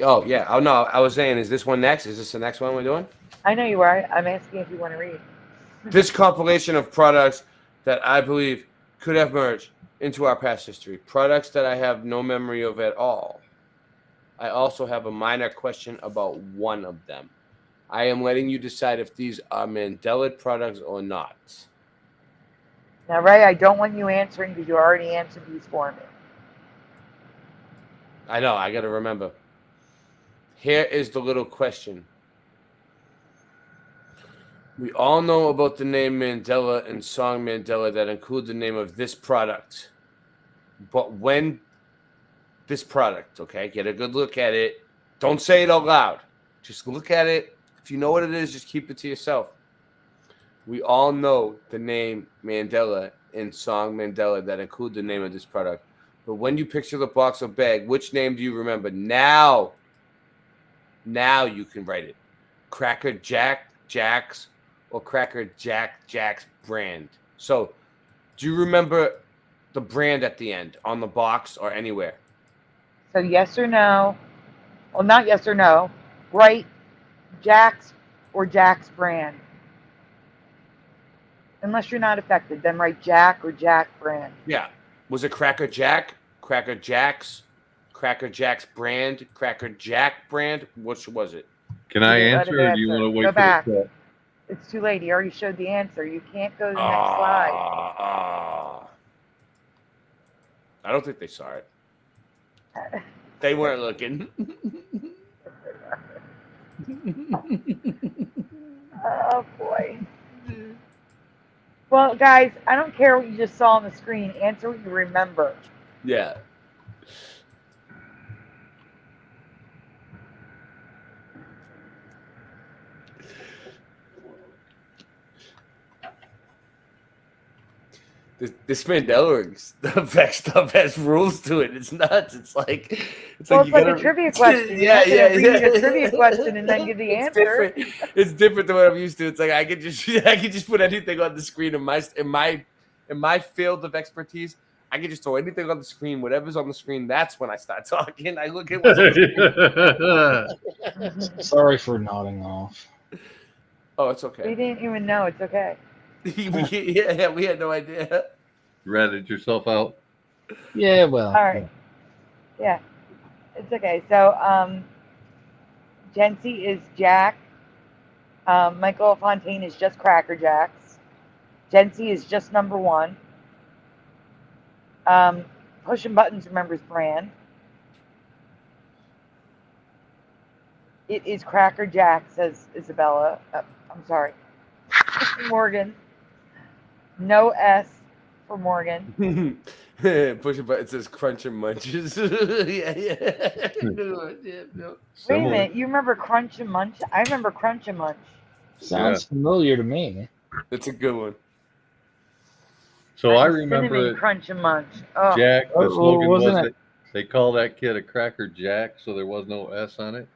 Oh, yeah. Oh, no. I was saying, is this one next? Is this the next one we're doing? I know you are. I'm asking if you want to read. This compilation of products that I believe could have merged into our past history. Products that I have no memory of at all. I also have a minor question about one of them. I am letting you decide if these are Mandela products or not. Now, Ray, I don't want you answering because you already answered these for me. I know. I got to remember. Here is the little question. We all know about the name Mandela and song Mandela that include the name of this product. But when this product, okay, get a good look at it. Don't say it out loud. Just look at it. If you know what it is, just keep it to yourself. We all know the name Mandela and song Mandela that include the name of this product. But when you picture the box or bag, which name do you remember? Now you can write it. Cracker Jack's, or Cracker Jack's brand. So, do you remember the brand at the end on the box or anywhere? So yes or no? Well, not yes or no. Write Jack's or Jack's brand. Unless you're not affected, then write Jack or Jack brand. Yeah. Was it Cracker Jack? Cracker Jack's? Cracker Jack's brand? Cracker Jack brand? Which was it? Can I answer, or do you want to wait Go for back. the chat? It's too late. He already showed the answer. You can't go to the next slide. I don't think they saw it. They weren't looking. Oh, boy. Well, guys, I don't care what you just saw on the screen. Answer what you remember. Yeah. This Mandela effect stuff has rules to it. It's nuts. It's like Well, it's like a trivia question. Yeah. Read a trivia question and then give the answer. It's different than what I'm used to. It's like I could just put anything on the screen in my field of expertise. I can just throw anything on the screen, whatever's on the screen. That's when I start talking. I look at what's on the screen. Sorry for nodding off. Oh, it's okay. We didn't even know. It's okay. Yeah, we had no idea. Ratted yourself out. Yeah, well. All right. Yeah, it's okay. So, Jency is Jack. Michael Fontaine is just Cracker Jacks. Jency is just number one. Pushing Buttons remembers brand. It is Cracker Jack, says Isabella. I'm sorry. Morgan. No S for Morgan. Push a button. It says Crunch and Munches. yeah. No. Wait a minute. You remember Crunch and Munch? I remember Crunch and Munch. Sounds familiar to me. It's a good one. So I Cinnamon remember Crunch and Munch. Oh. Jack. The slogan wasn't was it? they call that kid a Cracker Jack, so there was no S on it.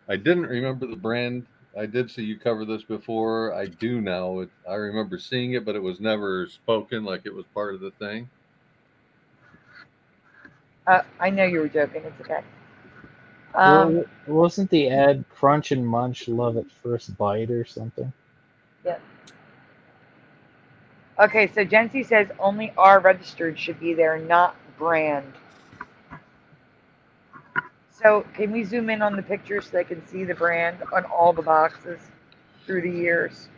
I didn't remember the brand. I did see you cover this before. I do now. I remember seeing it, but it was never spoken like it was part of the thing. I know you were joking. It's okay. Wasn't the ad Crunch and Munch love at first bite or something? Yeah. Okay, so Jency says only R registered should be there, not brand. So can we zoom in on the picture so they can see the brand on all the boxes through the years?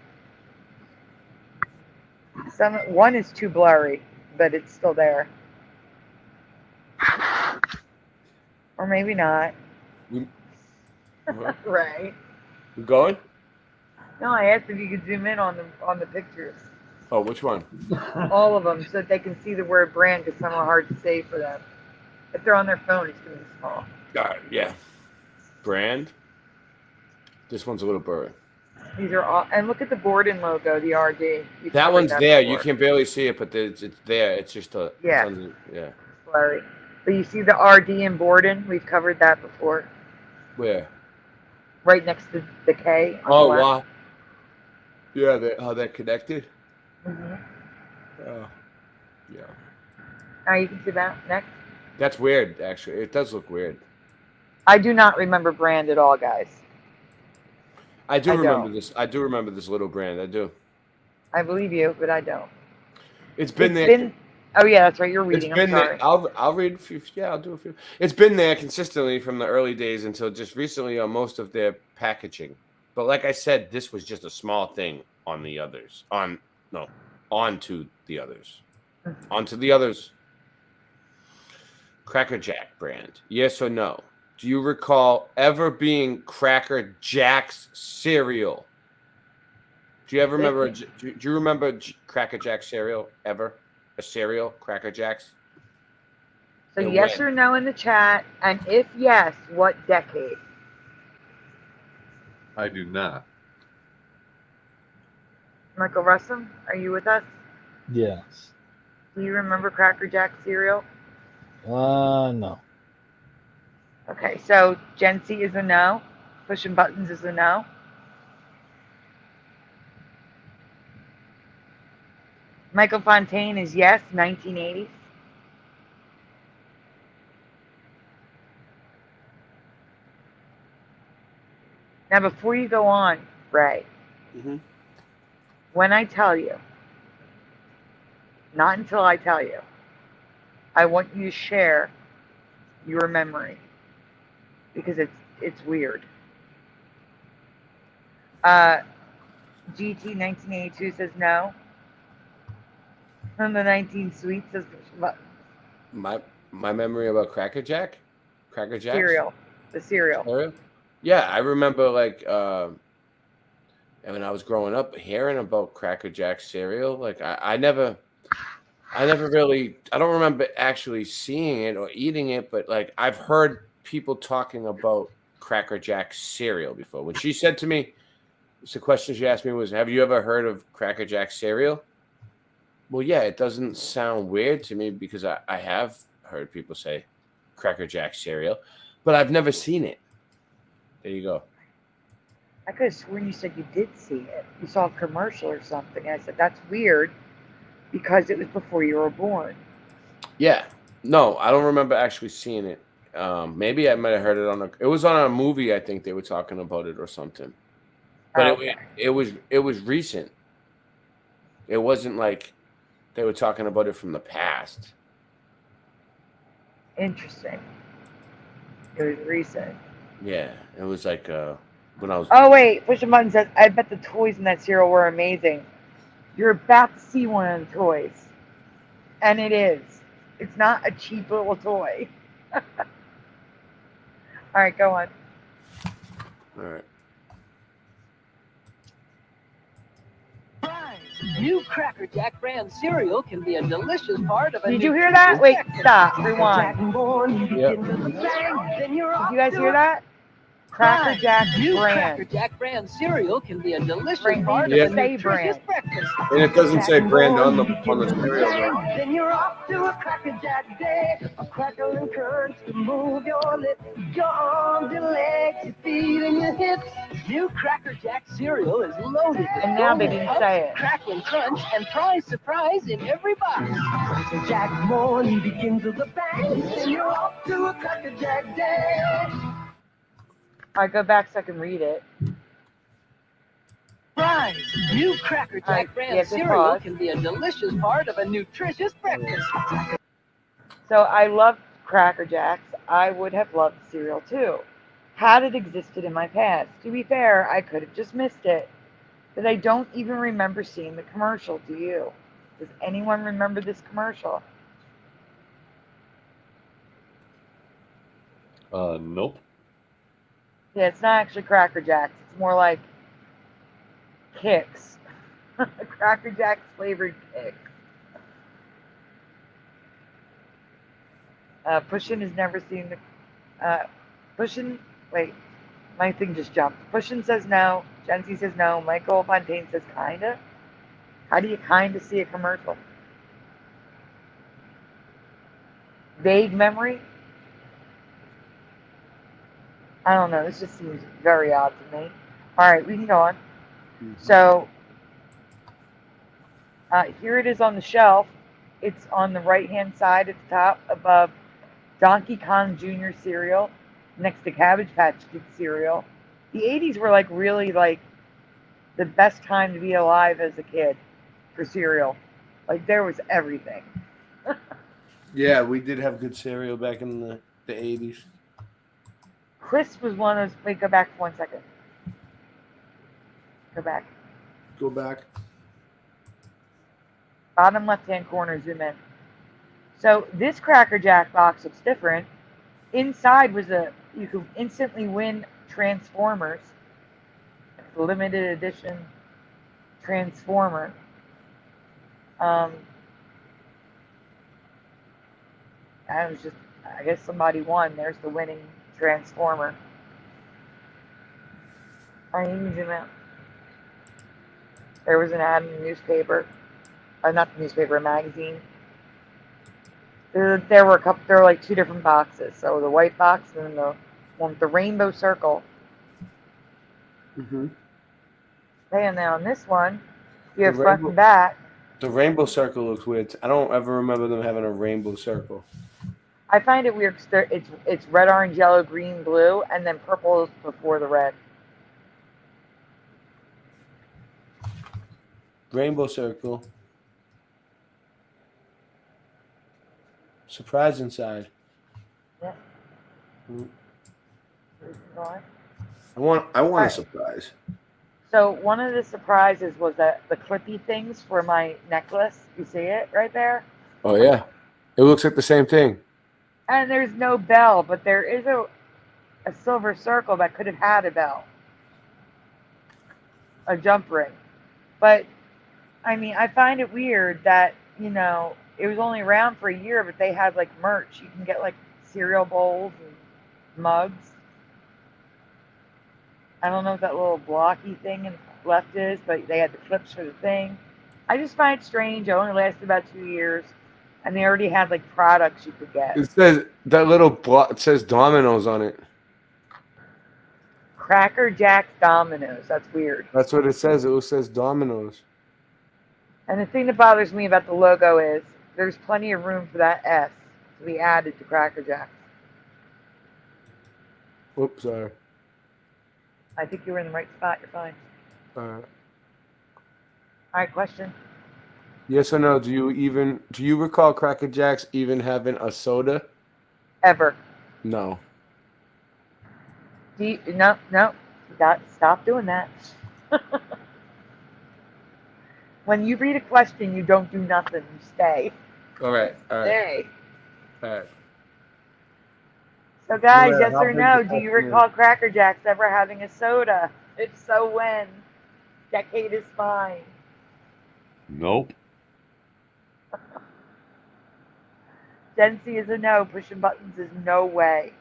One is too blurry, but it's still there. Or maybe not. Right. You going? No, I asked if you could zoom in on the pictures. Oh, which one? All of them, so that they can see the word brand, because some are hard to say for them. If they're on their phone, it's going to be small. Yeah. Brand. This one's a little blurry. These are all, and look at the Borden logo, the RD. That one's there. You can barely see it, but it's there. It's just a Yeah. Yeah. Blurry. But you see the RD in Borden? We've covered that before. Where? Right next to the K. On Oh the left. wow. Yeah, how they're connected. Mm-hmm. Yeah. Now you can see that next. That's weird. Actually, it does look weird. I do not remember brand at all, guys. I do remember don't. this. I do remember this little brand. I do. I believe you, but I don't. It's been there. Oh yeah, that's right. You're reading. It's been I'm sorry. there. I'll read a few. Yeah, I'll do a few. It's been there consistently from the early days until just recently on most of their packaging. But like I said, this was just a small thing on the others. Onto the others. Onto the others. Cracker Jack brand. Yes or no? do you recall ever being Cracker Jack's cereal? Do you ever remember? Do you remember Cracker Jack cereal ever? A cereal, Cracker Jacks? So yes or no in the chat, and if yes, what decade? I do not. Michael Russom, are you with us? Yes. Do you remember Cracker Jack cereal? No. Okay, so Gen C is a no. Pushing buttons is a no. Michael Fontaine is yes, 1980s. Now, before you go on, Ray, when I tell you, not until I tell you, I want you to share your memory because it's weird. GT 1982 says no. And the 19 Sweet says my memory about Cracker Jack, Cracker Jack cereal, the cereal. Yeah, I remember like when I was growing up, hearing about Cracker Jack cereal. Like I never really, I don't remember actually seeing it or eating it, but like I've heard people talking about Cracker Jack cereal before. When she said to me, the question she asked me was, "Have you ever heard of Cracker Jack cereal?" Well, yeah, it doesn't sound weird to me because I have heard people say Cracker Jack cereal, but I've never seen it. There you go. I could have sworn you said you did see it. You saw a commercial or something. And I said, that's weird because it was before you were born. Yeah. No, I don't remember actually seeing it. Maybe I might have heard it on it was on a movie, I think they were talking about it or something. But it was recent. It wasn't like they were talking about it from the past. Interesting. It was recent. Yeah, it was like when I was. Oh wait, Pushing Button says, I bet the toys in that cereal were amazing. You're about to see one of the toys. And it is. It's not a cheap little toy. Alright, go on. Alright. New Cracker Jack brand cereal can be a delicious part of a Did you hear that? Wait, stop. Rewind. Yep. Did you guys hear that? Cracker Jack New brand. Cracker Jack brand cereal can be a delicious Brand. part Yeah. of a nutritious breakfast. And it doesn't say brand on the cereal. Then you're off to a Cracker Jack day. A crackle and crunch to move your lips, your arms, your legs, your feet, and your hips. New Cracker Jack cereal is loaded with And now they golden didn't puffs, say it. crackling crunch, and surprise in every box. Cracker Jack morning begins with a bang. Then you're off to a Cracker Jack day. I go back so I can read it. Fries. New Cracker Jack brand cereal can be a delicious part of a nutritious breakfast. So I loved Cracker Jacks. I would have loved cereal too, had it existed in my past. To be fair, I could have just missed it, but I don't even remember seeing the commercial. Do you? Does anyone remember this commercial? Nope. Yeah, it's not actually Cracker Jacks. It's more like Kicks. Cracker Jacks flavored Kicks. Pushin has never seen the. Pushin. Wait, my thing just jumped. Pushin says no. Jency says no. Michael Fontaine says kinda. How do you kinda see a commercial? Vague memory? I don't know. This just seems very odd to me. All right, we can go on. So here it is on the shelf. It's on the right-hand side at the top above Donkey Kong Jr. cereal, next to Cabbage Patch Kids cereal. The 80s were like really like the best time to be alive as a kid for cereal. Like there was everything. Yeah, we did have good cereal back in the 80s. Crisp was one of those. Wait, go back for 1 second. Go back. Go back. Bottom left-hand corner, zoom in. So this Cracker Jack box looks different. inside was you could instantly win Transformers, limited edition Transformer. I was just, I guess somebody won. There's the winning Transformer. I ain't using that. There was an ad in the newspaper, not the newspaper, a magazine. There were a couple. There were like two different boxes. So the white box and then the one with the rainbow circle. Mm-hmm. And then on this one, you have front and back. The rainbow circle looks weird. I don't ever remember them having a rainbow circle. I find it weird because it's red, orange, yellow, green, blue, and then purple is before the red. Rainbow circle. Surprise inside. Yeah. Mm. I want a surprise. So one of the surprises was that the clippy things for my necklace. You see it right there? Oh yeah, it looks like the same thing. And there's no bell, but there is a silver circle that could have had a bell, a jump ring. But I mean, I find it weird that it was only around for a year, but they had like merch. You can get like cereal bowls and mugs. I don't know what that little blocky thing left is, but they had the clips for the thing. I just find it strange. It only lasted about 2 years, and they already had like products you could get. It says that little block. It says Domino's on it. Cracker Jack's Domino's. That's weird. That's what it says. It says Domino's. And the thing that bothers me about the logo is there's plenty of room for that S to be added to Cracker Jack's. Oops, sorry. I think you were in the right spot. You're fine. All right. All right, question. Yes or no? Do you recall Cracker Jacks even having a soda? Ever. No. No. Stop doing that. When you read a question, you don't do nothing. You stay. All right. Stay. All right. So, guys, Yeah, yes how or big no? the Do you question recall Cracker Jacks ever having a soda? If so, when? Decade is fine. Nope. Densey is a no. Pushing buttons is no way.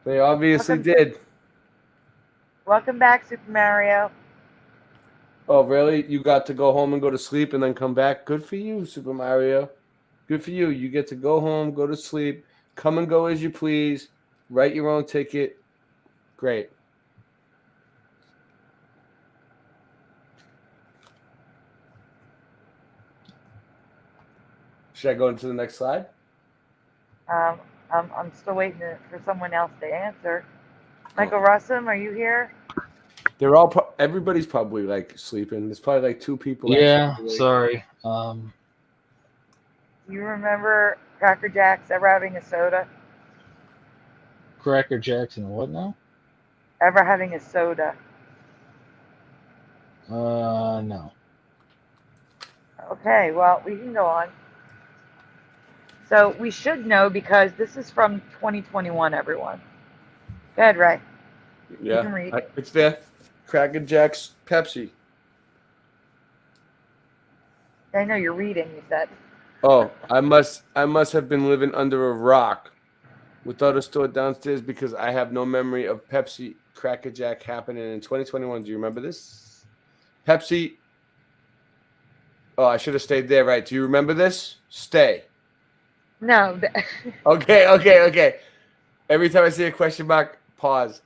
They obviously did. Welcome back, Super Mario. Oh, really? You got to go home and go to sleep and then come back? Good for you, Super Mario. Good for you. You get to go home, go to sleep, come and go as you please, write your own ticket. Great. Should I go into the next slide? I'm still waiting for someone else to answer. Michael Russom, are you here? They're all. Everybody's probably like sleeping. There's probably like 2 people. Yeah, sorry. Do you remember Cracker Jacks ever having a soda? Cracker Jacks and what now? Ever having a soda? No. Okay, well, we can go on. So we should know because this is from 2021, everyone. Go ahead, Ray. Yeah, you can read. It's there. Cracker Jacks, Pepsi. I know you're reading, you said. Oh, I must have been living under a rock without a store downstairs because I have no memory of Pepsi Cracker Jack happening in 2021. Do you remember this? Pepsi. Oh, I should have stayed there, right? Do you remember this? Stay. No. Okay. Every time I see a question mark, pause.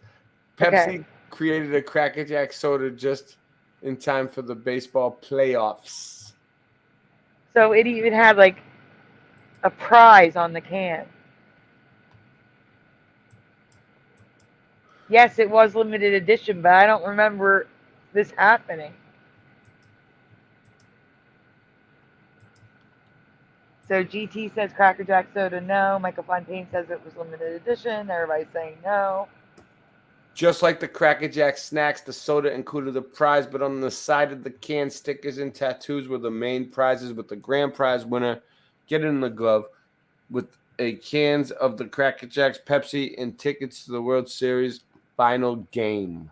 Pepsi Okay. created a Cracker Jack soda just in time for the baseball playoffs. So it even had like a prize on the can. Yes, it was limited edition, but I don't remember this happening. So GT says Cracker Jack soda, no. Michael Fontaine says it was limited edition. Everybody's saying no. Just like the Cracker Jack snacks, the soda included a prize, but on the side of the can, stickers and tattoos were the main prizes, with the grand prize winner Get in the glove with a cans of the Cracker Jacks, Pepsi, and tickets to the World Series final game.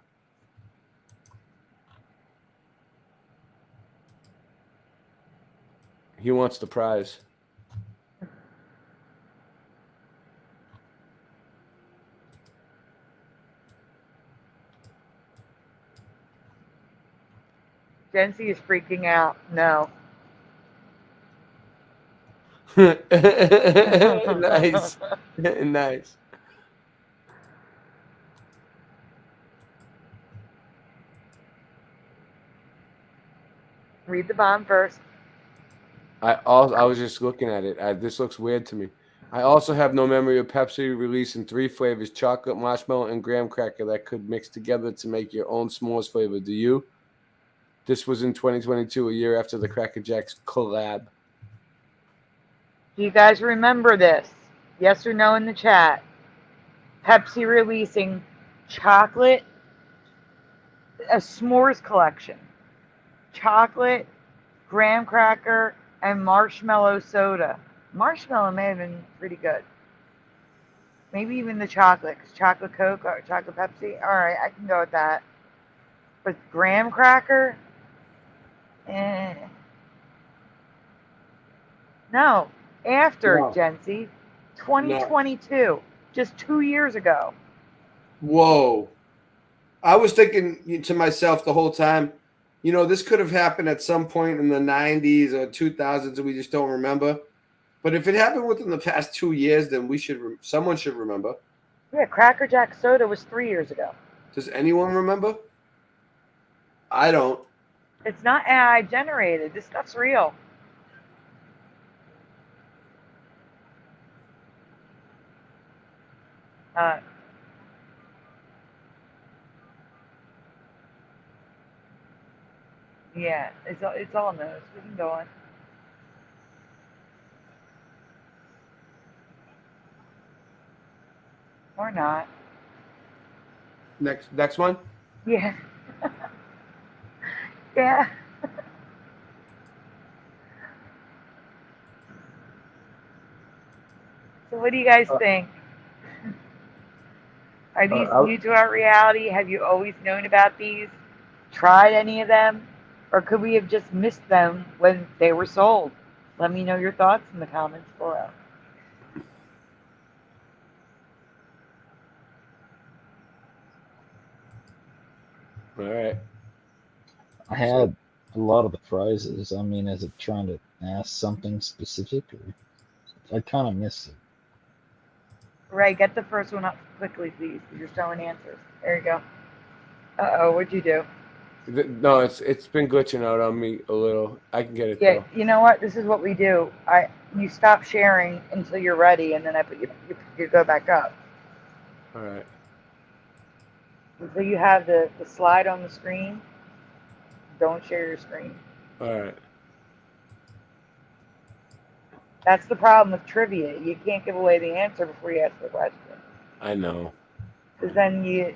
He wants the prize. Jency is freaking out. No. Nice. Nice. Read the bomb first. I was just looking at it. This looks weird to me. I also have no memory of Pepsi releasing 3 flavors: chocolate, marshmallow, and graham cracker that could mix together to make your own s'mores flavor. Do you? This was in 2022, a year after the Cracker Jacks collab. Do you guys remember this? Yes or no in the chat. Pepsi releasing chocolate, a s'mores collection. Chocolate, graham cracker, and marshmallow soda. Marshmallow may have been pretty good. Maybe even the chocolate, 'cause chocolate Coke or chocolate Pepsi. All right, I can go with that. But graham cracker? No, after No. Jency, 2022, just 2 years ago. Whoa. I was thinking to myself the whole time, you know, this could have happened at some point in the 90s or 2000s and we just don't remember. But if it happened within the past 2 years, then someone should remember. Yeah, Cracker Jack soda was 3 years ago. Does anyone remember? I don't. It's not AI generated. This stuff's real. Yeah, it's all no's. We can go on. Or not. Next one? Yeah. Yeah. So what do you guys think? Are these new to our reality? Have you always known about these? Tried any of them? Or could we have just missed them when they were sold? Let me know your thoughts in the comments below. All right. I had a lot of the prizes. I mean, is it trying to ask something specific? Or I kind of missed it. Ray, get the first one up quickly, please, because you're showing answers. There you go. Uh-oh, what'd you do? No, it's been glitching out on me a little. I can get it, Yeah, though. you know what? This is what we do. You stop sharing until you're ready, and then I put you go back up. All right. So you have the slide on the screen. Don't share your screen. All right. That's the problem with trivia. You can't give away the answer before you ask the question. I know. Because then it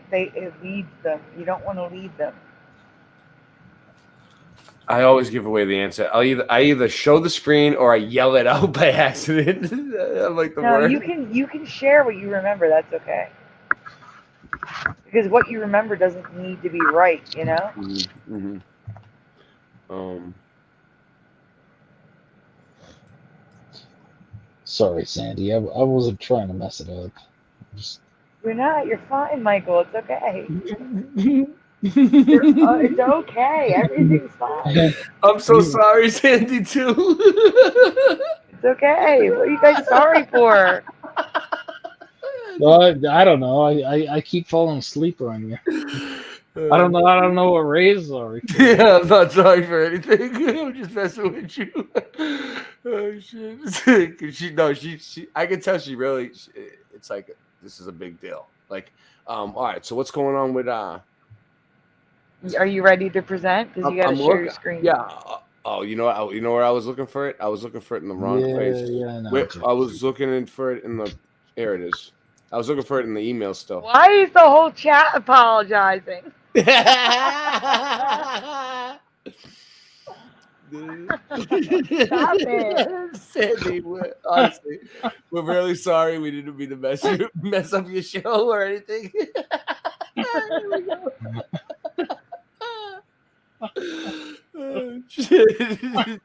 leads them. You don't want to lead them. I always give away the answer. I either show the screen or I yell it out by accident. I'm like the worst. You can share what you remember. That's okay. Because what you remember doesn't need to be right, you know? Mm-hmm. Sorry, Sandy. I wasn't trying to mess it up. You're not. You're fine, Michael. It's okay. It's okay. Everything's fine. I'm so sorry, Sandy, too. It's okay. What are you guys sorry for? Well, I don't know. I keep falling asleep on you. I don't know what Ray's sorry for. Yeah, I'm not sorry for anything. I'm just messing with you. Oh shit! She. I can tell she really. It's like this is a big deal. Like, all right. So what's going on with Are you ready to present? Because you got to share your screen. Yeah. Oh, you know where I was looking for it? I was looking for it in the wrong place. Yeah, no, I was looking for it in the. There it is. I was looking for it in the email still. Why is the whole chat apologizing? Stop it. Sandy, honestly, we're really sorry. We didn't mean to mess up your show or anything. Here we go. Oh, shit.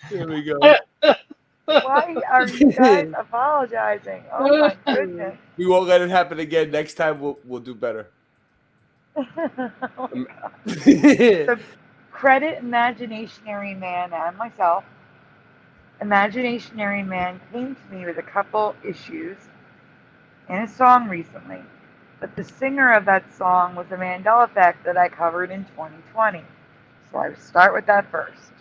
Here we go. Why are you guys apologizing? Oh my goodness. We won't let it happen again. Next time we'll do better. So credit Imaginationary Man and myself. Imaginationary Man came to me with a couple issues in a song recently, but the singer of that song was the Mandela effect that I covered in 2020. So I start with that first.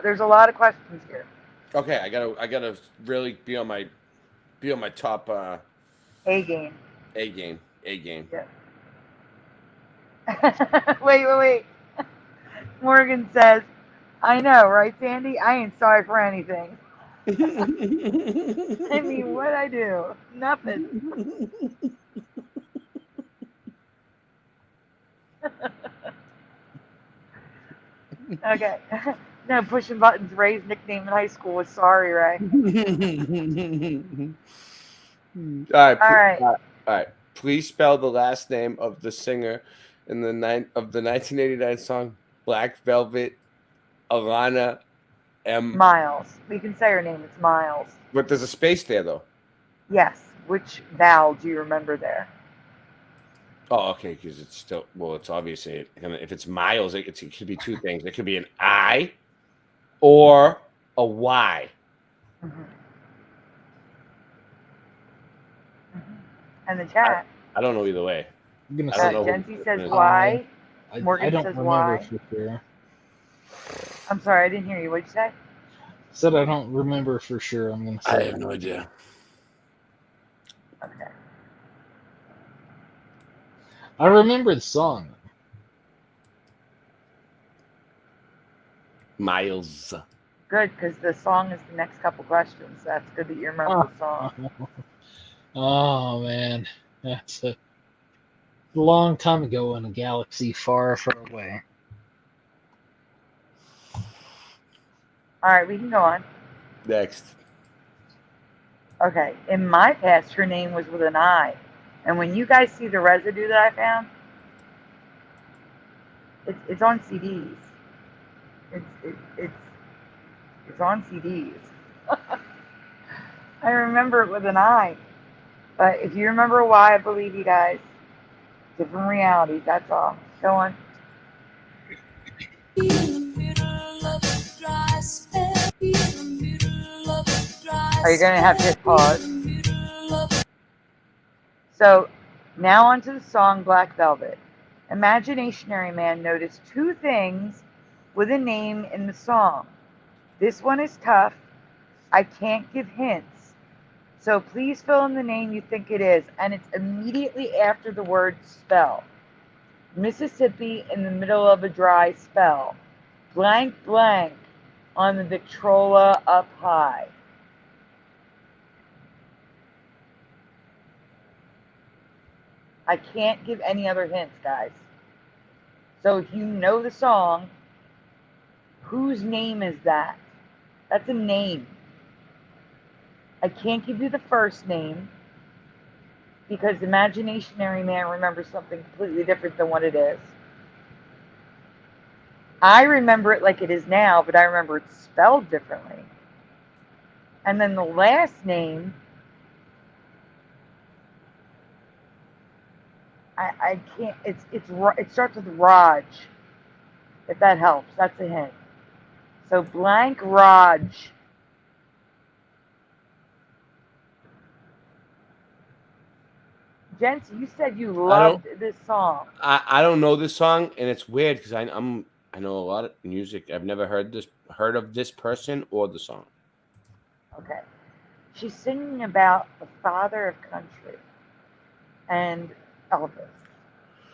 There's a lot of questions here. Okay, I gotta really be on my top A game. A game. Yeah. Wait. Morgan says, I know, right, Sandy? I ain't sorry for anything. I mean, what'd I do? Nothing. Okay. No, pushing buttons. Ray's nickname in high school was Sorry Ray. All right. All right. Please spell the last name of the singer in the 1989 song Black Velvet, Alana M. Miles. We can say her name. It's Miles. But there's a space there, though. Yes. Which vowel do you remember there? Oh, okay, because it's still, well, it's obviously, if it's Miles, it could be two things. It could be an I or a Y. Mm-hmm. And the chat. I don't know either way. Jency says Y. Morgan I don't says remember Y. for sure. I'm sorry, I didn't hear you. What'd you say? Said I don't remember for sure. I'm gonna say I have no idea. Okay. I remember the song. Miles. Good, because the song is the next couple questions. That's good that you remember the song. Oh man, that's a long time ago in a galaxy far, far away. All right, we can go on. Next. Okay. In my past, her name was with an I. And when you guys see the residue that I found, it's on CDs. It's on CDs. I remember it with an I. But if you remember why, I believe you guys. Different realities, that's all. Go on. Are you going to have to hit pause? So, now onto the song Black Velvet. Imaginationary Man noticed two things with a name in the song. This one is tough. I can't give hints. So please fill in the name you think it is. And it's immediately after the word spell. Mississippi in the middle of a dry spell. Blank, blank on the Victrola up high. I can't give any other hints, guys. So if you know the song, whose name is that? That's a name. I can't give you the first name because Imaginationary Man remembers something completely different than what it is. I remember it like it is now, but I remember it spelled differently. And then the last name, I can't. It starts with Raj. If that helps, that's a hint. So blank Raj. Jensen, you said you loved this song. I don't know this song, and it's weird because I know a lot of music. I've never heard of this person or the song. Okay. She's singing about the father of country and Elvis.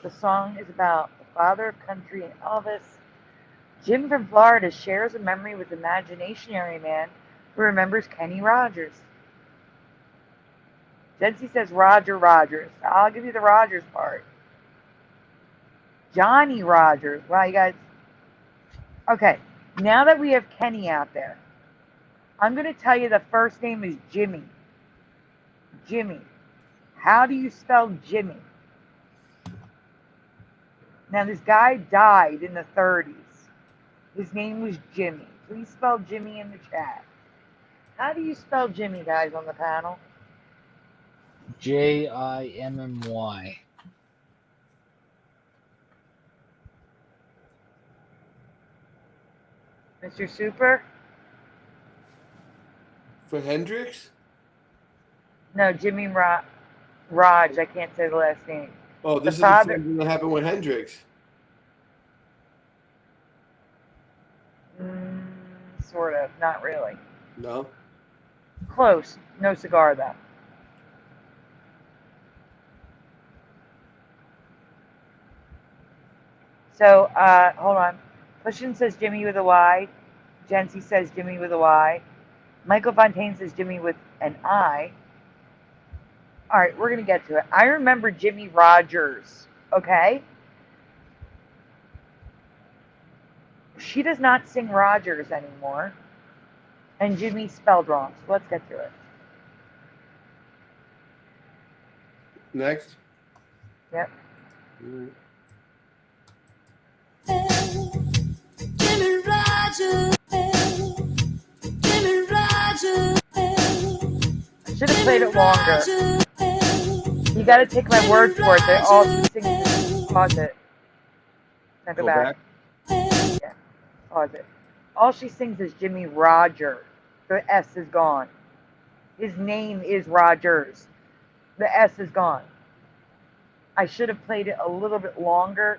The song is about the father of country and Elvis. Jim from Florida shares a memory with Imaginationary Man who remembers Kenny Rogers. Jency says Roger Rogers. I'll give you the Rogers part. Johnny Rogers. Wow, you guys. Okay, now that we have Kenny out there, I'm going to tell you the first name is Jimmy. Jimmy. How do you spell Jimmy? Now, this guy died in the 30s. His name was Jimmy. Please spell Jimmy in the chat. How do you spell Jimmy, guys, on the panel? Jimmy. Mr. Super? For Hendrix? No, Jimmy Raj. I can't say the last name. Oh, this the is father, the same thing that happened with Hendrix. Sort of. Not really. No? Close. No cigar, though. So, hold on. Pushin says Jimmy with a Y. Jency says Jimmy with a Y. Michael Fontaine says Jimmy with an I. All right, we're going to get to it. I remember Jimmy Rogers, okay? She does not sing Rogers anymore. And Jimmy spelled wrong. So let's get to it. Next. Yep. Jimmy Rogers. Jimmy Rogers. I should have played it longer. You got to take my word for it. They all sing. Pause it. Now go back. Yeah. Pause it. All she sings is Jimmy Roger. The S is gone. His name is Rogers. The S is gone. I should have played it a little bit longer,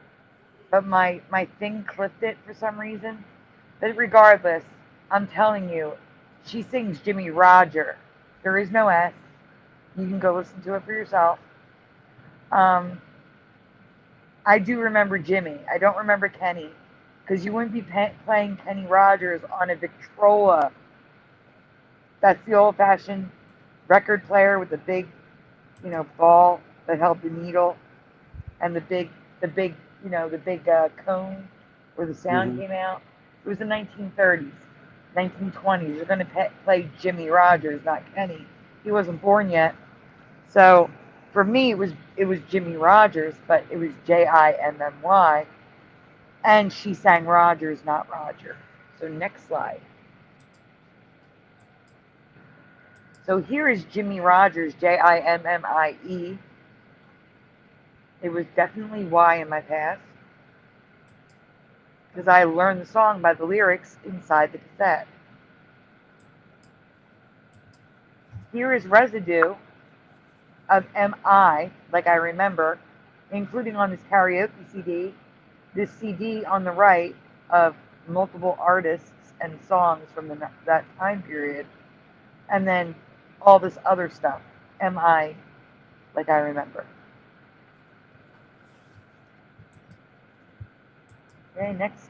but my thing clipped it for some reason. But regardless, I'm telling you, she sings Jimmy Roger. There is no S. You can go listen to it for yourself. I do remember Jimmy. I don't remember Kenny, because you wouldn't be playing Kenny Rogers on a Victrola. That's the old-fashioned record player with the big, ball that held the needle, and the big cone where the sound came out. It was the 1930s, 1920s. You're going to play Jimmy Rogers, not Kenny. He wasn't born yet. So for me, it was Jimmy Rogers, but it was Jimmy, and she sang Rogers, not Roger. So next slide. So here is Jimmy Rogers, Jimmie. It was definitely Y in my past, because I learned the song by the lyrics inside the cassette. Here is residue of MI, like I remember, including on this karaoke CD, this CD on the right of multiple artists and songs from that time period, and then all this other stuff, MI, like I remember. Okay, next,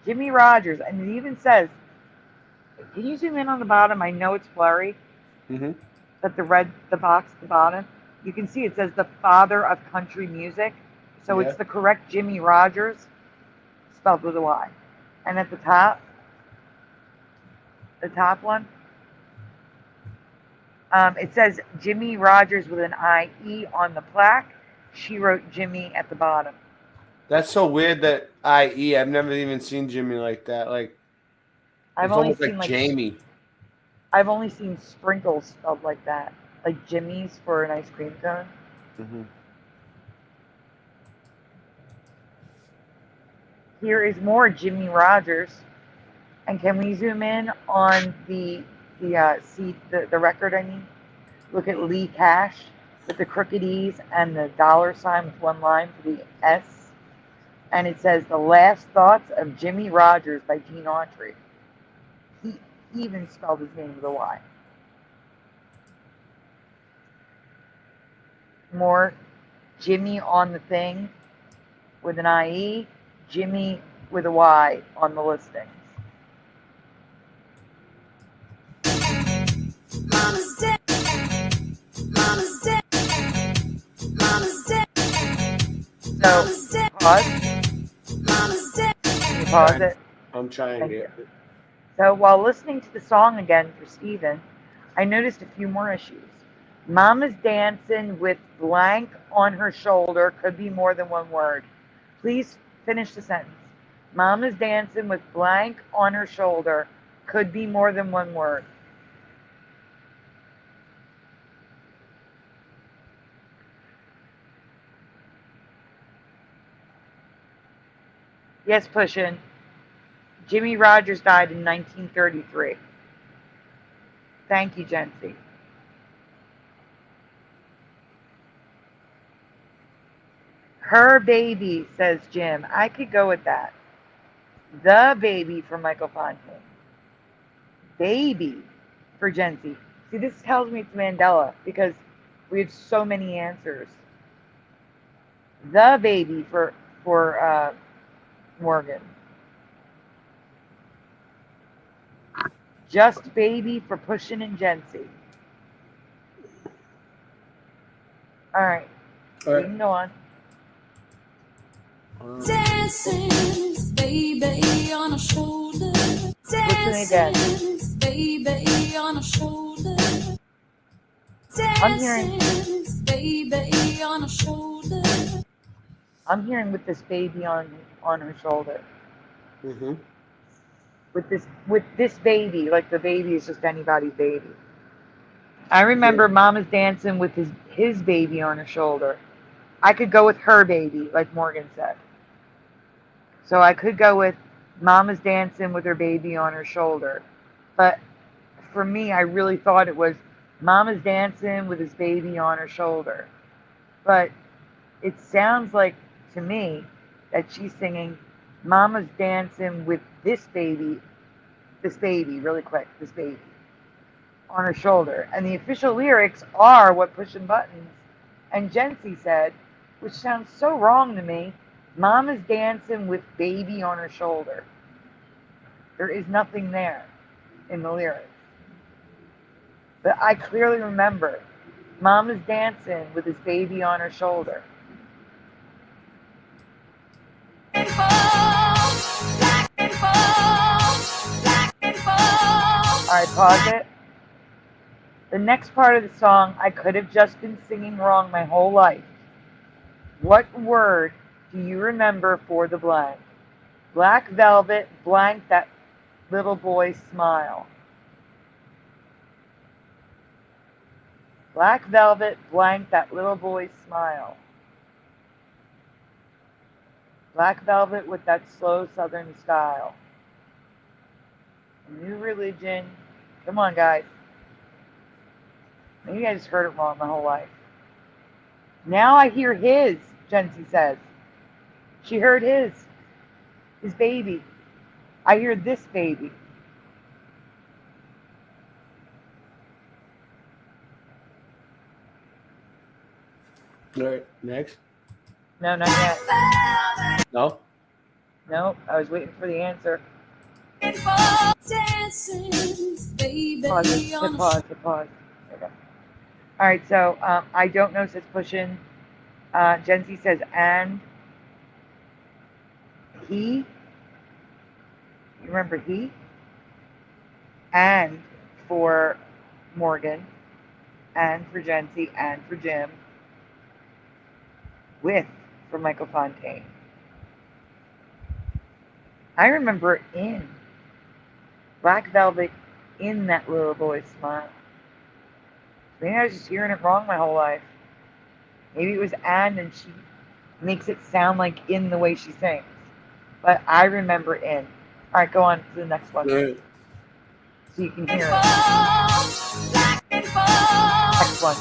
Jimmy Rogers, and it even says, can you zoom in on the bottom? I know it's blurry, but the box at the bottom, you can see it says the father of country music. So it's the correct Jimmy Rogers, spelled with a Y. And at the top one, it says Jimmy Rogers with an IE on the plaque. She wrote Jimmy at the bottom. That's so weird that IE. I've never even seen Jimmy like that. Like, I've it's only almost seen like Jamie. I've only seen sprinkles spelled like that, like Jimmy's for an ice cream cone. Here is more Jimmy Rogers, and can we zoom in on the record? I mean, look at Lee Cash with the crooked E's and the $sign with one line for the S, and it says "The Last Thoughts of Jimmy Rogers" by Gene Autry. He even spelled his name with a Y. More Jimmy on the thing with an IE, Jimmy with a Y on the listings. Mama's dead. Mama's dead. Mama's dead. So, pause. pause it? I'm trying Thank it. you. So while listening to the song again for Steven, I noticed a few more issues. Mama's dancing with blank on her shoulder could be more than one word. Please finish the sentence. Mama's dancing with blank on her shoulder could be more than one word. Yes, Pushin. Jimmy Rogers died in 1933. Thank you, Jency. Her baby, says Jim. I could go with that. The baby for Michael Fontaine. Baby for Jency. See, this tells me it's Mandela because we have so many answers. The baby for Morgan. Just baby for Pushin' and Jency. All right. We can go on. Dancing, baby on a shoulder. Dancing, baby on a shoulder. I'm hearing. Baby on a shoulder. I'm hearing with this baby on her shoulder. Mm-hmm. With this baby, like the baby is just anybody's baby. I remember Mama's dancing with his baby on her shoulder. I could go with her baby, like Morgan said. So I could go with Mama's dancing with her baby on her shoulder. But for me, I really thought it was Mama's dancing with his baby on her shoulder. But it sounds like to me that she's singing Mama's dancing with this baby, really quick, this baby on her shoulder. And the official lyrics are what Pushin' Buttons and Jency said, which sounds so wrong to me. Mama's dancing with baby on her shoulder. There is nothing there in the lyrics. But I clearly remember Mama's dancing with his baby on her shoulder. Alright, pause it. The next part of the song, I could have just been singing wrong my whole life. What word do you remember for the blank? Black velvet, blank that little boy's smile. Black velvet, blank that little boy's smile. Black velvet with that slow southern style. New religion. Come on, guys. Maybe I just heard it wrong my whole life. Now I hear his, Jency says. She heard his baby. I hear this baby. All right, next. No, not yet. No? No, I was waiting for the answer. Pause. Okay. All right, so I don't know, says Pushin'. Jency says, and he. You remember he? And for Morgan, and for Jency, and for Jim. With for Michael Fontaine. I remember in Black Velvet in that little boy's smile. Maybe I was just hearing it wrong my whole life. Maybe it was and she makes it sound like in the way she sings. But I remember in. All right, go on to the next one. Right. So you can hear it. Next one.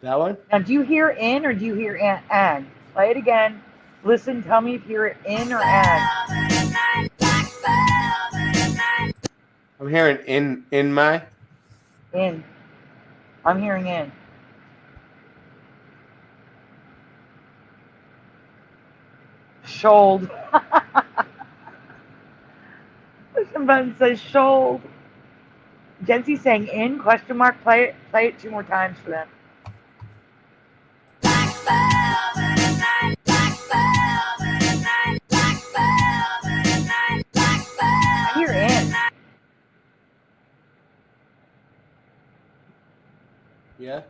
That one? Now, do you hear in or do you hear and? Play it again. Listen, tell me if you hear it in or and. I'm hearing in my. In. I'm hearing in. Shold. Listen, button says shold. Jency's saying in, question mark, play it 2 more times for them. Yeah.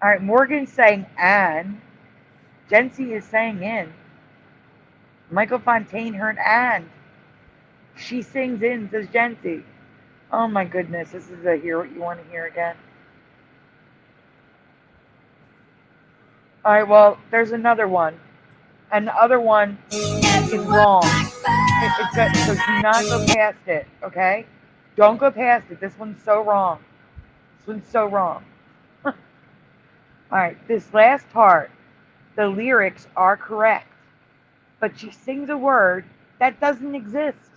All right, Morgan's saying and. Jency is saying in. Michael Fontaine heard and. She sings in, says Jency. Oh my goodness, this is a hear what you want to hear again. All right, well, there's another one. And the other one is wrong. It's good, so do not go past it, okay? Don't go past it. This one's so wrong. This one's so wrong. All right, this last part, the lyrics are correct, but she sings a word that doesn't exist.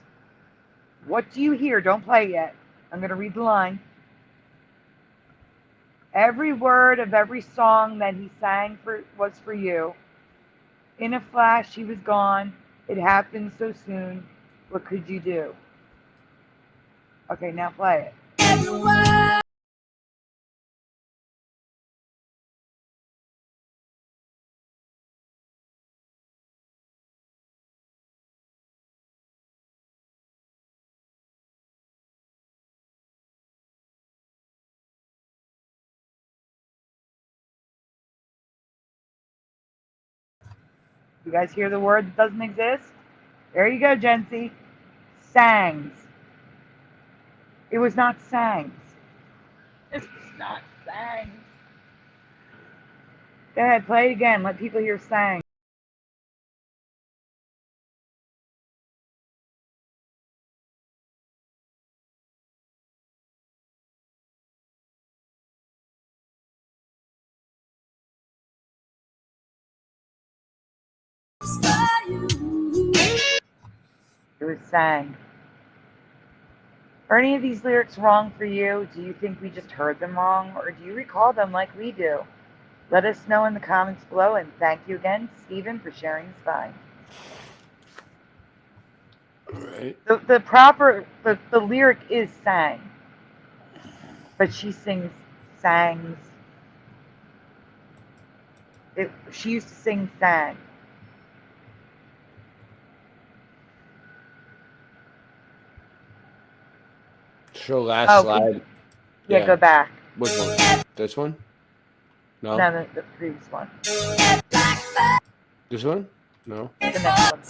What do you hear? Don't play yet. I'm going to read the line. Every word of every song that he sang was for you. In a flash, he was gone. It happened so soon. What could you do? Okay, now play it. You guys hear the word that doesn't exist? There you go, Jency. Sangs. It was not sangs. It was not sangs. Go ahead, play it again. Let people hear sang. It was sang. Are any of these lyrics wrong for you? Do you think we just heard them wrong, or do you recall them like we do? Let us know in the comments below, and thank you again, Stephen, for sharing the spine. All right. The lyric is sang, but she sings sangs. She used to sing sang. Show last slide. Yeah, go back. Which one? This one? No. No, the previous one. This one? No. The next one.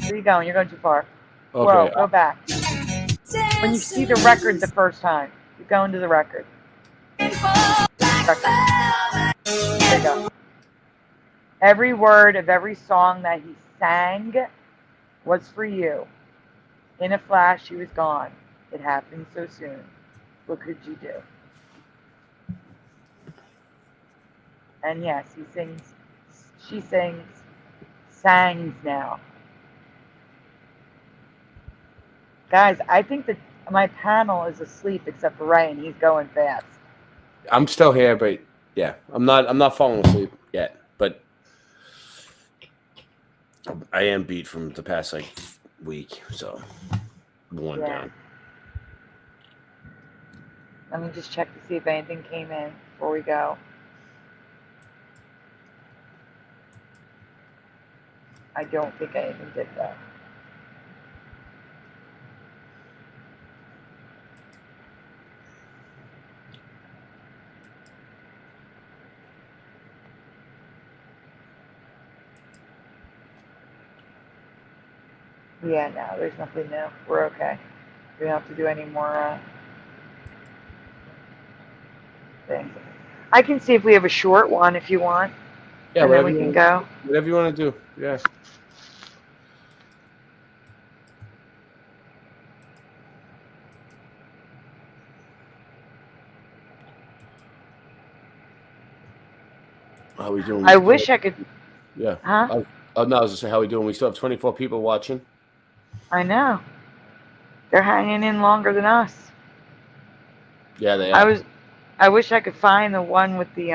Where are you going? You're going too far. Okay. Whoa, go back. When you see the record the first time, you go into the record. There you go. Every word of every song that he sang was for you. In a flash, he was gone. It happened so soon. What could you do? And yes, she sings sangs now. Guys, I think that my panel is asleep except for Ryan. He's going fast. I'm still here, but yeah, I'm not falling asleep yet, but I am beat from the past week, so one down. Let me just check to see if anything came in before we go. I don't think anything did that. Yeah, no, there's nothing new. We're okay. We don't have to do any more things. I can see if we have a short one if you want. Yeah, and then we can go. Whatever you want to do. Yeah. How we doing? I wish I could. Yeah. Huh? Oh no, I was just saying, how we doing? We still have 24 people watching. I know. They're hanging in longer than us. Yeah, they are. I wish I could find the one with the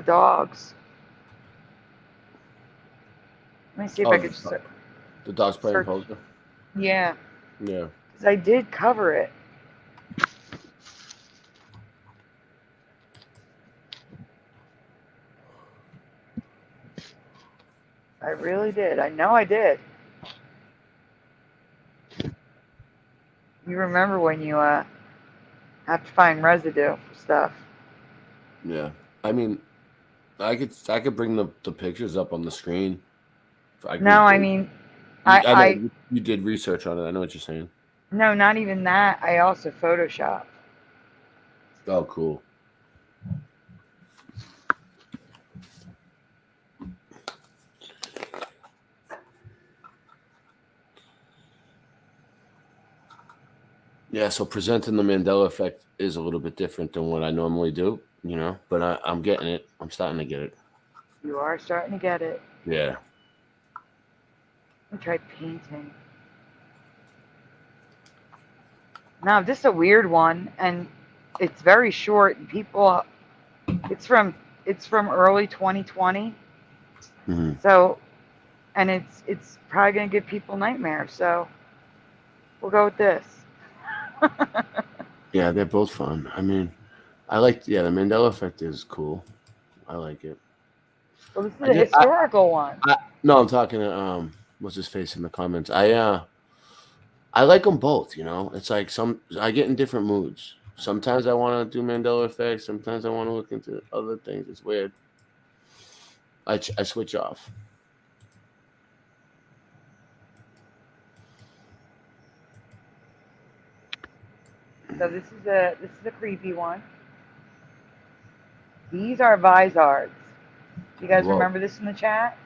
dogs. Let me see if I could just. The dogs playing search. poker. Yeah. Yeah. Because I did cover it. I really did. I know I did. You remember when you Have to find residue for stuff. Yeah, I mean, I could bring the pictures up on the screen. No, I mean, I I know you did research on it. I know what you're saying. no, not even that. I also Photoshop. Oh, cool. Yeah, so presenting the Mandela effect is a little bit different than what I normally do, you know, but I'm getting it. I'm starting to get it. You are starting to get it. Yeah. Let me try painting. Now, this is a weird one, and it's very short. And people, it's from early 2020. Mm-hmm. So, and it's probably gonna give people nightmares. So, we'll go with this. Yeah, they're both fun. I mean, the Mandela effect is cool. I like it. Well, this is a historical one. No, I'm talking to what's his face in the comments. I like them both. You know, it's like I get in different moods. Sometimes I want to do Mandela effects. Sometimes I want to look into other things. It's weird. I switch off. So this is a creepy one. These are Vizards. You guys remember this in the chat?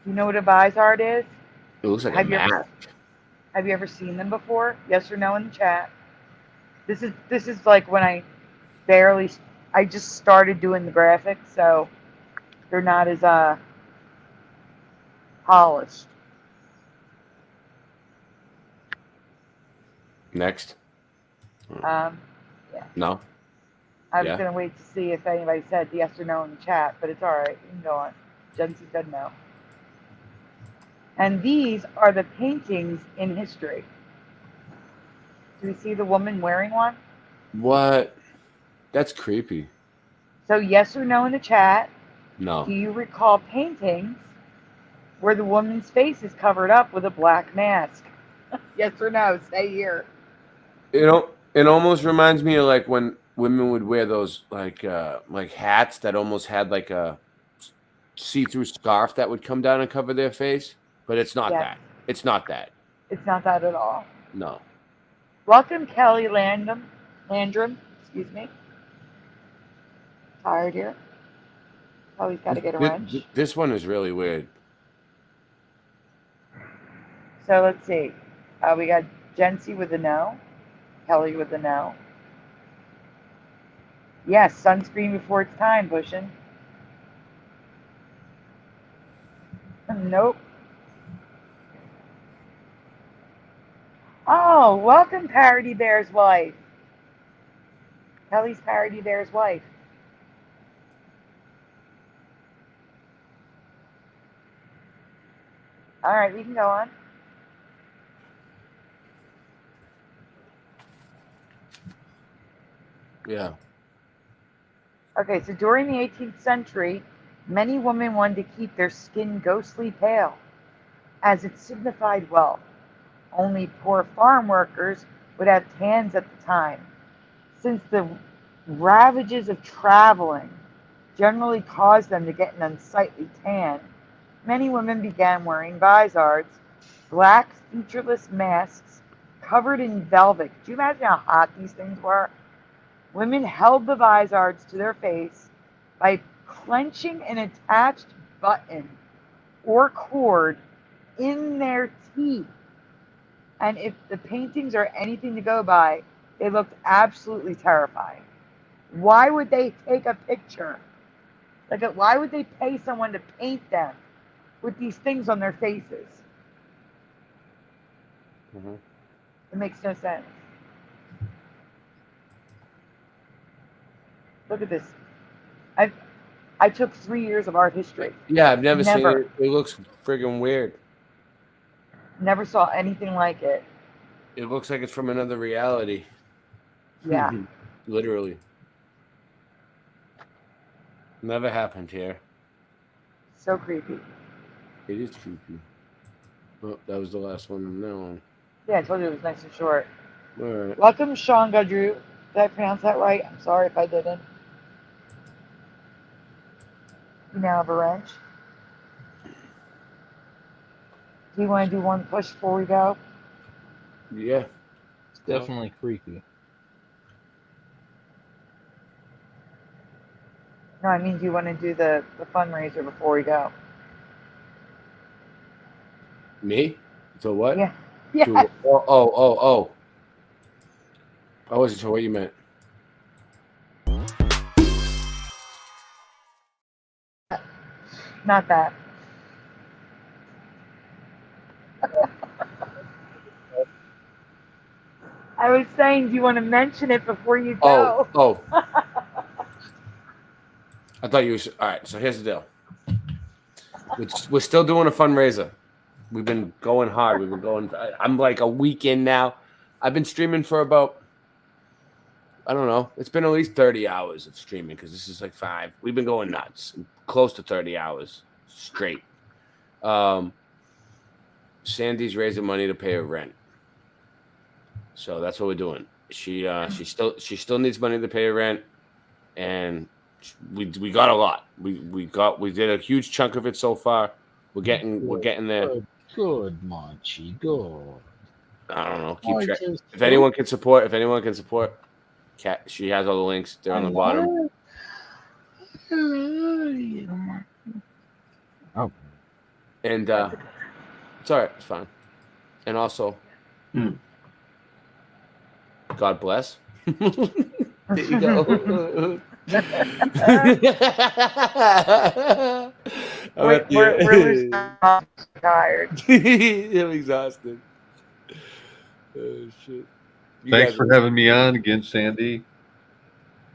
You know what a Vizard is? It looks like a mask. Have you ever seen them before? Yes or no in the chat. This is like when I just started doing the graphics, so they're not as polished. Next. Yeah. No. I was gonna wait to see if anybody said yes or no in the chat, but it's all right. You can go on. Jency said no. And these are the paintings in history. Do you see the woman wearing one? What? That's creepy. So yes or no in the chat. No. Do you recall paintings where the woman's face is covered up with a black mask? Yes or no? Say here. You know, it almost reminds me of like when women would wear those like hats that almost had like a see-through scarf that would come down and cover their face, but it's not that. It's not that. It's not that at all. No. Welcome, Kelly Landrum. Excuse me. Tired here. Kelly's got to get a wrench. This one is really weird. So let's see. We got Jency with a no. Kelly with a no. Yes, sunscreen before it's time, pushing. Nope. Oh, welcome, Parody Bear's wife. Kelly's Parody Bear's wife. All right, we can go on. Yeah. Okay, so during the 18th century, many women wanted to keep their skin ghostly pale, as it signified wealth. Only poor farm workers would have tans at the time. Since the ravages of traveling generally caused them to get an unsightly tan, many women began wearing vizards, black featureless masks covered in velvet. Do you imagine how hot these things were? Women held the vizards to their face by clenching an attached button or cord in their teeth. And if the paintings are anything to go by, they looked absolutely terrifying. Why would they take a picture? Why would they pay someone to paint them with these things on their faces? Mm-hmm. It makes no sense. Look at this. I took 3 years of art history. Yeah, I've never seen it. It looks friggin' weird. Never saw anything like it. It looks like it's from another reality. Yeah. Literally. Never happened here. So creepy. It is creepy. Oh, that was the last one. No. Yeah, I told you it was nice and short. All right. Welcome, Sean Gudrew. Did I pronounce that right? I'm sorry if I didn't. You now have a wrench. Do you want to do one push before we go? Yeah. It's definitely creepy. No, I mean, do you want to do the fundraiser before we go? Me? So what? Yeah. Yeah. Oh. I wasn't sure what you meant. Not that. I was saying, do you want to mention it before you go? Oh. I thought you were. All right, so here's the deal. We're still doing a fundraiser. We've been going hard. We've been going. I'm like a week in now. I've been streaming for about, I don't know. It's been at least 30 hours of streaming because this is like 5. We've been going nuts. Close to 30 hours straight. Sandy's raising money to pay her rent. So that's what we're doing. She still needs money to pay her rent, and we got a lot. We did a huge chunk of it so far. We're getting there. Good, Monchi, good. I don't know. Keep track. If anyone can support, Kat, she has all the links. They're on the bottom. Oh. And it's all right. It's fine. And also, God bless. There you go. We're tired. I'm exhausted. Oh shit! Thanks for having me on again, Sandy.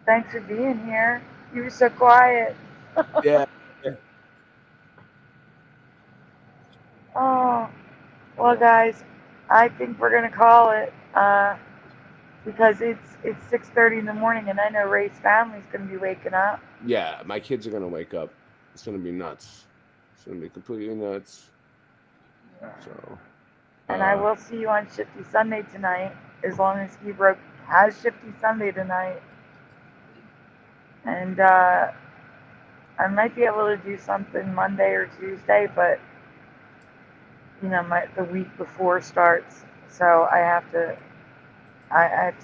Thanks for being here. You were so quiet. Yeah. Oh, well, guys, I think we're gonna call it because it's 6:30 in the morning, and I know Ray's family's gonna be waking up. Yeah, my kids are gonna wake up. It's gonna be nuts. It's gonna be completely nuts. So. And I will see you on Shifty Sunday tonight, as long as Hebroke has Shifty Sunday tonight. And I might be able to do something Monday or Tuesday, but you know, the week before starts, so I have to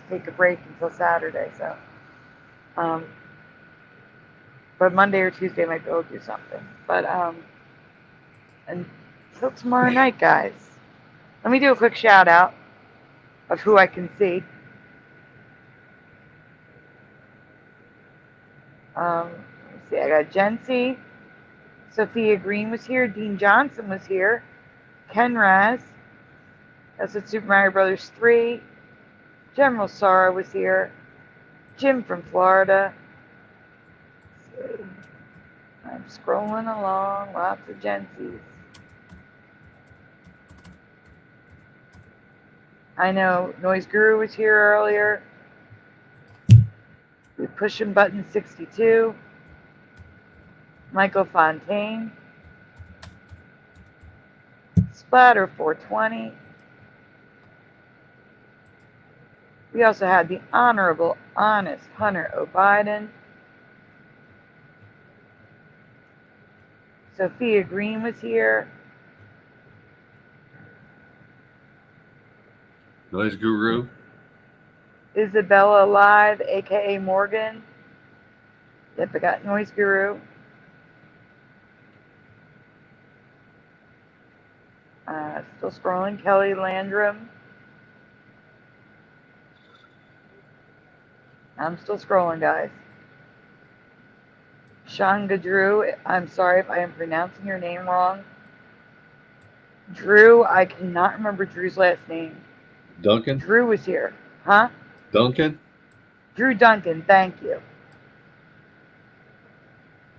take a break until Saturday. So, but Monday or Tuesday I might be able to do something. But until tomorrow night, guys. Let me do a quick shout out of who I can see. Let's see, I got Jen C. Sophia Green was here. Dean Johnson was here. Ken Raz. That's at Super Mario Brothers 3. General Sara was here. Jim from Florida. Let's see. I'm scrolling along. Lots of Gen C's. I know Noise Guru was here earlier. We're pushing button 62. Michael Fontaine. Splatter 420. We also had the Honorable Honest Hunter O'Biden. Sophia Green was here. Noise Guru. Isabella Live, aka Morgan. Yep, I got Noise Guru. Still scrolling. Kelly Landrum. I'm still scrolling, guys. Shanga Drew. I'm sorry if I am pronouncing your name wrong. Drew, I cannot remember Drew's last name. Duncan? Drew was here. Huh? Duncan? Drew Duncan, thank you.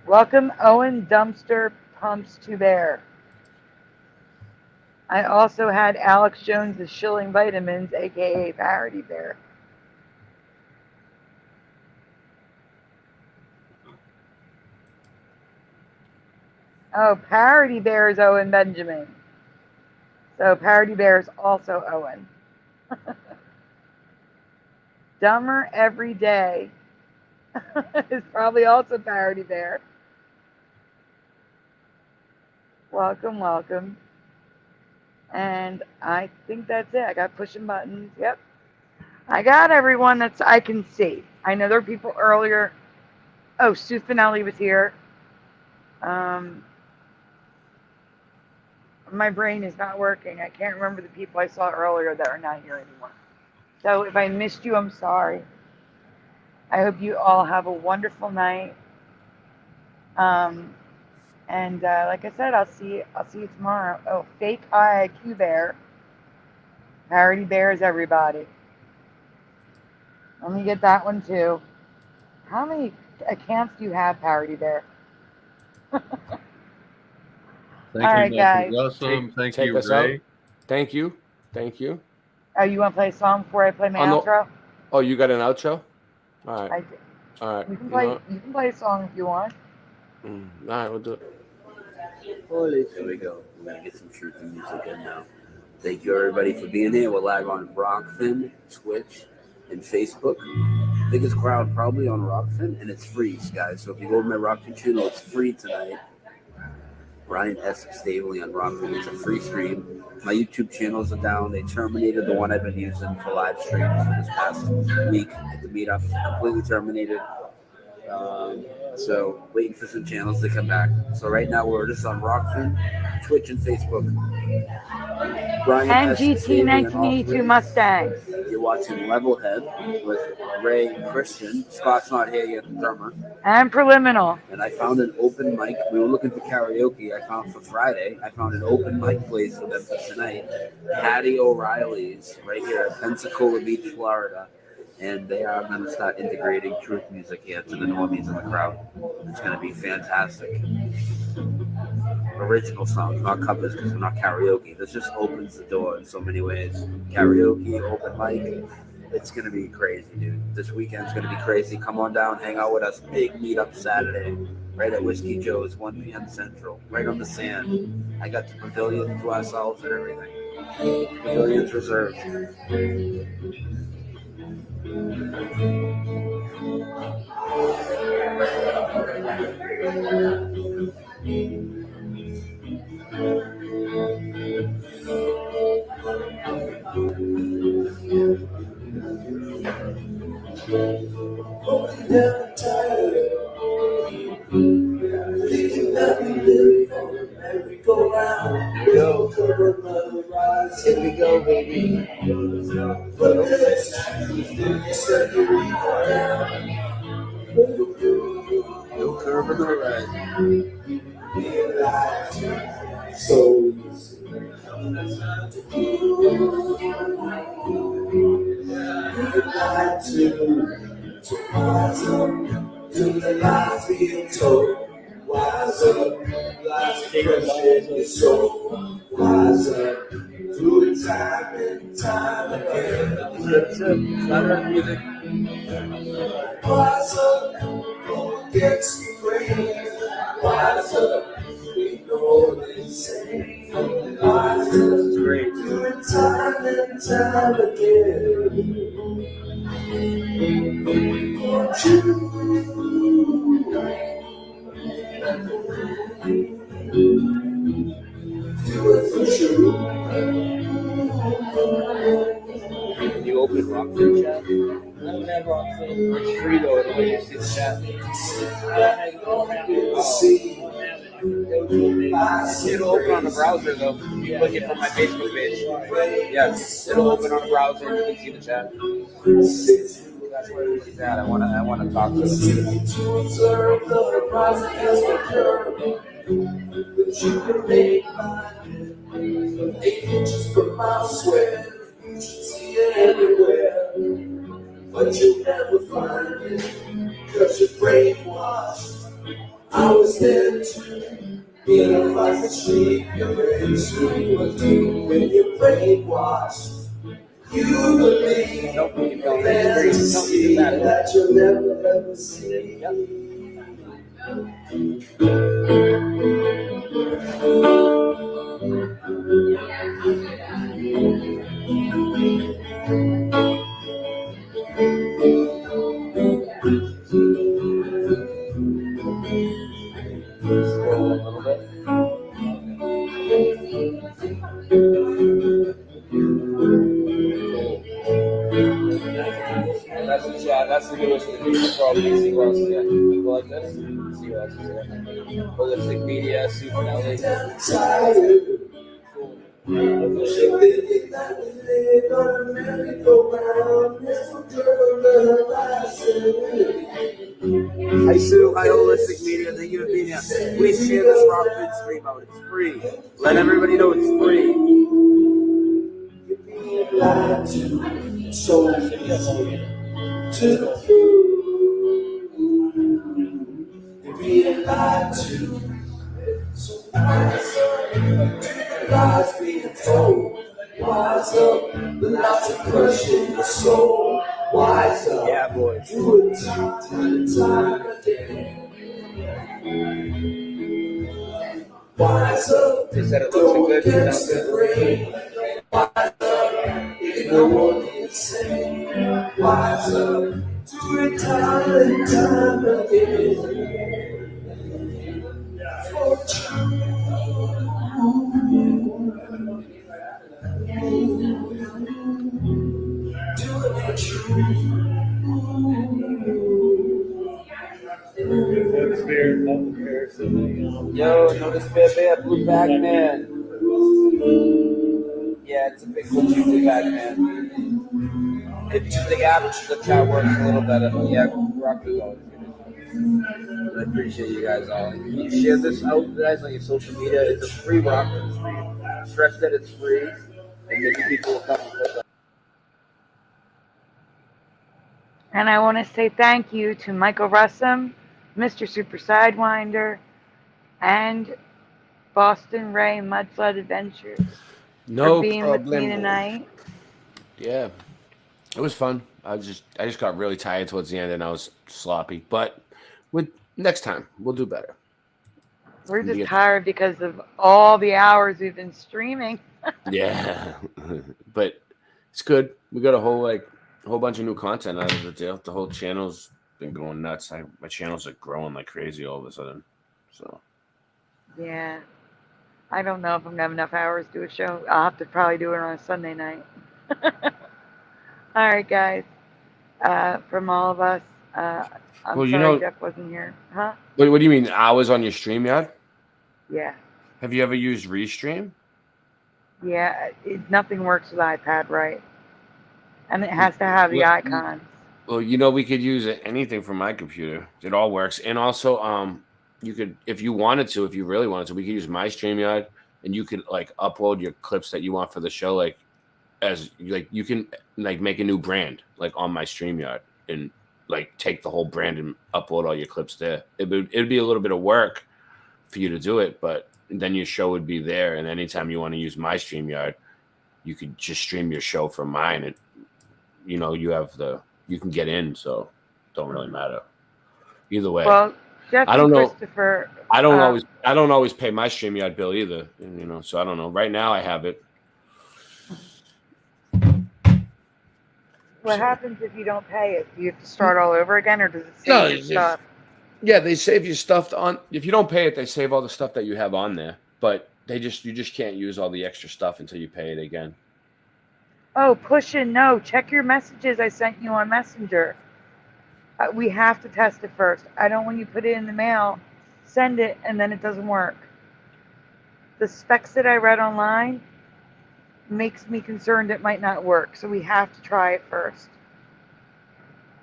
Welcome, Owen Dumpster Pumps to Bear. I also had Alex Jones' Shilling Vitamins, aka Parody Bear. Oh, Parody Bear is Owen Benjamin. So Parody Bear is also Owen. Dumber Every Day is probably also Parody Bear. Welcome, welcome. And I think that's it. I got pushing buttons. Yep. I got everyone that's I can see. I know there were people earlier. Oh, Sue Finelli was here. My brain is not working. I can't remember the people I saw earlier that are not here anymore. So if I missed you, I'm sorry. I hope you all have a wonderful night. And like I said, I'll see you tomorrow. Oh, fake IIQ Bear. Parody Bears, everybody. Let me get that one too. How many accounts do you have, Parody Bear? Thank All you, right, guys. Russom. Thank Take you, us out. Ray. Thank you. Thank you. Oh, you want to play a song before I play my outro? Oh, you got an outro? All right. I do. All right. You can play. You can play a song if you want. All right, we'll do it. There we go. We're gonna get some truth and music in now. Thank you everybody for being here. We're live on Rockfin, Twitch, and Facebook. Biggest crowd probably on Rockfin, and it's free, guys. So if you go to my Rockfin channel, it's free tonight. Ryan S. Stavely on Rockfin. It's a free stream. My YouTube channels are down. They terminated the one I've been using for live streams for this past week at the meetup. Completely terminated. So waiting for some channels to come back. So right now we're just on Rockfin, Twitch, and Facebook. Brian And S. GT Stavely on all 1982 three. Mustang. You're watching Levelhead with Ray and Christian. Scott's not here yet, the drummer. And Preliminal. And I found an open mic. We were looking for karaoke. I found for Friday. I found an open mic place for them for tonight. Patty O'Reilly's right here at Pensacola Beach, Florida. And they are going to start integrating truth music here to the normies in the crowd. It's going to be fantastic. Original songs, not covers, because we're not karaoke. This just opens the door in so many ways. Karaoke, open mic. It's going to be crazy, dude. This weekend's going to be crazy. Come on down, hang out with us. Big meetup Saturday, right at Whiskey Joe's, 1 p.m. Central, right on the sand. I got the pavilion to ourselves and everything. Pavilion's reserved. Thinking that we live on a merry-go-round. Here we go, baby. But this said you read down. No curve in the right. So easy. We'd like to rise up to the lies being told. Wise up, lies fresh in your soul. Wise up, through it time and time again. Wise up, go against the grain. Wise up, we know they say. Wise up, through it time and time again. Won't you? Do it for sure. You open Rockfin chat? I don't have Rockfin. It's free though, it'll let you see the chat. It'll open on the browser though. You click it from my Facebook page. Yes, it'll open on the browser and you can see the chat. That's where it is at. I wanna talk to them. To observe the process that you can make mine. 8 inches from my sweat, you should see it everywhere. But you'll never find it, cause you're brainwashed. I was there too, in a closet sleep, you're into what do when you're brainwashed. You believe fantasy that you'll never ever see. Scroll a little bit. That's the chat. That's the newest of the people for all the see who else is there. Go like this. See who else is there. Holistic Media, Super Nelly. Hi, Sue. Hi, Holistic Media. Thank you for being here. Please share this Rockford stream out. It's free. Let everybody know it's free. So you're being lied to. So wise up, lies being told. Wise up, the lies are crushing your soul. Wise up, yeah, boy. Do it time and time again. Wise up, don't get separated. Wise up, ignore the insane. Wise up, do it time and time again. Yo, notice Bear, Blue Batman. Yeah, it's a big glitchy Blue Batman. If you use the app, the chat works a little better. But yeah, Rockford's always good. I appreciate you guys all. Can you share this out, guys, on your social media? It's a free Rockford stream. Stress that it's free, and maybe people will come and click on. And I want to say thank you to Michael Russom, MrSupersidewinder, and Boston Ray Mudflood Adventures No for being with me problem. tonight. Yeah, it was fun. I just got really tired towards the end, and I was sloppy. But next time, we'll do better. We're just tired because of all the hours we've been streaming. Yeah, but it's good. We got a whole bunch of new content out of the deal. The whole channel's been going nuts. My channels are growing like crazy all of a sudden. So Yeah. I don't know if I'm going to have enough hours to do a show. I'll have to probably do it on a Sunday night. All right, guys. From all of us, I'm sorry Jeff wasn't here. Huh? What do you mean, hours on your StreamYard? Yeah. Have you ever used Restream? Yeah. Nothing works with iPad, right? And it has to have the icons. Well, we could use anything from my computer. It all works. And also, you could, if you really wanted to, we could use my StreamYard, and you could upload your clips that you want for the show, you can make a new brand on my StreamYard and take the whole brand and upload all your clips there. It'd be a little bit of work for you to do it, but then your show would be there. And anytime you want to use my StreamYard, you could just stream your show from mine, and you can get in, so it don't really matter. Either way. Well, Jeff I don't know. Christopher, I don't always pay my StreamYard bill either. So I don't know. Right now I have it. What happens if you don't pay it? Do you have to start all over again, or does it save your stuff? Yeah, they save your stuff on. If you don't pay it, they save all the stuff that you have on there. But you just can't use all the extra stuff until you pay it again. Oh, no. Check your messages I sent you on Messenger. We have to test it first. I don't want you to put it in the mail, send it, and then it doesn't work. The specs that I read online makes me concerned it might not work. So we have to try it first.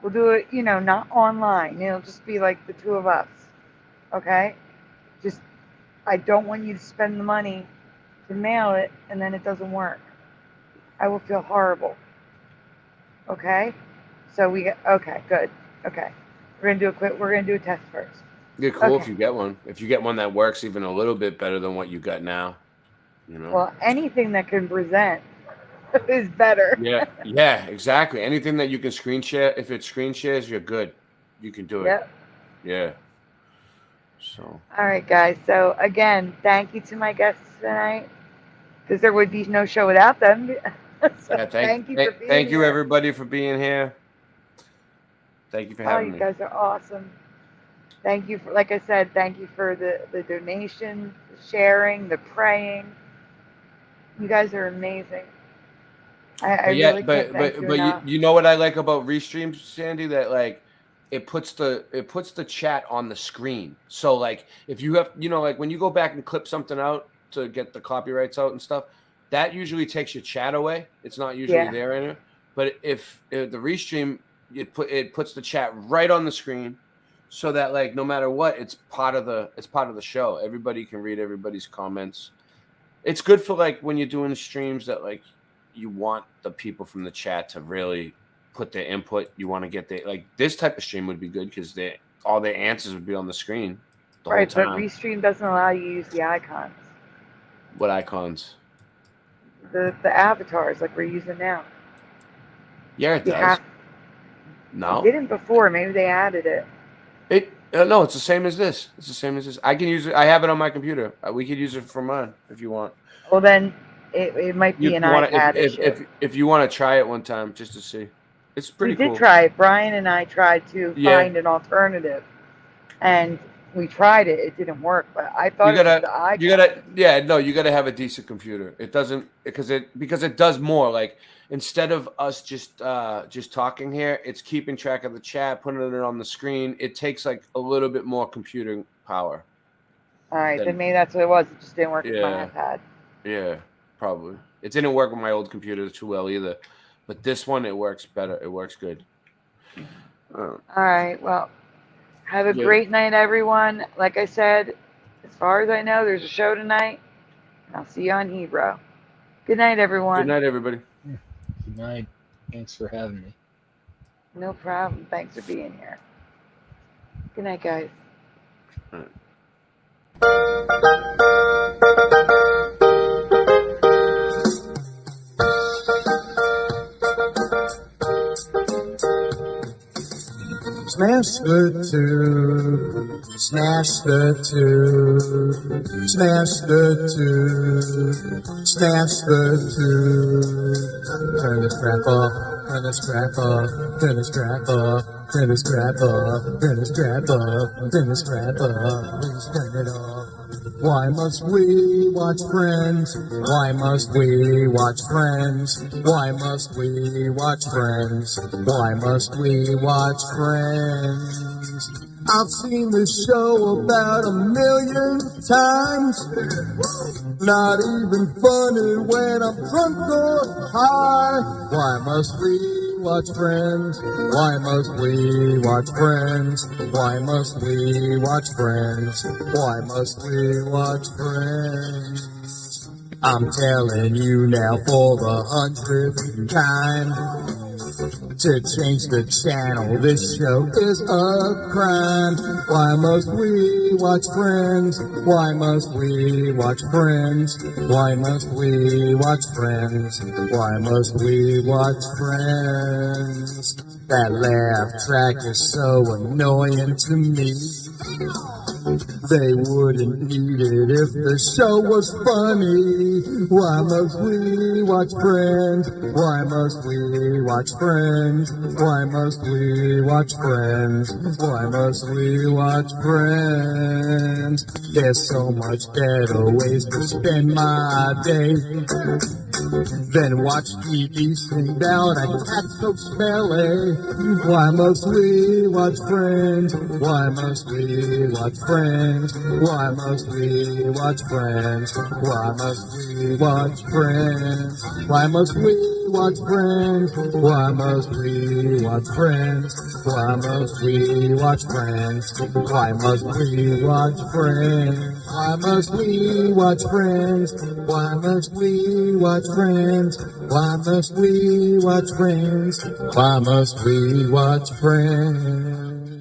We'll do it, not online. It'll just be like the two of us. Okay? I don't want you to spend the money to mail it, and then it doesn't work. I will feel horrible. Okay? So okay, good. Okay. We're gonna do a test first. Yeah, cool. If you get one. If you get one that works even a little bit better than what you got now. Well, anything that can present is better. Yeah, exactly. Anything that you can screen share, if it screen shares, you're good. You can do it. Yep. Yeah. So. All right, guys. So again, thank you to my guests tonight, because there would be no show without them. So thank you for being Thank you, here. everybody, for being here. Thank you for Oh, having you me. guys are awesome. Thank you for, like I said, thank you for the donation, the sharing, the praying. You guys are amazing. I But yeah, really can't thank you but enough. you know what I like about Restream, Sandy? That like it puts the chat on the screen. So like if you have, you know, like when you go back and clip something out to get the copyrights out and stuff, that usually takes your chat away. It's not usually Yeah. there in it. But if the Restream, it puts the chat right on the screen, so that like no matter what, it's part of the show. Everybody can read everybody's comments. It's good for like when you're doing streams that like you want the people from the chat to really put their input. You want to get like this type of stream would be good because all their answers would be on the screen the Right, whole but time. Restream doesn't allow you to use the icons, What icons? the avatars like we're using now. Yeah, it You does. have. No, It didn't before. Maybe they added it. No, it's the same as this. It's the same as this. I can use it. I have it on my computer. We could use it for mine if you want. Well, then it might be an iPad issue. If you want to try it one time just to see, it's pretty We did cool. try it. Brian and I tried to Yeah. find an alternative, and we tried it. It didn't work. But I thought it was the icon. You gotta have a decent computer. It doesn't because it does more. Like instead of us just talking here, it's keeping track of the chat, putting it on the screen. It takes like a little bit more computing power. All right, then maybe that's what it was. It just didn't work with my Yeah. iPad. Yeah, probably. It didn't work with my old computer too well either, but this one it works better. It works good. All right. Well, have a Yeah. great night, everyone. Like I said, as far as I know, there's a show tonight. I'll see you on Hebrew. Good night, everyone. Good night, everybody. Good night. Thanks for having me. No problem. Thanks for being here. Good night, guys. All right. Smash the tube, smash the tube, smash the tube, smash the tube. Turn the strap off, turn the strap off, turn the strap off, turn the strap off, turn the strap off, turn the strap off, please turn it off. Why must we watch Friends? Why must we watch Friends? Why must we watch Friends? Why must we watch Friends? I've seen this show about 1,000,000 times. Not even funny when I'm drunk or high. Why must we watch Friends? Why must we watch Friends? Why must we watch Friends? Why must we watch Friends? I'm telling you now for the 100th time. To change the channel, this show is a crime. Why must we watch Friends? Why must we watch Friends? Why must we watch Friends? Why must we watch Friends? That laugh track is so annoying to me. They wouldn't need it if the show was funny. Why must we watch Friends? Why must we watch Friends? Why must we watch Friends? Why must we watch Friends? There's so much better ways to spend my day than watch TV sing down a cat so smelly. Why must we watch Friends? Why must we watch Friends? Why must we watch Friends? Why must we watch Friends? Why must we watch Friends? Why must we watch Friends? Why must we watch Friends? Why must we watch Friends? Why must we watch Friends? Why must we watch Friends? Why must we watch Friends? Why must we watch Friends?